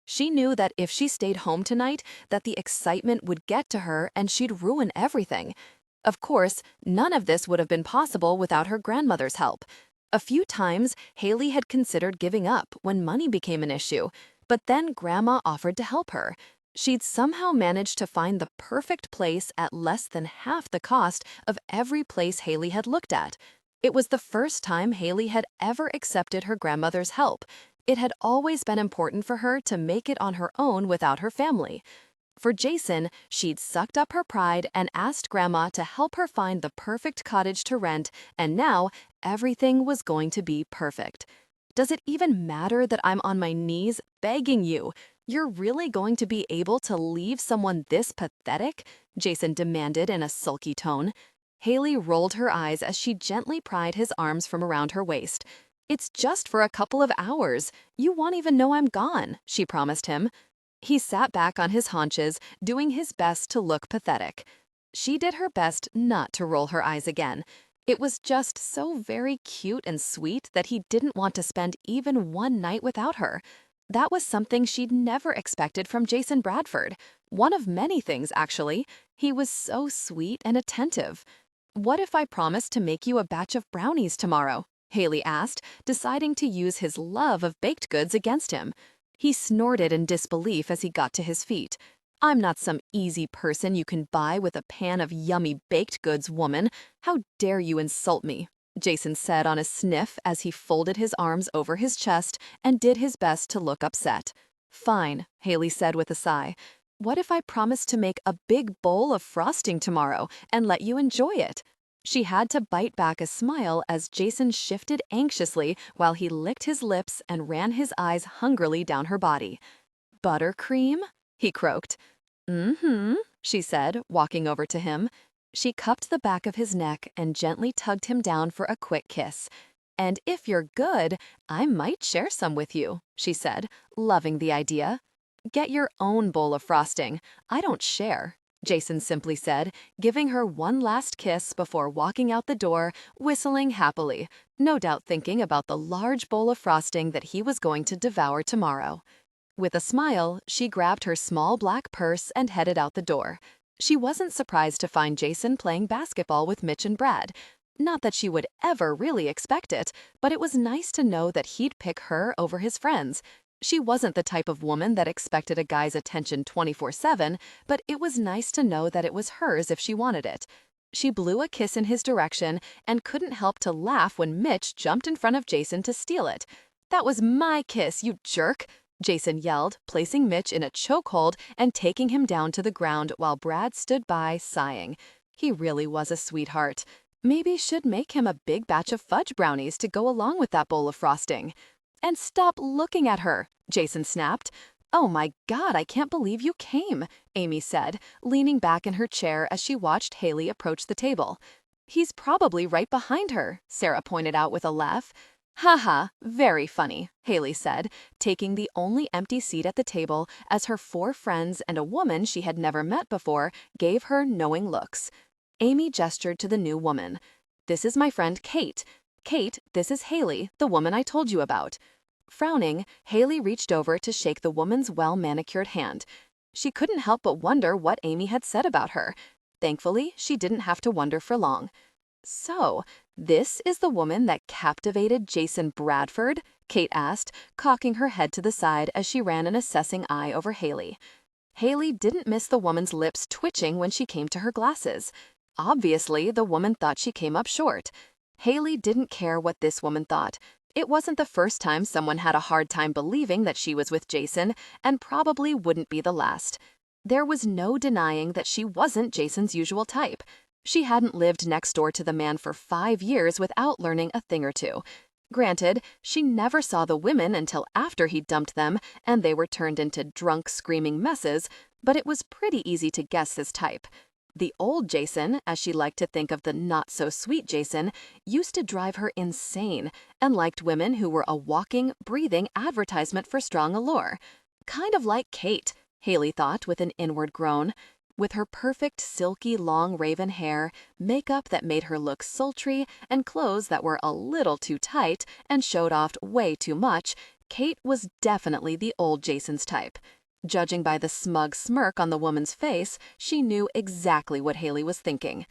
She knew that if she stayed home tonight, that the excitement would get to her and she'd ruin everything. Of course, none of this would have been possible without her grandmother's help. A few times, Haley had considered giving up when money became an issue, but then Grandma offered to help her. She'd somehow managed to find the perfect place at less than half the cost of every place Haley had looked at. It was the first time Haley had ever accepted her grandmother's help, It had always been important for her to make it on her own without her family. For Jason, she'd sucked up her pride and asked Grandma to help her find the perfect cottage to rent, and now everything was going to be perfect. Does it even matter that I'm on my knees begging you? You're really going to be able to leave someone this pathetic? Jason demanded in a sulky tone. Haley rolled her eyes as she gently pried his arms from around her waist. It's just for a couple of hours. You won't even know I'm gone, she promised him. He sat back on his haunches, doing his best to look pathetic. She did her best not to roll her eyes again. It was just so very cute and sweet that he didn't want to spend even one night without her. That was something she'd never expected from Jason Bradford. One of many things, actually. He was so sweet and attentive. What if I promised to make you a batch of brownies tomorrow? Haley asked, deciding to use his love of baked goods against him. He snorted in disbelief as he got to his feet. I'm not some easy person you can buy with a pan of yummy baked goods, woman. How dare you insult me? Jason said on a sniff as he folded his arms over his chest and did his best to look upset. Fine, Haley said with a sigh. What if I promised to make a big bowl of frosting tomorrow and let you enjoy it? She had to bite back a smile as Jason shifted anxiously while he licked his lips and ran his eyes hungrily down her body. Buttercream? He croaked. Mm-hmm, she said, walking over to him. She cupped the back of his neck and gently tugged him down for a quick kiss. And if you're good, I might share some with you, she said, loving the idea. Get your own bowl of frosting. I don't share, Jason simply said, giving her one last kiss before walking out the door, whistling happily, no doubt thinking about the large bowl of frosting that he was going to devour tomorrow. With a smile, she grabbed her small black purse and headed out the door. She wasn't surprised to find Jason playing basketball with Mitch and Brad. Not that she would ever really expect it, but it was nice to know that he'd pick her over his friends. She wasn't the type of woman that expected a guy's attention 24/7, but it was nice to know that it was hers if she wanted it. She blew a kiss in his direction and couldn't help to laugh when Mitch jumped in front of Jason to steal it. That was my kiss, you jerk, Jason yelled, placing Mitch in a chokehold and taking him down to the ground while Brad stood by, sighing. He really was a sweetheart. Maybe should make him a big batch of fudge brownies to go along with that bowl of frosting. And stop looking at her, Jason snapped. Oh my God, I can't believe you came, Amy said, leaning back in her chair as she watched Haley approach the table. He's probably right behind her, Sarah pointed out with a laugh. Haha, very funny, Haley said, taking the only empty seat at the table as her 4 friends and a woman she had never met before gave her knowing looks. Amy gestured to the new woman. This is my friend Kate. Kate, this is Haley, the woman I told you about. Frowning, Haley reached over to shake the woman's well-manicured hand. She couldn't help but wonder what Amy had said about her. Thankfully, she didn't have to wonder for long. So, this is the woman that captivated Jason Bradford? Kate asked, cocking her head to the side as she ran an assessing eye over Haley. Haley didn't miss the woman's lips twitching when she came to her glasses. Obviously, the woman thought she came up short. Haley didn't care what this woman thought. It wasn't the first time someone had a hard time believing that she was with Jason, and probably wouldn't be the last. There was no denying that she wasn't Jason's usual type. She hadn't lived next door to the man for 5 years without learning a thing or two. Granted, she never saw the women until after he dumped them and they were turned into drunk, screaming messes, but it was pretty easy to guess his type. The old Jason, as she liked to think of the not-so-sweet Jason, used to drive her insane and liked women who were a walking, breathing advertisement for strong allure. Kind of like Kate, Haley thought with an inward groan. With her perfect, silky, long raven hair, makeup that made her look sultry, and clothes that were a little too tight and showed off way too much, Kate was definitely the old Jason's type. Judging by the smug smirk on the woman's face, she knew exactly what Haley was thinking.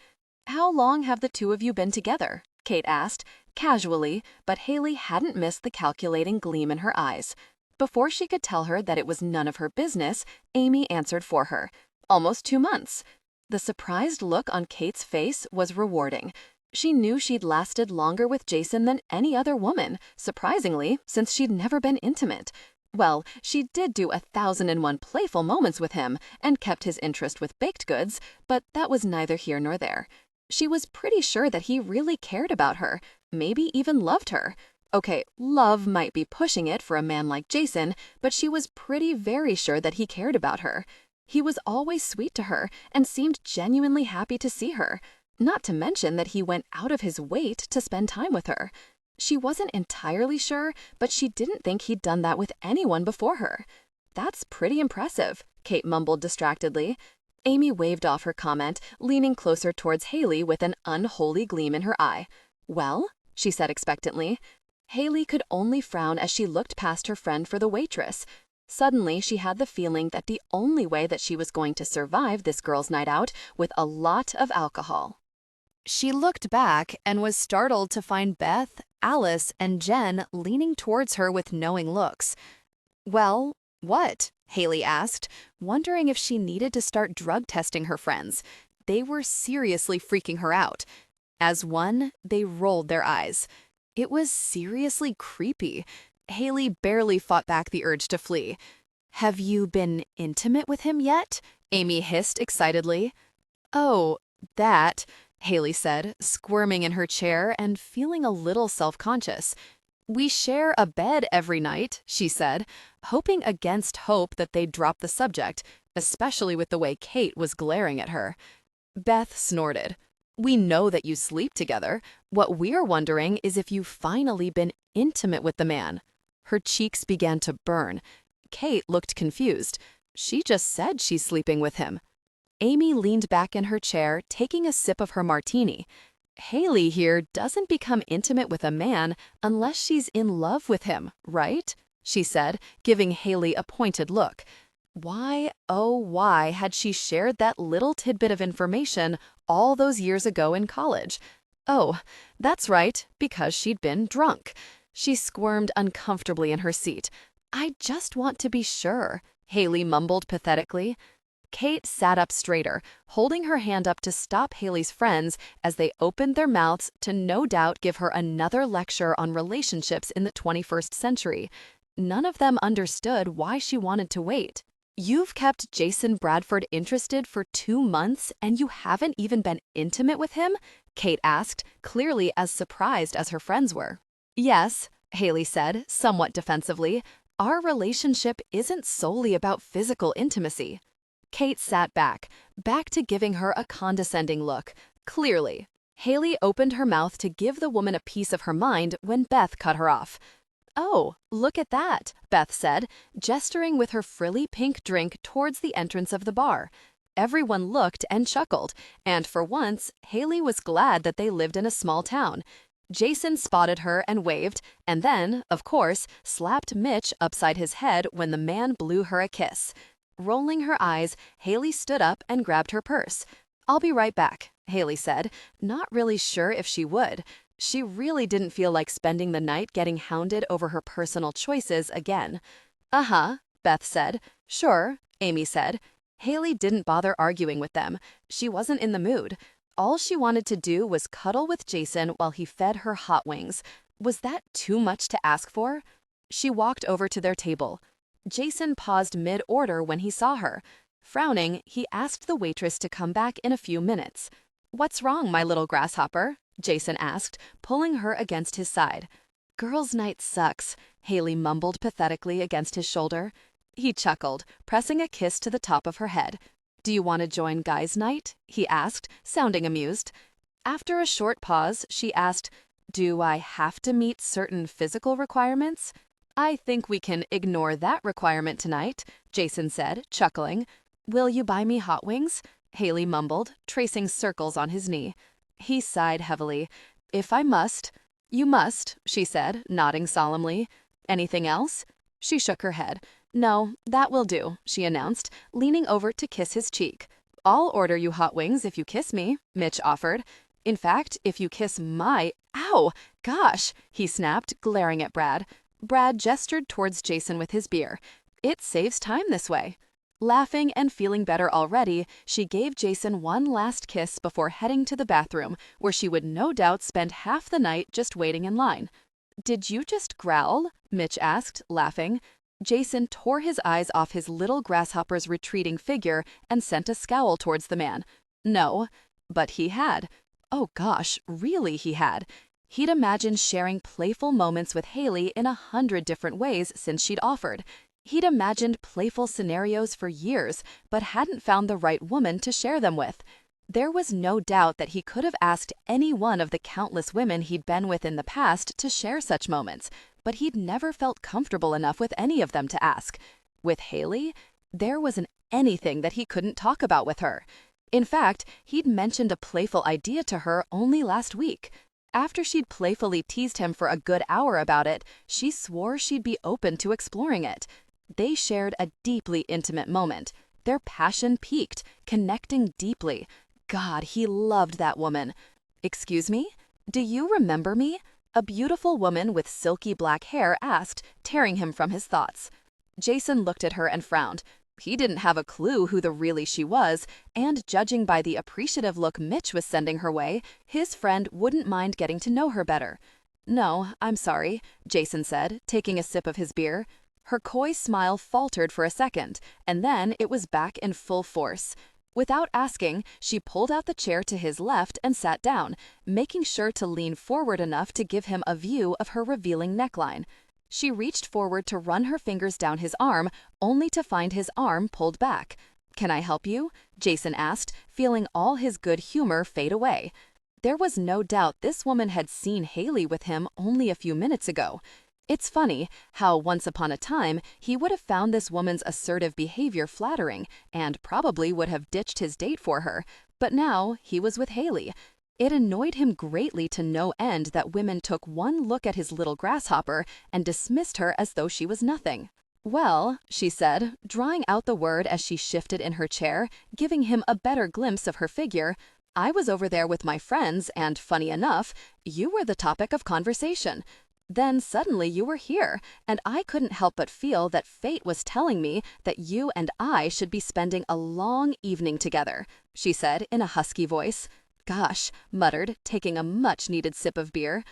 How long have the two of you been together? Kate asked, casually, but Haley hadn't missed the calculating gleam in her eyes. Before she could tell her that it was none of her business, Amy answered for her. Almost 2 months. The surprised look on Kate's face was rewarding. She knew she'd lasted longer with Jason than any other woman, surprisingly, since she'd never been intimate. Well, she did do 1,001 playful moments with him and kept his interest with baked goods, but that was neither here nor there. She was pretty sure that he really cared about her, maybe even loved her. Okay, love might be pushing it for a man like Jason, but she was very sure that he cared about her. He was always sweet to her and seemed genuinely happy to see her, not to mention that he went out of his way to spend time with her. She wasn't entirely sure, but she didn't think he'd done that with anyone before her. That's pretty impressive, Kate mumbled distractedly. Amy waved off her comment, leaning closer towards Haley with an unholy gleam in her eye. Well, she said expectantly. Haley could only frown as she looked past her friend for the waitress. Suddenly, she had the feeling that the only way that she was going to survive this girls' night out with a lot of alcohol. She looked back and was startled to find Beth, Alice, and Jen leaning towards her with knowing looks. "Well, what?" Haley asked, wondering if she needed to start drug testing her friends. They were seriously freaking her out. As one, they rolled their eyes. It was seriously creepy. Haley barely fought back the urge to flee. "Have you been intimate with him yet?" Amy hissed excitedly. "Oh, that," Haley said, squirming in her chair and feeling a little self-conscious. "We share a bed every night," she said, hoping against hope that they'd drop the subject, especially with the way Kate was glaring at her. Beth snorted. "We know that you sleep together. What we're wondering is if you've finally been intimate with the man." Her cheeks began to burn. Kate looked confused. She just said she's sleeping with him. Amy leaned back in her chair, taking a sip of her martini. "Haley here doesn't become intimate with a man unless she's in love with him, right?" she said, giving Haley a pointed look. Why, oh why, had she shared that little tidbit of information all those years ago in college? Oh, that's right, because she'd been drunk. She squirmed uncomfortably in her seat. "I just want to be sure," Haley mumbled pathetically. Kate sat up straighter, holding her hand up to stop Haley's friends as they opened their mouths to no doubt give her another lecture on relationships in the 21st century. None of them understood why she wanted to wait. "You've kept Jason Bradford interested for 2 months and you haven't even been intimate with him?" Kate asked, clearly as surprised as her friends were. "Yes," Haley said, somewhat defensively. "Our relationship isn't solely about physical intimacy." Kate sat back to giving her a condescending look. Clearly. Haley opened her mouth to give the woman a piece of her mind when Beth cut her off. "Oh, look at that," Beth said, gesturing with her frilly pink drink towards the entrance of the bar. Everyone looked and chuckled, and for once, Haley was glad that they lived in a small town. Jason spotted her and waved, and then, of course, slapped Mitch upside his head when the man blew her a kiss. Rolling her eyes, Haley stood up and grabbed her purse. "I'll be right back," Haley said, not really sure if she would. She really didn't feel like spending the night getting hounded over her personal choices again. "Uh-huh," Beth said. "Sure," Amy said. Haley didn't bother arguing with them. She wasn't in the mood. All she wanted to do was cuddle with Jason while he fed her hot wings. Was that too much to ask for? She walked over to their table. Jason paused mid-order when he saw her. Frowning, he asked the waitress to come back in a few minutes. "What's wrong, my little grasshopper?" Jason asked, pulling her against his side. "Girls' night sucks," Haley mumbled pathetically against his shoulder. He chuckled, pressing a kiss to the top of her head. "Do you want to join guys' night?" he asked, sounding amused. After a short pause, she asked, "Do I have to meet certain physical requirements?" "I think we can ignore that requirement tonight," Jason said, chuckling. "Will you buy me hot wings?" Haley mumbled, tracing circles on his knee. He sighed heavily. "If I must." "You must," she said, nodding solemnly. "Anything else?" She shook her head. "No, that will do," she announced, leaning over to kiss his cheek. "I'll order you hot wings if you kiss me," Mitch offered. "In fact, if you kiss my— Ow! Gosh!" he snapped, glaring at Brad. Brad gestured towards Jason with his beer. "It saves time this way." Laughing and feeling better already, she gave Jason one last kiss before heading to the bathroom, where she would no doubt spend half the night just waiting in line. "Did you just growl?" Mitch asked, laughing. Jason tore his eyes off his little grasshopper's retreating figure and sent a scowl towards the man. No, but he had. Oh gosh, really he had. He'd imagined sharing playful moments with Haley in 100 different ways since she'd offered. He'd imagined playful scenarios for years, but hadn't found the right woman to share them with. There was no doubt that he could have asked any one of the countless women he'd been with in the past to share such moments, but he'd never felt comfortable enough with any of them to ask. With Haley, there wasn't anything that he couldn't talk about with her. In fact, he'd mentioned a playful idea to her only last week. After she'd playfully teased him for a good hour about it, she swore she'd be open to exploring it. They shared a deeply intimate moment. Their passion peaked, connecting deeply. God, he loved that woman. "Excuse me? Do you remember me?" A beautiful woman with silky black hair asked, tearing him from his thoughts. Jason looked at her and frowned. He didn't have a clue who the really she was, and judging by the appreciative look Mitch was sending her way, his friend wouldn't mind getting to know her better. "No, I'm sorry," Jason said, taking a sip of his beer. Her coy smile faltered for a second, and then it was back in full force. Without asking, she pulled out the chair to his left and sat down, making sure to lean forward enough to give him a view of her revealing neckline. She reached forward to run her fingers down his arm, only to find his arm pulled back. "Can I help you?" Jason asked, feeling all his good humor fade away. There was no doubt this woman had seen Haley with him only a few minutes ago. It's funny how once upon a time he would have found this woman's assertive behavior flattering and probably would have ditched his date for her, but now he was with Haley. It annoyed him greatly to no end that women took one look at his little grasshopper and dismissed her as though she was nothing. "Well," she said, drawing out the word as she shifted in her chair, giving him a better glimpse of her figure, "I was over there with my friends, and funny enough, you were the topic of conversation. Then suddenly you were here, and I couldn't help but feel that fate was telling me that you and I should be spending a long evening together," she said in a husky voice. "Gosh," muttered, taking a much-needed sip of beer.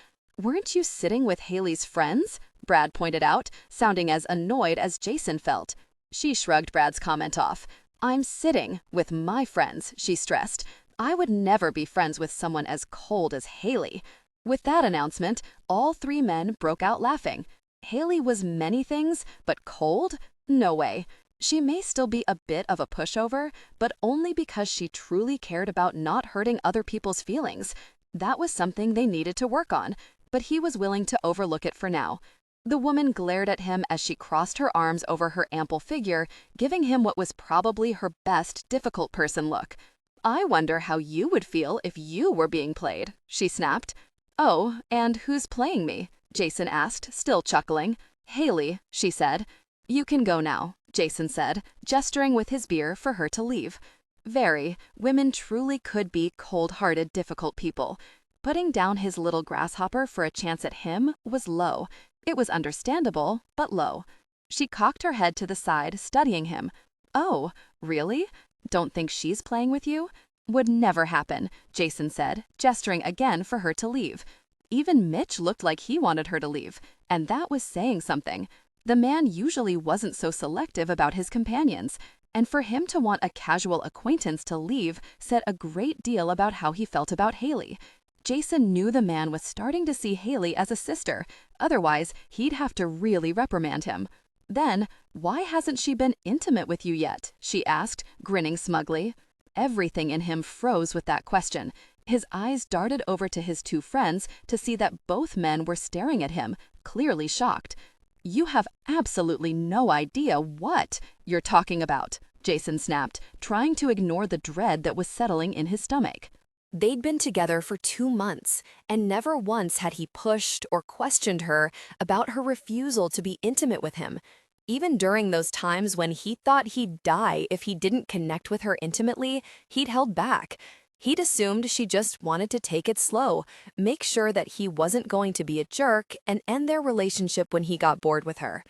"Weren't you sitting with Haley's friends?" Brad pointed out, sounding as annoyed as Jason felt. She shrugged Brad's comment off. "I'm sitting with my friends," she stressed. "I would never be friends with someone as cold as Haley." With that announcement, all three men broke out laughing. Haley was many things, but cold? No way. She may still be a bit of a pushover, but only because she truly cared about not hurting other people's feelings. That was something they needed to work on, but he was willing to overlook it for now. The woman glared at him as she crossed her arms over her ample figure, giving him what was probably her best difficult person look. "I wonder how you would feel if you were being played," she snapped. "Oh, and who's playing me?" Jason asked, still chuckling. "Haley," she said. "You can go now," Jason said, gesturing with his beer for her to leave. Women truly could be cold-hearted, difficult people. Putting down his little grasshopper for a chance at him was low. It was understandable, but low. She cocked her head to the side, studying him. "Oh, really? Don't think she's playing with you?" "Would never happen," Jason said, gesturing again for her to leave. Even Mitch looked like he wanted her to leave, and that was saying something. The man usually wasn't so selective about his companions, and for him to want a casual acquaintance to leave said a great deal about how he felt about Haley. Jason knew the man was starting to see Haley as a sister, otherwise he'd have to really reprimand him. Then, "Why hasn't she been intimate with you yet?" she asked, grinning smugly. Everything in him froze with that question. His eyes darted over to his two friends to see that both men were staring at him, clearly shocked. "You have absolutely no idea what you're talking about," Jason snapped, trying to ignore the dread that was settling in his stomach. They'd been together for 2 months, and never once had he pushed or questioned her about her refusal to be intimate with him. Even during those times when he thought he'd die if he didn't connect with her intimately, he'd held back. He'd assumed she just wanted to take it slow, make sure that he wasn't going to be a jerk, and end their relationship when he got bored with her.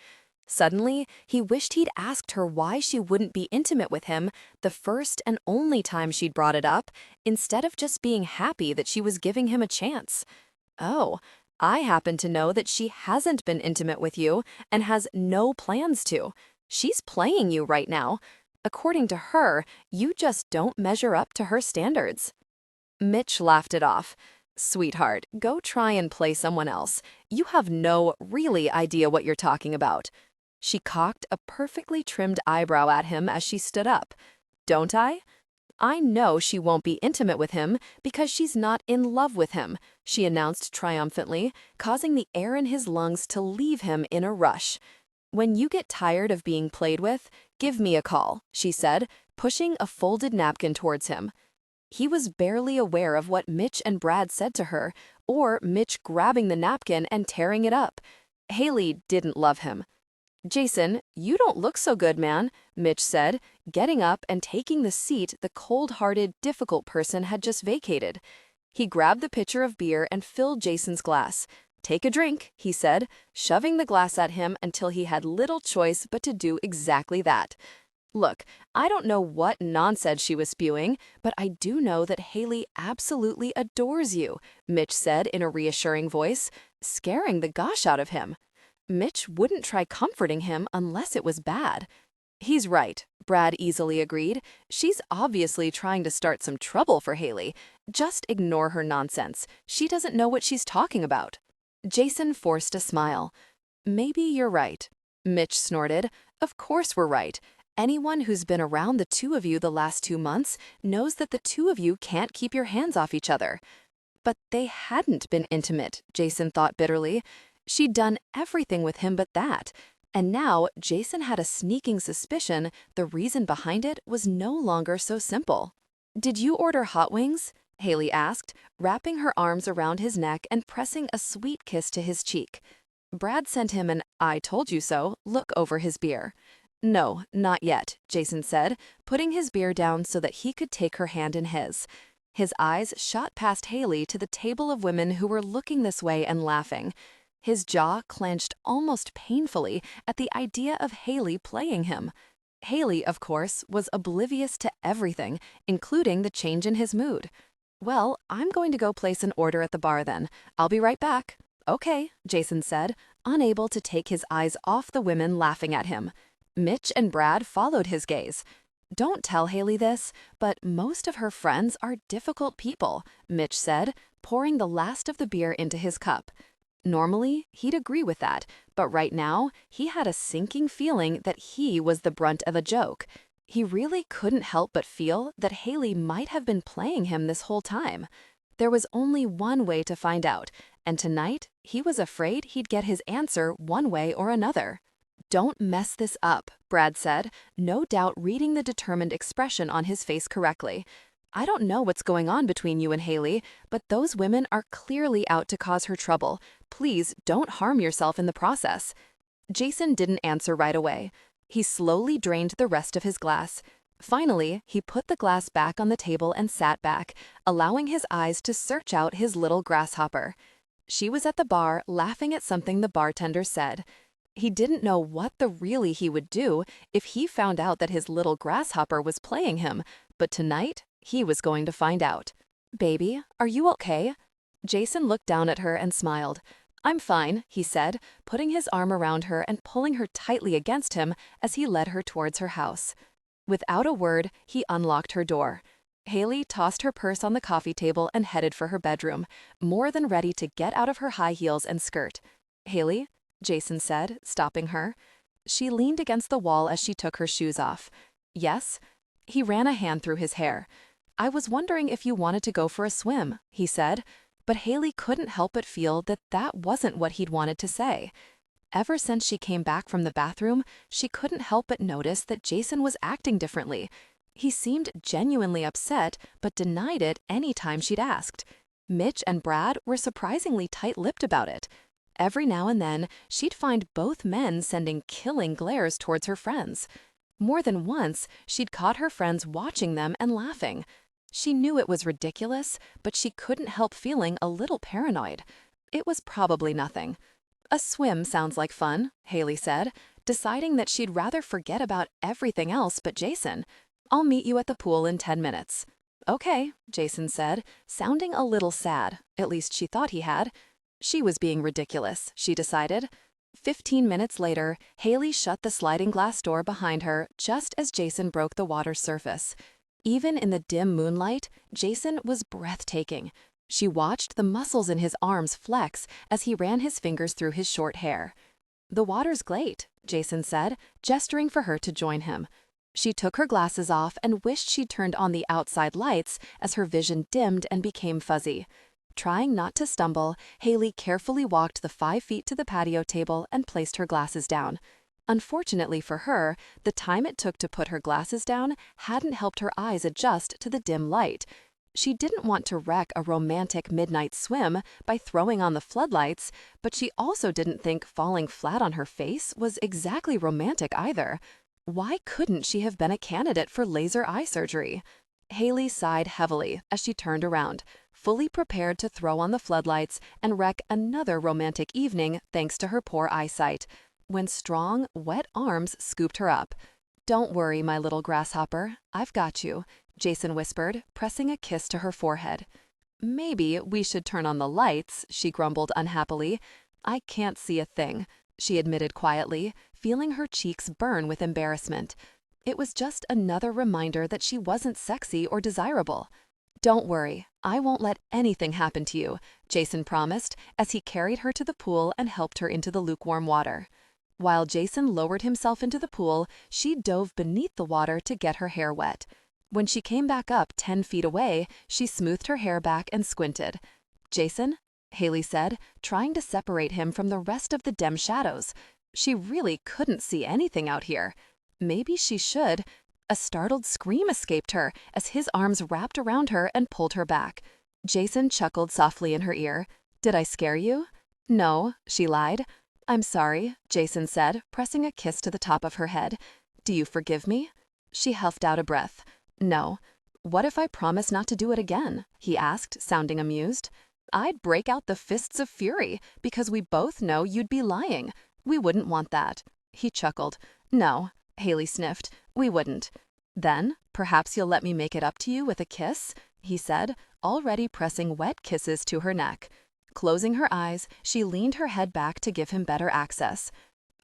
Suddenly, he wished he'd asked her why she wouldn't be intimate with him the first and only time she'd brought it up, instead of just being happy that she was giving him a chance. Oh, I happen to know that she hasn't been intimate with you and has no plans to. She's playing you right now. According to her, you just don't measure up to her standards. Mitch laughed it off. Sweetheart, go try and play someone else. You have no really idea what you're talking about. She cocked a perfectly trimmed eyebrow at him as she stood up. Don't I? I know she won't be intimate with him because she's not in love with him, she announced triumphantly, causing the air in his lungs to leave him in a rush. When you get tired of being played with, give me a call, she said, pushing a folded napkin towards him. He was barely aware of what Mitch and Brad said to her, or Mitch grabbing the napkin and tearing it up. Haley didn't love him. Jason, you don't look so good, man, Mitch said, getting up and taking the seat the cold-hearted, difficult person had just vacated. He grabbed the pitcher of beer and filled Jason's glass. Take a drink, he said, shoving the glass at him until he had little choice but to do exactly that. Look, I don't know what nonsense she was spewing, but I do know that Haley absolutely adores you, Mitch said in a reassuring voice, scaring the gosh out of him. Mitch wouldn't try comforting him unless it was bad. He's right, Brad easily agreed. She's obviously trying to start some trouble for Haley. Just ignore her nonsense. She doesn't know what she's talking about. Jason forced a smile. Maybe you're right. Mitch snorted. Of course we're right. Anyone who's been around the two of you the last 2 months knows that the two of you can't keep your hands off each other. But they hadn't been intimate, Jason thought bitterly. She'd done everything with him but that. And now Jason had a sneaking suspicion the reason behind it was no longer so simple. Did you order hot wings? Haley asked, wrapping her arms around his neck and pressing a sweet kiss to his cheek. Brad sent him an "I told you so" look over his beer. No, not yet, Jason said, putting his beer down so that he could take her hand in his. His eyes shot past Haley to the table of women who were looking this way and laughing. His jaw clenched almost painfully at the idea of Haley playing him. Haley, of course, was oblivious to everything, including the change in his mood. Well, I'm going to go place an order at the bar then. I'll be right back. Okay, Jason said, unable to take his eyes off the women laughing at him. Mitch and Brad followed his gaze. Don't tell Haley this, but most of her friends are difficult people, Mitch said, pouring the last of the beer into his cup. Normally, he'd agree with that, but right now, he had a sinking feeling that he was the brunt of a joke. He really couldn't help but feel that Haley might have been playing him this whole time. There was only one way to find out, and tonight, he was afraid he'd get his answer one way or another. Don't mess this up, Brad said, no doubt reading the determined expression on his face correctly. I don't know what's going on between you and Haley, but those women are clearly out to cause her trouble. Please don't harm yourself in the process. Jason didn't answer right away. He slowly drained the rest of his glass. Finally, he put the glass back on the table and sat back, allowing his eyes to search out his little grasshopper. She was at the bar laughing at something the bartender said. He didn't know what the really he would do if he found out that his little grasshopper was playing him, but tonight he was going to find out. Baby, are you okay? Jason looked down at her and smiled. I'm fine, he said, putting his arm around her and pulling her tightly against him as he led her towards her house. Without a word, he unlocked her door. Haley tossed her purse on the coffee table and headed for her bedroom, more than ready to get out of her high heels and skirt. Haley? Jason said, stopping her. She leaned against the wall as she took her shoes off. Yes? He ran a hand through his hair. I was wondering if you wanted to go for a swim, he said, but Haley couldn't help but feel that that wasn't what he'd wanted to say. Ever since she came back from the bathroom, she couldn't help but notice that Jason was acting differently. He seemed genuinely upset, but denied it any time she'd asked. Mitch and Brad were surprisingly tight-lipped about it. Every now and then, she'd find both men sending killing glares towards her friends. More than once, she'd caught her friends watching them and laughing. She knew it was ridiculous, but she couldn't help feeling a little paranoid. It was probably nothing. A swim sounds like fun, Haley said, deciding that she'd rather forget about everything else but Jason. "I'll meet you at the pool in 10 minutes. "Okay," Jason said, sounding a little sad. At least she thought he had. She was being ridiculous, she decided. 15 minutes later, Haley shut the sliding glass door behind her just as Jason broke the water's surface. Even in the dim moonlight, Jason was breathtaking. She watched the muscles in his arms flex as he ran his fingers through his short hair. "The water's great," Jason said, gesturing for her to join him. She took her glasses off and wished she'd turned on the outside lights as her vision dimmed and became fuzzy. Trying not to stumble, Haley carefully walked the 5 feet to the patio table and placed her glasses down. Unfortunately for her, the time it took to put her glasses down hadn't helped her eyes adjust to the dim light. She didn't want to wreck a romantic midnight swim by throwing on the floodlights, but she also didn't think falling flat on her face was exactly romantic either. Why couldn't she have been a candidate for laser eye surgery? Haley sighed heavily as she turned around, fully prepared to throw on the floodlights and wreck another romantic evening thanks to her poor eyesight, when strong, wet arms scooped her up. "Don't worry, my little grasshopper, I've got you," Jason whispered, pressing a kiss to her forehead. "Maybe we should turn on the lights," she grumbled unhappily. "I can't see a thing," she admitted quietly, feeling her cheeks burn with embarrassment. It was just another reminder that she wasn't sexy or desirable. "Don't worry, I won't let anything happen to you," Jason promised as he carried her to the pool and helped her into the lukewarm water. While Jason lowered himself into the pool, she dove beneath the water to get her hair wet. When she came back up 10 feet away, she smoothed her hair back and squinted. "Jason?" Haley said, trying to separate him from the rest of the dim shadows. She really couldn't see anything out here. Maybe she should. A startled scream escaped her as his arms wrapped around her and pulled her back. Jason chuckled softly in her ear. "Did I scare you?" "No," she lied. "I'm sorry," Jason said, pressing a kiss to the top of her head. "Do you forgive me?" She huffed out a breath. "No." "What if I promise not to do it again?" he asked, sounding amused. "I'd break out the fists of fury, because we both know you'd be lying. We wouldn't want that." He chuckled. "No," Haley sniffed, "we wouldn't." "Then, perhaps you'll let me make it up to you with a kiss?" he said, already pressing wet kisses to her neck. Closing her eyes, she leaned her head back to give him better access.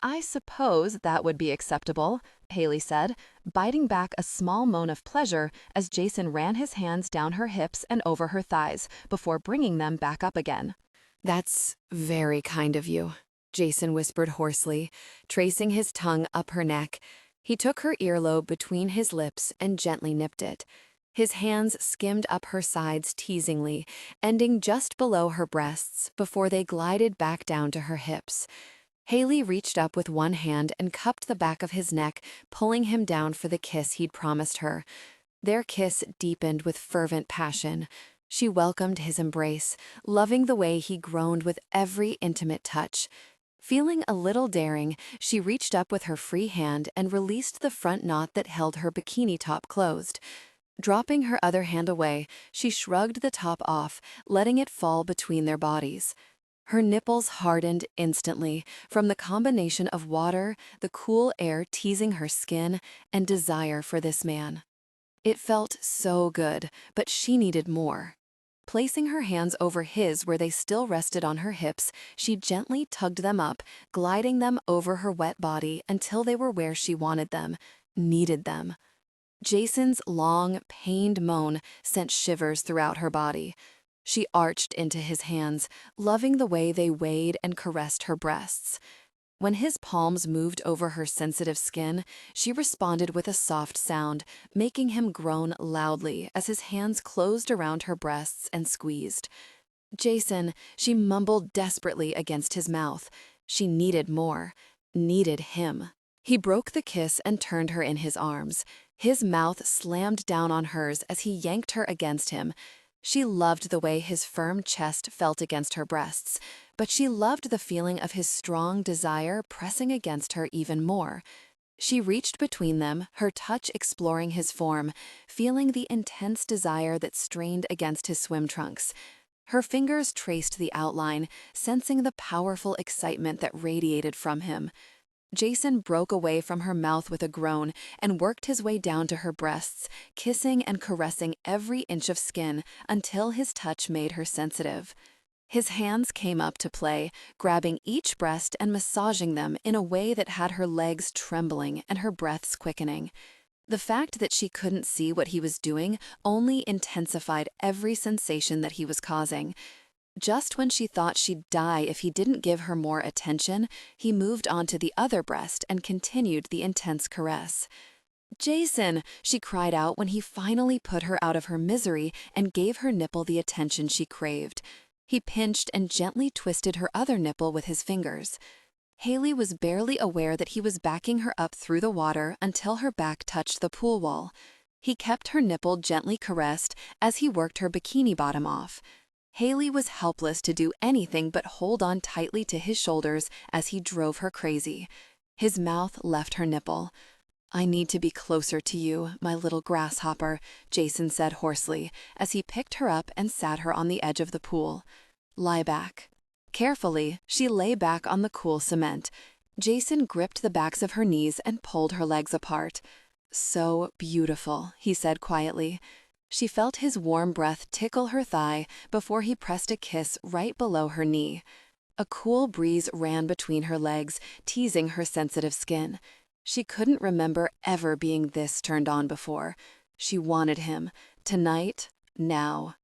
"I suppose that would be acceptable," Haley said, biting back a small moan of pleasure as Jason ran his hands down her hips and over her thighs before bringing them back up again. "That's very kind of you," Jason whispered hoarsely, tracing his tongue up her neck. He took her earlobe between his lips and gently nipped it. His hands skimmed up her sides teasingly, ending just below her breasts before they glided back down to her hips. Haley reached up with one hand and cupped the back of his neck, pulling him down for the kiss he'd promised her. Their kiss deepened with fervent passion. She welcomed his embrace, loving the way he groaned with every intimate touch. Feeling a little daring, she reached up with her free hand and released the front knot that held her bikini top closed. Dropping her other hand away, she shrugged the top off, letting it fall between their bodies. Her nipples hardened instantly from the combination of water, the cool air teasing her skin, and desire for this man. It felt so good, but she needed more. Placing her hands over his where they still rested on her hips, she gently tugged them up, gliding them over her wet body until they were where she wanted them, needed them. Jason's long, pained moan sent shivers throughout her body. She arched into his hands, loving the way they weighed and caressed her breasts. When his palms moved over her sensitive skin, she responded with a soft sound, making him groan loudly as his hands closed around her breasts and squeezed. "Jason," she mumbled desperately against his mouth. She needed more, needed him. He broke the kiss and turned her in his arms. His mouth slammed down on hers as he yanked her against him. She loved the way his firm chest felt against her breasts, but she loved the feeling of his strong desire pressing against her even more. She reached between them, her touch exploring his form, feeling the intense desire that strained against his swim trunks. Her fingers traced the outline, sensing the powerful excitement that radiated from him. Jason broke away from her mouth with a groan and worked his way down to her breasts, kissing and caressing every inch of skin until his touch made her sensitive. His hands came up to play, grabbing each breast and massaging them in a way that had her legs trembling and her breaths quickening. The fact that she couldn't see what he was doing only intensified every sensation that he was causing. Just when she thought she'd die if he didn't give her more attention, he moved on to the other breast and continued the intense caress. "Jason!" she cried out when he finally put her out of her misery and gave her nipple the attention she craved. He pinched and gently twisted her other nipple with his fingers. Haley was barely aware that he was backing her up through the water until her back touched the pool wall. He kept her nipple gently caressed as he worked her bikini bottom off. Haley was helpless to do anything but hold on tightly to his shoulders as he drove her crazy. His mouth left her nipple. "I need to be closer to you, my little grasshopper," Jason said hoarsely as he picked her up and sat her on the edge of the pool. "Lie back." Carefully, she lay back on the cool cement. Jason gripped the backs of her knees and pulled her legs apart. "So beautiful," he said quietly. She felt his warm breath tickle her thigh before he pressed a kiss right below her knee. A cool breeze ran between her legs, teasing her sensitive skin. She couldn't remember ever being this turned on before. She wanted him. Tonight, now.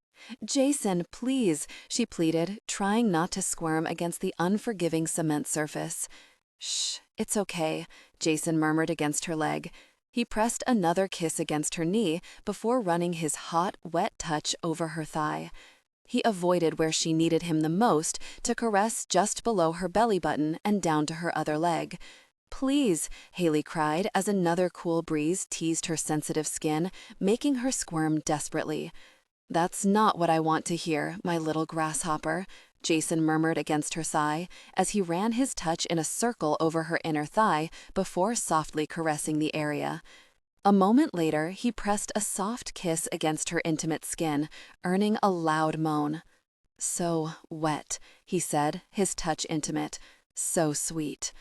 "Jason, please," she pleaded, trying not to squirm against the unforgiving cement surface. "Shh, it's okay," Jason murmured against her leg. He pressed another kiss against her knee before running his hot, wet touch over her thigh. He avoided where she needed him the most to caress just below her belly button and down to her other leg. "Please," Haley cried as another cool breeze teased her sensitive skin, making her squirm desperately. "That's not what I want to hear, my little grasshopper," Jason murmured against her sigh as he ran his touch in a circle over her inner thigh before softly caressing the area. A moment later, he pressed a soft kiss against her intimate skin, earning a loud moan. "So wet," he said, his touch intimate. "So sweet."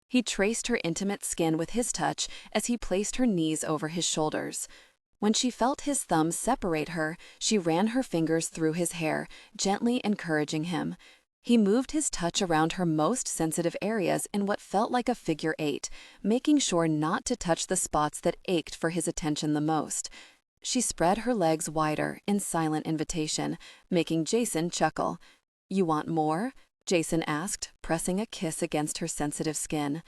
He traced her intimate skin with his touch as he placed her knees over his shoulders. When she felt his thumbs separate her, she ran her fingers through his hair, gently encouraging him. He moved his touch around her most sensitive areas in what felt like a figure 8, making sure not to touch the spots that ached for his attention the most. She spread her legs wider in silent invitation, making Jason chuckle. "You want more?" Jason asked, pressing a kiss against her sensitive skin.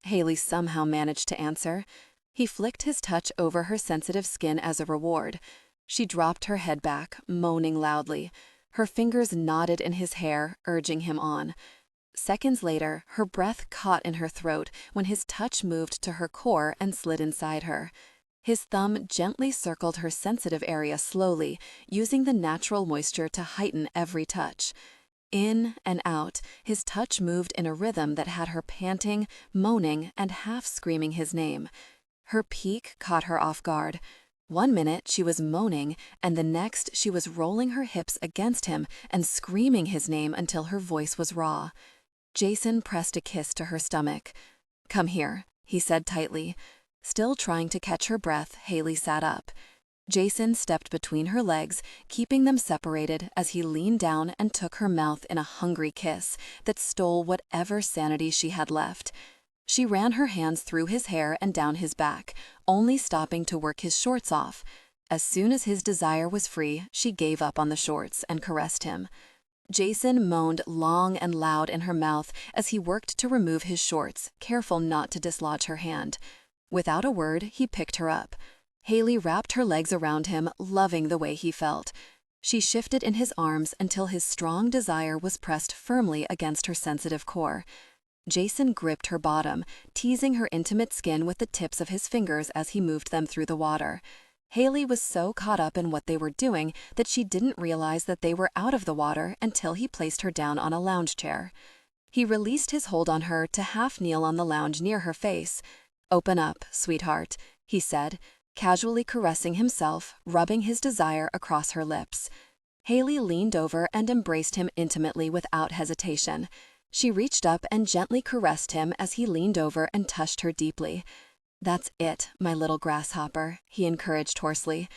Haley somehow managed to answer. He flicked his touch over her sensitive skin as a reward. She dropped her head back, moaning loudly. Her fingers knotted in his hair, urging him on. Seconds later, her breath caught in her throat when his touch moved to her core and slid inside her. His thumb gently circled her sensitive area slowly, using the natural moisture to heighten every touch. In and out, his touch moved in a rhythm that had her panting, moaning, and half screaming his name. Her peak caught her off guard. One minute she was moaning, and the next she was rolling her hips against him and screaming his name until her voice was raw. Jason pressed a kiss to her stomach. "Come here," he said tightly. Still trying to catch her breath, Haley sat up. Jason stepped between her legs, keeping them separated as he leaned down and took her mouth in a hungry kiss that stole whatever sanity she had left. She ran her hands through his hair and down his back, only stopping to work his shorts off. As soon as his desire was free, she gave up on the shorts and caressed him. Jason moaned long and loud in her mouth as he worked to remove his shorts, careful not to dislodge her hand. Without a word, he picked her up. Haley wrapped her legs around him, loving the way he felt. She shifted in his arms until his strong desire was pressed firmly against her sensitive core. Jason gripped her bottom, teasing her intimate skin with the tips of his fingers as he moved them through the water. Haley was so caught up in what they were doing that she didn't realize that they were out of the water until he placed her down on a lounge chair. He released his hold on her to half kneel on the lounge near her face. "Open up, sweetheart," he said, casually caressing himself, rubbing his desire across her lips. Haley leaned over and embraced him intimately without hesitation. She reached up and gently caressed him as he leaned over and touched her deeply. "That's it, my little grasshopper," he encouraged hoarsely.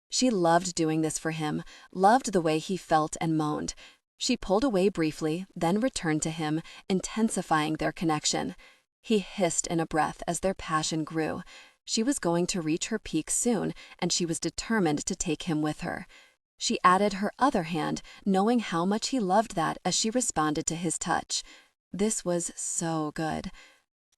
She loved doing this for him, loved the way he felt and moaned. She pulled away briefly, then returned to him, intensifying their connection. He hissed in a breath as their passion grew. She was going to reach her peak soon, and she was determined to take him with her. She added her other hand, knowing how much he loved that as she responded to his touch. This was so good.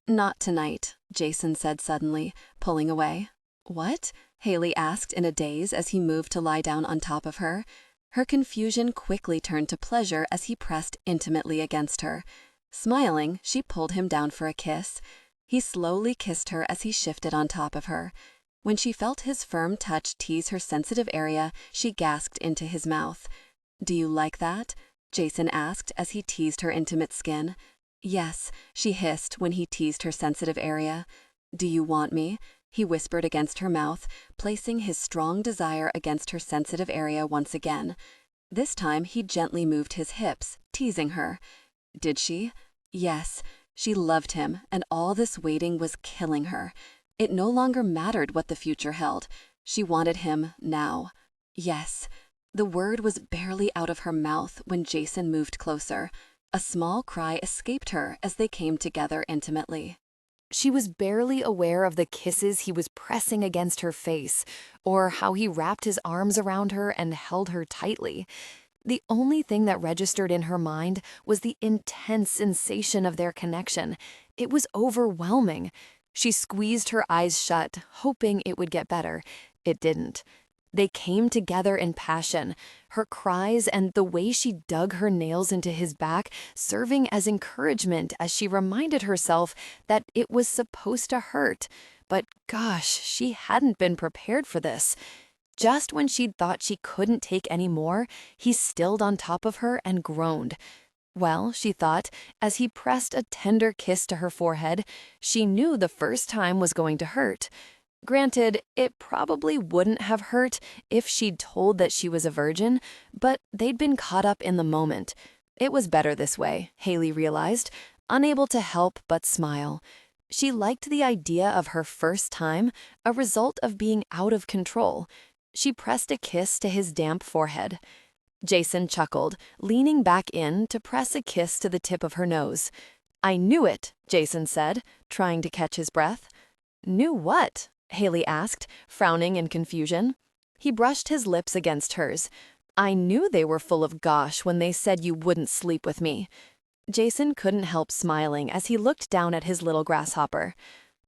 "Not tonight," Jason said suddenly, pulling away. "What?" Haley asked in a daze as he moved to lie down on top of her. Her confusion quickly turned to pleasure as he pressed intimately against her. Smiling, she pulled him down for a kiss. He slowly kissed her as he shifted on top of her. When she felt his firm touch tease her sensitive area, she gasped into his mouth. "Do you like that?" Jason asked as he teased her intimate skin. "Yes," she hissed when he teased her sensitive area. "Do you want me?" he whispered against her mouth, placing his strong desire against her sensitive area once again. This time he gently moved his hips, teasing her. Did she? Yes. She loved him, and all this waiting was killing her. It no longer mattered what the future held. She wanted him now. Yes. The word was barely out of her mouth when Jason moved closer. A small cry escaped her as they came together intimately. She was barely aware of the kisses he was pressing against her face, or how he wrapped his arms around her and held her tightly. The only thing that registered in her mind was the intense sensation of their connection. It was overwhelming. She squeezed her eyes shut, hoping it would get better. It didn't. They came together in passion, her cries and the way she dug her nails into his back serving as encouragement as she reminded herself that it was supposed to hurt. But gosh, she hadn't been prepared for this. Just when she'd thought she couldn't take any more, he stilled on top of her and groaned. Well, she thought, as he pressed a tender kiss to her forehead, she knew the first time was going to hurt. Granted, it probably wouldn't have hurt if she'd told that she was a virgin, but they'd been caught up in the moment. It was better this way, Haley realized, unable to help but smile. She liked the idea of her first time, a result of being out of control. She pressed a kiss to his damp forehead. Jason chuckled, leaning back in to press a kiss to the tip of her nose. "I knew it," Jason said, trying to catch his breath. "Knew what?" Haley asked, frowning in confusion. He brushed his lips against hers. "I knew they were full of gosh when they said you wouldn't sleep with me." Jason couldn't help smiling as he looked down at his little grasshopper.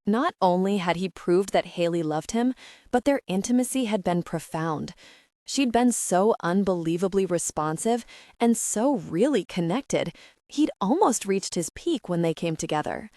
Not only had he proved that Haley loved him, but their intimacy had been profound. She'd been so unbelievably responsive and so really connected, he'd almost reached his peak when they came together.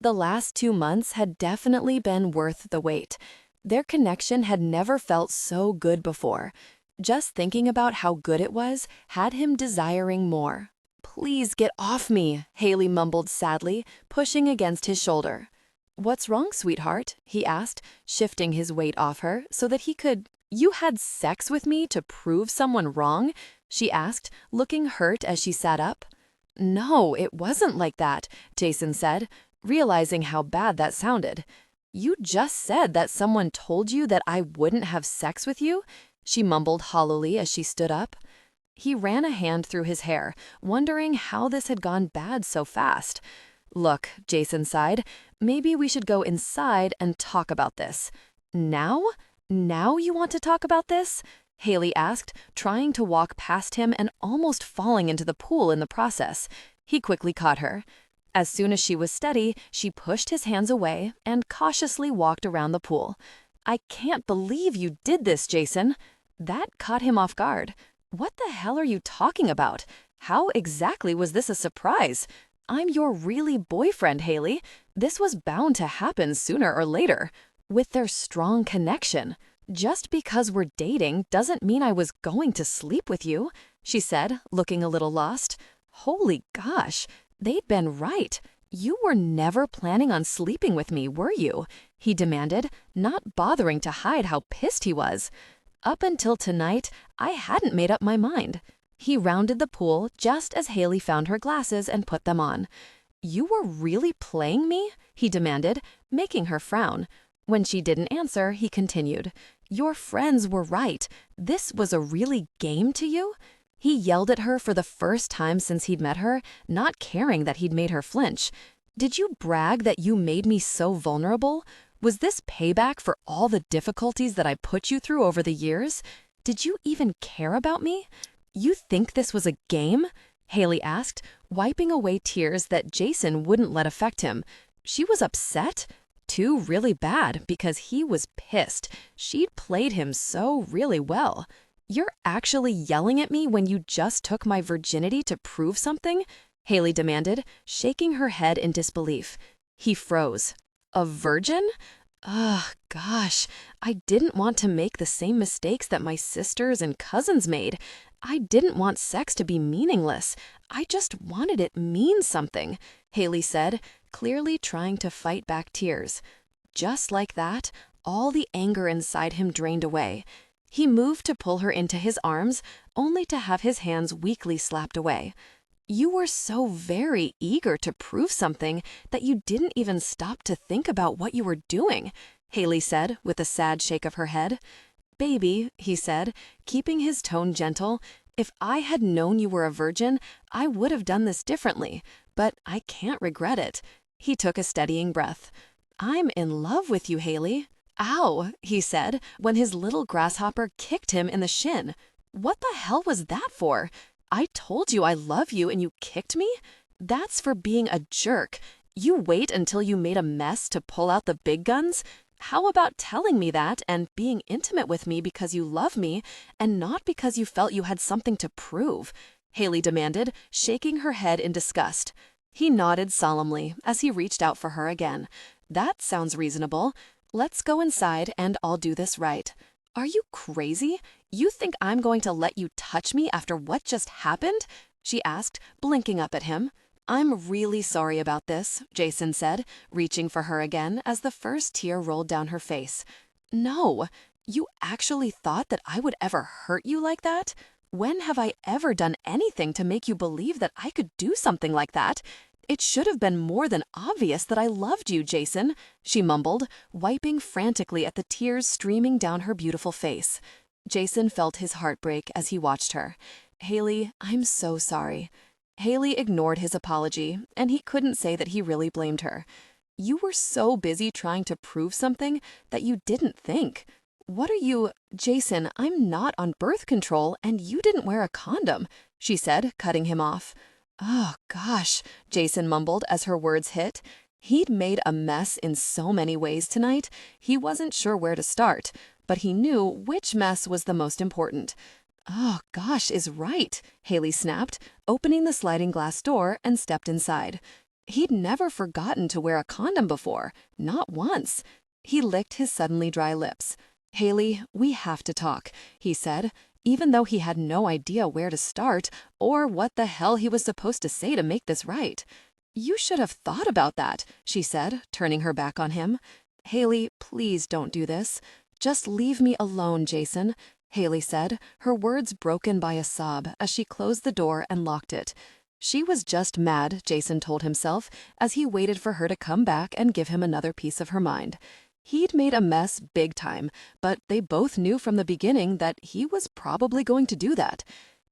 The last 2 months had definitely been worth the wait. Their connection had never felt so good before. Just thinking about how good it was had him desiring more. "Please get off me," Haley mumbled sadly, pushing against his shoulder. "What's wrong, sweetheart?" he asked, shifting his weight off her so that he could... "You had sex with me to prove someone wrong?" she asked, looking hurt as she sat up. "No, it wasn't like that," Jason said, realizing how bad that sounded. "You just said that someone told you that I wouldn't have sex with you?" she mumbled hollowly as she stood up. He ran a hand through his hair, wondering how this had gone bad so fast. "Look," Jason sighed, "maybe we should go inside and talk about this." "Now? Now you want to talk about this?" Haley asked, trying to walk past him and almost falling into the pool in the process. He quickly caught her. As soon as she was steady, she pushed his hands away and cautiously walked around the pool. "I can't believe you did this, Jason." That caught him off guard. "What the hell are you talking about? How exactly was this a surprise? I'm your really boyfriend, Haley. This was bound to happen sooner or later. With their strong connection. Just because we're dating doesn't mean I was going to sleep with you," she said, looking a little lost. Holy gosh, they'd been right. "You were never planning on sleeping with me, were you?" he demanded, not bothering to hide how pissed he was. "Up until tonight, I hadn't made up my mind." He rounded the pool just as Haley found her glasses and put them on. "You were really playing me?" he demanded, making her frown. When she didn't answer, he continued, "Your friends were right. This was a really game to you?" He yelled at her for the first time since he'd met her, not caring that he'd made her flinch. "Did you brag that you made me so vulnerable? Was this payback for all the difficulties that I put you through over the years? Did you even care about me? You think this was a game?" Haley asked, wiping away tears that Jason wouldn't let affect him. She was upset, too, really bad, because he was pissed. She'd played him so really well. "You're actually yelling at me when you just took my virginity to prove something?" Haley demanded, shaking her head in disbelief. He froze. "A virgin? Ugh, gosh, I didn't want to make the same mistakes that my sisters and cousins made. I didn't want sex to be meaningless. I just wanted it mean something," Haley said, clearly trying to fight back tears. Just like that, all the anger inside him drained away. He moved to pull her into his arms, only to have his hands weakly slapped away. "You were so very eager to prove something that you didn't even stop to think about what you were doing," Haley said with a sad shake of her head. "Baby," he said, keeping his tone gentle, "if I had known you were a virgin, I would have done this differently, but I can't regret it." He took a steadying breath. "I'm in love with you, Haley." "Ow," he said, when his little grasshopper kicked him in the shin. "What the hell was that for? I told you I love you and you kicked me? That's for being a jerk. You wait until you made a mess to pull out the big guns? How about telling me that and being intimate with me because you love me and not because you felt you had something to prove?" Haley demanded, shaking her head in disgust. He nodded solemnly as he reached out for her again. "That sounds reasonable. Let's go inside and I'll do this right." "Are you crazy? You think I'm going to let you touch me after what just happened?" she asked, blinking up at him. "I'm really sorry about this," Jason said, reaching for her again as the first tear rolled down her face. "No, you actually thought that I would ever hurt you like that? When have I ever done anything to make you believe that I could do something like that? It should have been more than obvious that I loved you, Jason," she mumbled, wiping frantically at the tears streaming down her beautiful face. Jason felt his heart break as he watched her. "Haley, I'm so sorry." Haley ignored his apology, and he couldn't say that he really blamed her. "You were so busy trying to prove something that you didn't think. What are you— Jason, I'm not on birth control and you didn't wear a condom," she said, cutting him off. "Oh, gosh," Jason mumbled as her words hit. He'd made a mess in so many ways tonight, he wasn't sure where to start, but he knew which mess was the most important. "Oh, gosh is right," Haley snapped, opening the sliding glass door and stepped inside. He'd never forgotten to wear a condom before, not once. He licked his suddenly dry lips. "Haley, we have to talk," he said, even though he had no idea where to start or what the hell he was supposed to say to make this right. "You should have thought about that," she said, turning her back on him. "Haley, please don't do this. Just leave me alone, Jason," Haley said, her words broken by a sob as she closed the door and locked it. She was just mad, Jason told himself, as he waited for her to come back and give him another piece of her mind. He'd made a mess big time, but they both knew from the beginning that he was probably going to do that.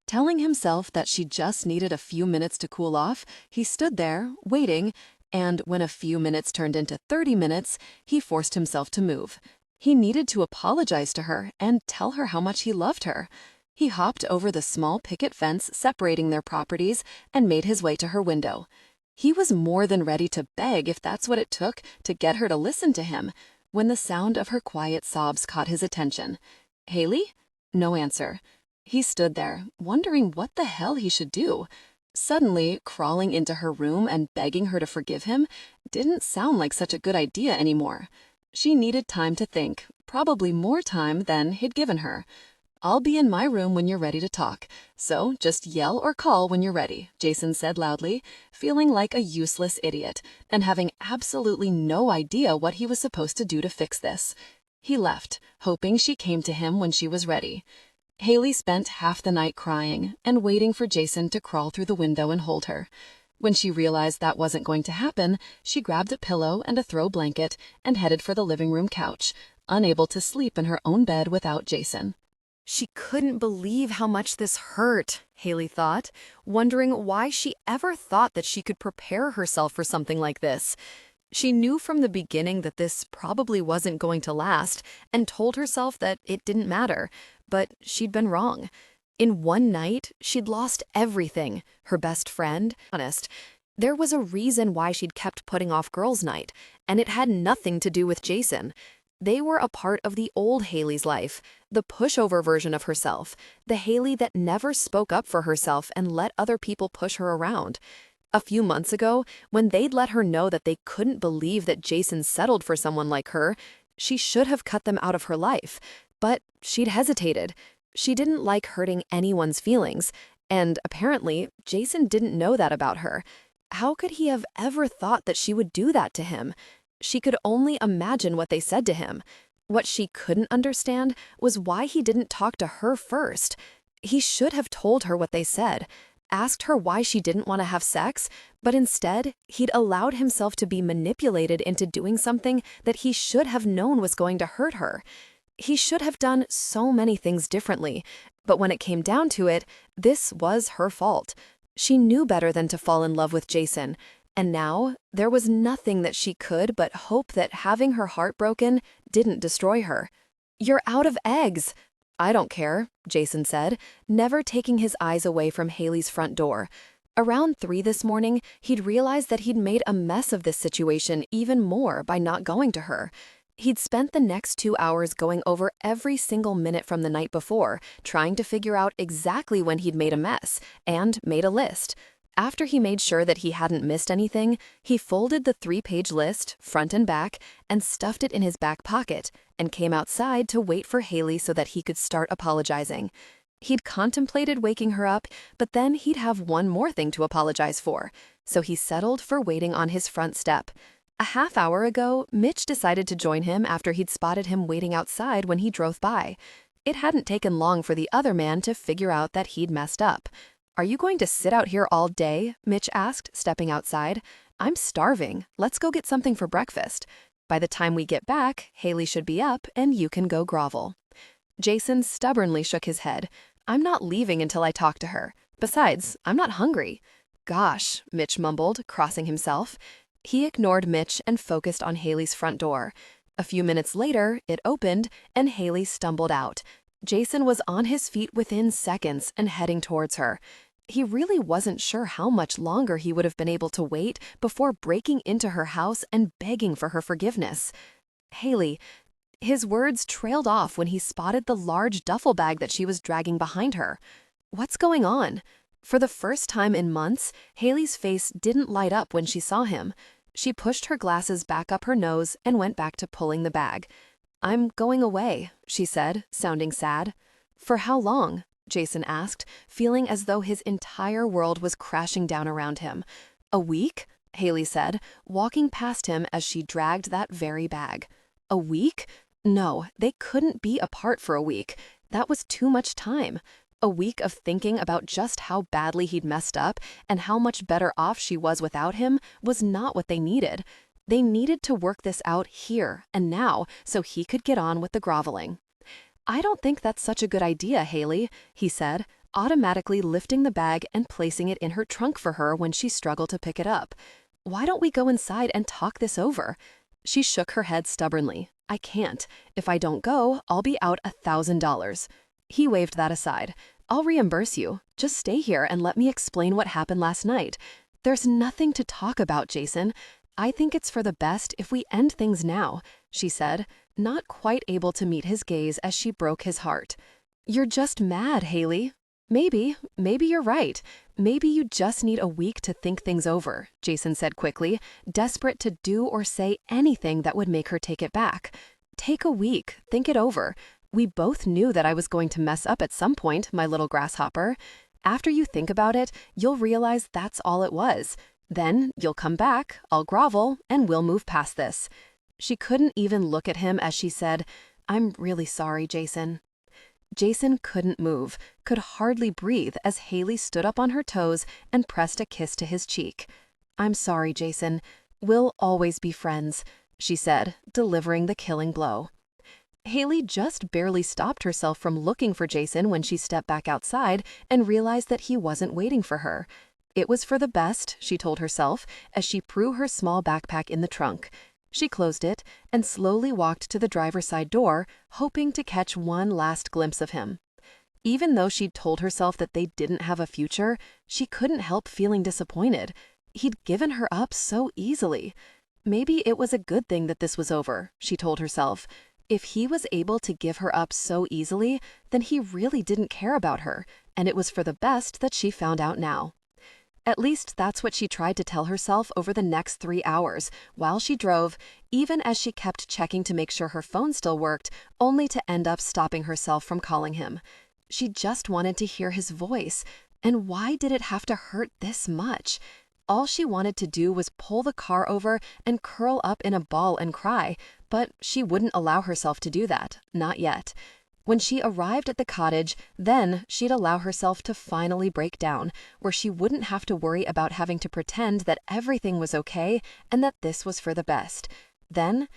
Telling himself that she just needed a few minutes to cool off, he stood there, waiting, and when a few minutes turned into 30 minutes, he forced himself to move. He needed to apologize to her and tell her how much he loved her. He hopped over the small picket fence separating their properties and made his way to her window. He was more than ready to beg if that's what it took to get her to listen to him, when the sound of her quiet sobs caught his attention. "Haley?" No answer. He stood there, wondering what the hell he should do. Suddenly, crawling into her room and begging her to forgive him didn't sound like such a good idea anymore. She needed time to think, probably more time than he'd given her. "I'll be in my room when you're ready to talk, so just yell or call when you're ready," Jason said loudly, feeling like a useless idiot and having absolutely no idea what he was supposed to do to fix this. He left, hoping she came to him when she was ready. Haley spent half the night crying and waiting for Jason to crawl through the window and hold her. When she realized that wasn't going to happen, she grabbed a pillow and a throw blanket and headed for the living room couch, unable to sleep in her own bed without Jason. She couldn't believe how much this hurt, Haley thought, wondering why she ever thought that she could prepare herself for something like this. She knew from the beginning that this probably wasn't going to last and told herself that it didn't matter, but she'd been wrong. In one night, she'd lost everything, her best friend, honest. There was a reason why she'd kept putting off girls' night, and it had nothing to do with Jason. They were a part of the old Haley's life, the pushover version of herself, the Haley that never spoke up for herself and let other people push her around. A few months ago, when they'd let her know that they couldn't believe that Jason settled for someone like her, she should have cut them out of her life. But she'd hesitated. She didn't like hurting anyone's feelings, and apparently, Jason didn't know that about her. How could he have ever thought that she would do that to him? She could only imagine what they said to him. What she couldn't understand was why he didn't talk to her first. He should have told her what they said, asked her why she didn't want to have sex, but instead, he'd allowed himself to be manipulated into doing something that he should have known was going to hurt her. He should have done so many things differently, but when it came down to it, this was her fault. She knew better than to fall in love with Jason, and now there was nothing that she could but hope that having her heart broken didn't destroy her. "You're out of eggs." "I don't care," Jason said, never taking his eyes away from Haley's front door. Around 3 this morning, he'd realized that he'd made a mess of this situation even more by not going to her. He'd spent the next 2 hours going over every single minute from the night before, trying to figure out exactly when he'd made a mess, and made a list. After he made sure that he hadn't missed anything, he folded the 3-page list, front and back, and stuffed it in his back pocket, and came outside to wait for Haley so that he could start apologizing. He'd contemplated waking her up, but then he'd have one more thing to apologize for, so he settled for waiting on his front step. A half hour ago, Mitch decided to join him after he'd spotted him waiting outside when he drove by. It hadn't taken long for the other man to figure out that he'd messed up. "Are you going to sit out here all day?" Mitch asked, stepping outside. "I'm starving. Let's go get something for breakfast. By the time we get back, Haley should be up and you can go grovel." Jason stubbornly shook his head. "I'm not leaving until I talk to her. Besides, I'm not hungry." "Gosh," Mitch mumbled, crossing himself. He ignored Mitch and focused on Haley's front door. A few minutes later, it opened, and Haley stumbled out. Jason was on his feet within seconds and heading towards her. He really wasn't sure how much longer he would have been able to wait before breaking into her house and begging for her forgiveness. "Haley," his words trailed off when he spotted the large duffel bag that she was dragging behind her. "What's going on?" For the first time in months, Haley's face didn't light up when she saw him. She pushed her glasses back up her nose and went back to pulling the bag. "I'm going away," she said, sounding sad. "For how long?" Jason asked, feeling as though his entire world was crashing down around him. "A week?" Haley said, walking past him as she dragged that very bag. "A week? No, they couldn't be apart for a week. That was too much time. A week of thinking about just how badly he'd messed up and how much better off she was without him was not what they needed. They needed to work this out here and now so he could get on with the groveling. "I don't think that's such a good idea, Haley," he said, automatically lifting the bag and placing it in her trunk for her when she struggled to pick it up. "Why don't we go inside and talk this over?" She shook her head stubbornly. "I can't. If I don't go, I'll be out $1,000. He waved that aside. "I'll reimburse you. Just stay here and let me explain what happened last night. There's nothing to talk about, Jason. I think it's for the best if we end things now," she said, not quite able to meet his gaze as she broke his heart. "You're just mad, Haley." Maybe you're right. Maybe you just need a week to think things over," Jason said quickly, desperate to do or say anything that would make her take it back. "Take a week, think it over. We both knew that I was going to mess up at some point, my little grasshopper. After you think about it, you'll realize that's all it was. Then you'll come back, I'll grovel, and we'll move past this." She couldn't even look at him as she said, "I'm really sorry, Jason." Jason couldn't move, could hardly breathe as Haley stood up on her toes and pressed a kiss to his cheek. "I'm sorry, Jason. We'll always be friends," she said, delivering the killing blow. Haley just barely stopped herself from looking for Jason when she stepped back outside and realized that he wasn't waiting for her. It was for the best, she told herself, as she threw her small backpack in the trunk. She closed it and slowly walked to the driver's side door, hoping to catch one last glimpse of him. Even though she'd told herself that they didn't have a future, she couldn't help feeling disappointed. He'd given her up so easily. Maybe it was a good thing that this was over, she told herself. If he was able to give her up so easily, then he really didn't care about her, and it was for the best that she found out now. At least that's what she tried to tell herself over the next 3 hours, while she drove, even as she kept checking to make sure her phone still worked, only to end up stopping herself from calling him. She just wanted to hear his voice, and why did it have to hurt this much? All she wanted to do was pull the car over and curl up in a ball and cry, but she wouldn't allow herself to do that, not yet. When she arrived at the cottage, then she'd allow herself to finally break down, where she wouldn't have to worry about having to pretend that everything was okay and that this was for the best. Then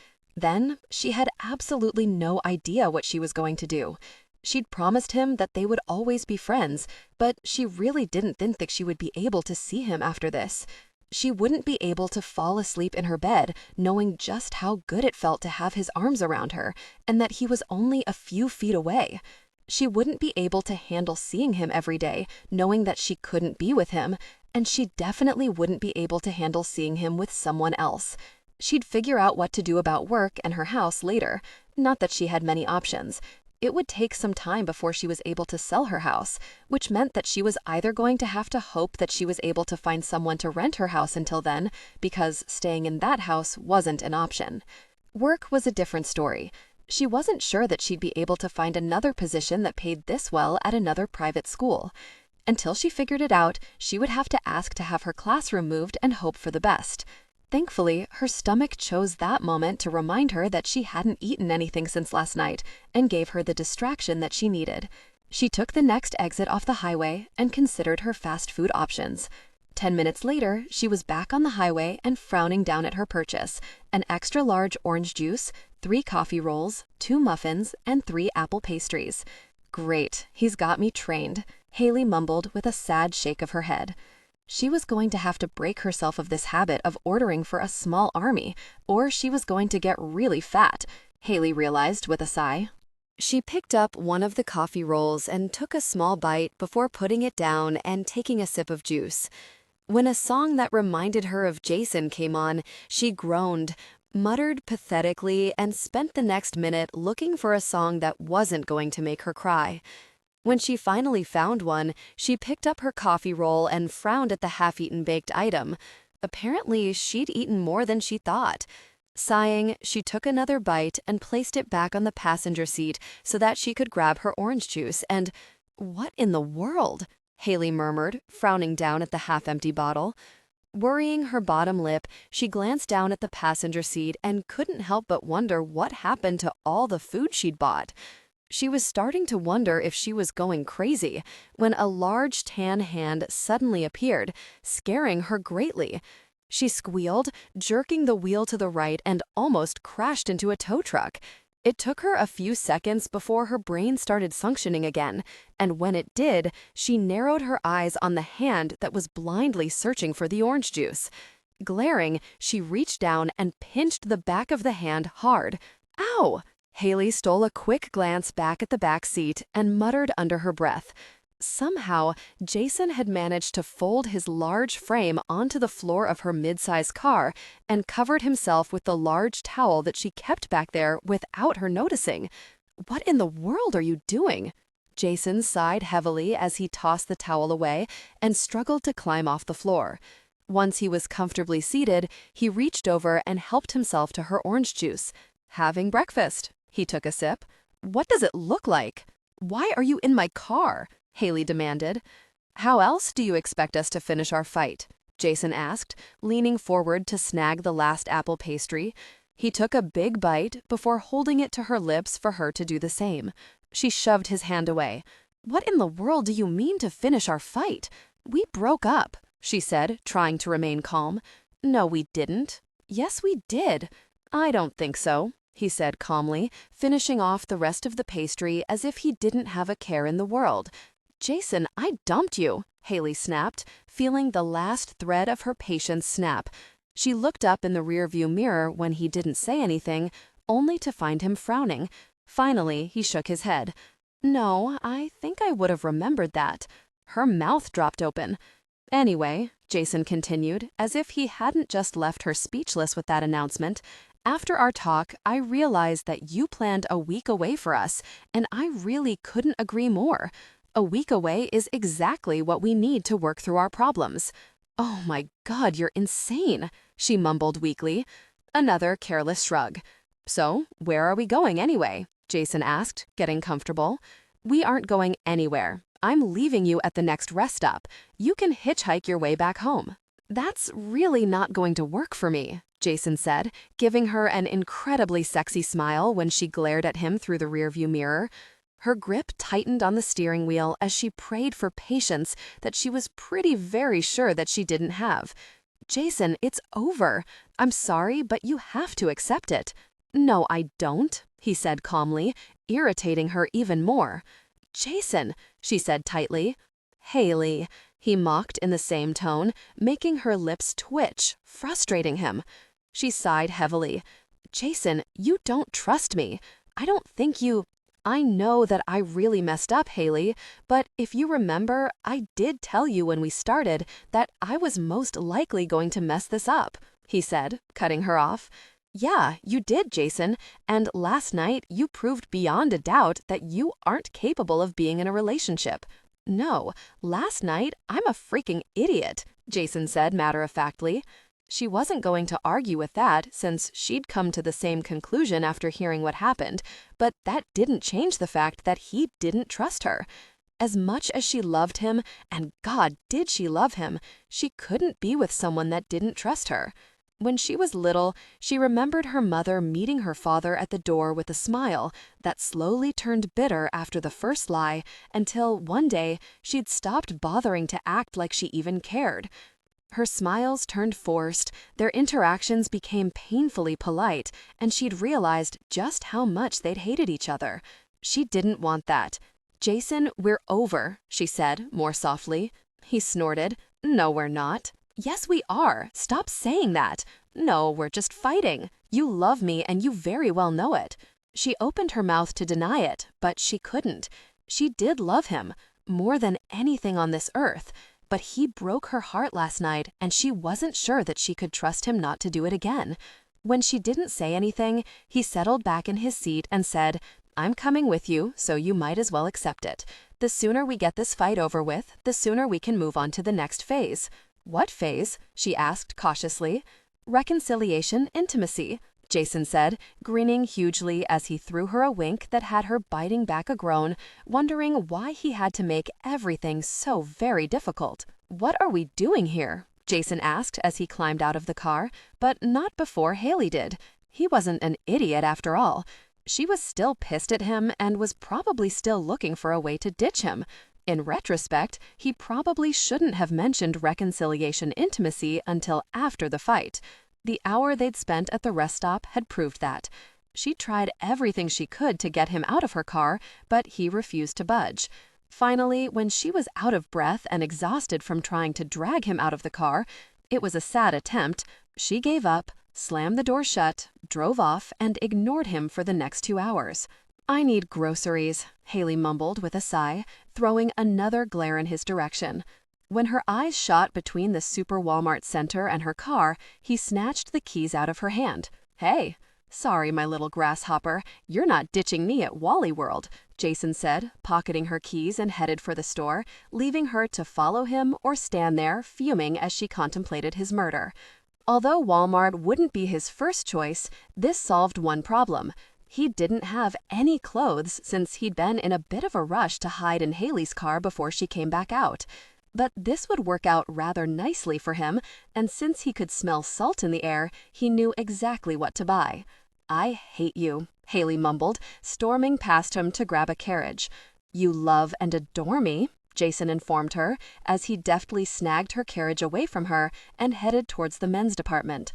she had absolutely no idea what she was going to do. She'd promised him that they would always be friends, but she really didn't think that she would be able to see him after this. She wouldn't be able to fall asleep in her bed, knowing just how good it felt to have his arms around her, and that he was only a few feet away. She wouldn't be able to handle seeing him every day, knowing that she couldn't be with him, and she definitely wouldn't be able to handle seeing him with someone else. She'd figure out what to do about work and her house later, not that she had many options. It would take some time before she was able to sell her house, which meant that she was either going to have to hope that she was able to find someone to rent her house until then, because staying in that house wasn't an option. Work was a different story. She wasn't sure that she'd be able to find another position that paid this well at another private school. Until she figured it out, she would have to ask to have her classroom moved and hope for the best. Thankfully, her stomach chose that moment to remind her that she hadn't eaten anything since last night and gave her the distraction that she needed. She took the next exit off the highway and considered her fast food options. 10 minutes later, she was back on the highway and frowning down at her purchase: an extra large orange juice, 3 coffee rolls, 2 muffins, and 3 apple pastries. "Great, he's got me trained," Haley mumbled with a sad shake of her head. She was going to have to break herself of this habit of ordering for a small army, or she was going to get really fat, Haley realized with a sigh. She picked up one of the coffee rolls and took a small bite before putting it down and taking a sip of juice. When a song that reminded her of Jason came on, she groaned, muttered pathetically, and spent the next minute looking for a song that wasn't going to make her cry. When she finally found one, she picked up her coffee roll and frowned at the half-eaten baked item. Apparently, she'd eaten more than she thought. Sighing, she took another bite and placed it back on the passenger seat so that she could grab her orange juice and— "What in the world?" Haley murmured, frowning down at the half-empty bottle. Worrying her bottom lip, she glanced down at the passenger seat and couldn't help but wonder what happened to all the food she'd bought. She was starting to wonder if she was going crazy when a large tan hand suddenly appeared, scaring her greatly. She squealed, jerking the wheel to the right, and almost crashed into a tow truck. It took her a few seconds before her brain started functioning again, and when it did, she narrowed her eyes on the hand that was blindly searching for the orange juice. Glaring, she reached down and pinched the back of the hand hard. "Ow!" Haley stole a quick glance back at the back seat and muttered under her breath. Somehow, Jason had managed to fold his large frame onto the floor of her mid-size car and covered himself with the large towel that she kept back there without her noticing. "What in the world are you doing?" Jason sighed heavily as he tossed the towel away and struggled to climb off the floor. Once he was comfortably seated, he reached over and helped himself to her orange juice. "Having breakfast." He took a sip. "What does it look like?" "Why are you in my car?" Haley demanded. "How else do you expect us to finish our fight?" Jason asked, leaning forward to snag the last apple pastry. He took a big bite before holding it to her lips for her to do the same. She shoved his hand away. "What in the world do you mean to finish our fight? We broke up," she said, trying to remain calm. "No, we didn't." "Yes, we did." "I don't think so," he said calmly, finishing off the rest of the pastry as if he didn't have a care in the world. "Jason, I dumped you," Haley snapped, feeling the last thread of her patience snap. She looked up in the rearview mirror when he didn't say anything, only to find him frowning. Finally, he shook his head. "No, I think I would have remembered that." Her mouth dropped open. "Anyway," Jason continued, as if he hadn't just left her speechless with that announcement, "after our talk, I realized that you planned a week away for us, and I really couldn't agree more. A week away is exactly what we need to work through our problems." "Oh my God, you're insane," she mumbled weakly. Another careless shrug. "So, where are we going anyway?" Jason asked, getting comfortable. "We aren't going anywhere. I'm leaving you at the next rest stop. You can hitchhike your way back home." "That's really not going to work for me," Jason said, giving her an incredibly sexy smile when she glared at him through the rearview mirror. Her grip tightened on the steering wheel as she prayed for patience that she was pretty very sure that she didn't have. "Jason, it's over. I'm sorry, but you have to accept it." "No, I don't," he said calmly, irritating her even more. "Jason," she said tightly. "Haley," he mocked in the same tone, making her lips twitch, frustrating him. She sighed heavily. "Jason, you don't trust me. I don't think you—" "I know that I really messed up, Haley, but if you remember, I did tell you when we started that I was most likely going to mess this up," he said, cutting her off. "Yeah, you did, Jason, and last night you proved beyond a doubt that you aren't capable of being in a relationship." "No, last night I'm a freaking idiot," Jason said matter-of-factly. She wasn't going to argue with that since she'd come to the same conclusion after hearing what happened, but that didn't change the fact that he didn't trust her. As much as she loved him, and God did she love him, she couldn't be with someone that didn't trust her. When she was little, she remembered her mother meeting her father at the door with a smile that slowly turned bitter after the first lie until one day she'd stopped bothering to act like she even cared. Her smiles turned forced, their interactions became painfully polite, and she'd realized just how much they'd hated each other. She didn't want that. "Jason, we're over," she said, more softly. He snorted. "No, we're not." "Yes, we are. Stop saying that." "No, we're just fighting. You love me and you very well know it." She opened her mouth to deny it, but she couldn't. She did love him, more than anything on this earth. But he broke her heart last night, and she wasn't sure that she could trust him not to do it again. When she didn't say anything, he settled back in his seat and said, "I'm coming with you, so you might as well accept it. The sooner we get this fight over with, the sooner we can move on to the next phase." "What phase?" she asked cautiously. "Reconciliation, intimacy," Jason said, grinning hugely as he threw her a wink that had her biting back a groan, wondering why he had to make everything so very difficult. "What are we doing here?" Jason asked as he climbed out of the car, but not before Haley did. He wasn't an idiot after all. She was still pissed at him and was probably still looking for a way to ditch him. In retrospect, he probably shouldn't have mentioned reconciliation intimacy until after the fight. The hour they'd spent at the rest stop had proved that. She tried everything she could to get him out of her car, but he refused to budge. Finally, when she was out of breath and exhausted from trying to drag him out of the car, it was a sad attempt, she gave up, slammed the door shut, drove off, and ignored him for the next 2 hours. "I need groceries," Haley mumbled with a sigh, throwing another glare in his direction. When her eyes shot between the Super Walmart Center and her car, he snatched the keys out of her hand. "Hey." "Sorry, my little grasshopper, you're not ditching me at Wally World," Jason said, pocketing her keys and headed for the store, leaving her to follow him or stand there, fuming as she contemplated his murder. Although Walmart wouldn't be his first choice, this solved one problem. He didn't have any clothes since he'd been in a bit of a rush to hide in Haley's car before she came back out. But this would work out rather nicely for him, and since he could smell salt in the air, he knew exactly what to buy. "I hate you," Haley mumbled, storming past him to grab a carriage. "You love and adore me," Jason informed her, as he deftly snagged her carriage away from her and headed towards the men's department.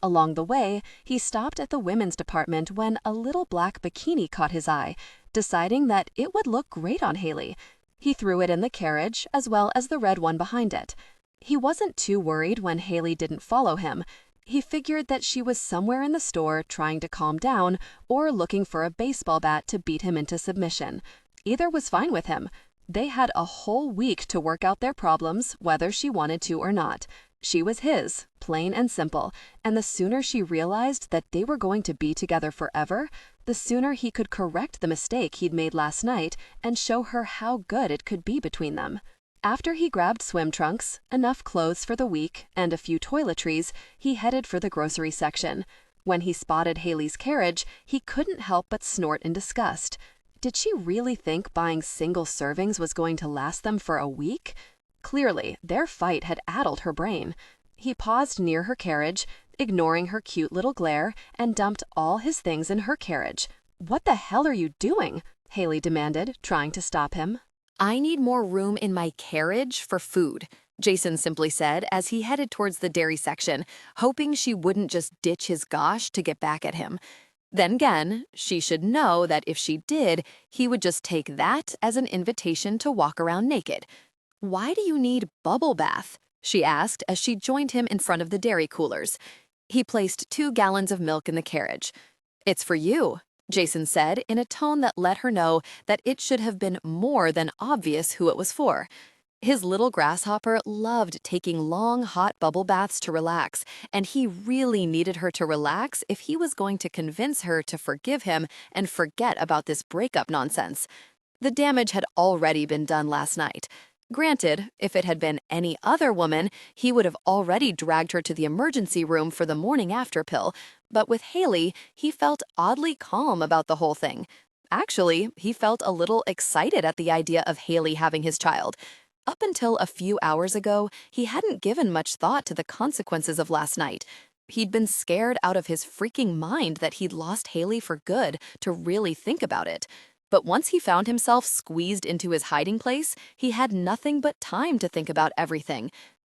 Along the way, he stopped at the women's department when a little black bikini caught his eye, deciding that it would look great on Haley. He threw it in the carriage, as well as the red one behind it. He wasn't too worried when Haley didn't follow him. He figured that she was somewhere in the store trying to calm down or looking for a baseball bat to beat him into submission. Either was fine with him. They had a whole week to work out their problems, whether she wanted to or not. She was his, plain and simple, and the sooner she realized that they were going to be together forever, the sooner he could correct the mistake he'd made last night and show her how good it could be between them. After he grabbed swim trunks, enough clothes for the week, and a few toiletries, he headed for the grocery section. When he spotted Haley's carriage, he couldn't help but snort in disgust. Did she really think buying single servings was going to last them for a week? Clearly, their fight had addled her brain. He paused near her carriage, ignoring her cute little glare, and dumped all his things in her carriage. "What the hell are you doing?" Haley demanded, trying to stop him. "I need more room in my carriage for food," Jason simply said as he headed towards the dairy section, hoping she wouldn't just ditch his gosh to get back at him. Then again, she should know that if she did, he would just take that as an invitation to walk around naked. "Why do you need bubble bath?" she asked as she joined him in front of the dairy coolers. He placed 2 gallons of milk in the carriage. "It's for you," Jason said in a tone that let her know that it should have been more than obvious who it was for. His little grasshopper loved taking long, hot bubble baths to relax, and he really needed her to relax if he was going to convince her to forgive him and forget about this breakup nonsense. The damage had already been done last night. Granted, if it had been any other woman, he would have already dragged her to the emergency room for the morning after pill, but with Haley, he felt oddly calm about the whole thing. Actually, he felt a little excited at the idea of Haley having his child. Up until a few hours ago, he hadn't given much thought to the consequences of last night. He'd been scared out of his freaking mind that he'd lost Haley for good to really think about it. But once he found himself squeezed into his hiding place, he had nothing but time to think about everything.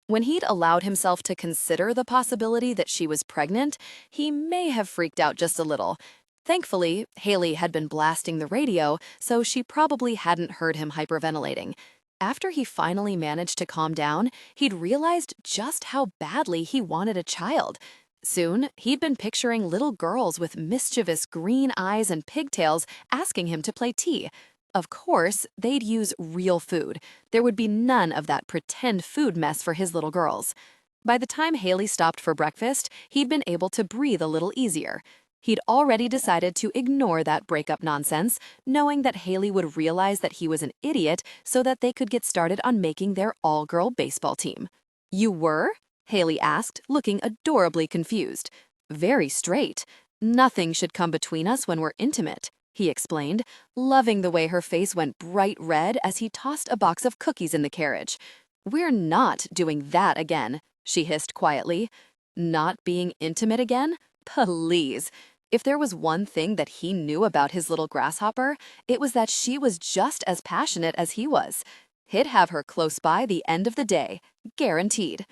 When he'd allowed himself to consider the possibility that she was pregnant, he may have freaked out just a little. Thankfully, Haley had been blasting the radio, so she probably hadn't heard him hyperventilating. After he finally managed to calm down, he'd realized just how badly he wanted a child. Soon, he'd been picturing little girls with mischievous green eyes and pigtails asking him to play tea. Of course, they'd use real food. There would be none of that pretend food mess for his little girls. By the time Haley stopped for breakfast, he'd been able to breathe a little easier. He'd already decided to ignore that breakup nonsense, knowing that Haley would realize that he was an idiot so that they could get started on making their all-girl baseball team. "You were?" Haley asked, looking adorably confused. "Very straight. Nothing should come between us when we're intimate," he explained, loving the way her face went bright red as he tossed a box of cookies in the carriage. "We're not doing that again," she hissed quietly. "Not being intimate again? Please." If there was one thing that he knew about his little grasshopper, it was that she was just as passionate as he was. He'd have her close by the end of the day, guaranteed.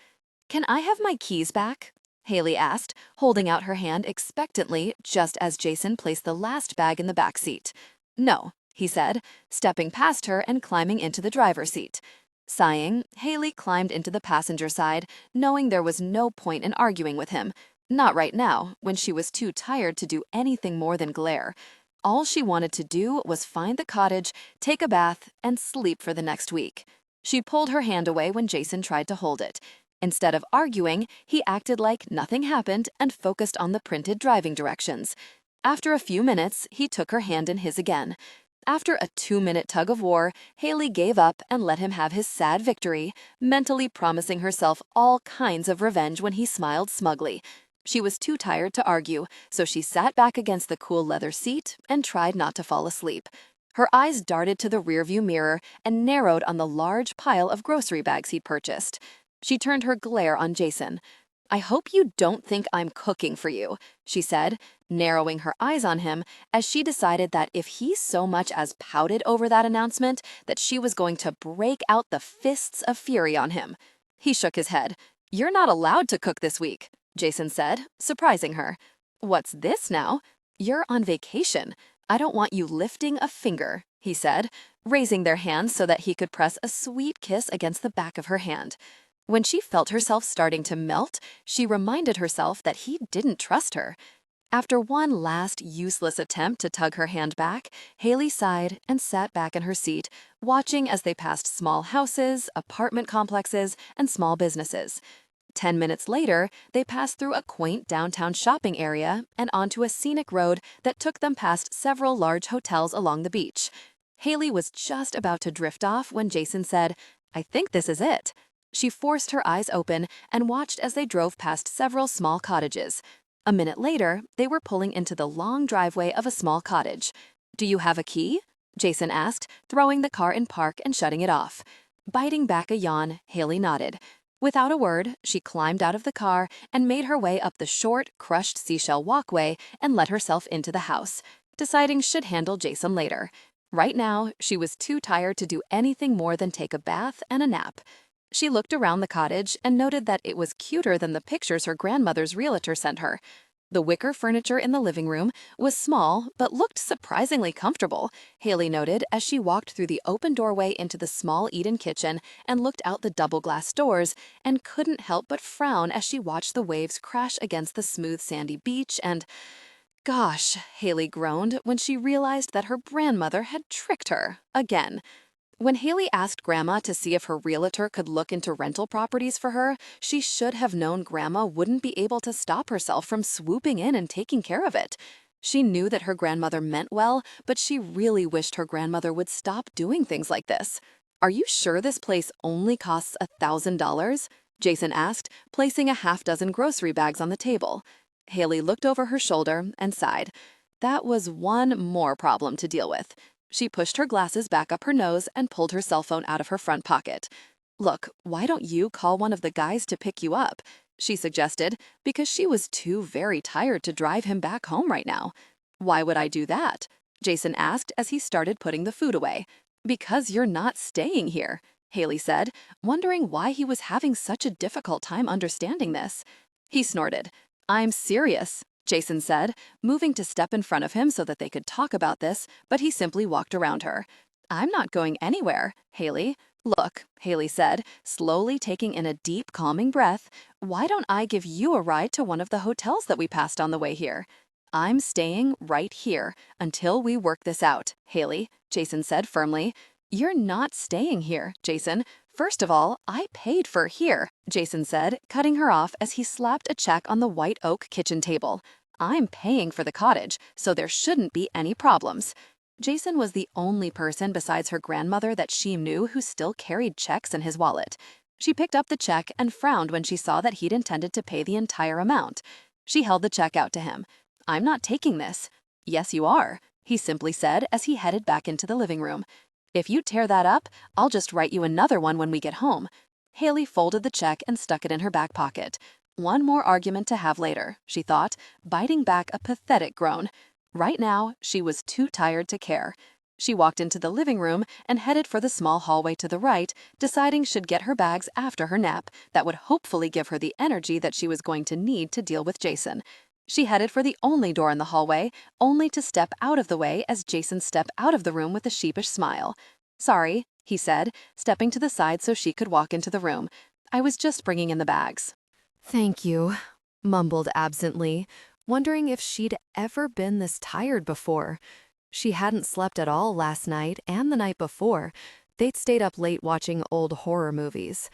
"Can I have my keys back?" Haley asked, holding out her hand expectantly just as Jason placed the last bag in the back seat. "No," he said, stepping past her and climbing into the driver's seat. Sighing, Haley climbed into the passenger side, knowing there was no point in arguing with him. Not right now, when she was too tired to do anything more than glare. All she wanted to do was find the cottage, take a bath, and sleep for the next week. She pulled her hand away when Jason tried to hold it. Instead of arguing, he acted like nothing happened and focused on the printed driving directions. After a few minutes, he took her hand in his again. After a 2-minute tug of war, Haley gave up and let him have his sad victory, mentally promising herself all kinds of revenge when he smiled smugly. She was too tired to argue, so she sat back against the cool leather seat and tried not to fall asleep. Her eyes darted to the rearview mirror and narrowed on the large pile of grocery bags he'd purchased. She turned her glare on Jason. I hope you don't think I'm cooking for you, she said, narrowing her eyes on him as she decided that if he so much as pouted over that announcement, that she was going to break out the fists of fury on him. He shook his head. You're not allowed to cook this week, Jason said, surprising her. What's this now? You're on vacation. I don't want you lifting a finger, he said, raising their hands so that he could press a sweet kiss against the back of her hand. When she felt herself starting to melt, she reminded herself that he didn't trust her. After one last useless attempt to tug her hand back, Haley sighed and sat back in her seat, watching as they passed small houses, apartment complexes, and small businesses. 10 minutes later, they passed through a quaint downtown shopping area and onto a scenic road that took them past several large hotels along the beach. Haley was just about to drift off when Jason said, "I think this is it." She forced her eyes open and watched as they drove past several small cottages. A minute later, they were pulling into the long driveway of a small cottage. "Do you have a key?" Jason asked, throwing the car in park and shutting it off. Biting back a yawn, Haley nodded. Without a word, she climbed out of the car and made her way up the short, crushed seashell walkway and let herself into the house, deciding she'd handle Jason later. Right now, she was too tired to do anything more than take a bath and a nap. She looked around the cottage and noted that it was cuter than the pictures her grandmother's realtor sent her. The wicker furniture in the living room was small but looked surprisingly comfortable, Haley noted as she walked through the open doorway into the small eat-in kitchen and looked out the double-glass doors and couldn't help but frown as she watched the waves crash against the smooth sandy beach and… Gosh, Haley groaned when she realized that her grandmother had tricked her again. When Haley asked Grandma to see if her realtor could look into rental properties for her, she should have known Grandma wouldn't be able to stop herself from swooping in and taking care of it. She knew that her grandmother meant well, but she really wished her grandmother would stop doing things like this. "Are you sure this place only costs $1,000? Jason asked, placing a half-dozen grocery bags on the table. Haley looked over her shoulder and sighed. That was one more problem to deal with. She pushed her glasses back up her nose and pulled her cell phone out of her front pocket. "Look, why don't you call one of the guys to pick you up?" she suggested, because she was too very tired to drive him back home right now. "Why would I do that?" Jason asked as he started putting the food away. "Because you're not staying here," Haley said, wondering why he was having such a difficult time understanding this. He snorted. "I'm serious," Jason said, moving to step in front of him so that they could talk about this, but he simply walked around her. "I'm not going anywhere, Haley." "Look," Haley said, slowly taking in a deep, calming breath, "why don't I give you a ride to one of the hotels that we passed on the way here?" "I'm staying right here until we work this out, Haley," Jason said firmly. "You're not staying here, Jason. First of all, I paid for here," Jason said, cutting her off as he slapped a check on the white oak kitchen table. "I'm paying for the cottage, so there shouldn't be any problems." Jason was the only person besides her grandmother that she knew who still carried checks in his wallet. She picked up the check and frowned when she saw that he'd intended to pay the entire amount. She held the check out to him. "I'm not taking this." "Yes, you are," he simply said as he headed back into the living room. "If you tear that up, I'll just write you another one when we get home." Haley folded the check and stuck it in her back pocket. One more argument to have later, she thought, biting back a pathetic groan. Right now, she was too tired to care. She walked into the living room and headed for the small hallway to the right, deciding she'd get her bags after her nap that would hopefully give her the energy that she was going to need to deal with Jason. She headed for the only door in the hallway, only to step out of the way as Jason stepped out of the room with a sheepish smile. "Sorry," he said, stepping to the side so she could walk into the room. "I was just bringing in the bags." "Thank you," mumbled absently, wondering if she'd ever been this tired before. She hadn't slept at all last night and the night before. They'd stayed up late watching old horror movies.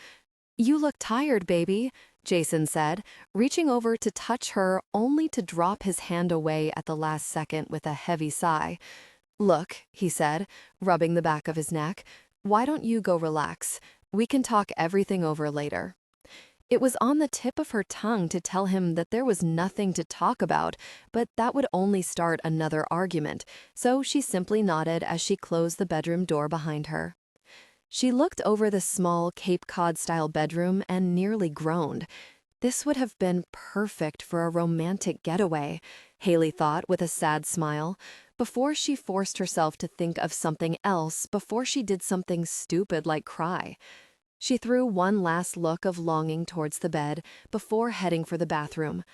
"You look tired, baby," Jason said, reaching over to touch her only to drop his hand away at the last second with a heavy sigh. "Look," he said, rubbing the back of his neck, "why don't you go relax? We can talk everything over later." It was on the tip of her tongue to tell him that there was nothing to talk about, but that would only start another argument, so she simply nodded as she closed the bedroom door behind her. She looked over the small Cape Cod-style bedroom and nearly groaned. This would have been perfect for a romantic getaway, Haley thought with a sad smile, before she forced herself to think of something else before she did something stupid like cry. She threw one last look of longing towards the bed before heading for the bathroom.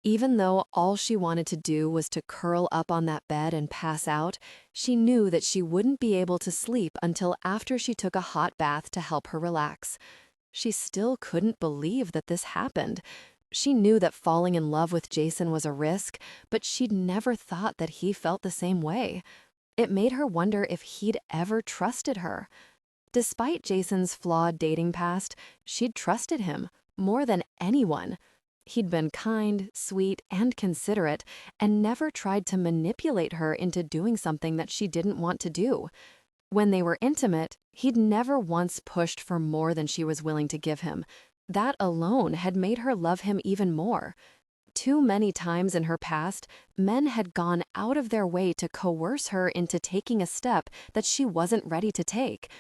Even though all she wanted to do was to curl up on that bed and pass out, she knew that she wouldn't be able to sleep until after she took a hot bath to help her relax. She still couldn't believe that this happened. She knew that falling in love with Jason was a risk, but she'd never thought that he felt the same way. It made her wonder if he'd ever trusted her. Despite Jason's flawed dating past, she'd trusted him more than anyone. He'd been kind, sweet, and considerate, and never tried to manipulate her into doing something that she didn't want to do. When they were intimate, he'd never once pushed for more than she was willing to give him. That alone had made her love him even more. Too many times in her past, men had gone out of their way to coerce her into taking a step that she wasn't ready to take.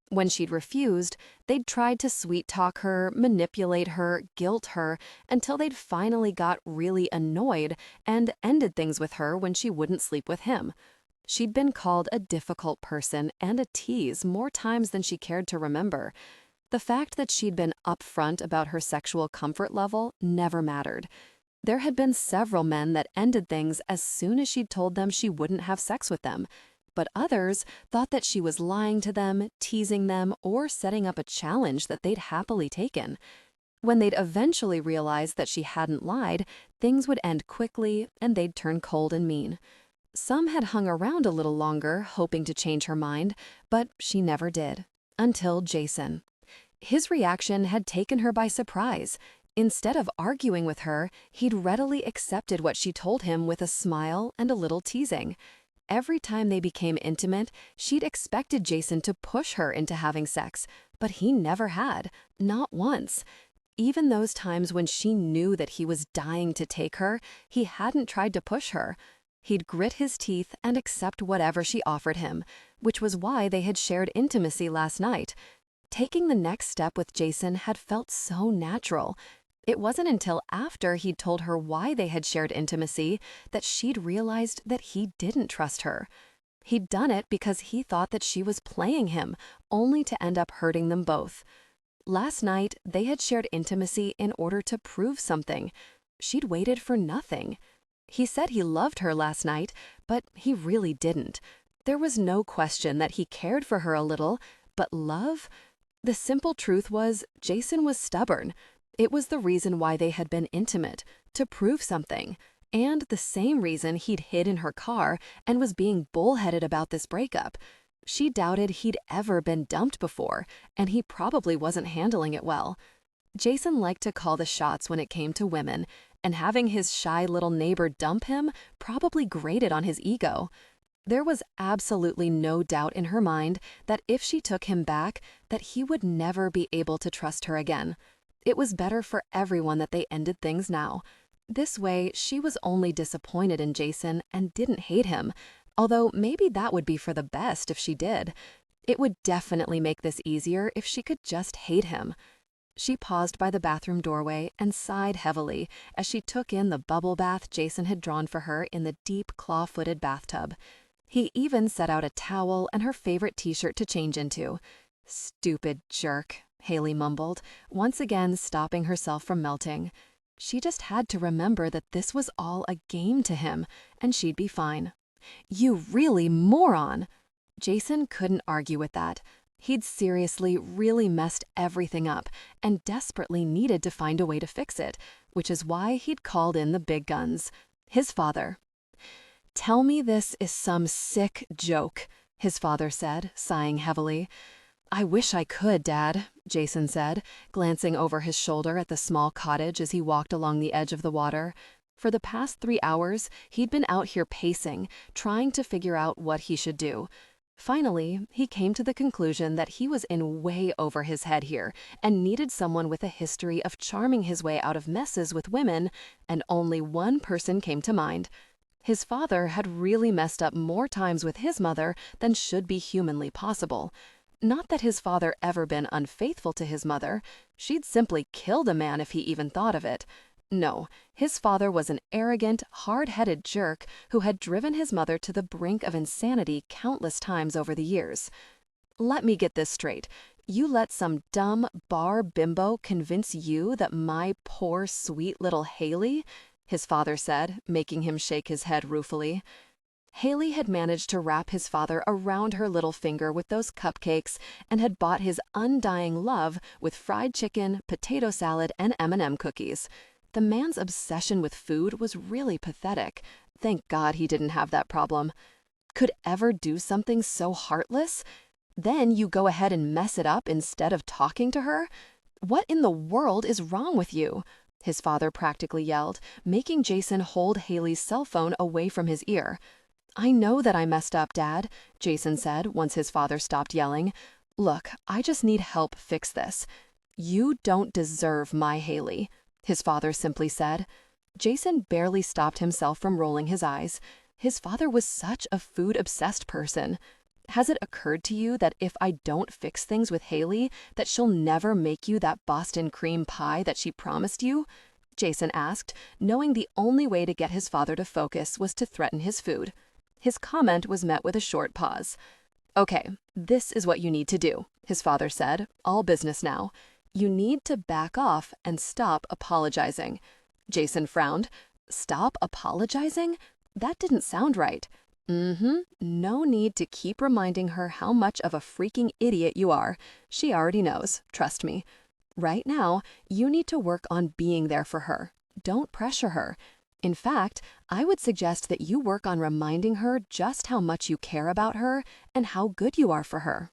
When she'd refused, they'd tried to sweet-talk her, manipulate her, guilt her, until they'd finally got really annoyed and ended things with her when she wouldn't sleep with him. She'd been called a difficult person and a tease more times than she cared to remember. The fact that she'd been upfront about her sexual comfort level never mattered. There had been several men that ended things as soon as she'd told them she wouldn't have sex with them. But others thought that she was lying to them, teasing them, or setting up a challenge that they'd happily taken. When they'd eventually realized that she hadn't lied, things would end quickly and they'd turn cold and mean. Some had hung around a little longer, hoping to change her mind, but she never did. Until Jason. His reaction had taken her by surprise. Instead of arguing with her, he'd readily accepted what she told him with a smile and a little teasing. Every time they became intimate, she'd expected Jason to push her into having sex, but he never had, not once. Even those times when she knew that he was dying to take her, he hadn't tried to push her. He'd grit his teeth and accept whatever she offered him, which was why they had shared intimacy last night. Taking the next step with Jason had felt so natural. It wasn't until after he'd told her why they had shared intimacy that she'd realized that he didn't trust her. He'd done it because he thought that she was playing him, only to end up hurting them both. Last night, they had shared intimacy in order to prove something. She'd waited for nothing. He said he loved her last night, but he really didn't. There was no question that he cared for her a little, but love? The simple truth was, Jason was stubborn. It was the reason why they had been intimate, to prove something, and the same reason he'd hid in her car and was being bullheaded about this breakup. She doubted he'd ever been dumped before, and he probably wasn't handling it well. Jason liked to call the shots when it came to women, and having his shy little neighbor dump him probably grated on his ego. There was absolutely no doubt in her mind that if she took him back, that he would never be able to trust her again. It was better for everyone that they ended things now. This way, she was only disappointed in Jason and didn't hate him, although maybe that would be for the best if she did. It would definitely make this easier if she could just hate him. She paused by the bathroom doorway and sighed heavily as she took in the bubble bath Jason had drawn for her in the deep, claw-footed bathtub. He even set out a towel and her favorite t-shirt to change into. "Stupid jerk," Haley mumbled, once again stopping herself from melting. She just had to remember that this was all a game to him, and she'd be fine. "You really moron!" Jason couldn't argue with that. He'd seriously really messed everything up and desperately needed to find a way to fix it, which is why he'd called in the big guns. His father. "Tell me this is some sick joke," his father said, sighing heavily. "I wish I could, Dad," Jason said, glancing over his shoulder at the small cottage as he walked along the edge of the water. For the past 3 hours, he'd been out here pacing, trying to figure out what he should do. Finally, he came to the conclusion that he was in way over his head here and needed someone with a history of charming his way out of messes with women, and only one person came to mind. His father had really messed up more times with his mother than should be humanly possible. Not that his father ever been unfaithful to his mother. She'd simply killed a man if he even thought of it. No, his father was an arrogant, hard-headed jerk who had driven his mother to the brink of insanity countless times over the years. Let me get this straight. You let some dumb bar bimbo convince you that my poor, sweet little Haley, his father said, making him shake his head ruefully. Haley had managed to wrap his father around her little finger with those cupcakes and had bought his undying love with fried chicken, potato salad, and M&M cookies. The man's obsession with food was really pathetic. Thank God he didn't have that problem. Could ever do something so heartless? Then you go ahead and mess it up instead of talking to her? What in the world is wrong with you? His father practically yelled, making Jason hold Haley's cell phone away from his ear. I know that I messed up, Dad, Jason said once his father stopped yelling. Look, I just need help fix this. You don't deserve my Haley, his father simply said. Jason barely stopped himself from rolling his eyes. His father was such a food-obsessed person. Has it occurred to you that if I don't fix things with Haley, that she'll never make you that Boston cream pie that she promised you? Jason asked, knowing the only way to get his father to focus was to threaten his food. His comment was met with a short pause. Okay, this is what you need to do, his father said, all business now. You need to back off and stop apologizing. Jason frowned. Stop apologizing? That didn't sound right. No need to keep reminding her how much of a freaking idiot you are. She already knows, trust me. Right now, you need to work on being there for her. Don't pressure her. In fact, I would suggest that you work on reminding her just how much you care about her and how good you are for her.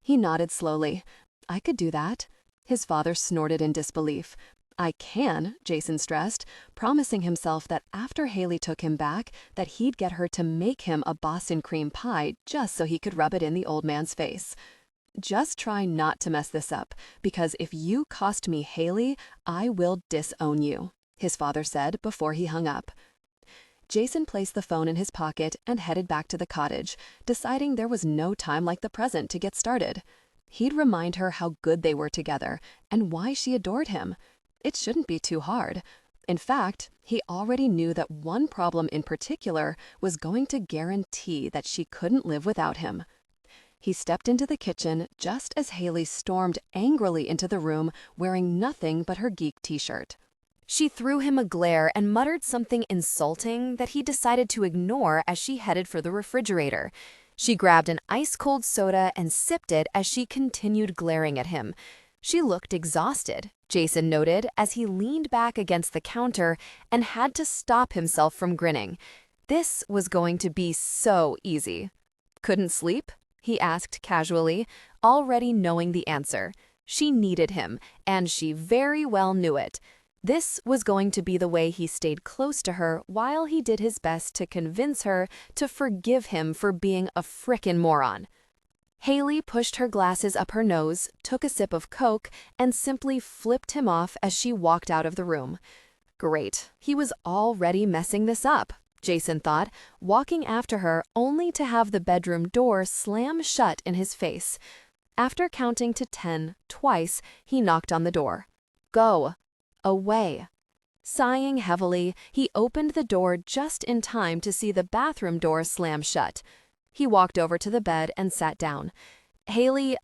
He nodded slowly. I could do that. His father snorted in disbelief. I can, Jason stressed, promising himself that after Haley took him back, that he'd get her to make him a Boston cream pie just so he could rub it in the old man's face. Just try not to mess this up, because if you cost me Haley, I will disown you, his father said before he hung up. Jason placed the phone in his pocket and headed back to the cottage, deciding there was no time like the present to get started. He'd remind her how good they were together and why she adored him. It shouldn't be too hard. In fact, he already knew that one problem in particular was going to guarantee that she couldn't live without him. He stepped into the kitchen just as Haley stormed angrily into the room wearing nothing but her geek t-shirt. She threw him a glare and muttered something insulting that he decided to ignore as she headed for the refrigerator. She grabbed an ice-cold soda and sipped it as she continued glaring at him. She looked exhausted, Jason noted as he leaned back against the counter and had to stop himself from grinning. This was going to be so easy. Couldn't sleep? He asked casually, already knowing the answer. She needed him, and she very well knew it. This was going to be the way he stayed close to her while he did his best to convince her to forgive him for being a frickin' moron. Haley pushed her glasses up her nose, took a sip of Coke, and simply flipped him off as she walked out of the room. Great, he was already messing this up, Jason thought, walking after her only to have the bedroom door slam shut in his face. After counting to 10 twice, he knocked on the door. Go. Away. Sighing heavily, he opened the door just in time to see the bathroom door slam shut. He walked over to the bed and sat down. Haley,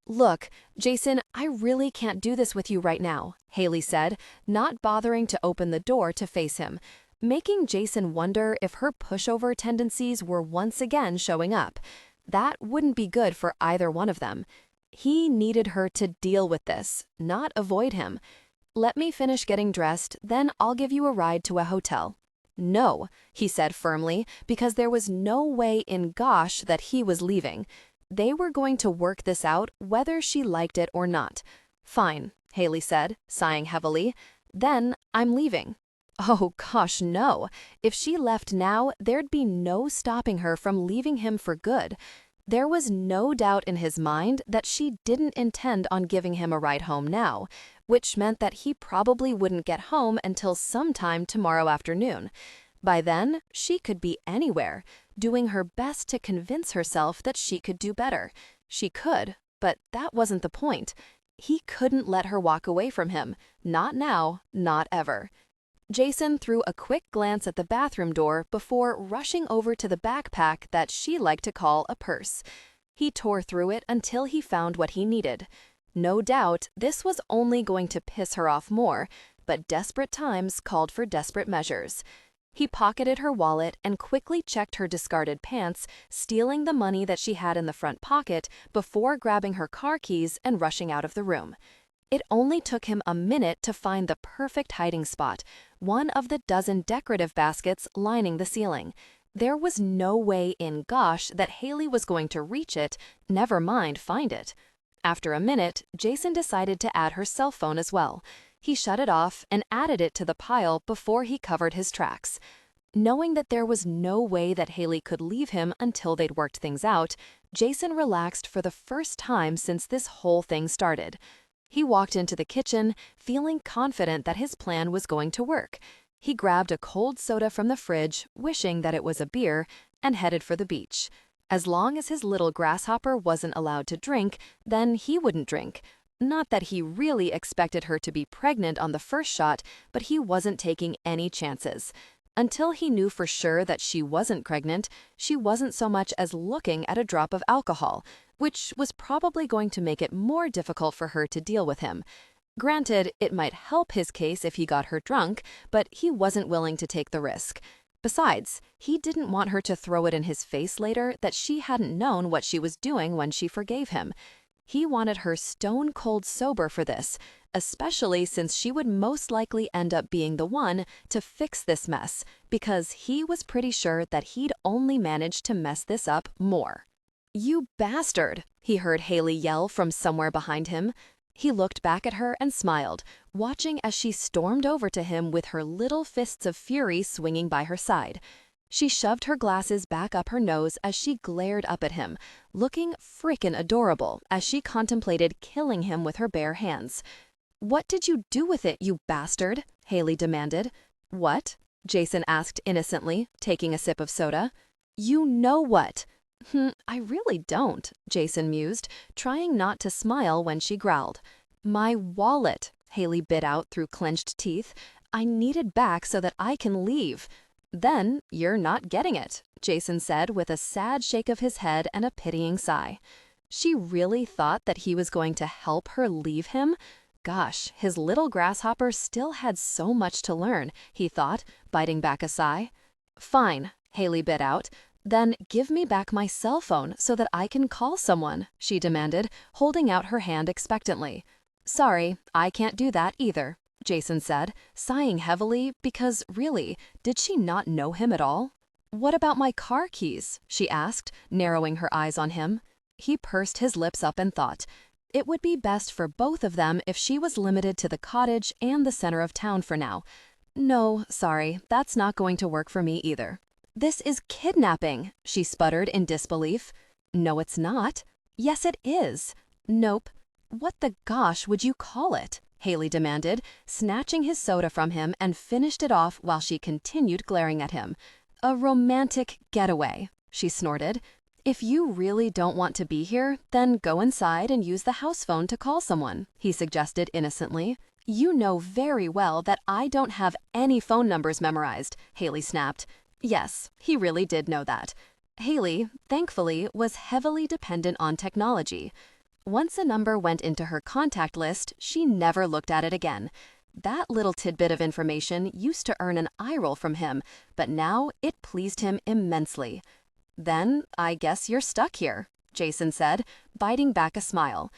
Look, Jason, I really can't do this with you right now, Haley said, not bothering to open the door to face him, making Jason wonder if her pushover tendencies were once again showing up. That wouldn't be good for either one of them. He needed her to deal with this, not avoid him. Let me finish getting dressed, then I'll give you a ride to a hotel. No, he said firmly, because there was no way in gosh that he was leaving. They were going to work this out whether she liked it or not. Fine, Haley said, sighing heavily. Then I'm leaving. Oh gosh, no. If she left now, there'd be no stopping her from leaving him for good. There was no doubt in his mind that she didn't intend on giving him a ride home now, which meant that he probably wouldn't get home until sometime tomorrow afternoon. By then, she could be anywhere, doing her best to convince herself that she could do better. She could, but that wasn't the point. He couldn't let her walk away from him. Not now, not ever. Jason threw a quick glance at the bathroom door before rushing over to the backpack that she liked to call a purse. He tore through it until he found what he needed. No doubt, this was only going to piss her off more, but desperate times called for desperate measures. He pocketed her wallet and quickly checked her discarded pants, stealing the money that she had in the front pocket before grabbing her car keys and rushing out of the room. It only took him a minute to find the perfect hiding spot, one of the dozen decorative baskets lining the ceiling. There was no way in gosh that Haley was going to reach it, never mind find it. After a minute, Jason decided to add her cell phone as well. He shut it off and added it to the pile before he covered his tracks. Knowing that there was no way that Haley could leave him until they'd worked things out, Jason relaxed for the first time since this whole thing started. He walked into the kitchen, feeling confident that his plan was going to work. He grabbed a cold soda from the fridge, wishing that it was a beer, and headed for the beach. As long as his little grasshopper wasn't allowed to drink, then he wouldn't drink. Not that he really expected her to be pregnant on the first shot, but he wasn't taking any chances. Until he knew for sure that she wasn't pregnant, she wasn't so much as looking at a drop of alcohol, which was probably going to make it more difficult for her to deal with him. Granted, it might help his case if he got her drunk, but he wasn't willing to take the risk. Besides, he didn't want her to throw it in his face later that she hadn't known what she was doing when she forgave him. He wanted her stone cold sober for this, especially since she would most likely end up being the one to fix this mess, because he was pretty sure that he'd only managed to mess this up more. "You bastard!" he heard Haley yell from somewhere behind him. He looked back at her and smiled, watching as she stormed over to him with her little fists of fury swinging by her side. She shoved her glasses back up her nose as she glared up at him, looking frickin' adorable as she contemplated killing him with her bare hands. "What did you do with it, you bastard?" Haley demanded. "What?" Jason asked innocently, taking a sip of soda. "You know what." I really don't," Jason mused, trying not to smile when she growled. "My wallet," Haley bit out through clenched teeth. "I need it back so that I can leave." "Then you're not getting it," Jason said with a sad shake of his head and a pitying sigh. She really thought that he was going to help her leave him? Gosh, his little grasshopper still had so much to learn, he thought, biting back a sigh. "Fine," Haley bit out. "Then give me back my cell phone so that I can call someone," she demanded, holding out her hand expectantly. "Sorry, I can't do that either," Jason said, sighing heavily because, really, did she not know him at all? "What about my car keys?" she asked, narrowing her eyes on him. He pursed his lips up and thought. It would be best for both of them if she was limited to the cottage and the center of town for now. "No, sorry, that's not going to work for me either." "This is kidnapping," she sputtered in disbelief. "No, it's not." "Yes, it is." "Nope." "What the gosh would you call it?" Haley demanded, snatching his soda from him and finished it off while she continued glaring at him. "A romantic getaway," she snorted. "If you really don't want to be here, then go inside and use the house phone to call someone," he suggested innocently. "You know very well that I don't have any phone numbers memorized," Haley snapped. Yes, he really did know that. Haley, thankfully, was heavily dependent on technology. Once a number went into her contact list, she never looked at it again. That little tidbit of information used to earn an eye roll from him, but now it pleased him immensely. "Then I guess you're stuck here," Jason said, biting back a smile.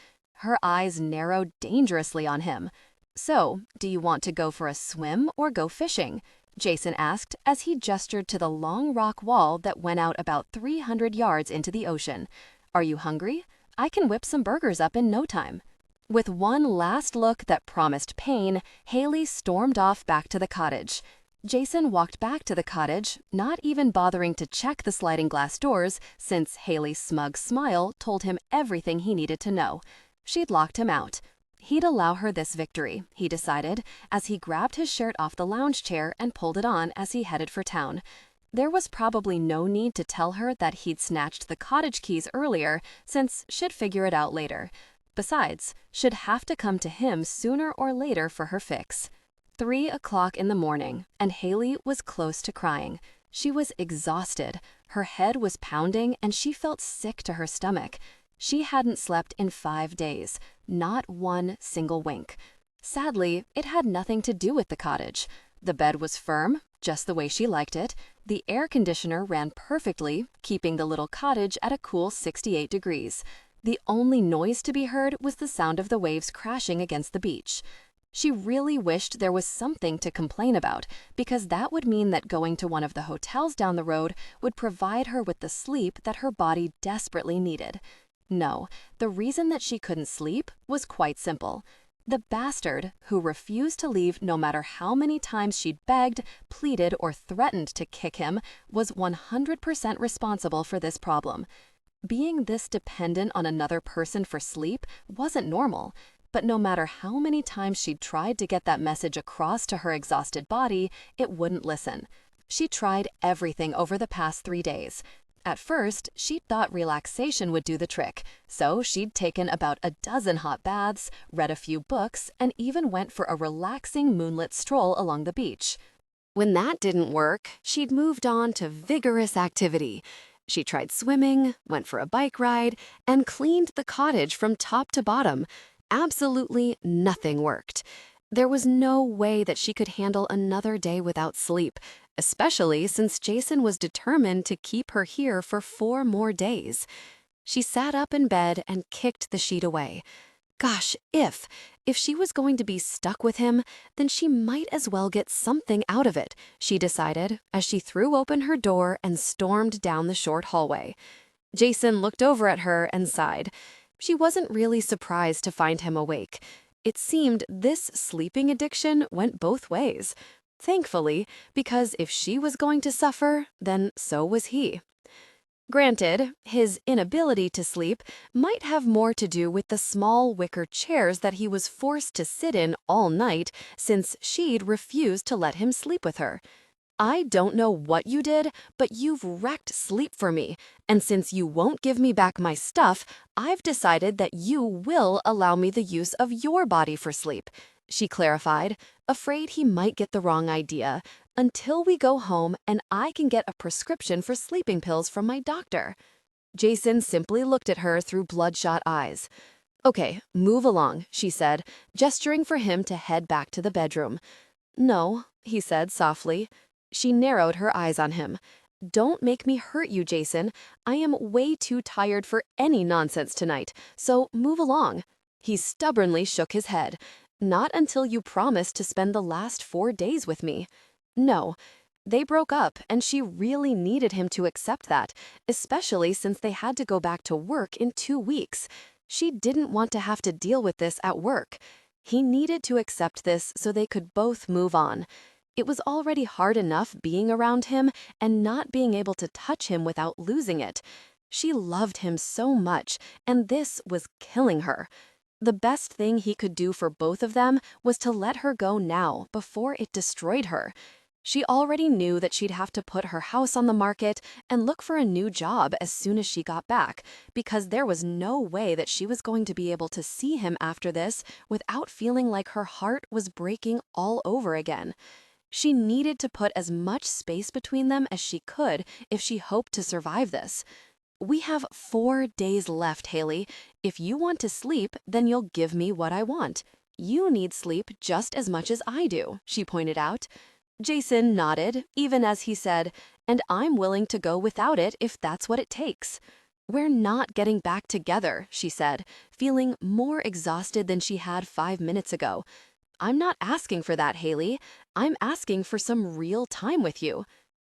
Her eyes narrowed dangerously on him. "So, do you want to go for a swim or go fishing?" Jason asked as he gestured to the long rock wall that went out about 300 yards into the ocean. "Are you hungry? I can whip some burgers up in no time." With one last look that promised pain, Haley stormed off back to the cottage. Jason walked back to the cottage, not even bothering to check the sliding glass doors since Haley's smug smile told him everything he needed to know. She'd locked him out. He'd allow her this victory, he decided, as he grabbed his shirt off the lounge chair and pulled it on as he headed for town. There was probably no need to tell her that he'd snatched the cottage keys earlier, since she'd figure it out later. Besides, she'd have to come to him sooner or later for her fix. 3 o'clock in the morning, and Haley was close to crying. She was exhausted. Her head was pounding, and she felt sick to her stomach. She hadn't slept in 5 days, not one single wink. Sadly, it had nothing to do with the cottage. The bed was firm, just the way she liked it. The air conditioner ran perfectly, keeping the little cottage at a cool 68 degrees. The only noise to be heard was the sound of the waves crashing against the beach. She really wished there was something to complain about, because that would mean that going to one of the hotels down the road would provide her with the sleep that her body desperately needed. No, the reason that she couldn't sleep was quite simple. The bastard, who refused to leave no matter how many times she'd begged, pleaded, or threatened to kick him, was 100% responsible for this problem. Being this dependent on another person for sleep wasn't normal, but no matter how many times she'd tried to get that message across to her exhausted body, it wouldn't listen. She tried everything over the past 3 days. At first, she'd thought relaxation would do the trick, so she'd taken about a dozen hot baths, read a few books, and even went for a relaxing moonlit stroll along the beach. When that didn't work, she'd moved on to vigorous activity. She tried swimming, went for a bike ride, and cleaned the cottage from top to bottom. Absolutely nothing worked. There was no way that she could handle another day without sleep, especially since Jason was determined to keep her here for 4 more days. She sat up in bed and kicked the sheet away. Gosh, if she was going to be stuck with him, then she might as well get something out of it, she decided, as she threw open her door and stormed down the short hallway. Jason looked over at her and sighed. She wasn't really surprised to find him awake. It seemed this sleeping addiction went both ways. Thankfully, because if she was going to suffer, then so was he. Granted, his inability to sleep might have more to do with the small wicker chairs that he was forced to sit in all night since she'd refused to let him sleep with her. I don't know what you did, but you've wrecked sleep for me, and since you won't give me back my stuff, I've decided that you will allow me the use of your body for sleep, she clarified, afraid he might get the wrong idea, until we go home and I can get a prescription for sleeping pills from my doctor. Jason simply looked at her through bloodshot eyes. Okay, move along, she said, gesturing for him to head back to the bedroom. No, he said softly. She narrowed her eyes on him. Don't make me hurt you, Jason. I am way too tired for any nonsense tonight, so move along. He stubbornly shook his head. Not until you promised to spend the last 4 days with me. No. They broke up, and she really needed him to accept that, especially since they had to go back to work in 2 weeks. She didn't want to have to deal with this at work. He needed to accept this so they could both move on. It was already hard enough being around him and not being able to touch him without losing it. She loved him so much, and this was killing her. The best thing he could do for both of them was to let her go now before it destroyed her. She already knew that she'd have to put her house on the market and look for a new job as soon as she got back, because there was no way that she was going to be able to see him after this without feeling like her heart was breaking all over again. She needed to put as much space between them as she could if she hoped to survive this. We have 4 days left, Haley. If you want to sleep, then you'll give me what I want. You need sleep just as much as I do, she pointed out. Jason nodded, even as he said, and I'm willing to go without it if that's what it takes. We're not getting back together, she said, feeling more exhausted than she had 5 minutes ago. I'm not asking for that, Haley. I'm asking for some real time with you.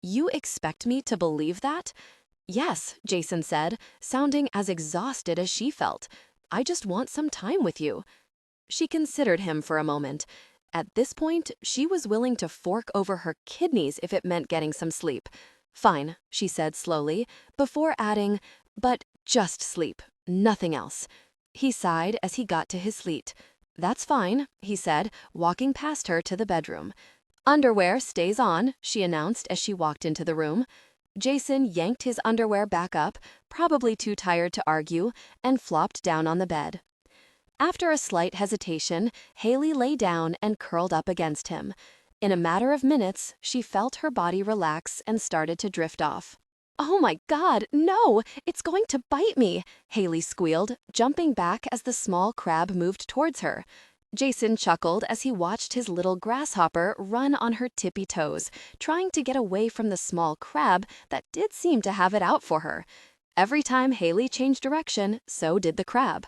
You expect me to believe that? Yes, Jason said, sounding as exhausted as she felt. I just want some time with you. She considered him for a moment. At this point, she was willing to fork over her kidneys if it meant getting some sleep. Fine, she said slowly, before adding, but just sleep, nothing else. He sighed as he got to his seat. That's fine, he said, walking past her to the bedroom. Underwear stays on, she announced as she walked into the room. Jason yanked his underwear back up, probably too tired to argue, and flopped down on the bed. After a slight hesitation, Haley lay down and curled up against him. In a matter of minutes, she felt her body relax and started to drift off. "Oh my God, no! It's going to bite me!" Haley squealed, jumping back as the small crab moved towards her. Jason chuckled as he watched his little grasshopper run on her tippy toes, trying to get away from the small crab that did seem to have it out for her. Every time Haley changed direction, so did the crab.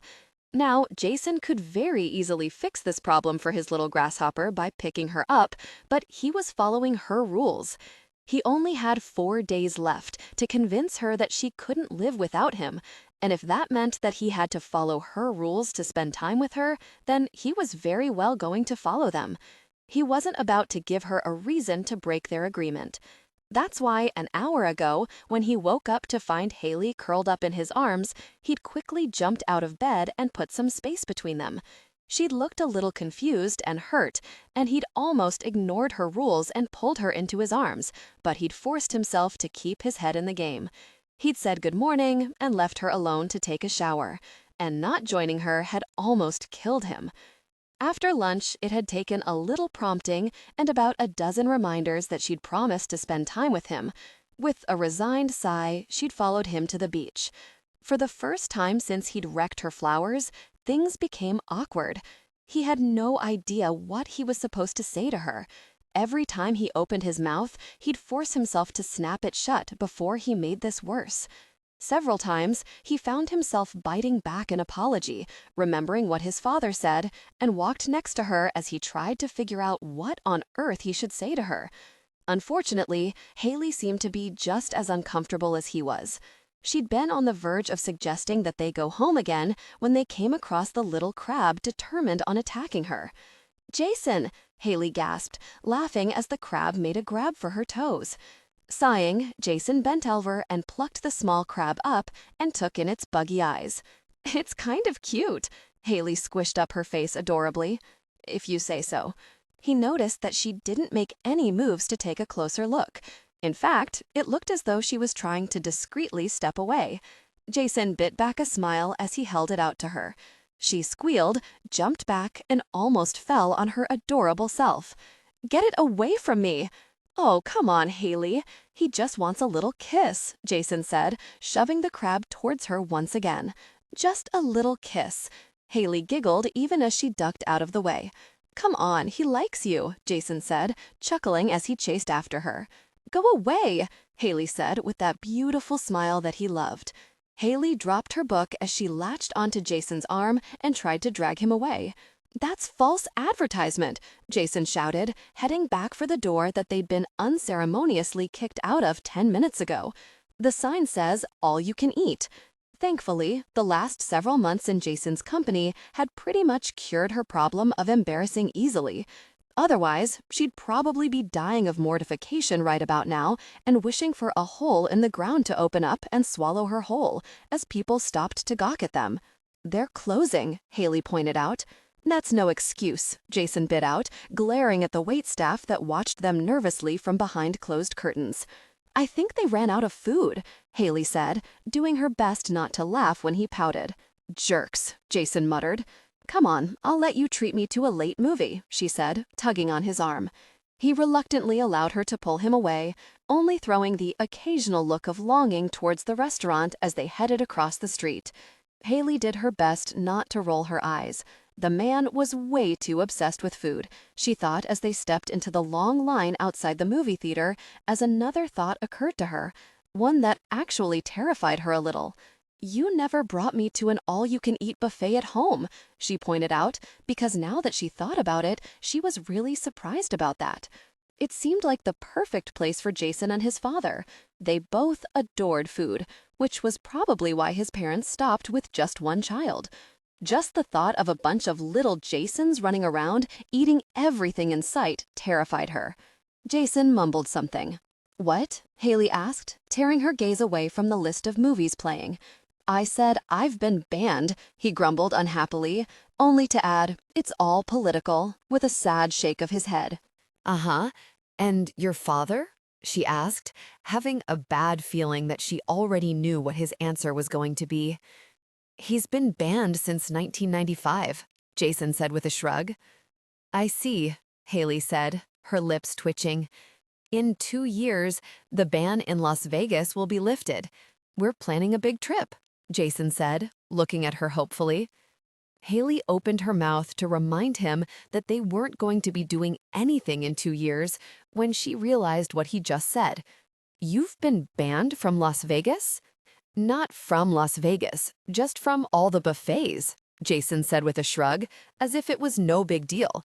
Now, Jason could very easily fix this problem for his little grasshopper by picking her up, but he was following her rules. He only had 4 days left to convince her that she couldn't live without him, and if that meant that he had to follow her rules to spend time with her, then he was very well going to follow them. He wasn't about to give her a reason to break their agreement. That's why an hour ago, when he woke up to find Haley curled up in his arms, he'd quickly jumped out of bed and put some space between them. She'd looked a little confused and hurt, and he'd almost ignored her rules and pulled her into his arms, but he'd forced himself to keep his head in the game. He'd said good morning and left her alone to take a shower, and not joining her had almost killed him. After lunch, it had taken a little prompting and about a dozen reminders that she'd promised to spend time with him. With a resigned sigh, she'd followed him to the beach. For the first time since he'd wrecked her flowers, things became awkward. He had no idea what he was supposed to say to her. Every time he opened his mouth, he'd force himself to snap it shut before he made this worse. Several times, he found himself biting back an apology, remembering what his father said, and walked next to her as he tried to figure out what on earth he should say to her. Unfortunately, Haley seemed to be just as uncomfortable as he was. She'd been on the verge of suggesting that they go home again when they came across the little crab determined on attacking her. "Jason!" Haley gasped, laughing as the crab made a grab for her toes. Sighing, Jason bent over and plucked the small crab up and took in its buggy eyes. "It's kind of cute." Haley squished up her face adorably. "If you say so." He noticed that she didn't make any moves to take a closer look. In fact, it looked as though she was trying to discreetly step away. Jason bit back a smile as he held it out to her. She squealed, jumped back, and almost fell on her adorable self. "Get it away from me!" "Oh, come on, Haley. He just wants a little kiss," Jason said, shoving the crab towards her once again. "Just a little kiss." Haley giggled even as she ducked out of the way. "Come on, he likes you," Jason said, chuckling as he chased after her. "Go away," Haley said with that beautiful smile that he loved. Haley dropped her book as she latched onto Jason's arm and tried to drag him away. "That's false advertisement," Jason shouted, heading back for the door that they'd been unceremoniously kicked out of 10 minutes ago. The sign says, "All you can eat." Thankfully, the last several months in Jason's company had pretty much cured her problem of embarrassing easily. Otherwise, she'd probably be dying of mortification right about now and wishing for a hole in the ground to open up and swallow her whole, as people stopped to gawk at them. "They're closing," Haley pointed out. "That's no excuse," Jason bit out, glaring at the waitstaff that watched them nervously from behind closed curtains. "I think they ran out of food," Haley said, doing her best not to laugh when he pouted. "Jerks," Jason muttered. "Come on, I'll let you treat me to a late movie," she said, tugging on his arm. He reluctantly allowed her to pull him away, only throwing the occasional look of longing towards the restaurant as they headed across the street. Haley did her best not to roll her eyes. The man was way too obsessed with food, she thought as they stepped into the long line outside the movie theater, as another thought occurred to her, one that actually terrified her a little. "You never brought me to an all-you-can-eat buffet at home," she pointed out, because now that she thought about it, she was really surprised about that. It seemed like the perfect place for Jason and his father. They both adored food, which was probably why his parents stopped with just one child. Just the thought of a bunch of little Jasons running around, eating everything in sight, terrified her. Jason mumbled something. "What?" Haley asked, tearing her gaze away from the list of movies playing. "I said I've been banned," he grumbled unhappily, only to add, "It's all political," with a sad shake of his head. Uh-huh. And your father? She asked, having a bad feeling that she already knew what his answer was going to be. He's been banned since 1995, Jason said with a shrug. I see, Haley said, her lips twitching. In 2 years, the ban in Las Vegas will be lifted. We're planning a big trip, Jason said, looking at her hopefully. Haley opened her mouth to remind him that they weren't going to be doing anything in 2 years when she realized what he just said. You've been banned from Las Vegas? Not from Las Vegas, just from all the buffets, Jason said with a shrug, as if it was no big deal.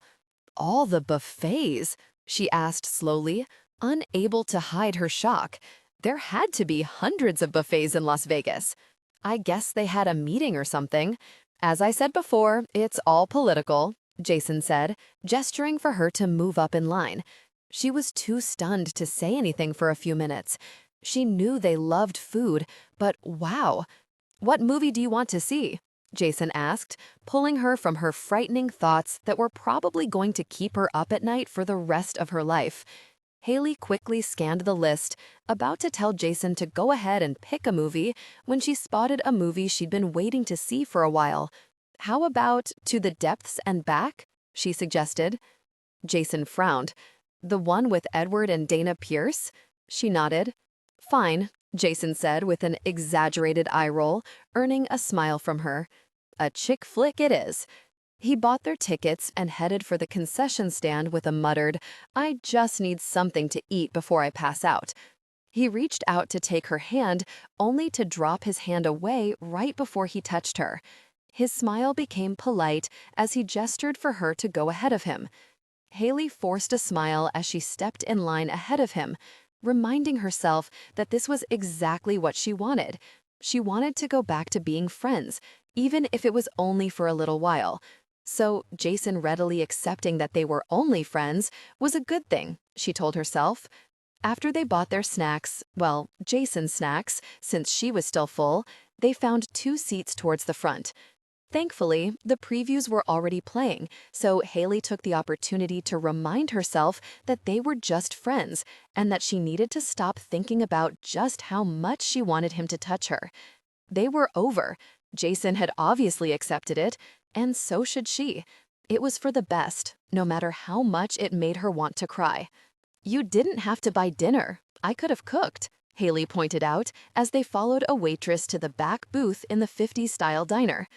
All the buffets? She asked slowly, unable to hide her shock. There had to be hundreds of buffets in Las Vegas. I guess they had a meeting or something. As I said before, it's all political, Jason said, gesturing for her to move up in line. She was too stunned to say anything for a few minutes. She knew they loved food, but wow. What movie do you want to see? Jason asked, pulling her from her frightening thoughts that were probably going to keep her up at night for the rest of her life. Haley quickly scanned the list, about to tell Jason to go ahead and pick a movie when she spotted a movie she'd been waiting to see for a while. How about To the Depths and Back? She suggested. Jason frowned. The one with Edward and Dana Pierce? She nodded. Fine, Jason said with an exaggerated eye roll, earning a smile from her. A chick flick it is. He bought their tickets and headed for the concession stand with a muttered, I just need something to eat before I pass out. He reached out to take her hand, only to drop his hand away right before he touched her. His smile became polite as he gestured for her to go ahead of him. Haley forced a smile as she stepped in line ahead of him, reminding herself that this was exactly what she wanted. She wanted to go back to being friends, even if it was only for a little while. So Jason readily accepting that they were only friends was a good thing, she told herself. After they bought their snacks, well, Jason's snacks, since she was still full, they found 2 seats towards the front. Thankfully, the previews were already playing, so Haley took the opportunity to remind herself that they were just friends and that she needed to stop thinking about just how much she wanted him to touch her. They were over. Jason had obviously accepted it, and so should she. It was for the best, no matter how much it made her want to cry. You didn't have to buy dinner. I could have cooked, Haley pointed out as they followed a waitress to the back booth in the 50s-style diner.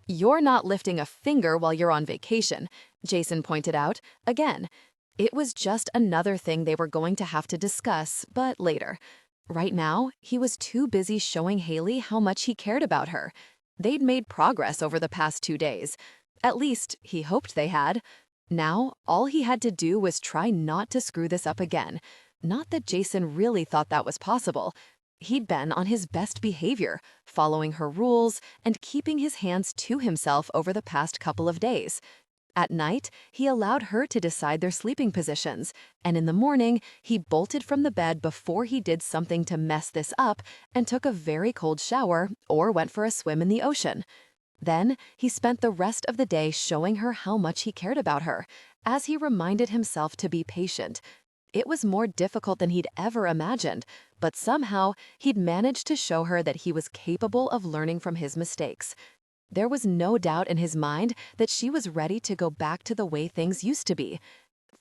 You're not lifting a finger while you're on vacation, Jason pointed out, again. It was just another thing they were going to have to discuss, but later. Right now, he was too busy showing Haley how much he cared about her. They'd made progress over the past 2 days. At least, he hoped they had. Now, all he had to do was try not to screw this up again. Not that Jason really thought that was possible. He'd been on his best behavior, following her rules and keeping his hands to himself over the past couple of days. At night, he allowed her to decide their sleeping positions, and in the morning, he bolted from the bed before he did something to mess this up and took a very cold shower or went for a swim in the ocean. Then, he spent the rest of the day showing her how much he cared about her, as he reminded himself to be patient. It was more difficult than he'd ever imagined, but somehow, he'd managed to show her that he was capable of learning from his mistakes. There was no doubt in his mind that she was ready to go back to the way things used to be.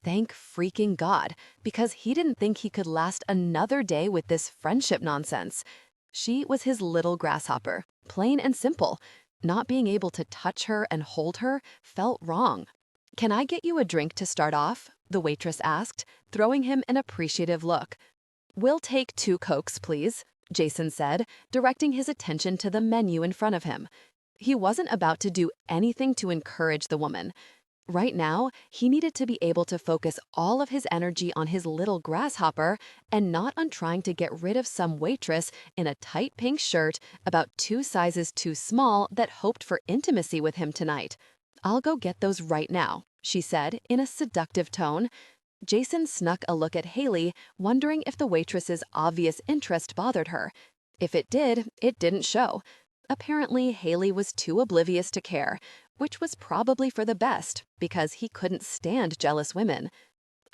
Thank freaking God, because he didn't think he could last another day with this friendship nonsense. She was his little grasshopper, plain and simple. Not being able to touch her and hold her felt wrong. Can I get you a drink to start off? The waitress asked, throwing him an appreciative look. We'll take 2 Cokes, please, Jason said, directing his attention to the menu in front of him. He wasn't about to do anything to encourage the woman. Right now, he needed to be able to focus all of his energy on his little grasshopper and not on trying to get rid of some waitress in a tight pink shirt about 2 sizes too small that hoped for intimacy with him tonight. I'll go get those right now, she said in a seductive tone. Jason snuck a look at Haley, wondering if the waitress's obvious interest bothered her. If it did, it didn't show. Apparently, Haley was too oblivious to care, which was probably for the best, because he couldn't stand jealous women.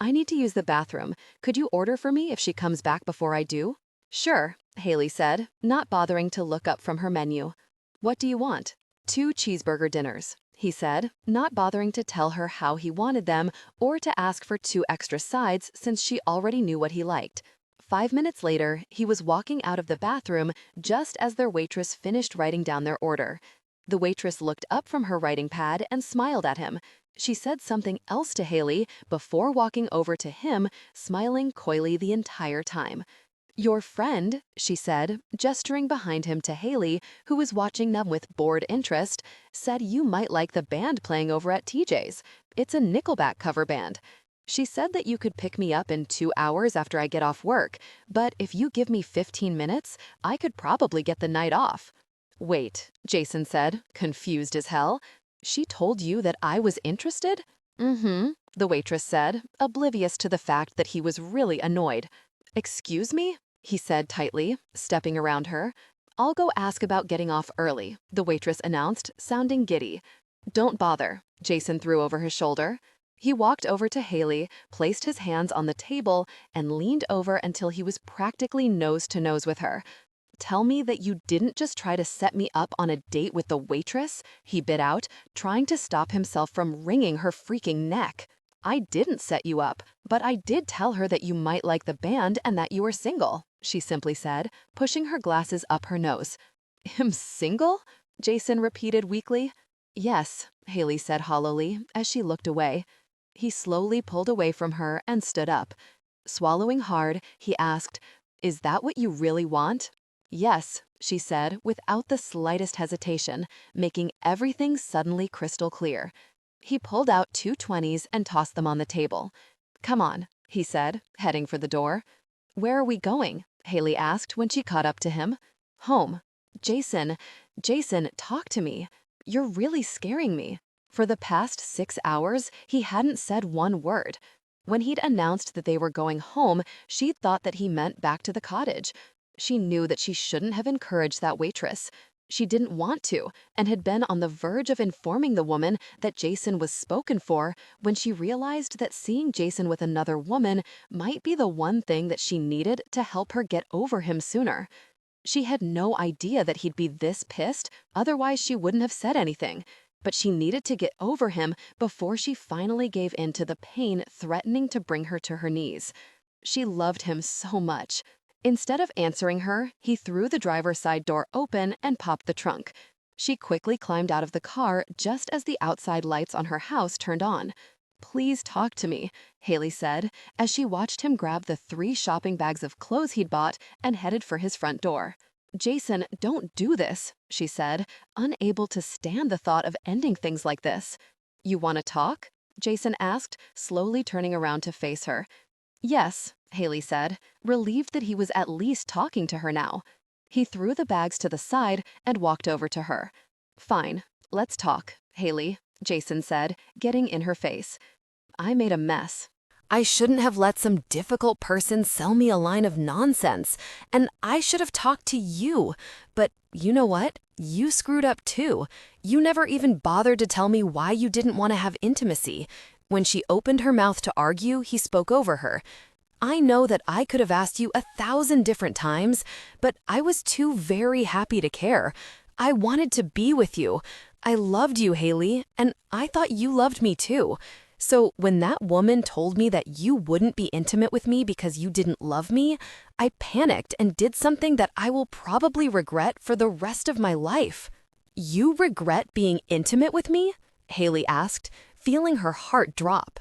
I need to use the bathroom. Could you order for me if she comes back before I do? Sure, Haley said, not bothering to look up from her menu. What do you want? 2 cheeseburger dinners, he said, not bothering to tell her how he wanted them or to ask for 2 extra sides since she already knew what he liked. 5 minutes later, he was walking out of the bathroom just as their waitress finished writing down their order. The waitress looked up from her writing pad and smiled at him. She said something else to Haley before walking over to him, smiling coyly the entire time. Your friend, she said, gesturing behind him to Haley, who was watching them with bored interest, said you might like the band playing over at TJ's. It's a Nickelback cover band. She said that you could pick me up in 2 hours after I get off work, but if you give me 15 minutes, I could probably get the night off. Wait, Jason said, confused as hell. She told you that I was interested? Mm-hmm, the waitress said, oblivious to the fact that he was really annoyed. Excuse me? He said tightly, stepping around her. I'll go ask about getting off early, the waitress announced, sounding giddy. Don't bother, Jason threw over his shoulder. He walked over to Haley, placed his hands on the table, and leaned over until he was practically nose to nose with her. Tell me that you didn't just try to set me up on a date with the waitress, he bit out, trying to stop himself from wringing her freaking neck. I didn't set you up, but I did tell her that you might like the band and that you were single, she simply said, pushing her glasses up her nose. Am single? Jason repeated weakly. Yes, Haley said hollowly as she looked away. He slowly pulled away from her and stood up. Swallowing hard, he asked, Is that what you really want? Yes, she said without the slightest hesitation, making everything suddenly crystal clear. He pulled out 2 20s and tossed them on the table. Come on, he said, heading for the door. Where are we going? Haley asked when she caught up to him. Home. Jason, talk to me. You're really scaring me. For the past 6 hours, he hadn't said one word. When he'd announced that they were going home, she'd thought that he meant back to the cottage. She knew that she shouldn't have encouraged that waitress. She didn't want to, and had been on the verge of informing the woman that Jason was spoken for when she realized that seeing Jason with another woman might be the one thing that she needed to help her get over him sooner. She had no idea that he'd be this pissed, otherwise she wouldn't have said anything. But she needed to get over him before she finally gave in to the pain threatening to bring her to her knees. She loved him so much. Instead of answering her, he threw the driver's side door open and popped the trunk. She quickly climbed out of the car just as the outside lights on her house turned on. Please talk to me, Haley said, as she watched him grab the 3 shopping bags of clothes he'd bought and headed for his front door. Jason, don't do this, she said, unable to stand the thought of ending things like this. You want to talk? Jason asked, slowly turning around to face her. Yes, Haley said, relieved that he was at least talking to her now. He threw the bags to the side and walked over to her. Fine, let's talk, Haley, Jason said, getting in her face. I made a mess. I shouldn't have let some difficult person sell me a line of nonsense, and I should have talked to you. But you know what? You screwed up too. You never even bothered to tell me why you didn't want to have intimacy. When she opened her mouth to argue, he spoke over her. I know that I could have asked you 1,000 different times, but I was too very happy to care. I wanted to be with you. I loved you, Haley, and I thought you loved me too. So when that woman told me that you wouldn't be intimate with me because you didn't love me, I panicked and did something that I will probably regret for the rest of my life. You regret being intimate with me? Haley asked, feeling her heart drop.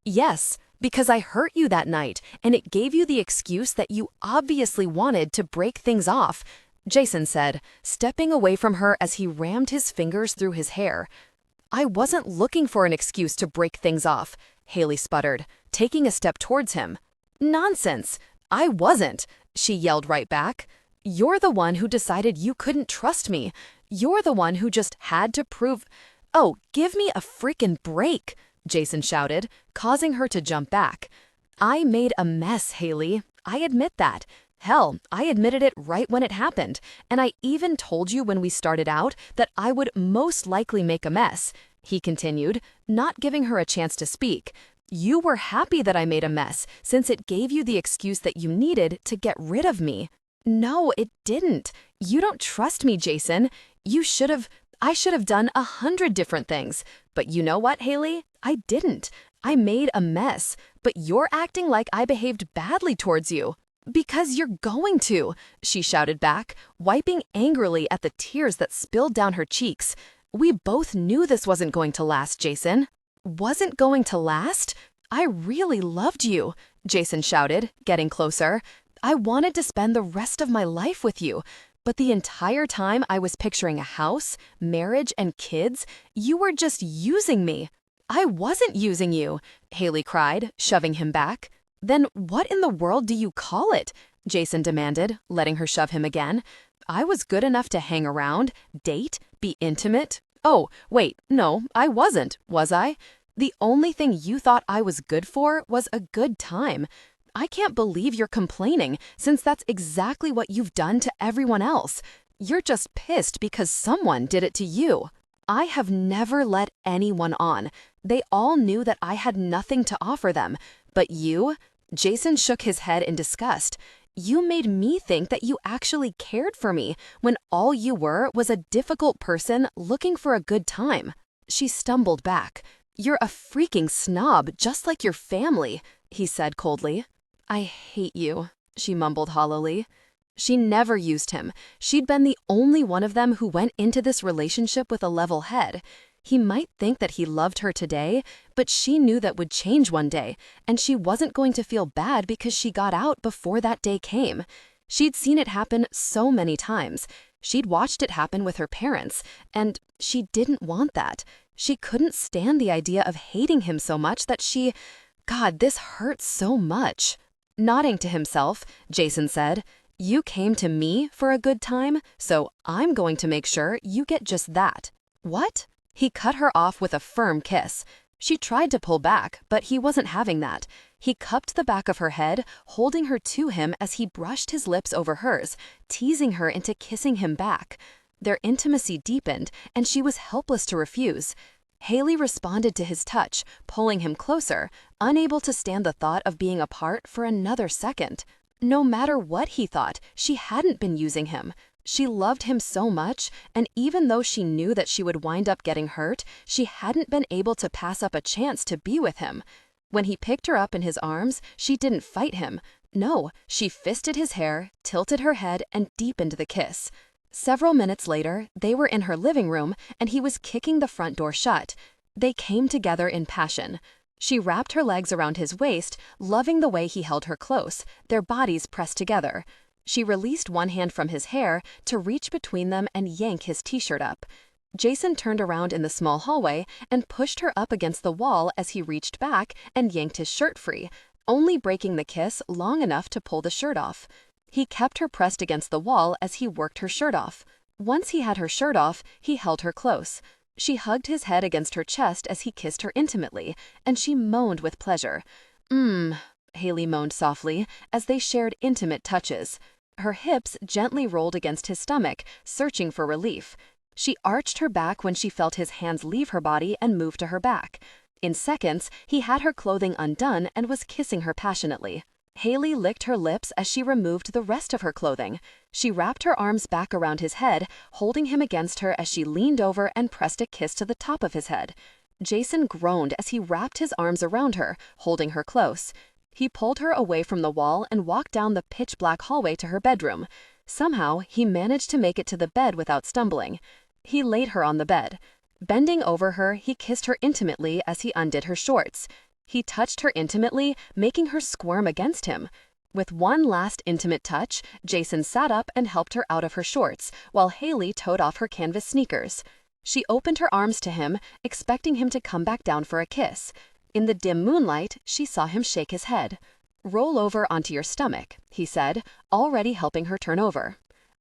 Yes, because I hurt you that night, and it gave you the excuse that you obviously wanted to break things off, Jason said, stepping away from her as he rammed his fingers through his hair. I wasn't looking for an excuse to break things off, Haley sputtered, taking a step towards him. Nonsense! I wasn't, she yelled right back. You're the one who decided you couldn't trust me. You're the one who just had to prove— Oh, give me a frickin' break, Jason shouted, causing her to jump back. I made a mess, Haley. I admit that. Hell, I admitted it right when it happened, and I even told you when we started out that I would most likely make a mess, he continued, not giving her a chance to speak. You were happy that I made a mess, since it gave you the excuse that you needed to get rid of me. No, it didn't. You don't trust me, Jason. I should have done 100 different things. But you know what, Haley? I didn't. I made a mess. But you're acting like I behaved badly towards you. Because you're going to, she shouted back, wiping angrily at the tears that spilled down her cheeks. We both knew this wasn't going to last, Jason. Wasn't going to last? I really loved you, Jason shouted, getting closer. I wanted to spend the rest of my life with you. But the entire time I was picturing a house, marriage, and kids, you were just using me. I wasn't using you, Haley cried, shoving him back. Then what in the world do you call it? Jason demanded, letting her shove him again. I was good enough to hang around, date, be intimate. Oh, wait, no, I wasn't, was I? The only thing you thought I was good for was a good time. I can't believe you're complaining, since that's exactly what you've done to everyone else. You're just pissed because someone did it to you. I have never let anyone on. They all knew that I had nothing to offer them. But you? Jason shook his head in disgust. You made me think that you actually cared for me, when all you were was a difficult person looking for a good time. She stumbled back. You're a freaking snob, just like your family, he said coldly. I hate you, she mumbled hollowly. She never used him. She'd been the only one of them who went into this relationship with a level head. He might think that he loved her today, but she knew that would change one day, and she wasn't going to feel bad because she got out before that day came. She'd seen it happen so many times. She'd watched it happen with her parents, and she didn't want that. She couldn't stand the idea of hating him so much that God, this hurts so much. Nodding to himself, Jason said, You came to me for a good time, so I'm going to make sure you get just that. What? He cut her off with a firm kiss. She tried to pull back, but he wasn't having that. He cupped the back of her head, holding her to him as he brushed his lips over hers, teasing her into kissing him back. Their intimacy deepened, and she was helpless to refuse. Haley responded to his touch, pulling him closer, unable to stand the thought of being apart for another second. No matter what he thought, she hadn't been using him. She loved him so much, and even though she knew that she would wind up getting hurt, she hadn't been able to pass up a chance to be with him. When he picked her up in his arms, she didn't fight him. No, she fisted his hair, tilted her head, and deepened the kiss. Several minutes later, they were in her living room, and he was kicking the front door shut. They came together in passion. She wrapped her legs around his waist, loving the way he held her close, their bodies pressed together. She released one hand from his hair to reach between them and yank his t-shirt up. Jason turned around in the small hallway and pushed her up against the wall as he reached back and yanked his shirt free, only breaking the kiss long enough to pull the shirt off. He kept her pressed against the wall as he worked her shirt off. Once he had her shirt off, he held her close. She hugged his head against her chest as he kissed her intimately, and she moaned with pleasure. Haley moaned softly as they shared intimate touches. Her hips gently rolled against his stomach, searching for relief. She arched her back when she felt his hands leave her body and move to her back. In seconds, he had her clothing undone and was kissing her passionately. Haley licked her lips as she removed the rest of her clothing. She wrapped her arms back around his head, holding him against her as she leaned over and pressed a kiss to the top of his head. Jason groaned as he wrapped his arms around her, holding her close. He pulled her away from the wall and walked down the pitch-black hallway to her bedroom. Somehow, he managed to make it to the bed without stumbling. He laid her on the bed. Bending over her, he kissed her intimately as he undid her shorts. He touched her intimately, making her squirm against him. With one last intimate touch, Jason sat up and helped her out of her shorts, while Haley toed off her canvas sneakers. She opened her arms to him, expecting him to come back down for a kiss. In the dim moonlight, she saw him shake his head. "Roll over onto your stomach," he said, already helping her turn over.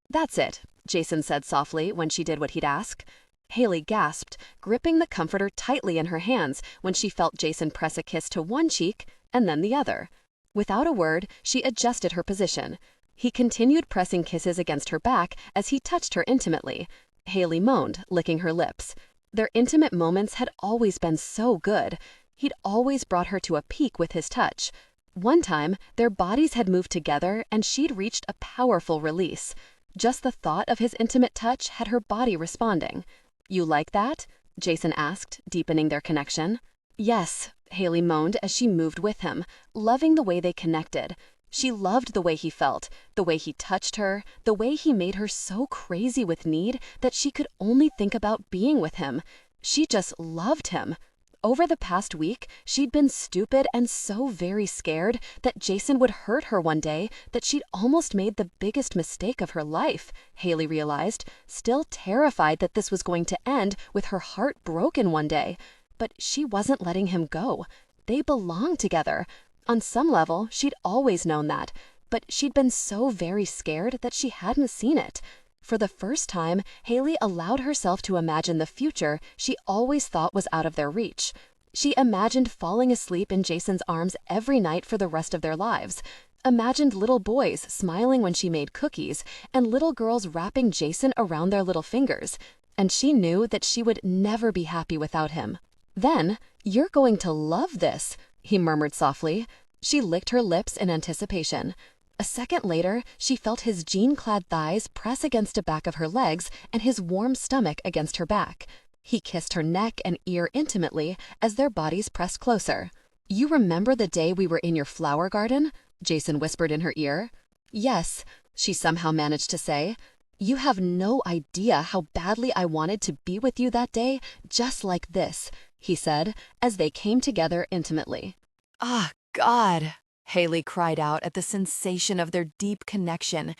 "That's it," Jason said softly when she did what he'd ask. Haley gasped, gripping the comforter tightly in her hands when she felt Jason press a kiss to one cheek and then the other. Without a word, she adjusted her position. He continued pressing kisses against her back as he touched her intimately. Haley moaned, licking her lips. Their intimate moments had always been so good. He'd always brought her to a peak with his touch. One time, their bodies had moved together and she'd reached a powerful release. Just the thought of his intimate touch had her body responding. "You like that?" Jason asked, deepening their connection. "Yes," Haley moaned as she moved with him, loving the way they connected. She loved the way he felt, the way he touched her, the way he made her so crazy with need that she could only think about being with him. She just loved him. Over the past week, she'd been stupid and so very scared that Jason would hurt her one day that she'd almost made the biggest mistake of her life, Haley realized, still terrified that this was going to end with her heart broken one day. But she wasn't letting him go. They belonged together. On some level, she'd always known that, but she'd been so very scared that she hadn't seen it. For the first time, Haley allowed herself to imagine the future she always thought was out of their reach. She imagined falling asleep in Jason's arms every night for the rest of their lives. Imagined little boys smiling when she made cookies and little girls wrapping Jason around their little fingers. And she knew that she would never be happy without him. "Then, you're going to love this," he murmured softly. She licked her lips in anticipation. A second later, she felt his jean-clad thighs press against the back of her legs and his warm stomach against her back. He kissed her neck and ear intimately as their bodies pressed closer. "You remember the day we were in your flower garden?" Jason whispered in her ear. "Yes," she somehow managed to say. "You have no idea how badly I wanted to be with you that day, just like this," he said, as they came together intimately. Ah, God! Haley cried out at the sensation of their deep connection.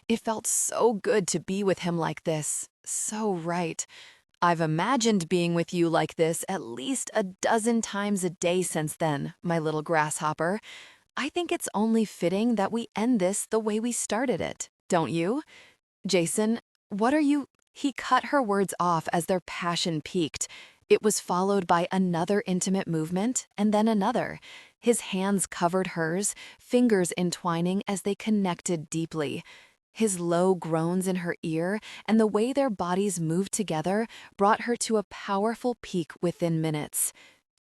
It felt so good to be with him like this. So right. I've imagined being with you like this at least a dozen times a day since then, my little grasshopper. I think it's only fitting that we end this the way we started it, don't you? Jason, what are you— He cut her words off as their passion peaked. It was followed by another intimate movement, and then another. His hands covered hers, fingers entwining as they connected deeply. His low groans in her ear and the way their bodies moved together brought her to a powerful peak within minutes.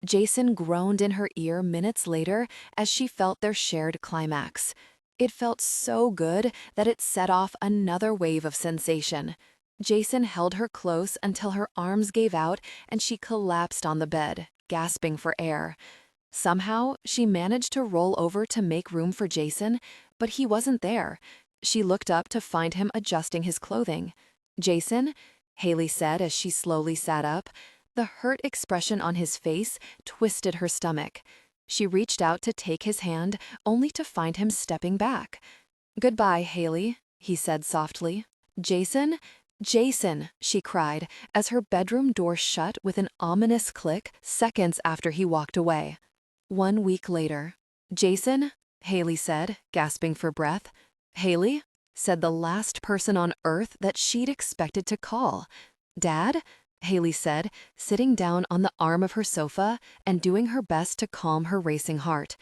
Jason groaned in her ear minutes later as she felt their shared climax. It felt so good that it set off another wave of sensation. Jason held her close until her arms gave out and she collapsed on the bed, gasping for air. Somehow, she managed to roll over to make room for Jason, but he wasn't there. She looked up to find him adjusting his clothing. "Jason?" Haley said as she slowly sat up. The hurt expression on his face twisted her stomach. She reached out to take his hand, only to find him stepping back. "Goodbye, Haley," he said softly. "Jason? Jason!" she cried as her bedroom door shut with an ominous click seconds after he walked away. 1 week later. "Jason?" Haley said, gasping for breath. "Haley?" said the last person on earth that she'd expected to call. "Dad?" Haley said, sitting down on the arm of her sofa and doing her best to calm her racing heart.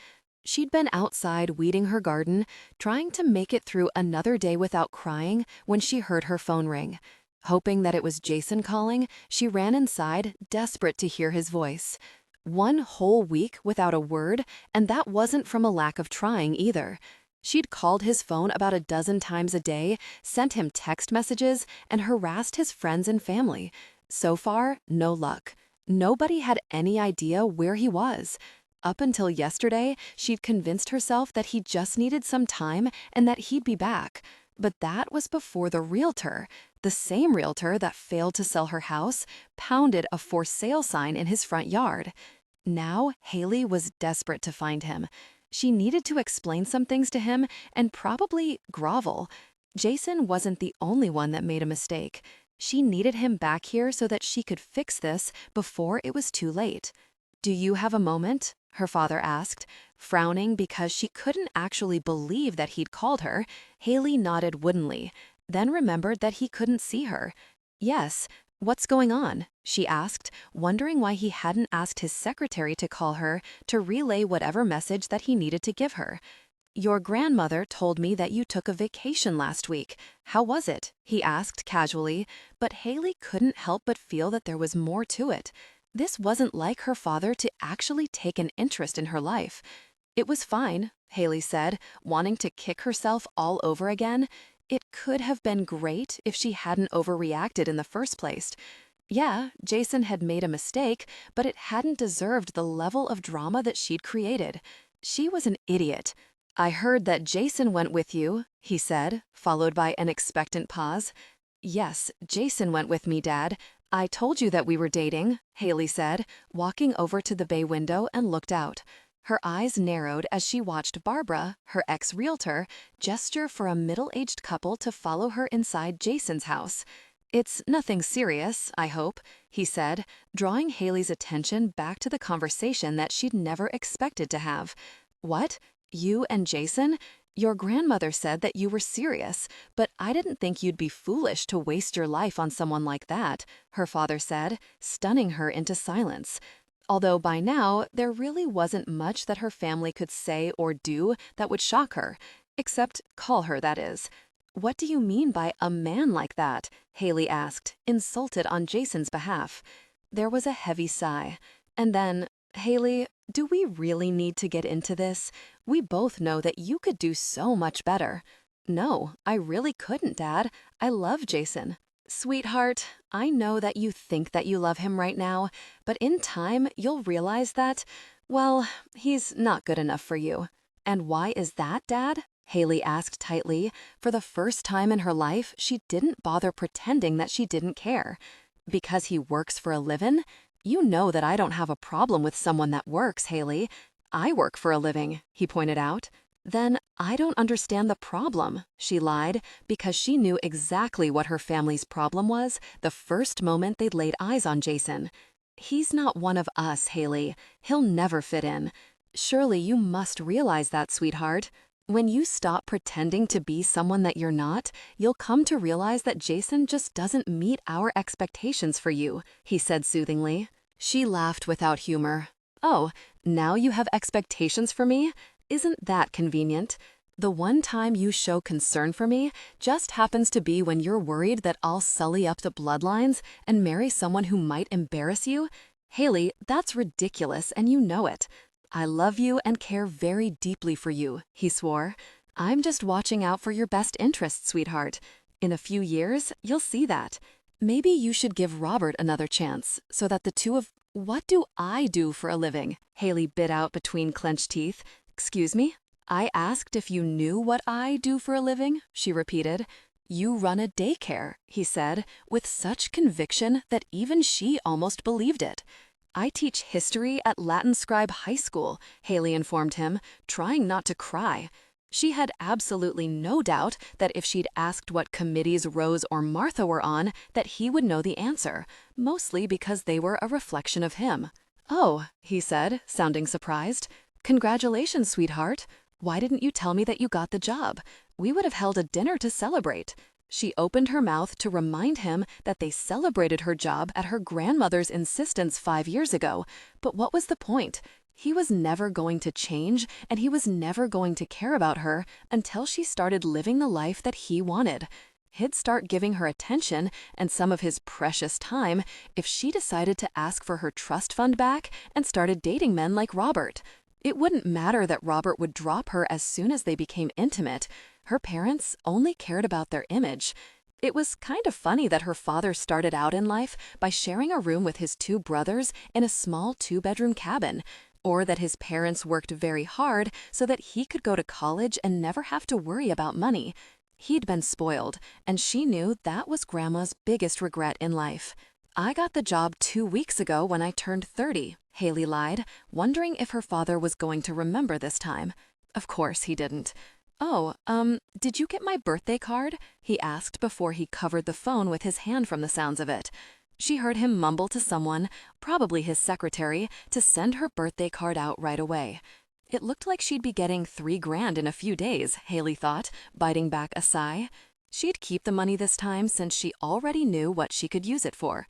She'd been outside weeding her garden, trying to make it through another day without crying when she heard her phone ring. Hoping that it was Jason calling, she ran inside, desperate to hear his voice. 1 whole week without a word, and that wasn't from a lack of trying either. She'd called his phone about a dozen times a day, sent him text messages, and harassed his friends and family. So far, no luck. Nobody had any idea where he was. Up until yesterday, she'd convinced herself that he just needed some time and that he'd be back. But that was before the realtor, the same realtor that failed to sell her house, pounded a for sale sign in his front yard. Now, Haley was desperate to find him. She needed to explain some things to him and probably grovel. Jason wasn't the only one that made a mistake. She needed him back here so that she could fix this before it was too late. "Do you have a moment?" her father asked. Frowning because she couldn't actually believe that he'd called her, Haley nodded woodenly, then remembered that he couldn't see her. "Yes, what's going on?" she asked, wondering why he hadn't asked his secretary to call her to relay whatever message that he needed to give her. "Your grandmother told me that you took a vacation last week. How was it?" he asked casually, but Haley couldn't help but feel that there was more to it. This wasn't like her father to actually take an interest in her life. It was fine, Haley said, wanting to kick herself all over again. It could have been great if she hadn't overreacted in the first place. Yeah, Jason had made a mistake, but it hadn't deserved the level of drama that she'd created. She was an idiot. I heard that Jason went with you, he said, followed by an expectant pause. Yes, Jason went with me, Dad. I told you that we were dating, Haley said, walking over to the bay window and looked out. Her eyes narrowed as she watched Barbara, her ex-realtor, gesture for a middle-aged couple to follow her inside Jason's house. It's nothing serious, I hope, he said, drawing Haley's attention back to the conversation that she'd never expected to have. What? You and Jason? Your grandmother said that you were serious, but I didn't think you'd be foolish to waste your life on someone like that, her father said, stunning her into silence. Although by now, there really wasn't much that her family could say or do that would shock her, except call her, that is. What do you mean by a man like that? Haley asked, insulted on Jason's behalf. There was a heavy sigh. And then, Haley, do we really need to get into this? We both know that you could do so much better. No, I really couldn't, Dad. I love Jason. Sweetheart, I know that you think that you love him right now, but in time you'll realize that, well, he's not good enough for you. And why is that, Dad? Haley asked tightly. For the first time in her life, she didn't bother pretending that she didn't care. Because he works for a living? You know that I don't have a problem with someone that works, Haley. I work for a living, he pointed out. Then I don't understand the problem, she lied, because she knew exactly what her family's problem was the first moment they'd laid eyes on Jason. He's not one of us, Haley. He'll never fit in. Surely you must realize that, sweetheart. When you stop pretending to be someone that you're not, you'll come to realize that Jason just doesn't meet our expectations for you, he said soothingly. She laughed without humor. Oh, now you have expectations for me? Isn't that convenient? The one time you show concern for me just happens to be when you're worried that I'll sully up the bloodlines and marry someone who might embarrass you? Haley, that's ridiculous and you know it. I love you and care very deeply for you, he swore. I'm just watching out for your best interests, sweetheart. In a few years, you'll see that. Maybe you should give Robert another chance so that the two of— What do I do for a living? Haley bit out between clenched teeth. Excuse me? I asked if you knew what I do for a living, she repeated. You run a daycare, he said, with such conviction that even she almost believed it. I teach history at Latin Scribe High School, Haley informed him, trying not to cry. She had absolutely no doubt that if she'd asked what committees Rose or Martha were on, that he would know the answer, mostly because they were a reflection of him. Oh, he said, sounding surprised. Congratulations, sweetheart. Why didn't you tell me that you got the job? We would have held a dinner to celebrate. She opened her mouth to remind him that they celebrated her job at her grandmother's insistence 5 years ago. But what was the point? He was never going to change, and he was never going to care about her until she started living the life that he wanted. He'd start giving her attention and some of his precious time if she decided to ask for her trust fund back and started dating men like Robert. It wouldn't matter that Robert would drop her as soon as they became intimate. Her parents only cared about their image. It was kind of funny that her father started out in life by sharing a room with his 2 brothers in a small 2-bedroom cabin, or that his parents worked very hard so that he could go to college and never have to worry about money. He'd been spoiled, and she knew that was Grandma's biggest regret in life. I got the job 2 weeks ago when I turned 30, Haley lied, wondering if her father was going to remember this time. Of course he didn't. Oh, did you get my birthday card? He asked before he covered the phone with his hand from the sounds of it. She heard him mumble to someone, probably his secretary, to send her birthday card out right away. It looked like she'd be getting $3 grand in a few days, Haley thought, biting back a sigh. She'd keep the money this time since she already knew what she could use it for.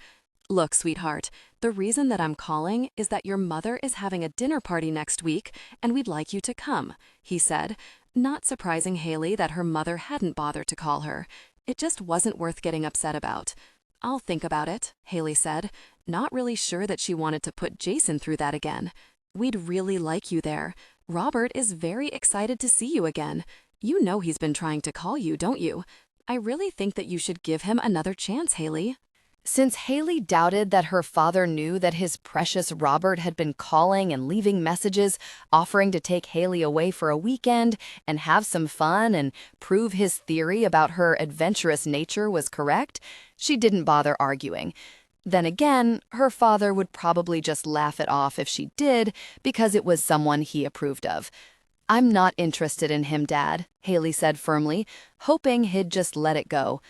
Look, sweetheart, the reason that I'm calling is that your mother is having a dinner party next week, and we'd like you to come, he said, not surprising Haley that her mother hadn't bothered to call her. It just wasn't worth getting upset about. I'll think about it, Haley said. not really sure that she wanted to put Jason through that again. "We'd really like you there. Robert is very excited to see you again. You know he's been trying to call you, don't you? I really think that you should give him another chance, Haley." Since Haley doubted that her father knew that his precious Robert had been calling and leaving messages, offering to take Haley away for a weekend and have some fun and prove his theory about her adventurous nature was correct, she didn't bother arguing. Then again, her father would probably just laugh it off if she did, because it was someone he approved of. "I'm not interested in him, Dad," Haley said firmly, hoping he'd just let it go.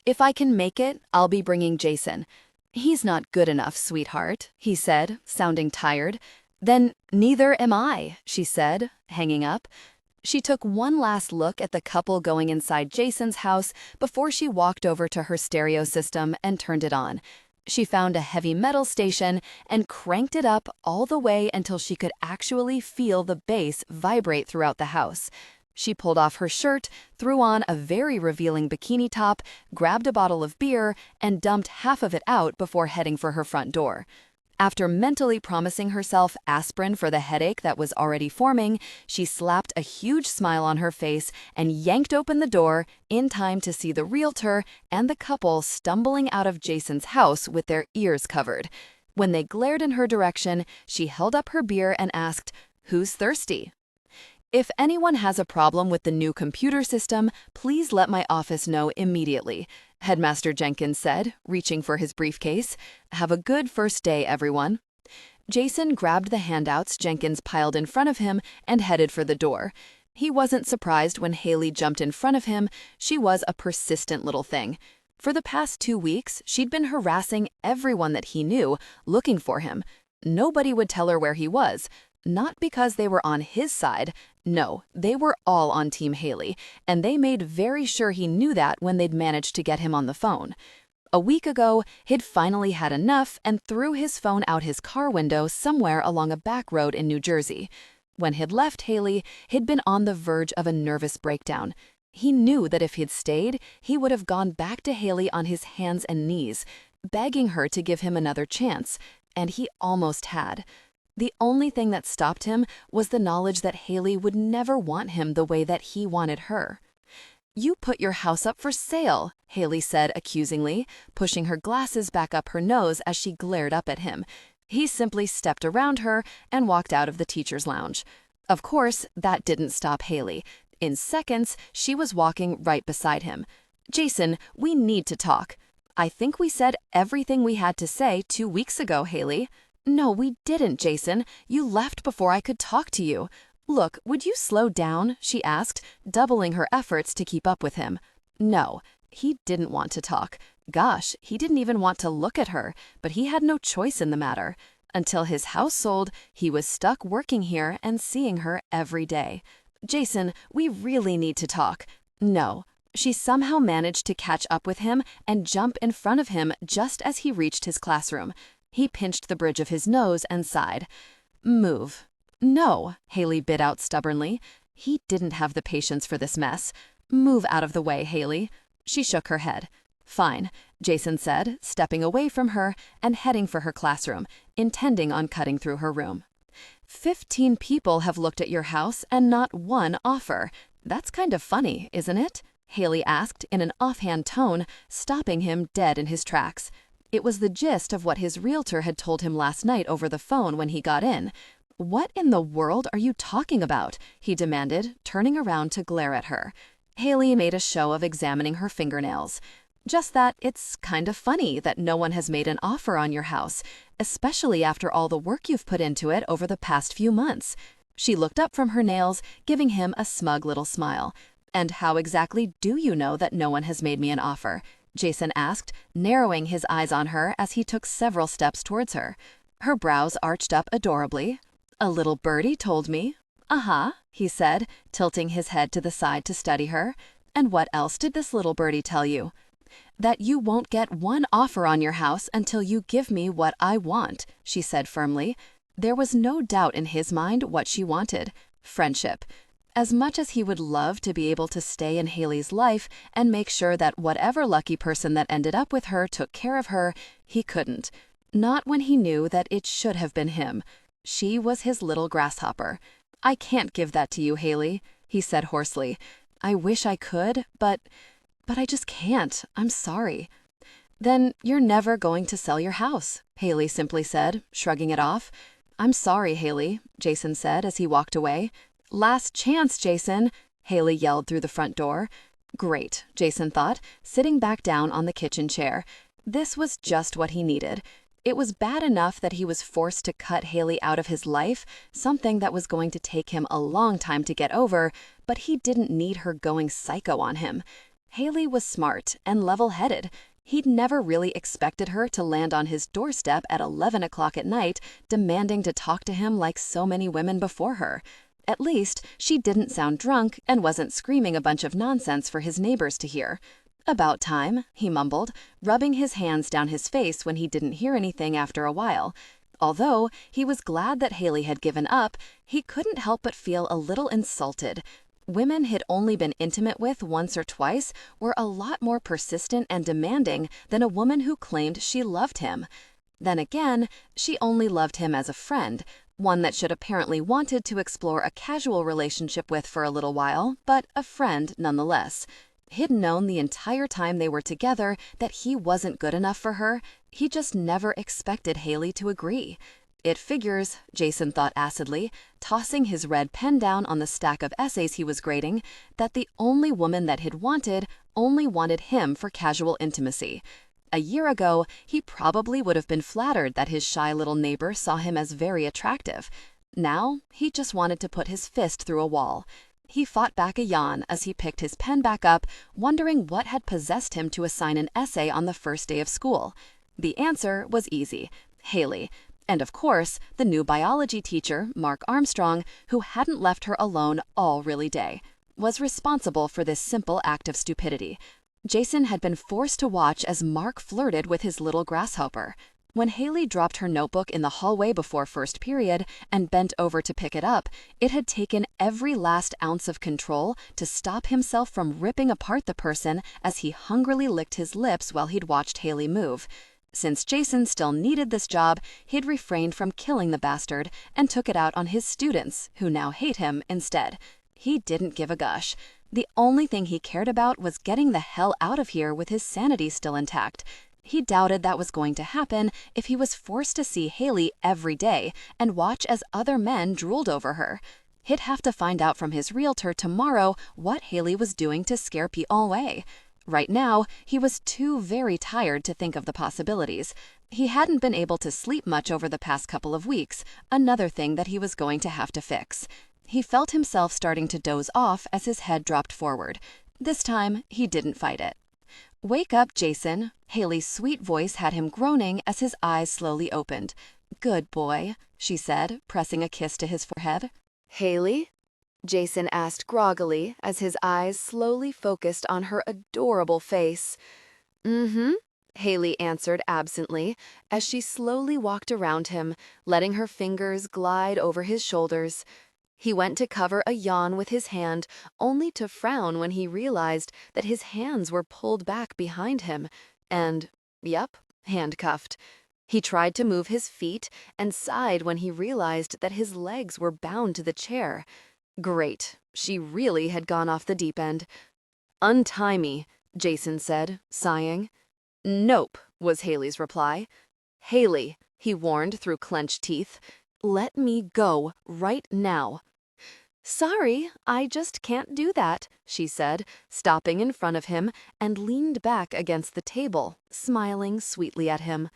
"If I can make it, I'll be bringing Jason." "He's not good enough, sweetheart," he said, sounding tired. "Then neither am I," she said, hanging up. She took one last look at the couple going inside Jason's house before she walked over to her stereo system and turned it on. She found a heavy metal station and cranked it up all the way until she could actually feel the bass vibrate throughout the house. She pulled off her shirt, threw on a very revealing bikini top, grabbed a bottle of beer, and dumped half of it out before heading for her front door. After mentally promising herself aspirin for the headache that was already forming, she slapped a huge smile on her face and yanked open the door in time to see the realtor and the couple stumbling out of Jason's house with their ears covered. When they glared in her direction, she held up her beer and asked, "Who's thirsty?" "If anyone has a problem with the new computer system, please let my office know immediately," Headmaster Jenkins said, reaching for his briefcase. "Have a good first day, everyone." Jason grabbed the handouts Jenkins piled in front of him and headed for the door. He wasn't surprised when Haley jumped in front of him. She was a persistent little thing. For the past 2 weeks, she'd been harassing everyone that he knew, looking for him. Nobody would tell her where he was. Not because they were on his side. No, they were all on Team Haley, and they made very sure he knew that when they'd managed to get him on the phone. A week ago, he'd finally had enough and threw his phone out his car window somewhere along a back road in New Jersey. When he'd left Haley, he'd been on the verge of a nervous breakdown. He knew that if he'd stayed, he would have gone back to Haley on his hands and knees, begging her to give him another chance, and he almost had. The only thing that stopped him was the knowledge that Haley would never want him the way that he wanted her. "You put your house up for sale," Haley said accusingly, pushing her glasses back up her nose as she glared up at him. He simply stepped around her and walked out of the teacher's lounge. Of course, that didn't stop Haley. In seconds, she was walking right beside him. "Jason, we need to talk." "I think we said everything we had to say 2 weeks ago, Haley." "No, we didn't, Jason. You left before I could talk to you." "Look, would you slow down?" she asked, doubling her efforts to keep up with him. No, he didn't want to talk. Gosh, he didn't even want to look at her, but he had no choice in the matter. Until his house sold, he was stuck working here and seeing her every day. "Jason, we really need to talk." No. She somehow managed to catch up with him and jump in front of him just as he reached his classroom. He pinched the bridge of his nose and sighed. "Move." "No," Haley bit out stubbornly. He didn't have the patience for this mess. "Move out of the way, Haley." She shook her head. "Fine," Jason said, stepping away from her and heading for her classroom, intending on cutting through her room. 15 people have looked at your house and not one offer. That's kind of funny, isn't it?" Haley asked in an offhand tone, stopping him dead in his tracks. It was the gist of what his realtor had told him last night over the phone when he got in. "What in the world are you talking about?" he demanded, turning around to glare at her. Haley made a show of examining her fingernails. "Just that it's kind of funny that no one has made an offer on your house, especially after all the work you've put into it over the past few months." She looked up from her nails, giving him a smug little smile. "And how exactly do you know that no one has made me an offer?" Jason asked, narrowing his eyes on her as he took several steps towards her. Her brows arched up adorably. "A little birdie told me." "Uh-huh," he said, tilting his head to the side to study her. "And what else did this little birdie tell you?" "That you won't get one offer on your house until you give me what I want," she said firmly. There was no doubt in his mind what she wanted: friendship. As much as he would love to be able to stay in Haley's life and make sure that whatever lucky person that ended up with her took care of her, he couldn't. Not when he knew that it should have been him. She was his little grasshopper. "I can't give that to you, Haley," he said hoarsely. "I wish I could, but I just can't. I'm sorry." "Then you're never going to sell your house," Haley simply said, shrugging it off. "I'm sorry, Haley," Jason said as he walked away. "Last chance, Jason," Haley yelled through the front door. Great, Jason thought, sitting back down on the kitchen chair. This was just what he needed. It was bad enough that he was forced to cut Haley out of his life, something that was going to take him a long time to get over, but he didn't need her going psycho on him. Haley was smart and level-headed. He'd never really expected her to land on his doorstep at 11 o'clock at night, demanding to talk to him like so many women before her. At least, she didn't sound drunk and wasn't screaming a bunch of nonsense for his neighbors to hear. "About time," he mumbled, rubbing his hands down his face when he didn't hear anything after a while. Although he was glad that Haley had given up, he couldn't help but feel a little insulted. Women he'd only been intimate with once or twice were a lot more persistent and demanding than a woman who claimed she loved him. Then again, she only loved him as a friend, one that should apparently wanted to explore a casual relationship with for a little while, but a friend nonetheless. He'd known the entire time they were together that he wasn't good enough for her. He just never expected Haley to agree. It figures, Jason thought acidly, tossing his red pen down on the stack of essays he was grading, that the only woman that he'd wanted only wanted him for casual intimacy. A year ago, he probably would have been flattered that his shy little neighbor saw him as very attractive. Now, he just wanted to put his fist through a wall. He fought back a yawn as he picked his pen back up, wondering what had possessed him to assign an essay on the first day of school. The answer was easy: Haley. And of course, the new biology teacher, Mark Armstrong, who hadn't left her alone all really day, was responsible for this simple act of stupidity. Jason had been forced to watch as Mark flirted with his little grasshopper. When Haley dropped her notebook in the hallway before first period and bent over to pick it up, it had taken every last ounce of control to stop himself from ripping apart the person as he hungrily licked his lips while he'd watched Haley move. Since Jason still needed this job, he'd refrained from killing the bastard and took it out on his students, who now hate him instead. He didn't give a gush. The only thing he cared about was getting the hell out of here with his sanity still intact. He doubted that was going to happen if he was forced to see Haley every day and watch as other men drooled over her. He'd have to find out from his realtor tomorrow what Haley was doing to scare people away. Right now, he was too very tired to think of the possibilities. He hadn't been able to sleep much over the past couple of weeks, another thing that he was going to have to fix. He felt himself starting to doze off as his head dropped forward. This time, he didn't fight it. "Wake up, Jason." Haley's sweet voice had him groaning as his eyes slowly opened. "Good boy," she said, pressing a kiss to his forehead. "Haley?" Jason asked groggily as his eyes slowly focused on her adorable face. "Mm-hmm," Haley answered absently as she slowly walked around him, letting her fingers glide over his shoulders. He went to cover a yawn with his hand, only to frown when he realized that his hands were pulled back behind him and, yep, handcuffed. He tried to move his feet and sighed when he realized that his legs were bound to the chair. Great, she really had gone off the deep end. "Untie me," Jason said, sighing. "Nope," was Haley's reply. "Haley," he warned through clenched teeth, "let me go right now." "Sorry, I just can't do that," she said, stopping in front of him and leaned back against the table, smiling sweetly at him.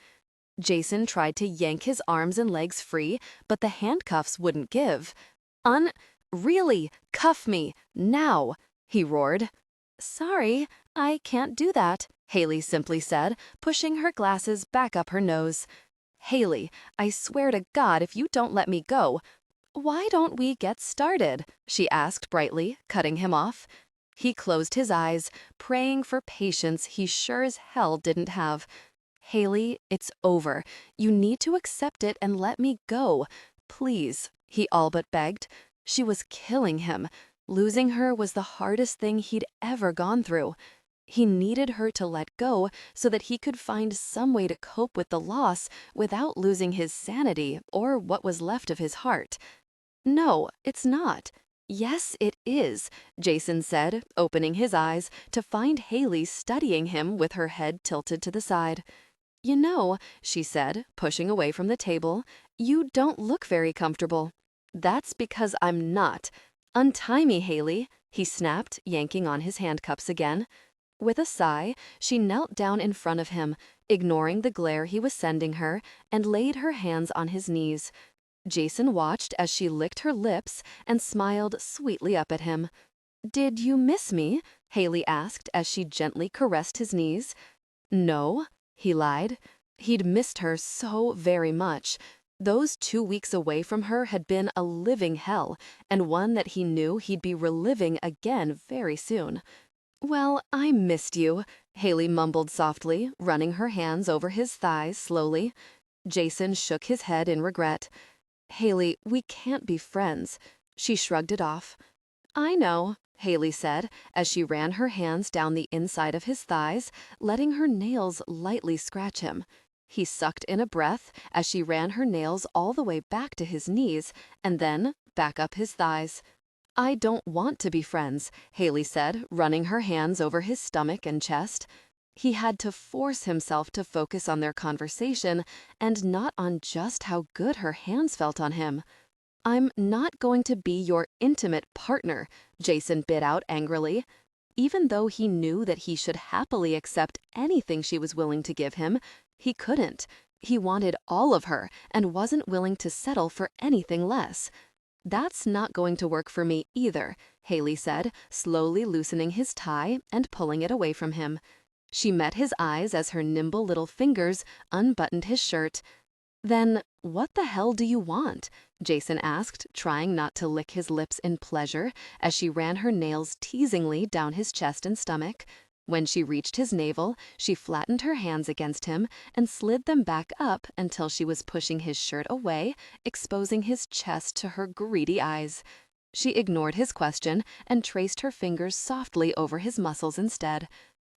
Jason tried to yank his arms and legs free, but the handcuffs wouldn't give. Really, cuff me, now," he roared. "Sorry, I can't do that," Haley simply said, pushing her glasses back up her nose. "Haley, I swear to God if you don't let me go—" "Why don't we get started?" she asked brightly, cutting him off. He closed his eyes, praying for patience he sure as hell didn't have. "Haley, it's over. You need to accept it and let me go. Please," he all but begged. She was killing him. Losing her was the hardest thing he'd ever gone through. He needed her to let go so that he could find some way to cope with the loss without losing his sanity or what was left of his heart. No, it's not. Yes, it is, Jason said, opening his eyes to find Haley studying him with her head tilted to the side. You know, she said, pushing away from the table, you don't look very comfortable. That's because I'm not. Untie me, Haley, he snapped, yanking on his handcuffs again. With a sigh, she knelt down in front of him, ignoring the glare he was sending her, and laid her hands on his knees. Jason watched as she licked her lips and smiled sweetly up at him. Did you miss me? Haley asked as she gently caressed his knees. No, he lied. He'd missed her so very much. Those 2 weeks away from her had been a living hell, and one that he knew he'd be reliving again very soon. Well, I missed you, Haley mumbled softly, running her hands over his thighs slowly. Jason shook his head in regret. Haley, we can't be friends. She shrugged it off. I know, Haley said, as she ran her hands down the inside of his thighs, letting her nails lightly scratch him. He sucked in a breath as she ran her nails all the way back to his knees and then back up his thighs. I don't want to be friends, Haley said, running her hands over his stomach and chest. He had to force himself to focus on their conversation and not on just how good her hands felt on him. I'm not going to be your intimate partner, Jason bit out angrily. Even though he knew that he should happily accept anything she was willing to give him, he couldn't. He wanted all of her and wasn't willing to settle for anything less. That's not going to work for me either, Haley said, slowly loosening his tie and pulling it away from him. She met his eyes as her nimble little fingers unbuttoned his shirt. Then, what the hell do you want? Jason asked, trying not to lick his lips in pleasure as she ran her nails teasingly down his chest and stomach. When she reached his navel, she flattened her hands against him and slid them back up until she was pushing his shirt away, exposing his chest to her greedy eyes. She ignored his question and traced her fingers softly over his muscles instead.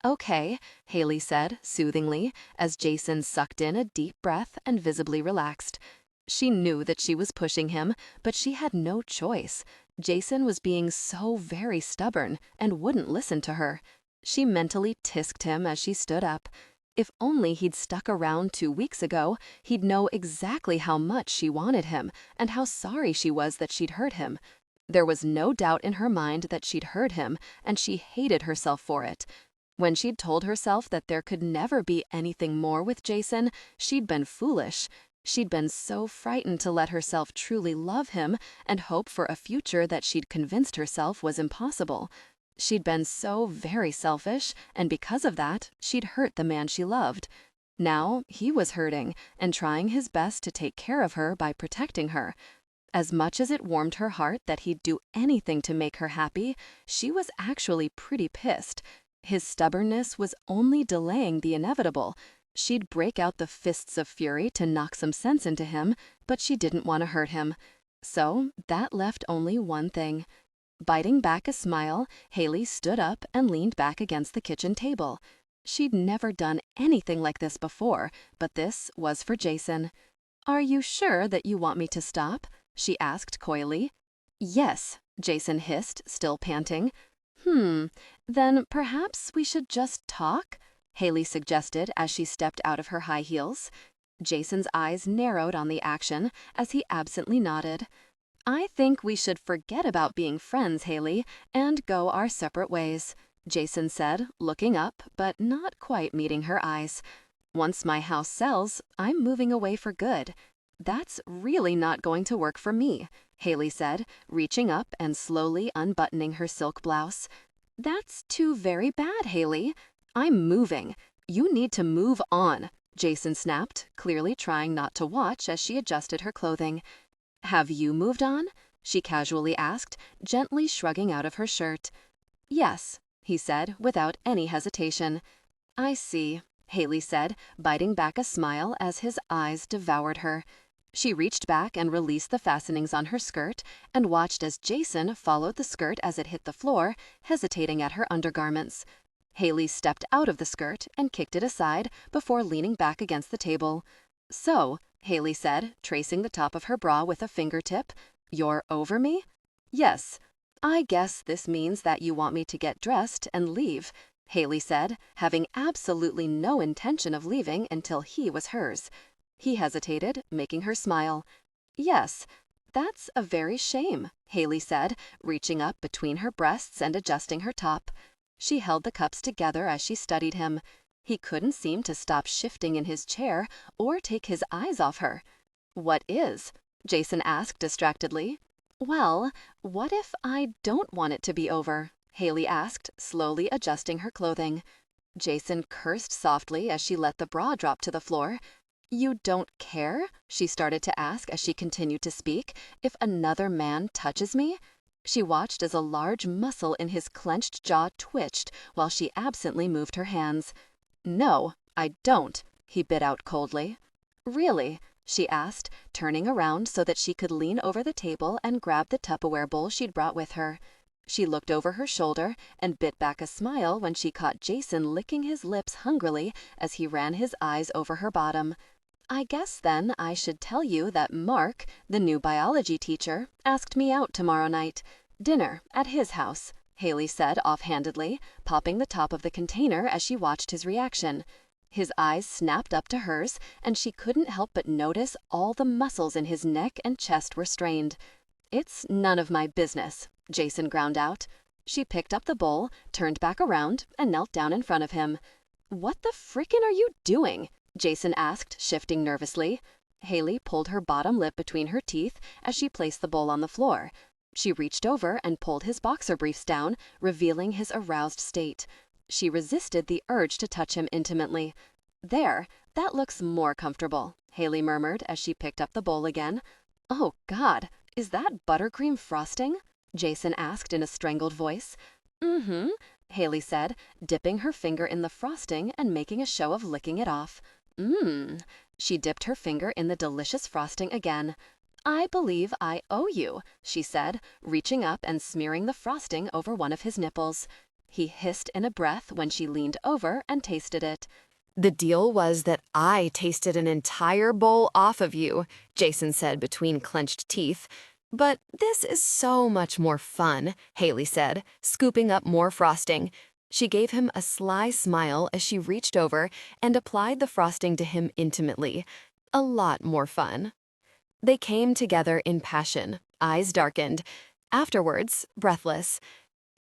Okay, Haley said, soothingly, as Jason sucked in a deep breath and visibly relaxed. She knew that she was pushing him, but she had no choice. Jason was being so very stubborn and wouldn't listen to her. She mentally tisked him as she stood up. If only he'd stuck around 2 weeks ago, he'd know exactly how much she wanted him and how sorry she was that she'd hurt him. There was no doubt in her mind that she'd hurt him, and she hated herself for it. When she'd told herself that there could never be anything more with Jason, she'd been foolish. She'd been so frightened to let herself truly love him and hope for a future that she'd convinced herself was impossible. She'd been so very selfish, and because of that, she'd hurt the man she loved. Now he was hurting and trying his best to take care of her by protecting her. As much as it warmed her heart that he'd do anything to make her happy, she was actually pretty pissed. His stubbornness was only delaying the inevitable. She'd break out the fists of fury to knock some sense into him, but she didn't want to hurt him. So that left only one thing. Biting back a smile, Haley stood up and leaned back against the kitchen table. She'd never done anything like this before, but this was for Jason. Are you sure that you want me to stop? She asked coyly. Yes, Jason hissed, still panting. Then perhaps we should just talk? Haley suggested as she stepped out of her high heels. Jason's eyes narrowed on the action as he absently nodded. I think we should forget about being friends, Haley, and go our separate ways, Jason said, looking up but not quite meeting her eyes. Once my house sells, I'm moving away for good. That's really not going to work for me, Haley said, reaching up and slowly unbuttoning her silk blouse. That's too very bad, Haley. I'm moving. You need to move on, Jason snapped, clearly trying not to watch as she adjusted her clothing. Have you moved on? She casually asked, gently shrugging out of her shirt. Yes, he said, without any hesitation. I see, Haley said, biting back a smile as his eyes devoured her. She reached back and released the fastenings on her skirt and watched as Jason followed the skirt as it hit the floor, hesitating at her undergarments. Haley stepped out of the skirt and kicked it aside before leaning back against the table. "So," Haley said, tracing the top of her bra with a fingertip, "you're over me?" "Yes. I guess this means that you want me to get dressed and leave," Haley said, having absolutely no intention of leaving until he was hers. He hesitated, making her smile. "Yes, that's a very shame," Haley said, reaching up between her breasts and adjusting her top. She held the cups together as she studied him. He couldn't seem to stop shifting in his chair or take his eyes off her. "What is?" Jason asked distractedly. "Well, what if I don't want it to be over?" Haley asked, slowly adjusting her clothing. Jason cursed softly as she let the bra drop to the floor. "You don't care," she started to ask as she continued to speak, "if another man touches me?" She watched as a large muscle in his clenched jaw twitched while she absently moved her hands. "No, I don't," he bit out coldly. "Really?" she asked, turning around so that she could lean over the table and grab the Tupperware bowl she'd brought with her. She looked over her shoulder and bit back a smile when she caught Jason licking his lips hungrily as he ran his eyes over her bottom. "I guess then I should tell you that Mark, the new biology teacher, asked me out tomorrow night. Dinner at his house," Haley said offhandedly, popping the top of the container as she watched his reaction. His eyes snapped up to hers, and she couldn't help but notice all the muscles in his neck and chest were strained. "It's none of my business," Jason ground out. She picked up the bowl, turned back around, and knelt down in front of him. "What the frickin' are you doing?" Jason asked, shifting nervously. Haley pulled her bottom lip between her teeth as she placed the bowl on the floor. She reached over and pulled his boxer briefs down, revealing his aroused state. She resisted the urge to touch him intimately. "There, that looks more comfortable," Haley murmured as she picked up the bowl again. "Oh, God, is that buttercream frosting?" Jason asked in a strangled voice. "Mm-hmm," Haley said, dipping her finger in the frosting and making a show of licking it off. "Mmm." She dipped her finger in the delicious frosting again. "I believe I owe you," she said, reaching up and smearing the frosting over one of his nipples. He hissed in a breath when she leaned over and tasted it. "The deal was that I tasted an entire bowl off of you," Jason said between clenched teeth. "But this is so much more fun," Haley said, scooping up more frosting. She gave him a sly smile as she reached over and applied the frosting to him intimately. A lot more fun. They came together in passion, eyes darkened. Afterwards, breathless.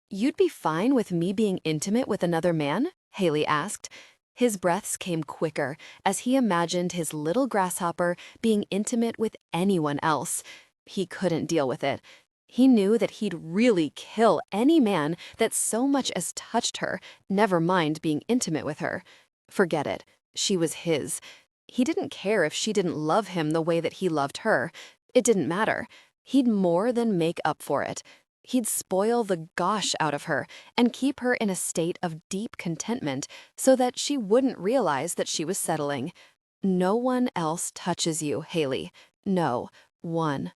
"You'd be fine with me being intimate with another man?" Haley asked. His breaths came quicker as he imagined his little grasshopper being intimate with anyone else. He couldn't deal with it. He knew that he'd really kill any man that so much as touched her, never mind being intimate with her. Forget it. She was his. He didn't care if she didn't love him the way that he loved her. It didn't matter. He'd more than make up for it. He'd spoil the gosh out of her and keep her in a state of deep contentment so that she wouldn't realize that she was settling. No one else touches you, Haley. No one.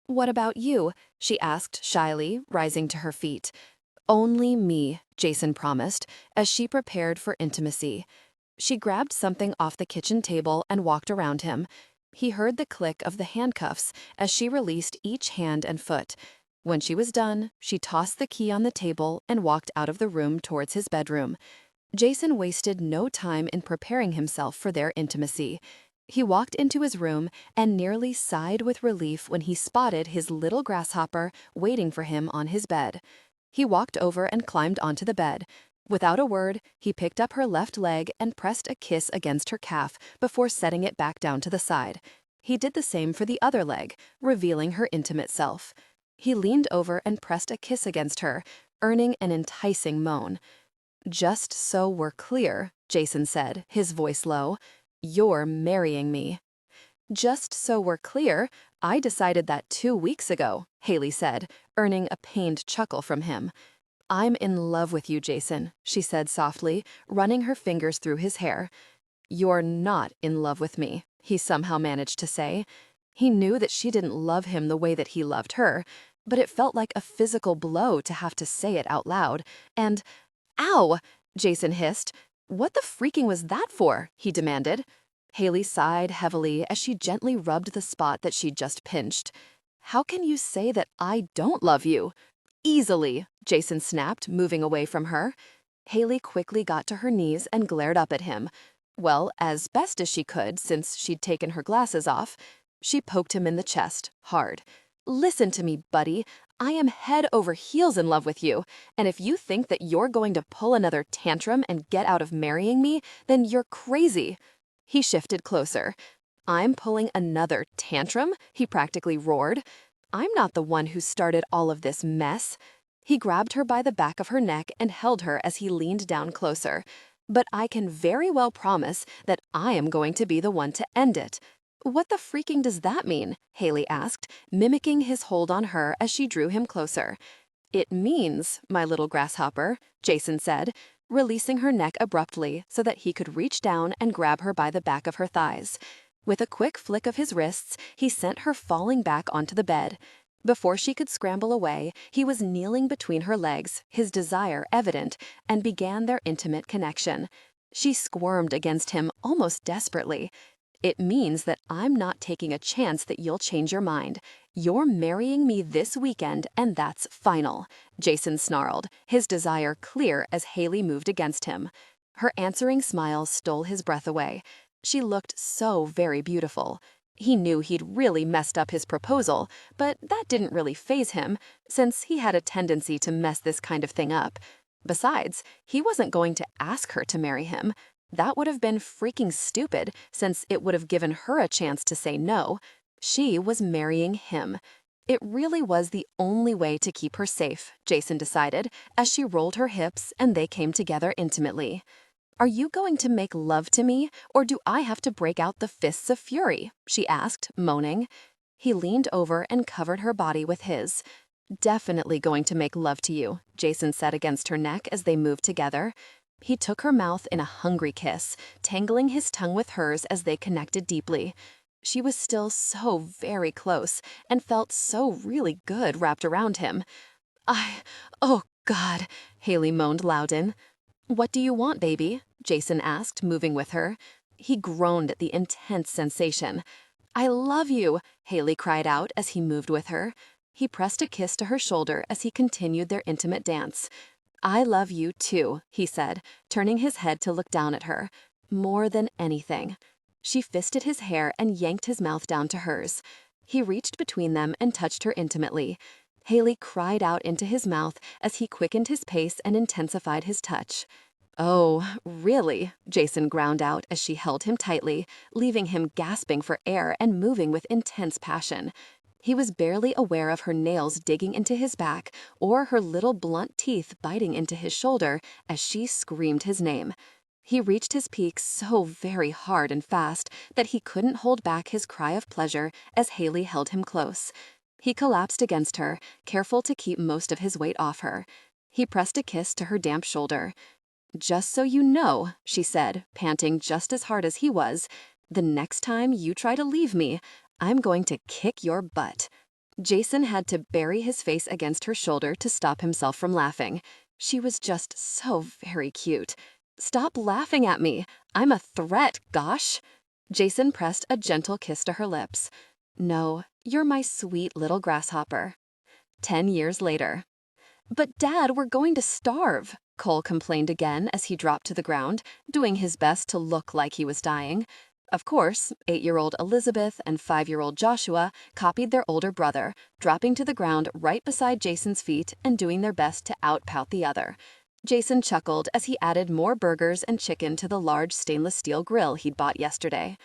"What about you?" she asked shyly, rising to her feet. "Only me," Jason promised, as she prepared for intimacy. She grabbed something off the kitchen table and walked around him. He heard the click of the handcuffs as she released each hand and foot. When she was done, she tossed the key on the table and walked out of the room towards his bedroom. Jason wasted no time in preparing himself for their intimacy. He walked into his room and nearly sighed with relief when he spotted his little grasshopper waiting for him on his bed. He walked over and climbed onto the bed. Without a word, he picked up her left leg and pressed a kiss against her calf before setting it back down to the side. He did the same for the other leg, revealing her intimate self. He leaned over and pressed a kiss against her, earning an enticing moan. "Just so we're clear," Jason said, his voice low, "you're marrying me." "Just so we're clear, I decided that 2 weeks ago," Haley said, earning a pained chuckle from him. "I'm in love with you, Jason," she said softly, running her fingers through his hair. "You're not in love with me," he somehow managed to say. He knew that she didn't love him the way that he loved her, but it felt like a physical blow to have to say it out loud. And, ow! Jason hissed. What the freaking was that for? He demanded. Haley sighed heavily as she gently rubbed the spot that she'd just pinched. How can you say that I don't love you? Easily, Jason snapped, moving away from her. Haley quickly got to her knees and glared up at him. Well, as best as she could, since she'd taken her glasses off. She poked him in the chest, hard. Listen to me, buddy. I am head over heels in love with you, and if you think that you're going to pull another tantrum and get out of marrying me, then you're crazy. He shifted closer. I'm pulling another tantrum? He practically roared. I'm not the one who started all of this mess. He grabbed her by the back of her neck and held her as he leaned down closer. But I can very well promise that I am going to be the one to end it. What the freaking does that mean? Haley asked, mimicking his hold on her as she drew him closer. It means, my little grasshopper, Jason said, releasing her neck abruptly so that he could reach down and grab her by the back of her thighs. With a quick flick of his wrists, he sent her falling back onto the bed. Before she could scramble away, he was kneeling between her legs, his desire evident, and began their intimate connection. She squirmed against him almost desperately. It means that I'm not taking a chance that you'll change your mind. You're marrying me this weekend, and that's final, Jason snarled, his desire clear as Haley moved against him. Her answering smile stole his breath away. She looked so very beautiful. He knew he'd really messed up his proposal, but that didn't really faze him, since he had a tendency to mess this kind of thing up. Besides, he wasn't going to ask her to marry him. That would have been freaking stupid, since it would have given her a chance to say no. She was marrying him. It really was the only way to keep her safe, Jason decided, as she rolled her hips and they came together intimately. Are you going to make love to me, or do I have to break out the fists of fury? She asked, moaning. He leaned over and covered her body with his. Definitely going to make love to you, Jason said against her neck as they moved together. He took her mouth in a hungry kiss, tangling his tongue with hers as they connected deeply. She was still so very close and felt so really good wrapped around him. Oh God, Haley moaned Loudon. What do you want, baby? Jason asked, moving with her. He groaned at the intense sensation. I love you, Haley cried out as he moved with her. He pressed a kiss to her shoulder as he continued their intimate dance. I love you too, he said, turning his head to look down at her. More than anything. She fisted his hair and yanked his mouth down to hers. He reached between them and touched her intimately. Haley cried out into his mouth as he quickened his pace and intensified his touch. Oh, really? Jason ground out as she held him tightly, leaving him gasping for air and moving with intense passion. He was barely aware of her nails digging into his back or her little blunt teeth biting into his shoulder as she screamed his name. He reached his peak so very hard and fast that he couldn't hold back his cry of pleasure as Haley held him close. He collapsed against her, careful to keep most of his weight off her. He pressed a kiss to her damp shoulder. Just so you know, she said, panting just as hard as he was, the next time you try to leave me, I'm going to kick your butt. Jason had to bury his face against her shoulder to stop himself from laughing. She was just so very cute. Stop laughing at me. I'm a threat, gosh. Jason pressed a gentle kiss to her lips. No, you're my sweet little grasshopper. 10 years later. But Dad, we're going to starve, Cole complained again as he dropped to the ground, doing his best to look like he was dying. Of course, 8-year-old Elizabeth and 5-year-old Joshua copied their older brother, dropping to the ground right beside Jason's feet and doing their best to outpout the other. Jason chuckled as he added more burgers and chicken to the large stainless steel grill he'd bought yesterday.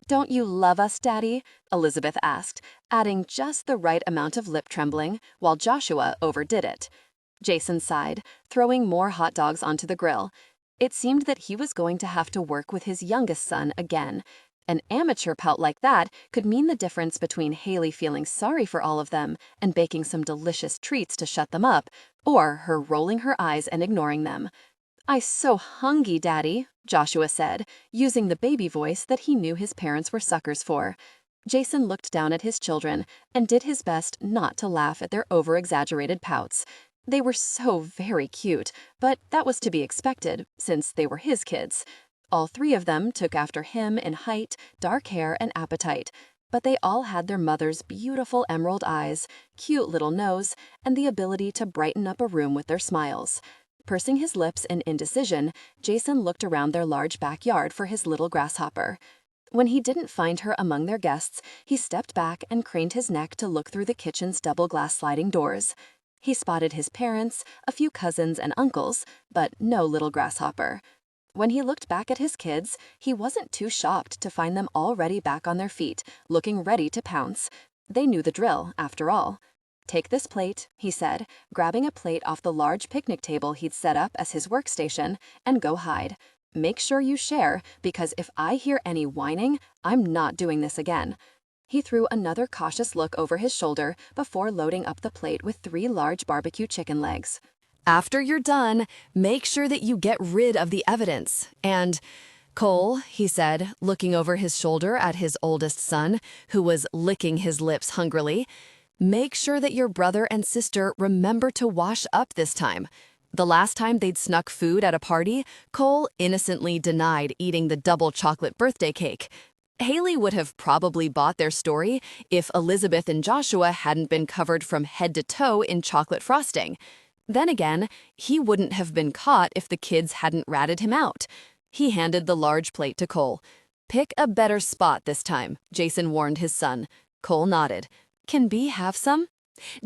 Don't you love us, Daddy? Elizabeth asked, adding just the right amount of lip trembling, while Joshua overdid it. Jason sighed, throwing more hot dogs onto the grill. It seemed that he was going to have to work with his youngest son again. An amateur pout like that could mean the difference between Haley feeling sorry for all of them and baking some delicious treats to shut them up, or her rolling her eyes and ignoring them. "I so hungry, Daddy," Joshua said, using the baby voice that he knew his parents were suckers for. Jason looked down at his children and did his best not to laugh at their over-exaggerated pouts. They were so very cute, but that was to be expected, since they were his kids. All three of them took after him in height, dark hair, and appetite, but they all had their mother's beautiful emerald eyes, cute little nose, and the ability to brighten up a room with their smiles. Pursing his lips in indecision, Jason looked around their large backyard for his little grasshopper. When he didn't find her among their guests, he stepped back and craned his neck to look through the kitchen's double-glass sliding doors. He spotted his parents, a few cousins and uncles, but no little grasshopper. When he looked back at his kids, he wasn't too shocked to find them already back on their feet, looking ready to pounce. They knew the drill, after all. "Take this plate," he said, grabbing a plate off the large picnic table he'd set up as his workstation, "and go hide. Make sure you share, because if I hear any whining, I'm not doing this again." He threw another cautious look over his shoulder before loading up the plate with 3 large barbecue chicken legs. After you're done, make sure that you get rid of the evidence. And, Cole, he said, looking over his shoulder at his oldest son, who was licking his lips hungrily, make sure that your brother and sister remember to wash up this time. The last time they'd snuck food at a party, Cole innocently denied eating the double chocolate birthday cake. Haley would have probably bought their story if Elizabeth and Joshua hadn't been covered from head to toe in chocolate frosting. Then again, he wouldn't have been caught if the kids hadn't ratted him out. He handed the large plate to Cole. "Pick a better spot this time," Jason warned his son. Cole nodded. "Can Bee have some?"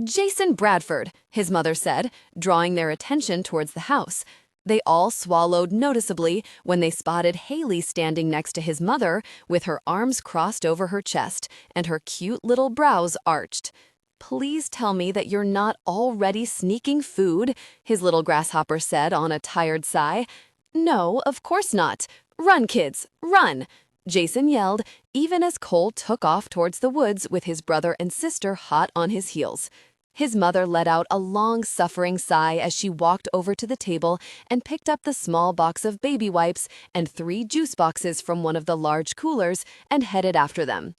"Jason Bradford," his mother said, drawing their attention towards the house. They all swallowed noticeably when they spotted Haley standing next to his mother with her arms crossed over her chest and her cute little brows arched. "Please tell me that you're not already sneaking food," his little grasshopper said on a tired sigh. "No, of course not. Run, kids, run!" Jason yelled, even as Cole took off towards the woods with his brother and sister hot on his heels. His mother let out a long, suffering sigh as she walked over to the table and picked up the small box of baby wipes and 3 juice boxes from one of the large coolers and headed after them.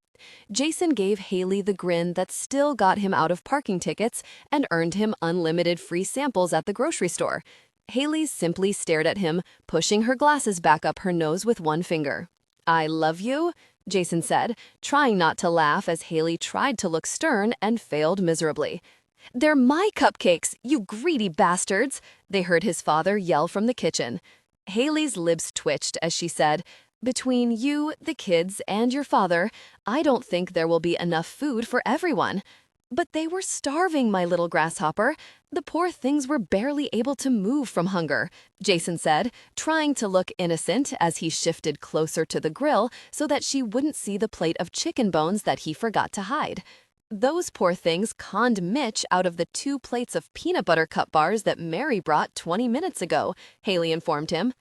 Jason gave Haley the grin that still got him out of parking tickets and earned him unlimited free samples at the grocery store. Haley simply stared at him, pushing her glasses back up her nose with one finger. "I love you," Jason said, trying not to laugh as Haley tried to look stern and failed miserably. "They're my cupcakes, you greedy bastards," they heard his father yell from the kitchen. Haley's lips twitched as she said, "Between you, the kids, and your father, I don't think there will be enough food for everyone." "But they were starving, my little grasshopper. The poor things were barely able to move from hunger," Jason said, trying to look innocent as he shifted closer to the grill so that she wouldn't see the plate of chicken bones that he forgot to hide. "Those poor things conned Mitch out of the 2 plates of peanut butter cup bars that Mary brought 20 minutes ago," Haley informed him.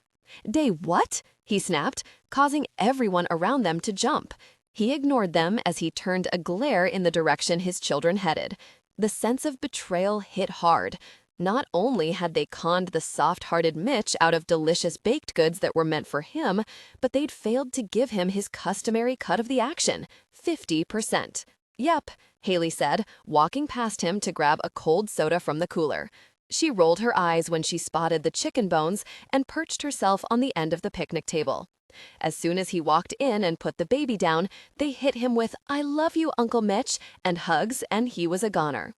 "They what?" he snapped, causing everyone around them to jump. He ignored them as he turned a glare in the direction his children headed. The sense of betrayal hit hard. Not only had they conned the soft-hearted Mitch out of delicious baked goods that were meant for him, but they'd failed to give him his customary cut of the action, 50%. "Yep," Haley said, walking past him to grab a cold soda from the cooler. She rolled her eyes when she spotted the chicken bones and perched herself on the end of the picnic table. As soon as he walked in and put the baby down, they hit him with "I love you, Uncle Mitch," and hugs, and he was a goner.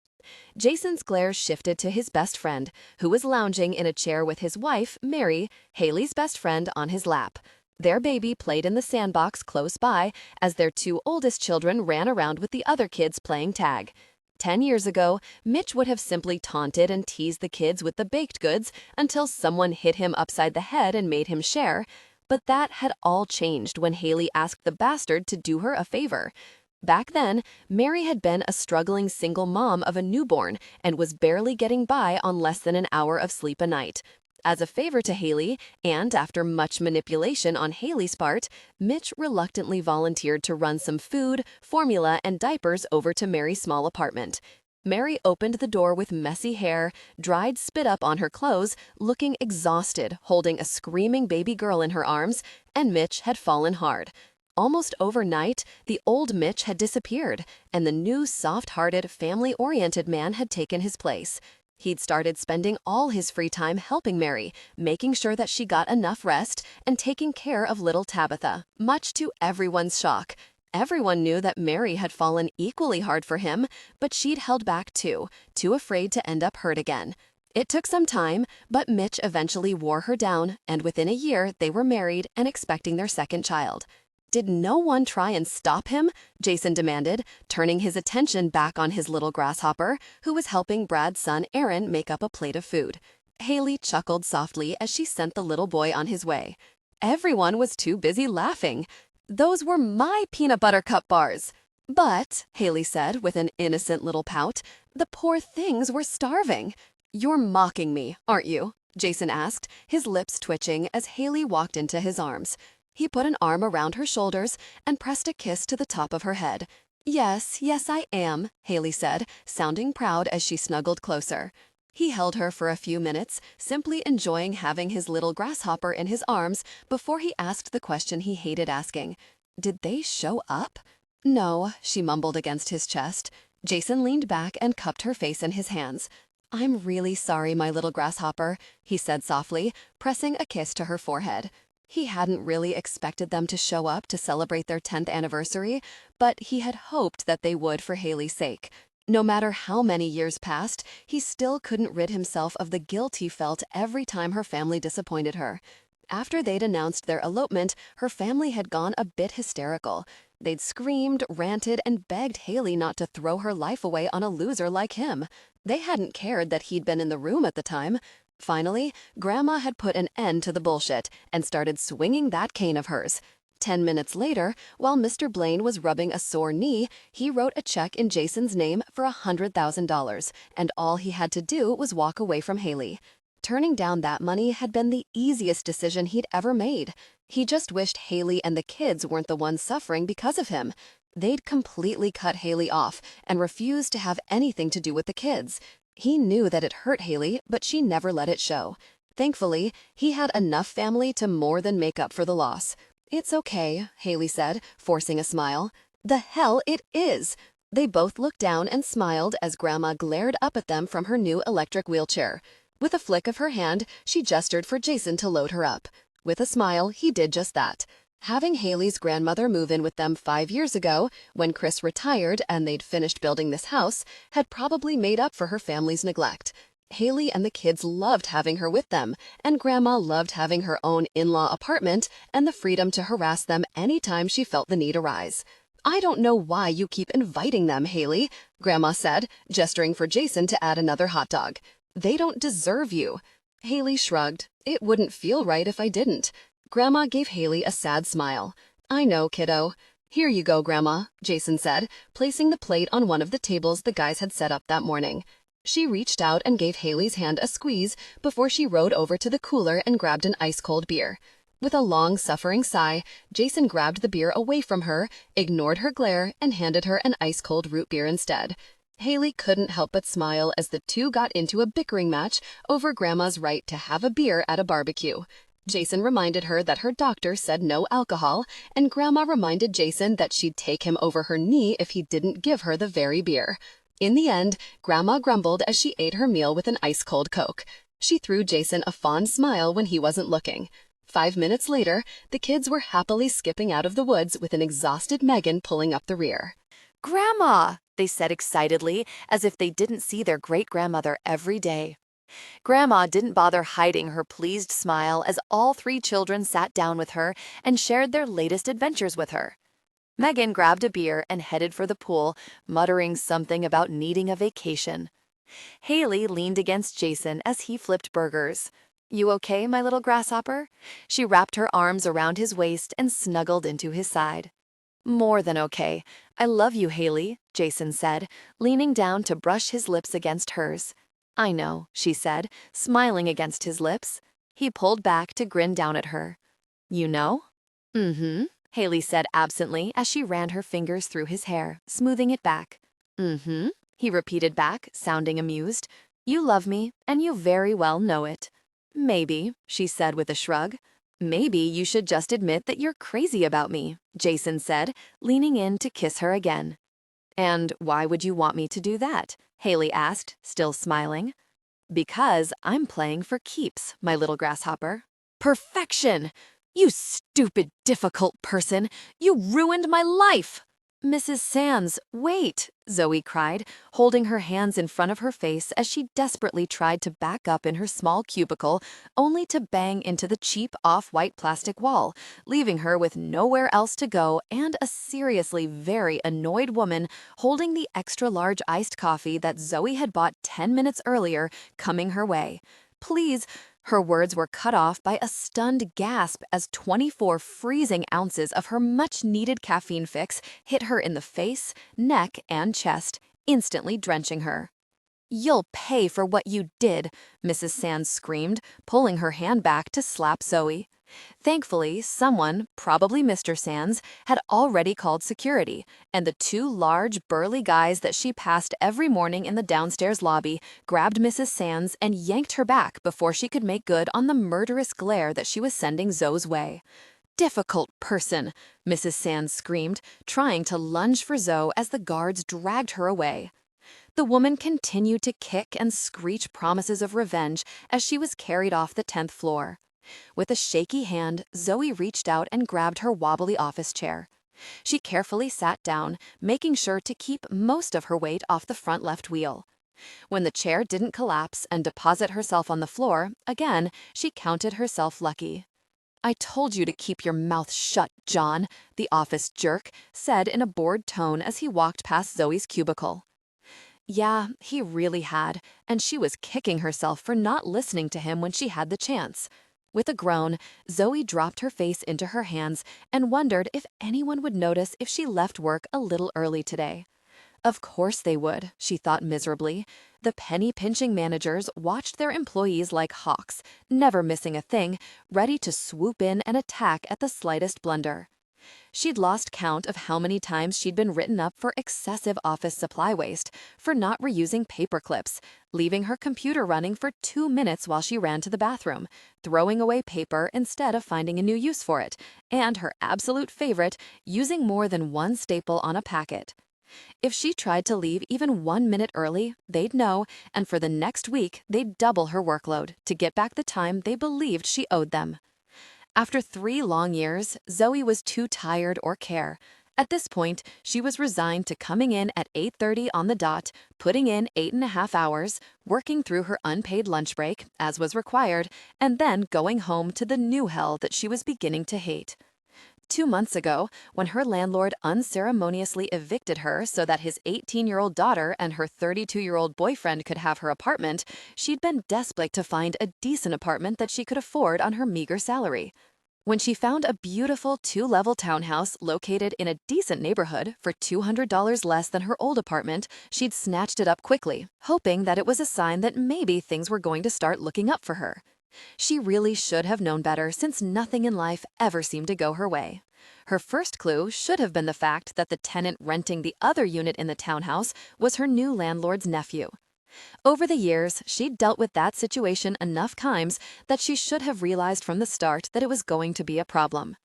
Jason's glare shifted to his best friend, who was lounging in a chair with his wife, Mary, Haley's best friend, on his lap. Their baby played in the sandbox close by as their 2 oldest children ran around with the other kids playing tag. 10 years ago, Mitch would have simply taunted and teased the kids with the baked goods until someone hit him upside the head and made him share. But that had all changed when Haley asked the bastard to do her a favor. Back then, Mary had been a struggling single mom of a newborn and was barely getting by on less than an hour of sleep a night. As a favor to Haley, and after much manipulation on Haley's part, Mitch reluctantly volunteered to run some food, formula, and diapers over to Mary's small apartment. Mary opened the door with messy hair, dried spit up on her clothes, looking exhausted, holding a screaming baby girl in her arms, and Mitch had fallen hard. Almost overnight, the old Mitch had disappeared, and the new soft-hearted, family-oriented man had taken his place. He'd started spending all his free time helping Mary, making sure that she got enough rest, and taking care of little Tabitha, much to everyone's shock. Everyone knew that Mary had fallen equally hard for him, but she'd held back too afraid to end up hurt again. It took some time, but Mitch eventually wore her down, and within a year they were married and expecting their second child. Did no one try and stop him? Jason demanded, turning his attention back on his little grasshopper, who was helping Brad's son Aaron make up a plate of food. Haley chuckled softly as she sent the little boy on his way. Everyone was too busy laughing. Those were my peanut butter cup bars. But, Haley said with an innocent little pout, the poor things were starving. You're mocking me, aren't you? Jason asked, his lips twitching as Haley walked into his arms. He put an arm around her shoulders and pressed a kiss to the top of her head. Yes, I am, Haley said, sounding proud as she snuggled closer. He held her for a few minutes, simply enjoying having his little grasshopper in his arms before he asked the question he hated asking. Did they show up? No, she mumbled against his chest. Jason leaned back and cupped her face in his hands. I'm really sorry, my little grasshopper, he said softly, pressing a kiss to her forehead. He hadn't really expected them to show up to celebrate their 10th anniversary, but he had hoped that they would for Haley's sake. No matter how many years passed, he still couldn't rid himself of the guilt he felt every time her family disappointed her. After they'd announced their elopement, her family had gone a bit hysterical. They'd screamed, ranted, and begged Haley not to throw her life away on a loser like him. They hadn't cared that he'd been in the room at the time. Finally, Grandma had put an end to the bullshit and started swinging that cane of hers. 10 minutes later, while Mr. Blaine was rubbing a sore knee, he wrote a check in Jason's name for $100,000, and all he had to do was walk away from Haley. Turning down that money had been the easiest decision he'd ever made. He just wished Haley and the kids weren't the ones suffering because of him. They'd completely cut Haley off and refused to have anything to do with the kids. He knew that it hurt Haley, but she never let it show. Thankfully, he had enough family to more than make up for the loss. It's okay, Haley said, forcing a smile. The hell it is! They both looked down and smiled as Grandma glared up at them from her new electric wheelchair. With a flick of her hand, she gestured for Jason to load her up. With a smile, he did just that. Having Haley's grandmother move in with them 5 years ago, when Chris retired and they'd finished building this house, had probably made up for her family's neglect. Haley and the kids loved having her with them, and Grandma loved having her own in-law apartment and the freedom to harass them anytime she felt the need arise. I don't know why you keep inviting them, Haley, Grandma said, gesturing for Jason to add another hot dog. They don't deserve you. Haley shrugged. It wouldn't feel right if I didn't. Grandma gave Haley a sad smile. I know, kiddo. Here you go, Grandma, Jason said, placing the plate on one of the tables the guys had set up that morning. She reached out and gave Haley's hand a squeeze before she rode over to the cooler and grabbed an ice-cold beer. With a long-suffering sigh, Jason grabbed the beer away from her, ignored her glare, and handed her an ice-cold root beer instead. Haley couldn't help but smile as the two got into a bickering match over Grandma's right to have a beer at a barbecue. Jason reminded her that her doctor said no alcohol, and Grandma reminded Jason that she'd take him over her knee if he didn't give her the very beer. In the end, Grandma grumbled as she ate her meal with an ice-cold Coke. She threw Jason a fond smile when he wasn't looking. 5 minutes later, the kids were happily skipping out of the woods with an exhausted Megan pulling up the rear. Grandma, they said excitedly, as if they didn't see their great-grandmother every day. Grandma didn't bother hiding her pleased smile as all 3 children sat down with her and shared their latest adventures with her. Megan grabbed a beer and headed for the pool, muttering something about needing a vacation. Haley leaned against Jason as he flipped burgers. You okay, my little grasshopper? She wrapped her arms around his waist and snuggled into his side. More than okay. I love you, Haley, Jason said, leaning down to brush his lips against hers. I know, she said, smiling against his lips. He pulled back to grin down at her. You know? Mm-hmm, Haley said absently as she ran her fingers through his hair, smoothing it back. Mm-hmm, he repeated back, sounding amused. You love me, and you very well know it. Maybe, she said with a shrug. Maybe you should just admit that you're crazy about me, Jason said, leaning in to kiss her again. And why would you want me to do that? Haley asked, still smiling. Because I'm playing for keeps, my little grasshopper. Perfection! You stupid, difficult person! You ruined my life! Mrs. Sands, wait, Zoe cried, holding her hands in front of her face as she desperately tried to back up in her small cubicle, only to bang into the cheap off-white plastic wall, leaving her with nowhere else to go and a seriously very annoyed woman holding the extra-large iced coffee that Zoe had bought 10 minutes earlier coming her way. Please. Her words were cut off by a stunned gasp as 24 freezing ounces of her much-needed caffeine fix hit her in the face, neck, and chest, instantly drenching her. "You'll pay for what you did," Mrs. Sands screamed, pulling her hand back to slap Zoe. Thankfully, someone, probably Mr. Sands, had already called security, and the two large, burly guys that she passed every morning in the downstairs lobby grabbed Mrs. Sands and yanked her back before she could make good on the murderous glare that she was sending Zoe's way. "Difficult person," Mrs. Sands screamed, trying to lunge for Zoe as the guards dragged her away. The woman continued to kick and screech promises of revenge as she was carried off the 10th floor. With a shaky hand, Zoe reached out and grabbed her wobbly office chair. She carefully sat down, making sure to keep most of her weight off the front left wheel. When the chair didn't collapse and deposit herself on the floor, again, she counted herself lucky. "I told you to keep your mouth shut, John," the office jerk said in a bored tone as he walked past Zoe's cubicle. Yeah, he really had, and she was kicking herself for not listening to him when she had the chance. With a groan, Zoe dropped her face into her hands and wondered if anyone would notice if she left work a little early today. Of course they would, she thought miserably. The penny-pinching managers watched their employees like hawks, never missing a thing, ready to swoop in and attack at the slightest blunder. She'd lost count of how many times she'd been written up for excessive office supply waste, for not reusing paper clips, leaving her computer running for 2 minutes while she ran to the bathroom, throwing away paper instead of finding a new use for it, and her absolute favorite, using more than one staple on a packet. If she tried to leave even 1 minute early, they'd know, and for the next week, they'd double her workload to get back the time they believed she owed them. After 3 long years, Zoe was too tired or care. At this point, she was resigned to coming in at 8:30 on the dot, putting in 8.5 hours, working through her unpaid lunch break, as was required, and then going home to the new hell that she was beginning to hate. 2 months ago, when her landlord unceremoniously evicted her so that his 18-year-old daughter and her 32-year-old boyfriend could have her apartment, she'd been desperate to find a decent apartment that she could afford on her meager salary. When she found a beautiful 2-level townhouse located in a decent neighborhood for $200 less than her old apartment, she'd snatched it up quickly, hoping that it was a sign that maybe things were going to start looking up for her. She really should have known better since nothing in life ever seemed to go her way. Her first clue should have been the fact that the tenant renting the other unit in the townhouse was her new landlord's nephew. Over the years, she'd dealt with that situation enough times that she should have realized from the start that it was going to be a problem.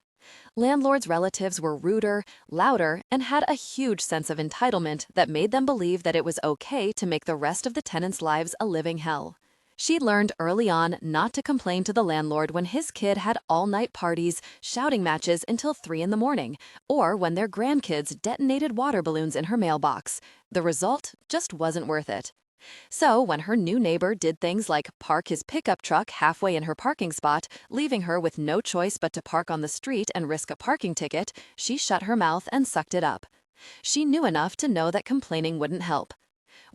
Landlord's relatives were ruder, louder, and had a huge sense of entitlement that made them believe that it was okay to make the rest of the tenants' lives a living hell. She'd learned early on not to complain to the landlord when his kid had all-night parties, shouting matches until 3 in the morning, or when their grandkids detonated water balloons in her mailbox. The result just wasn't worth it. So when her new neighbor did things like park his pickup truck halfway in her parking spot, leaving her with no choice but to park on the street and risk a parking ticket, she shut her mouth and sucked it up. She knew enough to know that complaining wouldn't help.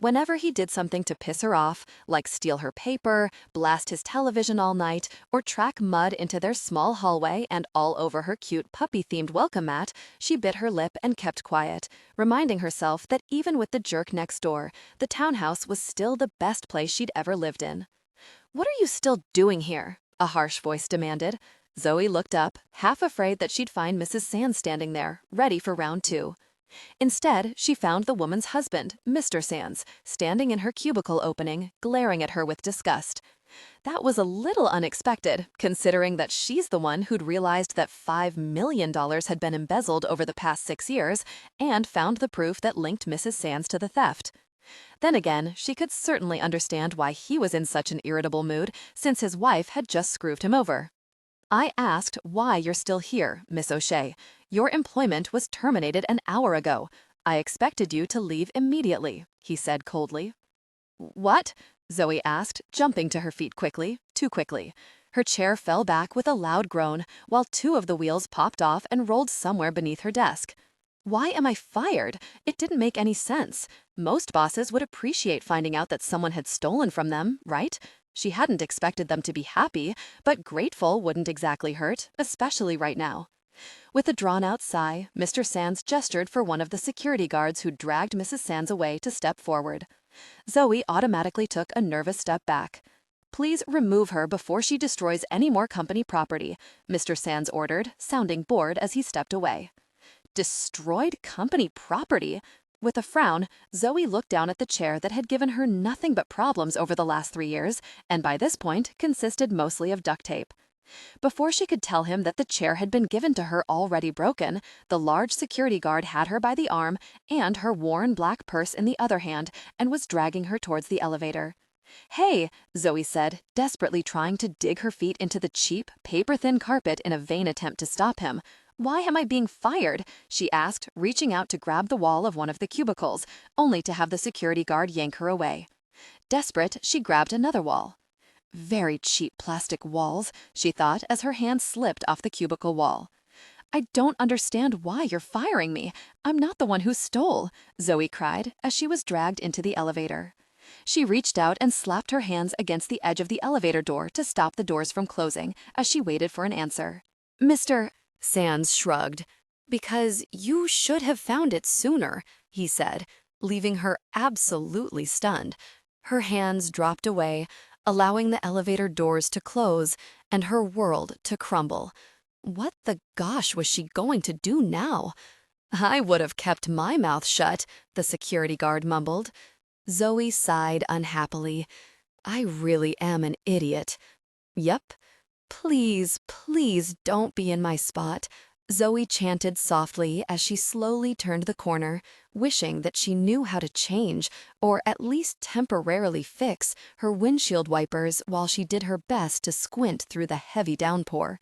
Whenever he did something to piss her off, like steal her paper, blast his television all night, or track mud into their small hallway and all over her cute puppy-themed welcome mat, she bit her lip and kept quiet, reminding herself that even with the jerk next door, the townhouse was still the best place she'd ever lived in. "What are you still doing here?" a harsh voice demanded. Zoe looked up, half afraid that she'd find Mrs. Sands standing there, ready for round 2. Instead, she found the woman's husband, Mr. Sands, standing in her cubicle opening, glaring at her with disgust. That was a little unexpected, considering that she's the one who'd realized that $5 million had been embezzled over the past 6 years and found the proof that linked Mrs. Sands to the theft. Then again, she could certainly understand why he was in such an irritable mood since his wife had just screwed him over. "I asked why you're still here, Miss O'Shea. Your employment was terminated an hour ago. I expected you to leave immediately," he said coldly. "What?" Zoe asked, jumping to her feet quickly, too quickly. Her chair fell back with a loud groan, while two of the wheels popped off and rolled somewhere beneath her desk. "Why am I fired? It didn't make any sense. Most bosses would appreciate finding out that someone had stolen from them, right? She hadn't expected them to be happy, but grateful wouldn't exactly hurt, especially right now." With a drawn-out sigh, Mr. Sands gestured for one of the security guards who dragged Mrs. Sands away to step forward. Zoe automatically took a nervous step back. "Please remove her before she destroys any more company property," Mr. Sands ordered, sounding bored as he stepped away. Destroyed company property? With a frown, Zoe looked down at the chair that had given her nothing but problems over the last 3 years, and by this point consisted mostly of duct tape. Before she could tell him that the chair had been given to her already broken, the large security guard had her by the arm and her worn black purse in the other hand and was dragging her towards the elevator. "Hey," Zoe said, desperately trying to dig her feet into the cheap, paper-thin carpet in a vain attempt to stop him. "Why am I being fired?" she asked, reaching out to grab the wall of one of the cubicles, only to have the security guard yank her away. Desperate, she grabbed another wall. "Very cheap plastic walls," she thought as her hand slipped off the cubicle wall. "I don't understand why you're firing me. I'm not the one who stole," Zoe cried as she was dragged into the elevator. She reached out and slapped her hands against the edge of the elevator door to stop the doors from closing as she waited for an answer. "Mr. Sands shrugged. "Because you should have found it sooner," he said, leaving her absolutely stunned. Her hands dropped away, allowing the elevator doors to close and her world to crumble. What the gosh was she going to do now? "I would have kept my mouth shut," the security guard mumbled. Zoe sighed unhappily. "I really am an idiot." "Yep. Please, please don't be in my spot," Zoe chanted softly as she slowly turned the corner, wishing that she knew how to change, or at least temporarily fix, her windshield wipers while she did her best to squint through the heavy downpour.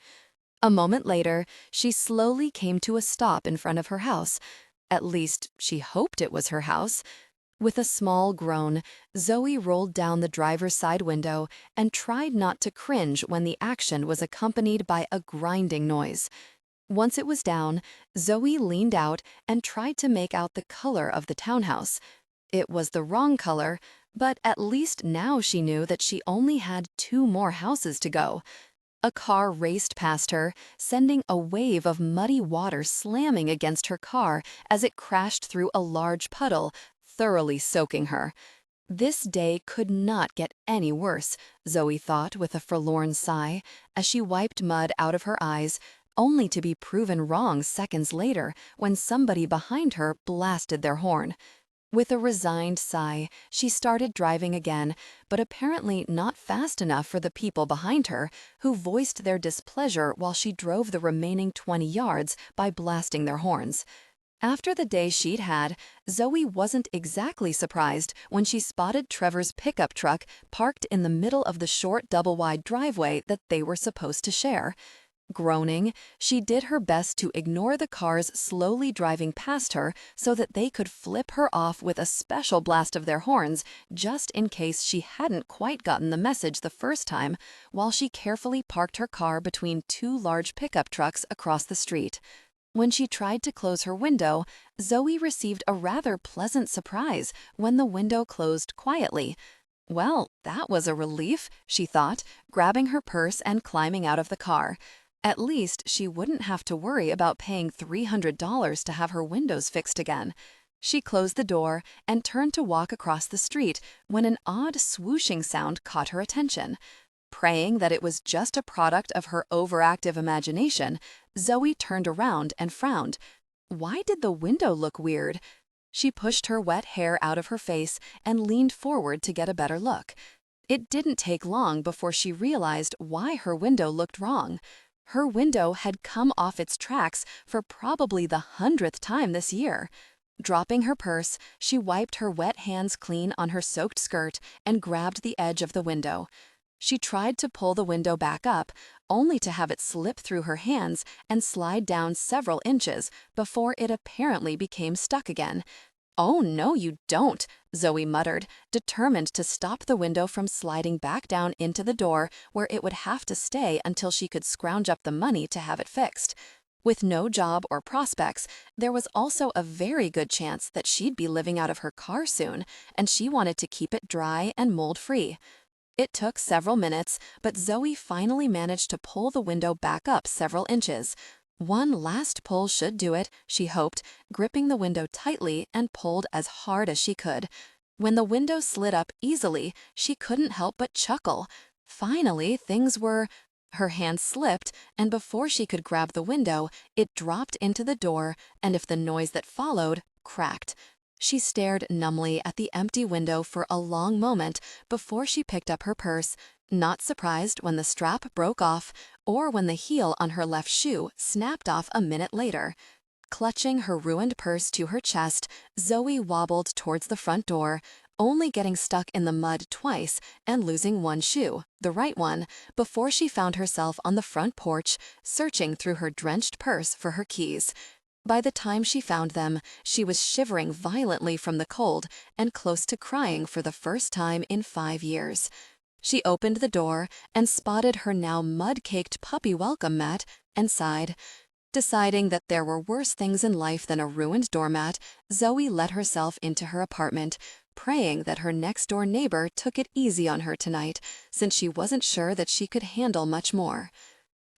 A moment later, she slowly came to a stop in front of her house. At least, she hoped it was her house. With a small groan, Zoe rolled down the driver's side window and tried not to cringe when the action was accompanied by a grinding noise. Once it was down, Zoe leaned out and tried to make out the color of the townhouse. It was the wrong color, but at least now she knew that she only had 2 more houses to go. A car raced past her, sending a wave of muddy water slamming against her car as it crashed through a large puddle, thoroughly soaking her. This day could not get any worse, Zoe thought with a forlorn sigh, as she wiped mud out of her eyes, only to be proven wrong seconds later when somebody behind her blasted their horn. With a resigned sigh, she started driving again, but apparently not fast enough for the people behind her, who voiced their displeasure while she drove the remaining 20 yards by blasting their horns. After the day she'd had, Zoe wasn't exactly surprised when she spotted Trevor's pickup truck parked in the middle of the short double-wide driveway that they were supposed to share. Groaning, she did her best to ignore the cars slowly driving past her so that they could flip her off with a special blast of their horns just in case she hadn't quite gotten the message the first time, while she carefully parked her car between 2 large pickup trucks across the street. When she tried to close her window, Zoe received a rather pleasant surprise when the window closed quietly. Well, that was a relief, she thought, grabbing her purse and climbing out of the car. At least she wouldn't have to worry about paying $300 to have her windows fixed again. She closed the door and turned to walk across the street when an odd swooshing sound caught her attention. Praying that it was just a product of her overactive imagination, Zoe turned around and frowned. Why did the window look weird? She pushed her wet hair out of her face and leaned forward to get a better look. It didn't take long before she realized why her window looked wrong. Her window had come off its tracks for probably the 100th time this year. Dropping her purse, she wiped her wet hands clean on her soaked skirt and grabbed the edge of the window. She tried to pull the window back up, only to have it slip through her hands and slide down several inches before it apparently became stuck again. "Oh, no, you don't," Zoe muttered, determined to stop the window from sliding back down into the door where it would have to stay until she could scrounge up the money to have it fixed. With no job or prospects, there was also a very good chance that she'd be living out of her car soon, and she wanted to keep it dry and mold-free. It took several minutes, but Zoe finally managed to pull the window back up several inches. One last pull should do it, she hoped, gripping the window tightly and pulled as hard as she could. When the window slid up easily, she couldn't help but chuckle. Finally, things were... Her hand slipped, and before she could grab the window, it dropped into the door, and if the noise that followed, cracked. She stared numbly at the empty window for a long moment before she picked up her purse, not surprised when the strap broke off or when the heel on her left shoe snapped off a minute later. Clutching her ruined purse to her chest, Zoe wobbled towards the front door, only getting stuck in the mud twice and losing one shoe, the right one, before she found herself on the front porch, searching through her drenched purse for her keys. By the time she found them, she was shivering violently from the cold and close to crying for the first time in 5 years. She opened the door and spotted her now mud-caked puppy welcome mat and sighed. Deciding that there were worse things in life than a ruined doormat, Zoe let herself into her apartment, praying that her next-door neighbor took it easy on her tonight, since she wasn't sure that she could handle much more.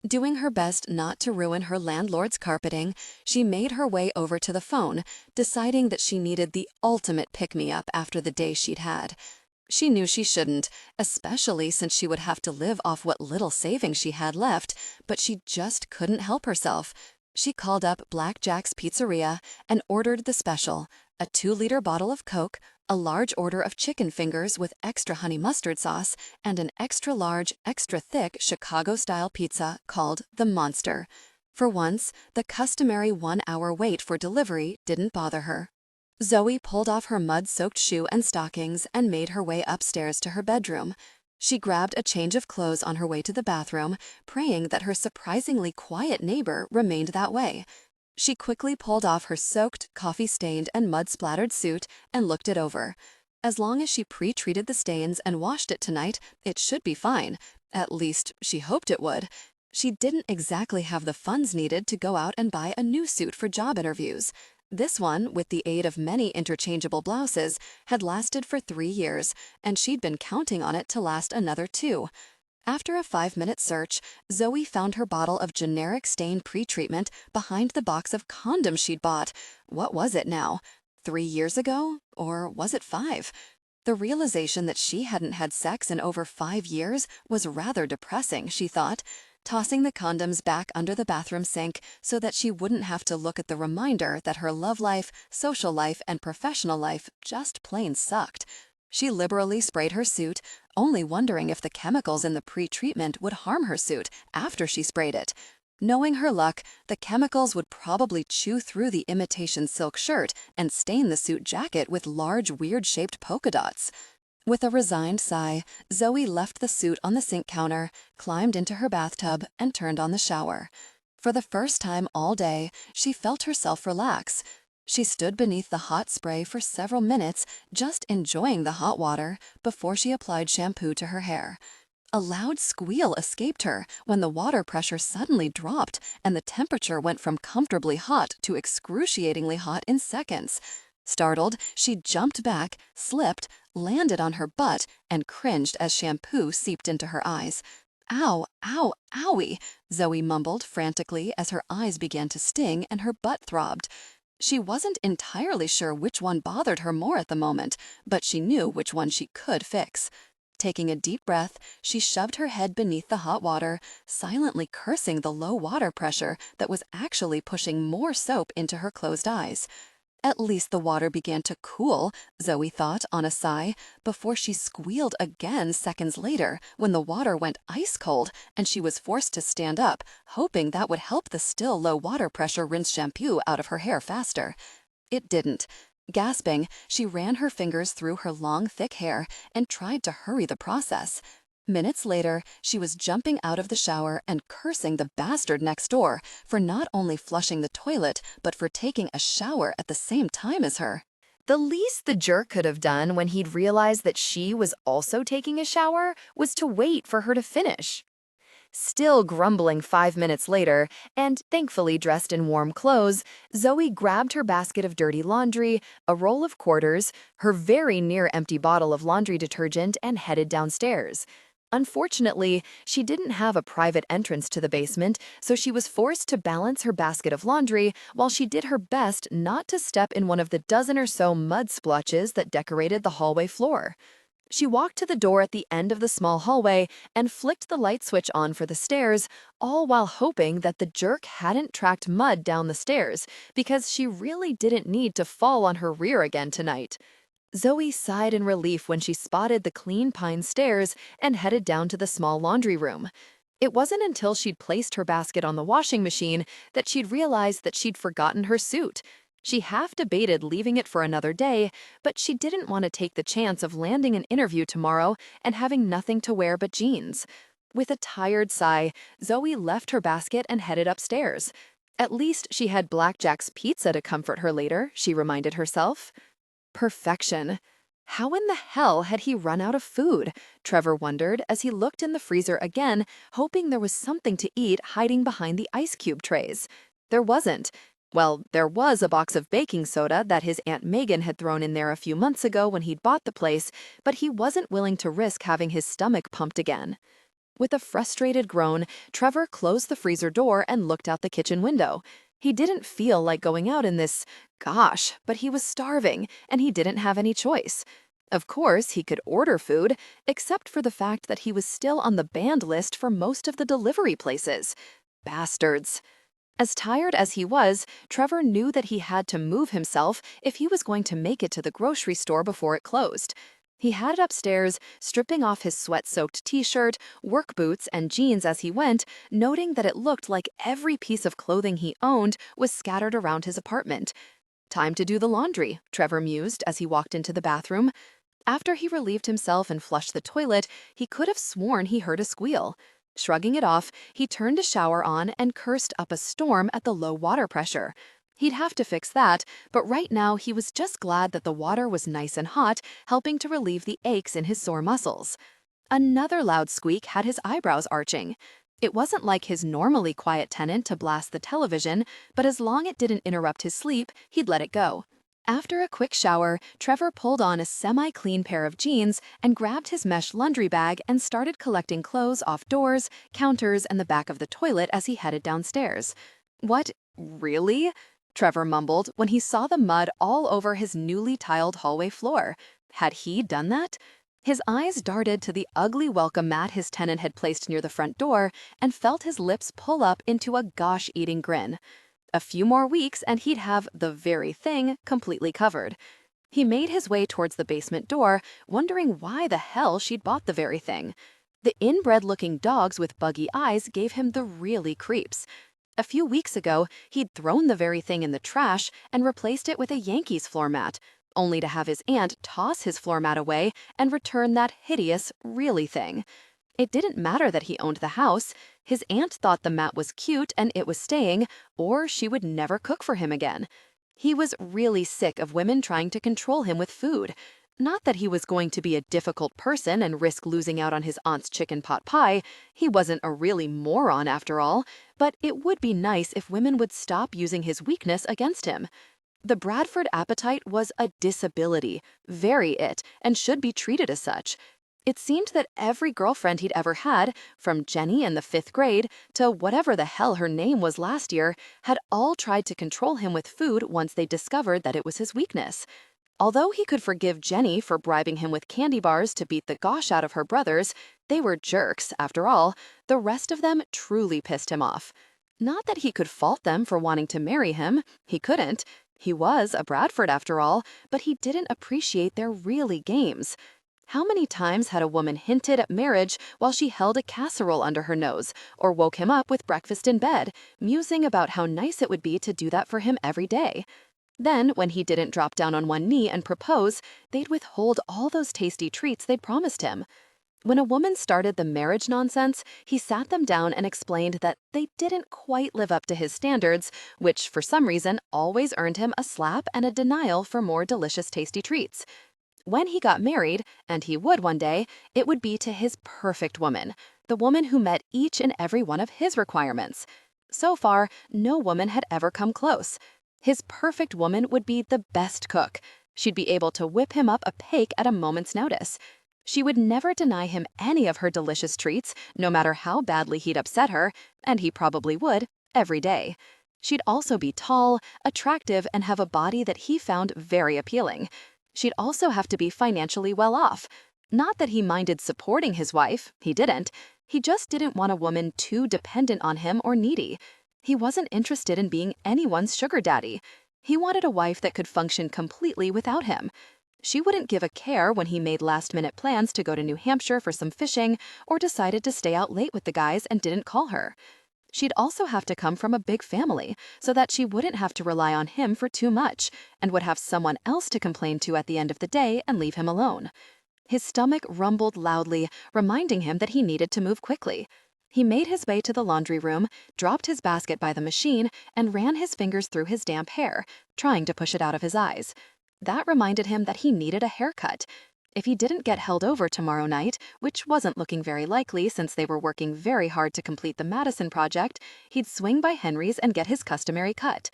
Doing her best not to ruin her landlord's carpeting, she made her way over to the phone, deciding that she needed the ultimate pick-me-up after the day she'd had. She knew she shouldn't, especially since she would have to live off what little savings she had left, but she just couldn't help herself. She called up Black Jack's Pizzeria and ordered the special, a 2-liter bottle of Coke, a large order of chicken fingers with extra honey mustard sauce, and an extra-large, extra-thick Chicago-style pizza called the Monster. For once, the customary 1-hour wait for delivery didn't bother her. Zoe pulled off her mud-soaked shoe and stockings and made her way upstairs to her bedroom. She grabbed a change of clothes on her way to the bathroom, praying that her surprisingly quiet neighbor remained that way. She quickly pulled off her soaked, coffee-stained, and mud-splattered suit and looked it over. As long as she pre-treated the stains and washed it tonight, it should be fine. At least, she hoped it would. She didn't exactly have the funds needed to go out and buy a new suit for job interviews. This one, with the aid of many interchangeable blouses, had lasted for 3 years, and she'd been counting on it to last another 2. After a 5-minute search, Zoe found her bottle of generic stain pre-treatment behind the box of condoms she'd bought. What was it now? 3 years ago? Or was it 5? The realization that she hadn't had sex in over 5 years was rather depressing, she thought, tossing the condoms back under the bathroom sink so that she wouldn't have to look at the reminder that her love life, social life, and professional life just plain sucked. She liberally sprayed her suit, only wondering if the chemicals in the pre-treatment would harm her suit after she sprayed it. Knowing her luck, the chemicals would probably chew through the imitation silk shirt and stain the suit jacket with large, weird-shaped polka dots. With a resigned sigh, Zoe left the suit on the sink counter, climbed into her bathtub, and turned on the shower. For the first time all day, she felt herself relax. She stood beneath the hot spray for several minutes, just enjoying the hot water, before she applied shampoo to her hair. A loud squeal escaped her when the water pressure suddenly dropped and the temperature went from comfortably hot to excruciatingly hot in seconds. Startled, she jumped back, slipped, landed on her butt, and cringed as shampoo seeped into her eyes. "Ow, ow, owie," Zoe mumbled frantically as her eyes began to sting and her butt throbbed. She wasn't entirely sure which one bothered her more at the moment, but she knew which one she could fix. Taking a deep breath, she shoved her head beneath the hot water, silently cursing the low water pressure that was actually pushing more soap into her closed eyes. At least the water began to cool, Zoe thought on a sigh, before she squealed again seconds later when the water went ice cold and she was forced to stand up, hoping that would help the still low water pressure rinse shampoo out of her hair faster. It didn't. Gasping, she ran her fingers through her long, thick hair and tried to hurry the process. Minutes later, she was jumping out of the shower and cursing the bastard next door for not only flushing the toilet, but for taking a shower at the same time as her. The least the jerk could have done when he'd realized that she was also taking a shower was to wait for her to finish. Still grumbling 5 minutes later, and thankfully dressed in warm clothes, Zoe grabbed her basket of dirty laundry, a roll of quarters, her very near-empty bottle of laundry detergent, and headed downstairs. Unfortunately, she didn't have a private entrance to the basement, so she was forced to balance her basket of laundry while she did her best not to step in one of the dozen or so mud splotches that decorated the hallway floor. She walked to the door at the end of the small hallway and flicked the light switch on for the stairs, all while hoping that the jerk hadn't tracked mud down the stairs, because she really didn't need to fall on her rear again tonight. Zoe sighed in relief when she spotted the clean pine stairs and headed down to the small laundry room. It wasn't until she'd placed her basket on the washing machine that she'd realized that she'd forgotten her suit. She half debated leaving it for another day, but she didn't want to take the chance of landing an interview tomorrow and having nothing to wear but jeans. With a tired sigh, Zoe left her basket and headed upstairs. At least she had Blackjack's pizza to comfort her later, she reminded herself. Perfection. How in the hell had he run out of food? Trevor wondered as he looked in the freezer again, hoping there was something to eat hiding behind the ice cube trays. There wasn't. Well, there was a box of baking soda that his Aunt Megan had thrown in there a few months ago when he'd bought the place, but he wasn't willing to risk having his stomach pumped again. With a frustrated groan, Trevor closed the freezer door and looked out the kitchen window. He didn't feel like going out in this, gosh, but he was starving, and he didn't have any choice. Of course, he could order food, except for the fact that he was still on the banned list for most of the delivery places. Bastards. As tired as he was, Trevor knew that he had to move himself if he was going to make it to the grocery store before it closed. He headed upstairs, stripping off his sweat-soaked t-shirt, work boots, and jeans as he went, noting that it looked like every piece of clothing he owned was scattered around his apartment. Time to do the laundry, Trevor mused as he walked into the bathroom. After he relieved himself and flushed the toilet, he could have sworn he heard a squeal. Shrugging it off, he turned a shower on and cursed up a storm at the low water pressure. He'd have to fix that, but right now he was just glad that the water was nice and hot, helping to relieve the aches in his sore muscles. Another loud squeak had his eyebrows arching. It wasn't like his normally quiet tenant to blast the television, but as long as it didn't interrupt his sleep, he'd let it go. After a quick shower, Trevor pulled on a semi-clean pair of jeans and grabbed his mesh laundry bag and started collecting clothes off doors, counters, and the back of the toilet as he headed downstairs. What? Really? Trevor mumbled when he saw the mud all over his newly tiled hallway floor. Had he done that? His eyes darted to the ugly welcome mat his tenant had placed near the front door and felt his lips pull up into a gosh-eating grin. A few more weeks and he'd have the very thing completely covered. He made his way towards the basement door, wondering why the hell she'd bought the very thing. The inbred-looking dogs with buggy eyes gave him the really creeps. A few weeks ago, he'd thrown the very thing in the trash and replaced it with a Yankees floor mat, only to have his aunt toss his floor mat away and return that hideous, really thing. It didn't matter that he owned the house. His aunt thought the mat was cute and it was staying, or she would never cook for him again. He was really sick of women trying to control him with food. Not that he was going to be a difficult person and risk losing out on his aunt's chicken pot pie. He wasn't a really moron after all, but it would be nice if women would stop using his weakness against him. The Bradford appetite was a disability, very it, and should be treated as such. It seemed that every girlfriend he'd ever had, from Jenny in the 5th grade to whatever the hell her name was last year, had all tried to control him with food once they discovered that it was his weakness. Although he could forgive Jenny for bribing him with candy bars to beat the gosh out of her brothers, they were jerks, after all. The rest of them truly pissed him off. Not that he could fault them for wanting to marry him. He couldn't. He was a Bradford after all, but he didn't appreciate their really games. How many times had a woman hinted at marriage while she held a casserole under her nose, or woke him up with breakfast in bed, musing about how nice it would be to do that for him every day? Then, when he didn't drop down on one knee and propose, they'd withhold all those tasty treats they'd promised him. When a woman started the marriage nonsense, he sat them down and explained that they didn't quite live up to his standards, which for some reason always earned him a slap and a denial for more delicious tasty treats. When he got married, and he would one day, it would be to his perfect woman, the woman who met each and every one of his requirements. So far, no woman had ever come close. His perfect woman would be the best cook. She'd be able to whip him up a cake at a moment's notice. She would never deny him any of her delicious treats, no matter how badly he'd upset her, and he probably would, every day. She'd also be tall, attractive, and have a body that he found very appealing. She'd also have to be financially well off. Not that he minded supporting his wife, he didn't. He just didn't want a woman too dependent on him or needy. He wasn't interested in being anyone's sugar daddy. He wanted a wife that could function completely without him. She wouldn't give a care when he made last-minute plans to go to New Hampshire for some fishing or decided to stay out late with the guys and didn't call her. She'd also have to come from a big family so that she wouldn't have to rely on him for too much and would have someone else to complain to at the end of the day and leave him alone. His stomach rumbled loudly, reminding him that he needed to move quickly. He made his way to the laundry room, dropped his basket by the machine, and ran his fingers through his damp hair, trying to push it out of his eyes. That reminded him that he needed a haircut. If he didn't get held over tomorrow night, which wasn't looking very likely since they were working very hard to complete the Madison project, he'd swing by Henry's and get his customary cut.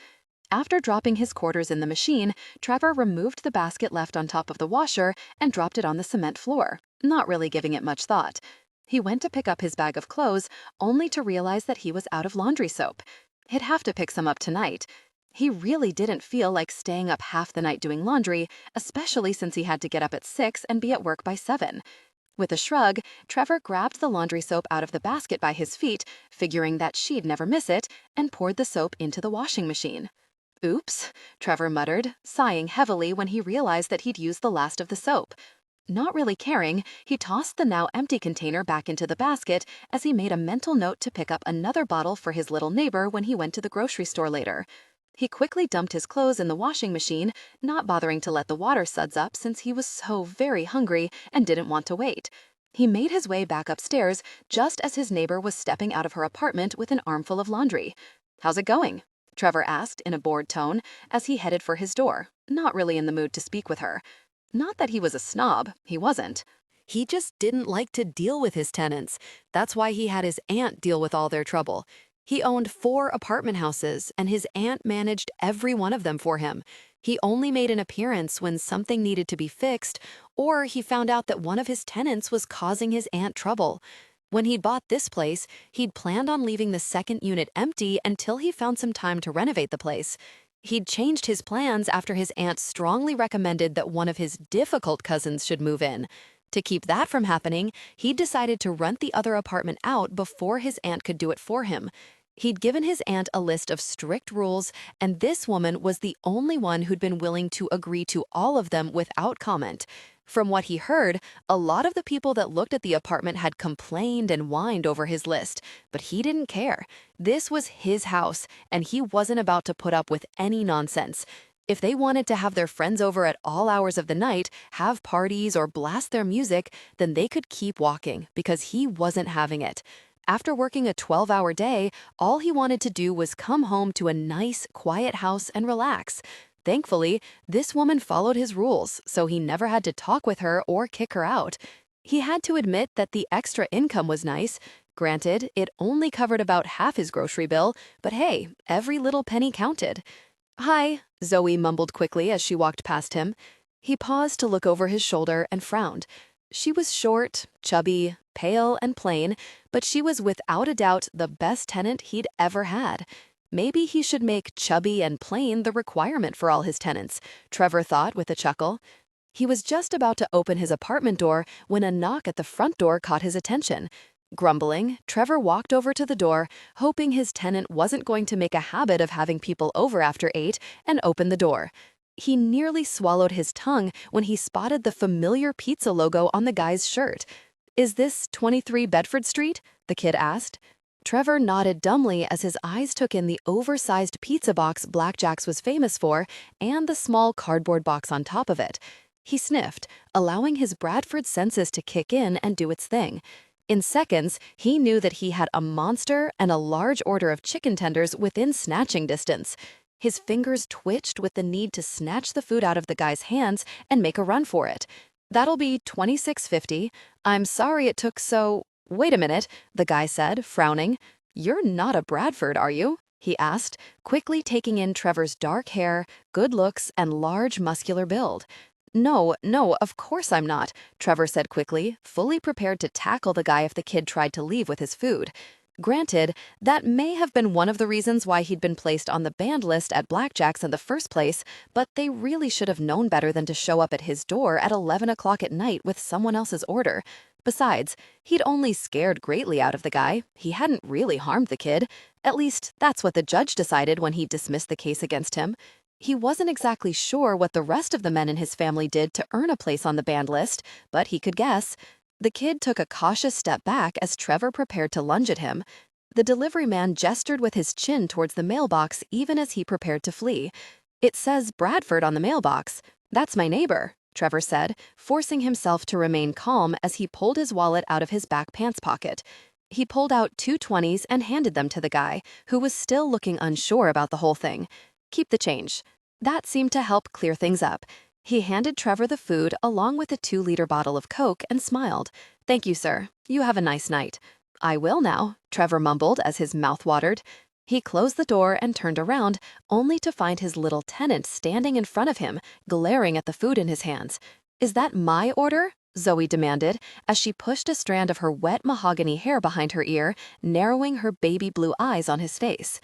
After dropping his quarters in the machine, Trevor removed the basket left on top of the washer and dropped it on the cement floor, not really giving it much thought. He went to pick up his bag of clothes, only to realize that he was out of laundry soap. He'd have to pick some up tonight. He really didn't feel like staying up half the night doing laundry, especially since he had to get up at 6 and be at work by 7. With a shrug, Trevor grabbed the laundry soap out of the basket by his feet, figuring that she'd never miss it, and poured the soap into the washing machine. Oops, Trevor muttered, sighing heavily when he realized that he'd used the last of the soap. Not really caring, he tossed the now empty container back into the basket as he made a mental note to pick up another bottle for his little neighbor when he went to the grocery store later. He quickly dumped his clothes in the washing machine, not bothering to let the water suds up since he was so very hungry and didn't want to wait. He made his way back upstairs just as his neighbor was stepping out of her apartment with an armful of laundry. "How's it going?" Trevor asked in a bored tone as he headed for his door, not really in the mood to speak with her. Not that he was a snob, he wasn't. He just didn't like to deal with his tenants. That's why he had his aunt deal with all their trouble. He owned 4 apartment houses, and his aunt managed every one of them for him. He only made an appearance when something needed to be fixed, or he found out that one of his tenants was causing his aunt trouble. When he'd bought this place, he'd planned on leaving the second unit empty until he found some time to renovate the place. He'd changed his plans after his aunt strongly recommended that one of his difficult cousins should move in. To keep that from happening, he'd decided to rent the other apartment out before his aunt could do it for him. He'd given his aunt a list of strict rules, and this woman was the only one who'd been willing to agree to all of them without comment. From what he heard, a lot of the people that looked at the apartment had complained and whined over his list, but he didn't care. This was his house, and he wasn't about to put up with any nonsense. If they wanted to have their friends over at all hours of the night, have parties, or blast their music, then they could keep walking because he wasn't having it. After working a 12-hour day, all he wanted to do was come home to a nice, quiet house and relax. Thankfully, this woman followed his rules, so he never had to talk with her or kick her out. He had to admit that the extra income was nice. Granted, it only covered about half his grocery bill, but hey, every little penny counted. "Hi," Zoe mumbled quickly as she walked past him. He paused to look over his shoulder and frowned. She was short, chubby, pale, and plain, but she was without a doubt the best tenant he'd ever had. Maybe he should make chubby and plain the requirement for all his tenants, Trevor thought with a chuckle. He was just about to open his apartment door when a knock at the front door caught his attention. Grumbling, Trevor walked over to the door, hoping his tenant wasn't going to make a habit of having people over after 8, and opened the door. He nearly swallowed his tongue when he spotted the familiar pizza logo on the guy's shirt. "Is this 23 Bedford Street?" the kid asked. Trevor nodded dumbly as his eyes took in the oversized pizza box Blackjack's was famous for and the small cardboard box on top of it. He sniffed, allowing his Bradford senses to kick in and do its thing. In seconds, he knew that he had a monster and a large order of chicken tenders within snatching distance. His fingers twitched with the need to snatch the food out of the guy's hands and make a run for it. "That'll be $26.50. I'm sorry it took so—" "Wait a minute," the guy said, frowning. "You're not a Bradford, are you?" he asked, quickly taking in Trevor's dark hair, good looks, and large muscular build. No, of course I'm not," Trevor said quickly, fully prepared to tackle the guy if the kid tried to leave with his food. Granted, that may have been one of the reasons why he'd been placed on the banned list at Blackjack's in the first place, but they really should have known better than to show up at his door at 11 o'clock at night with someone else's order. Besides, he'd only scared greatly out of the guy. He hadn't really harmed the kid. At least, that's what the judge decided when he dismissed the case against him. He wasn't exactly sure what the rest of the men in his family did to earn a place on the banned list, but he could guess. The kid took a cautious step back as Trevor prepared to lunge at him. The delivery man gestured with his chin towards the mailbox even as he prepared to flee. "It says Bradford on the mailbox. That's my neighbor," Trevor said, forcing himself to remain calm as he pulled his wallet out of his back pants pocket. He pulled out 2 20s and handed them to the guy, who was still looking unsure about the whole thing. "Keep the change." That seemed to help clear things up. He handed Trevor the food along with a 2-liter bottle of Coke and smiled. "Thank you, sir. You have a nice night." "I will now," Trevor mumbled as his mouth watered. He closed the door and turned around, only to find his little tenant standing in front of him, glaring at the food in his hands. "Is that my order?" Zoe demanded, as she pushed a strand of her wet mahogany hair behind her ear, narrowing her baby blue eyes on his face.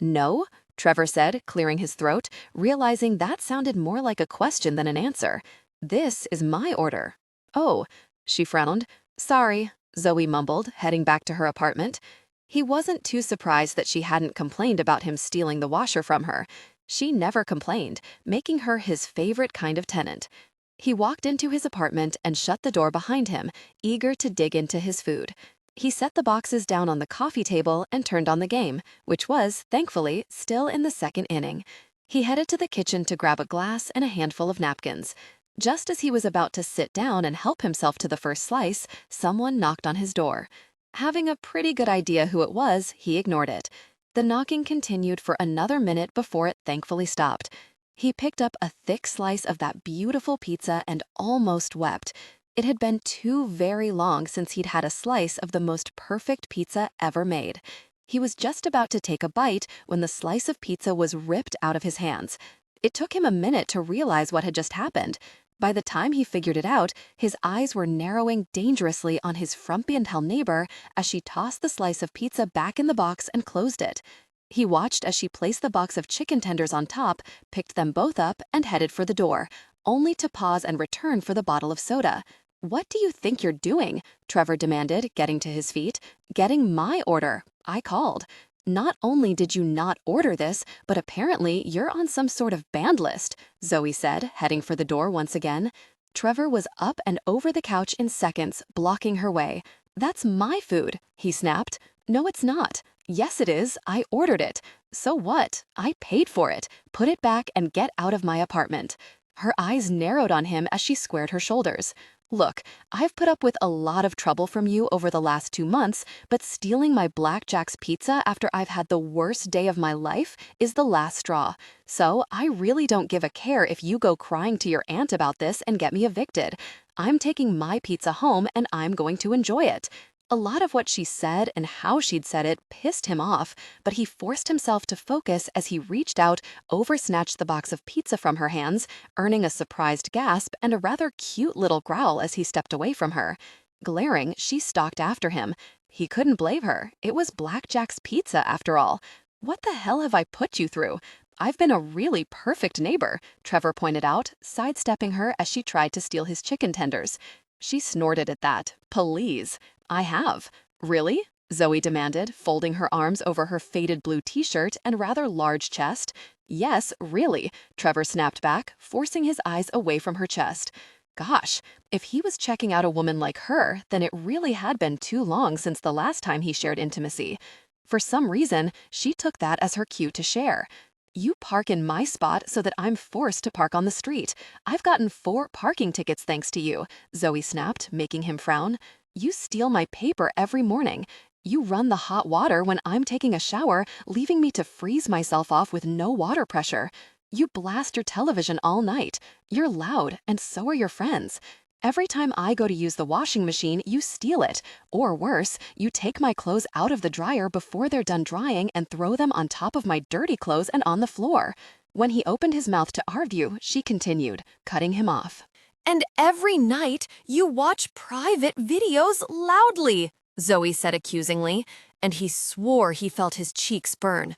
No," Trevor said, clearing his throat, realizing that sounded more like a question than an answer. "This is my order." "Oh," she frowned. "Sorry," Zoe mumbled, heading back to her apartment. He wasn't too surprised that she hadn't complained about him stealing the washer from her. She never complained, making her his favorite kind of tenant. He walked into his apartment and shut the door behind him, eager to dig into his food. He set the boxes down on the coffee table and turned on the game, which was, thankfully, still in the second inning. He headed to the kitchen to grab a glass and a handful of napkins. Just as he was about to sit down and help himself to the first slice, someone knocked on his door. Having a pretty good idea who it was, he ignored it. The knocking continued for another minute before it thankfully stopped. He picked up a thick slice of that beautiful pizza and almost wept. It had been too very long since he'd had a slice of the most perfect pizza ever made. He was just about to take a bite when the slice of pizza was ripped out of his hands. It took him a minute to realize what had just happened. By the time he figured it out, his eyes were narrowing dangerously on his frumpy and tall neighbor as she tossed the slice of pizza back in the box and closed it. He watched as she placed the box of chicken tenders on top, picked them both up, and headed for the door, only to pause and return for the bottle of soda. "What do you think you're doing?" Trevor demanded, getting to his feet. "Getting my order. I called. Not only did you not order this, but apparently you're on some sort of banned list," Zoe said, heading for the door once again. Trevor was up and over the couch in seconds, blocking her way. "That's my food," he snapped. "No, it's not." "Yes, it is. I ordered it." "So what? I paid for it. Put it back and get out of my apartment." Her eyes narrowed on him as she squared her shoulders. "Look, I've put up with a lot of trouble from you over the last 2 months, but stealing my Blackjack's pizza after I've had the worst day of my life is the last straw. So I really don't give a care if you go crying to your aunt about this and get me evicted. I'm taking my pizza home and I'm going to enjoy it." A lot of what she said and how she'd said it pissed him off, but he forced himself to focus as he reached out, oversnatched the box of pizza from her hands, earning a surprised gasp and a rather cute little growl as he stepped away from her. Glaring, she stalked after him. He couldn't blame her. It was Blackjack's pizza, after all. "What the hell have I put you through? I've been a really perfect neighbor," Trevor pointed out, sidestepping her as she tried to steal his chicken tenders. She snorted at that. "Please." "I have." "Really?" Zoe demanded, folding her arms over her faded blue t-shirt and rather large chest. "Yes, really," Trevor snapped back, forcing his eyes away from her chest. Gosh, if he was checking out a woman like her, then it really had been too long since the last time he shared intimacy. For some reason, she took that as her cue to share. You park in my spot so that I'm forced to park on the street. I've gotten 4 parking tickets thanks to you, Zoe snapped, making him frown. You steal my paper every morning. You run the hot water when I'm taking a shower, leaving me to freeze myself off with no water pressure. You blast your television all night. You're loud, and so are your friends. Every time I go to use the washing machine, you steal it. Or worse, you take my clothes out of the dryer before they're done drying and throw them on top of my dirty clothes and on the floor. When he opened his mouth to argue, she continued, cutting him off. And every night, you watch private videos loudly, Zoe said accusingly, and he swore he felt his cheeks burn.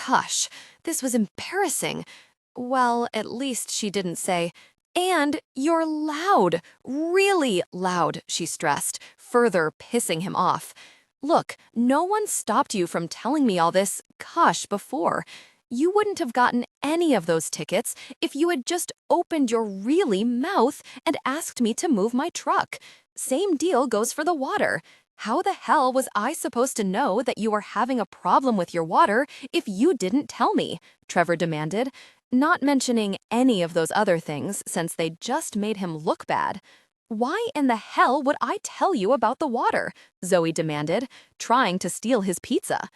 Gosh, this was embarrassing. Well, at least she didn't say, "And you're loud, really loud," she stressed, further pissing him off. "Look, no one stopped you from telling me all this, gosh, before. You wouldn't have gotten any of those tickets if you had just opened your really mouth and asked me to move my truck. Same deal goes for the water. How the hell was I supposed to know that you were having a problem with your water if you didn't tell me?" Trevor demanded, not mentioning any of those other things since they just made him look bad. "Why in the hell would I tell you about the water?" Zoe demanded, trying to steal his pizza.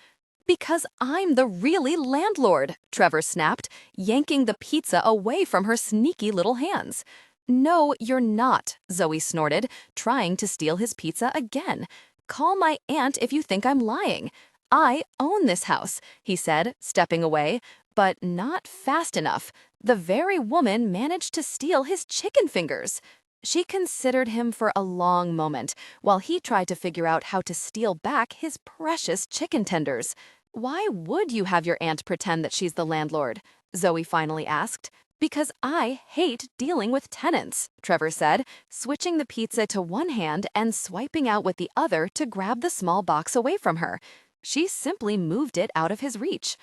"Because I'm the really landlord," Trevor snapped, yanking the pizza away from her sneaky little hands. "No, you're not," Zoe snorted, trying to steal his pizza again. "Call my aunt if you think I'm lying. I own this house," he said, stepping away, but not fast enough. The very woman managed to steal his chicken fingers. She considered him for a long moment while he tried to figure out how to steal back his precious chicken tenders. "Why would you have your aunt pretend that she's the landlord?" Zoe finally asked. "Because I hate dealing with tenants," Trevor said, switching the pizza to one hand and swiping out with the other to grab the small box away from her. She simply moved it out of his reach.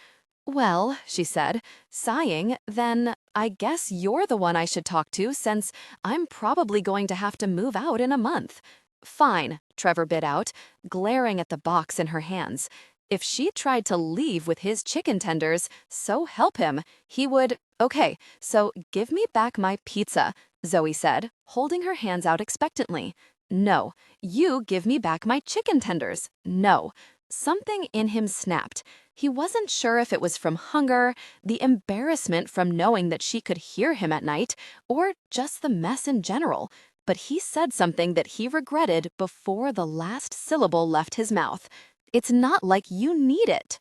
"Well," she said, sighing, "then I guess you're the one I should talk to since I'm probably going to have to move out in a month." "Fine," Trevor bit out, glaring at the box in her hands. If she tried to leave with his chicken tenders, so help him, he would... "Okay, so give me back my pizza," Zoe said, holding her hands out expectantly. "No, you give me back my chicken tenders. No." Something in him snapped. He wasn't sure if it was from hunger, the embarrassment from knowing that she could hear him at night, or just the mess in general. But he said something that he regretted before the last syllable left his mouth. "It's not like you need it."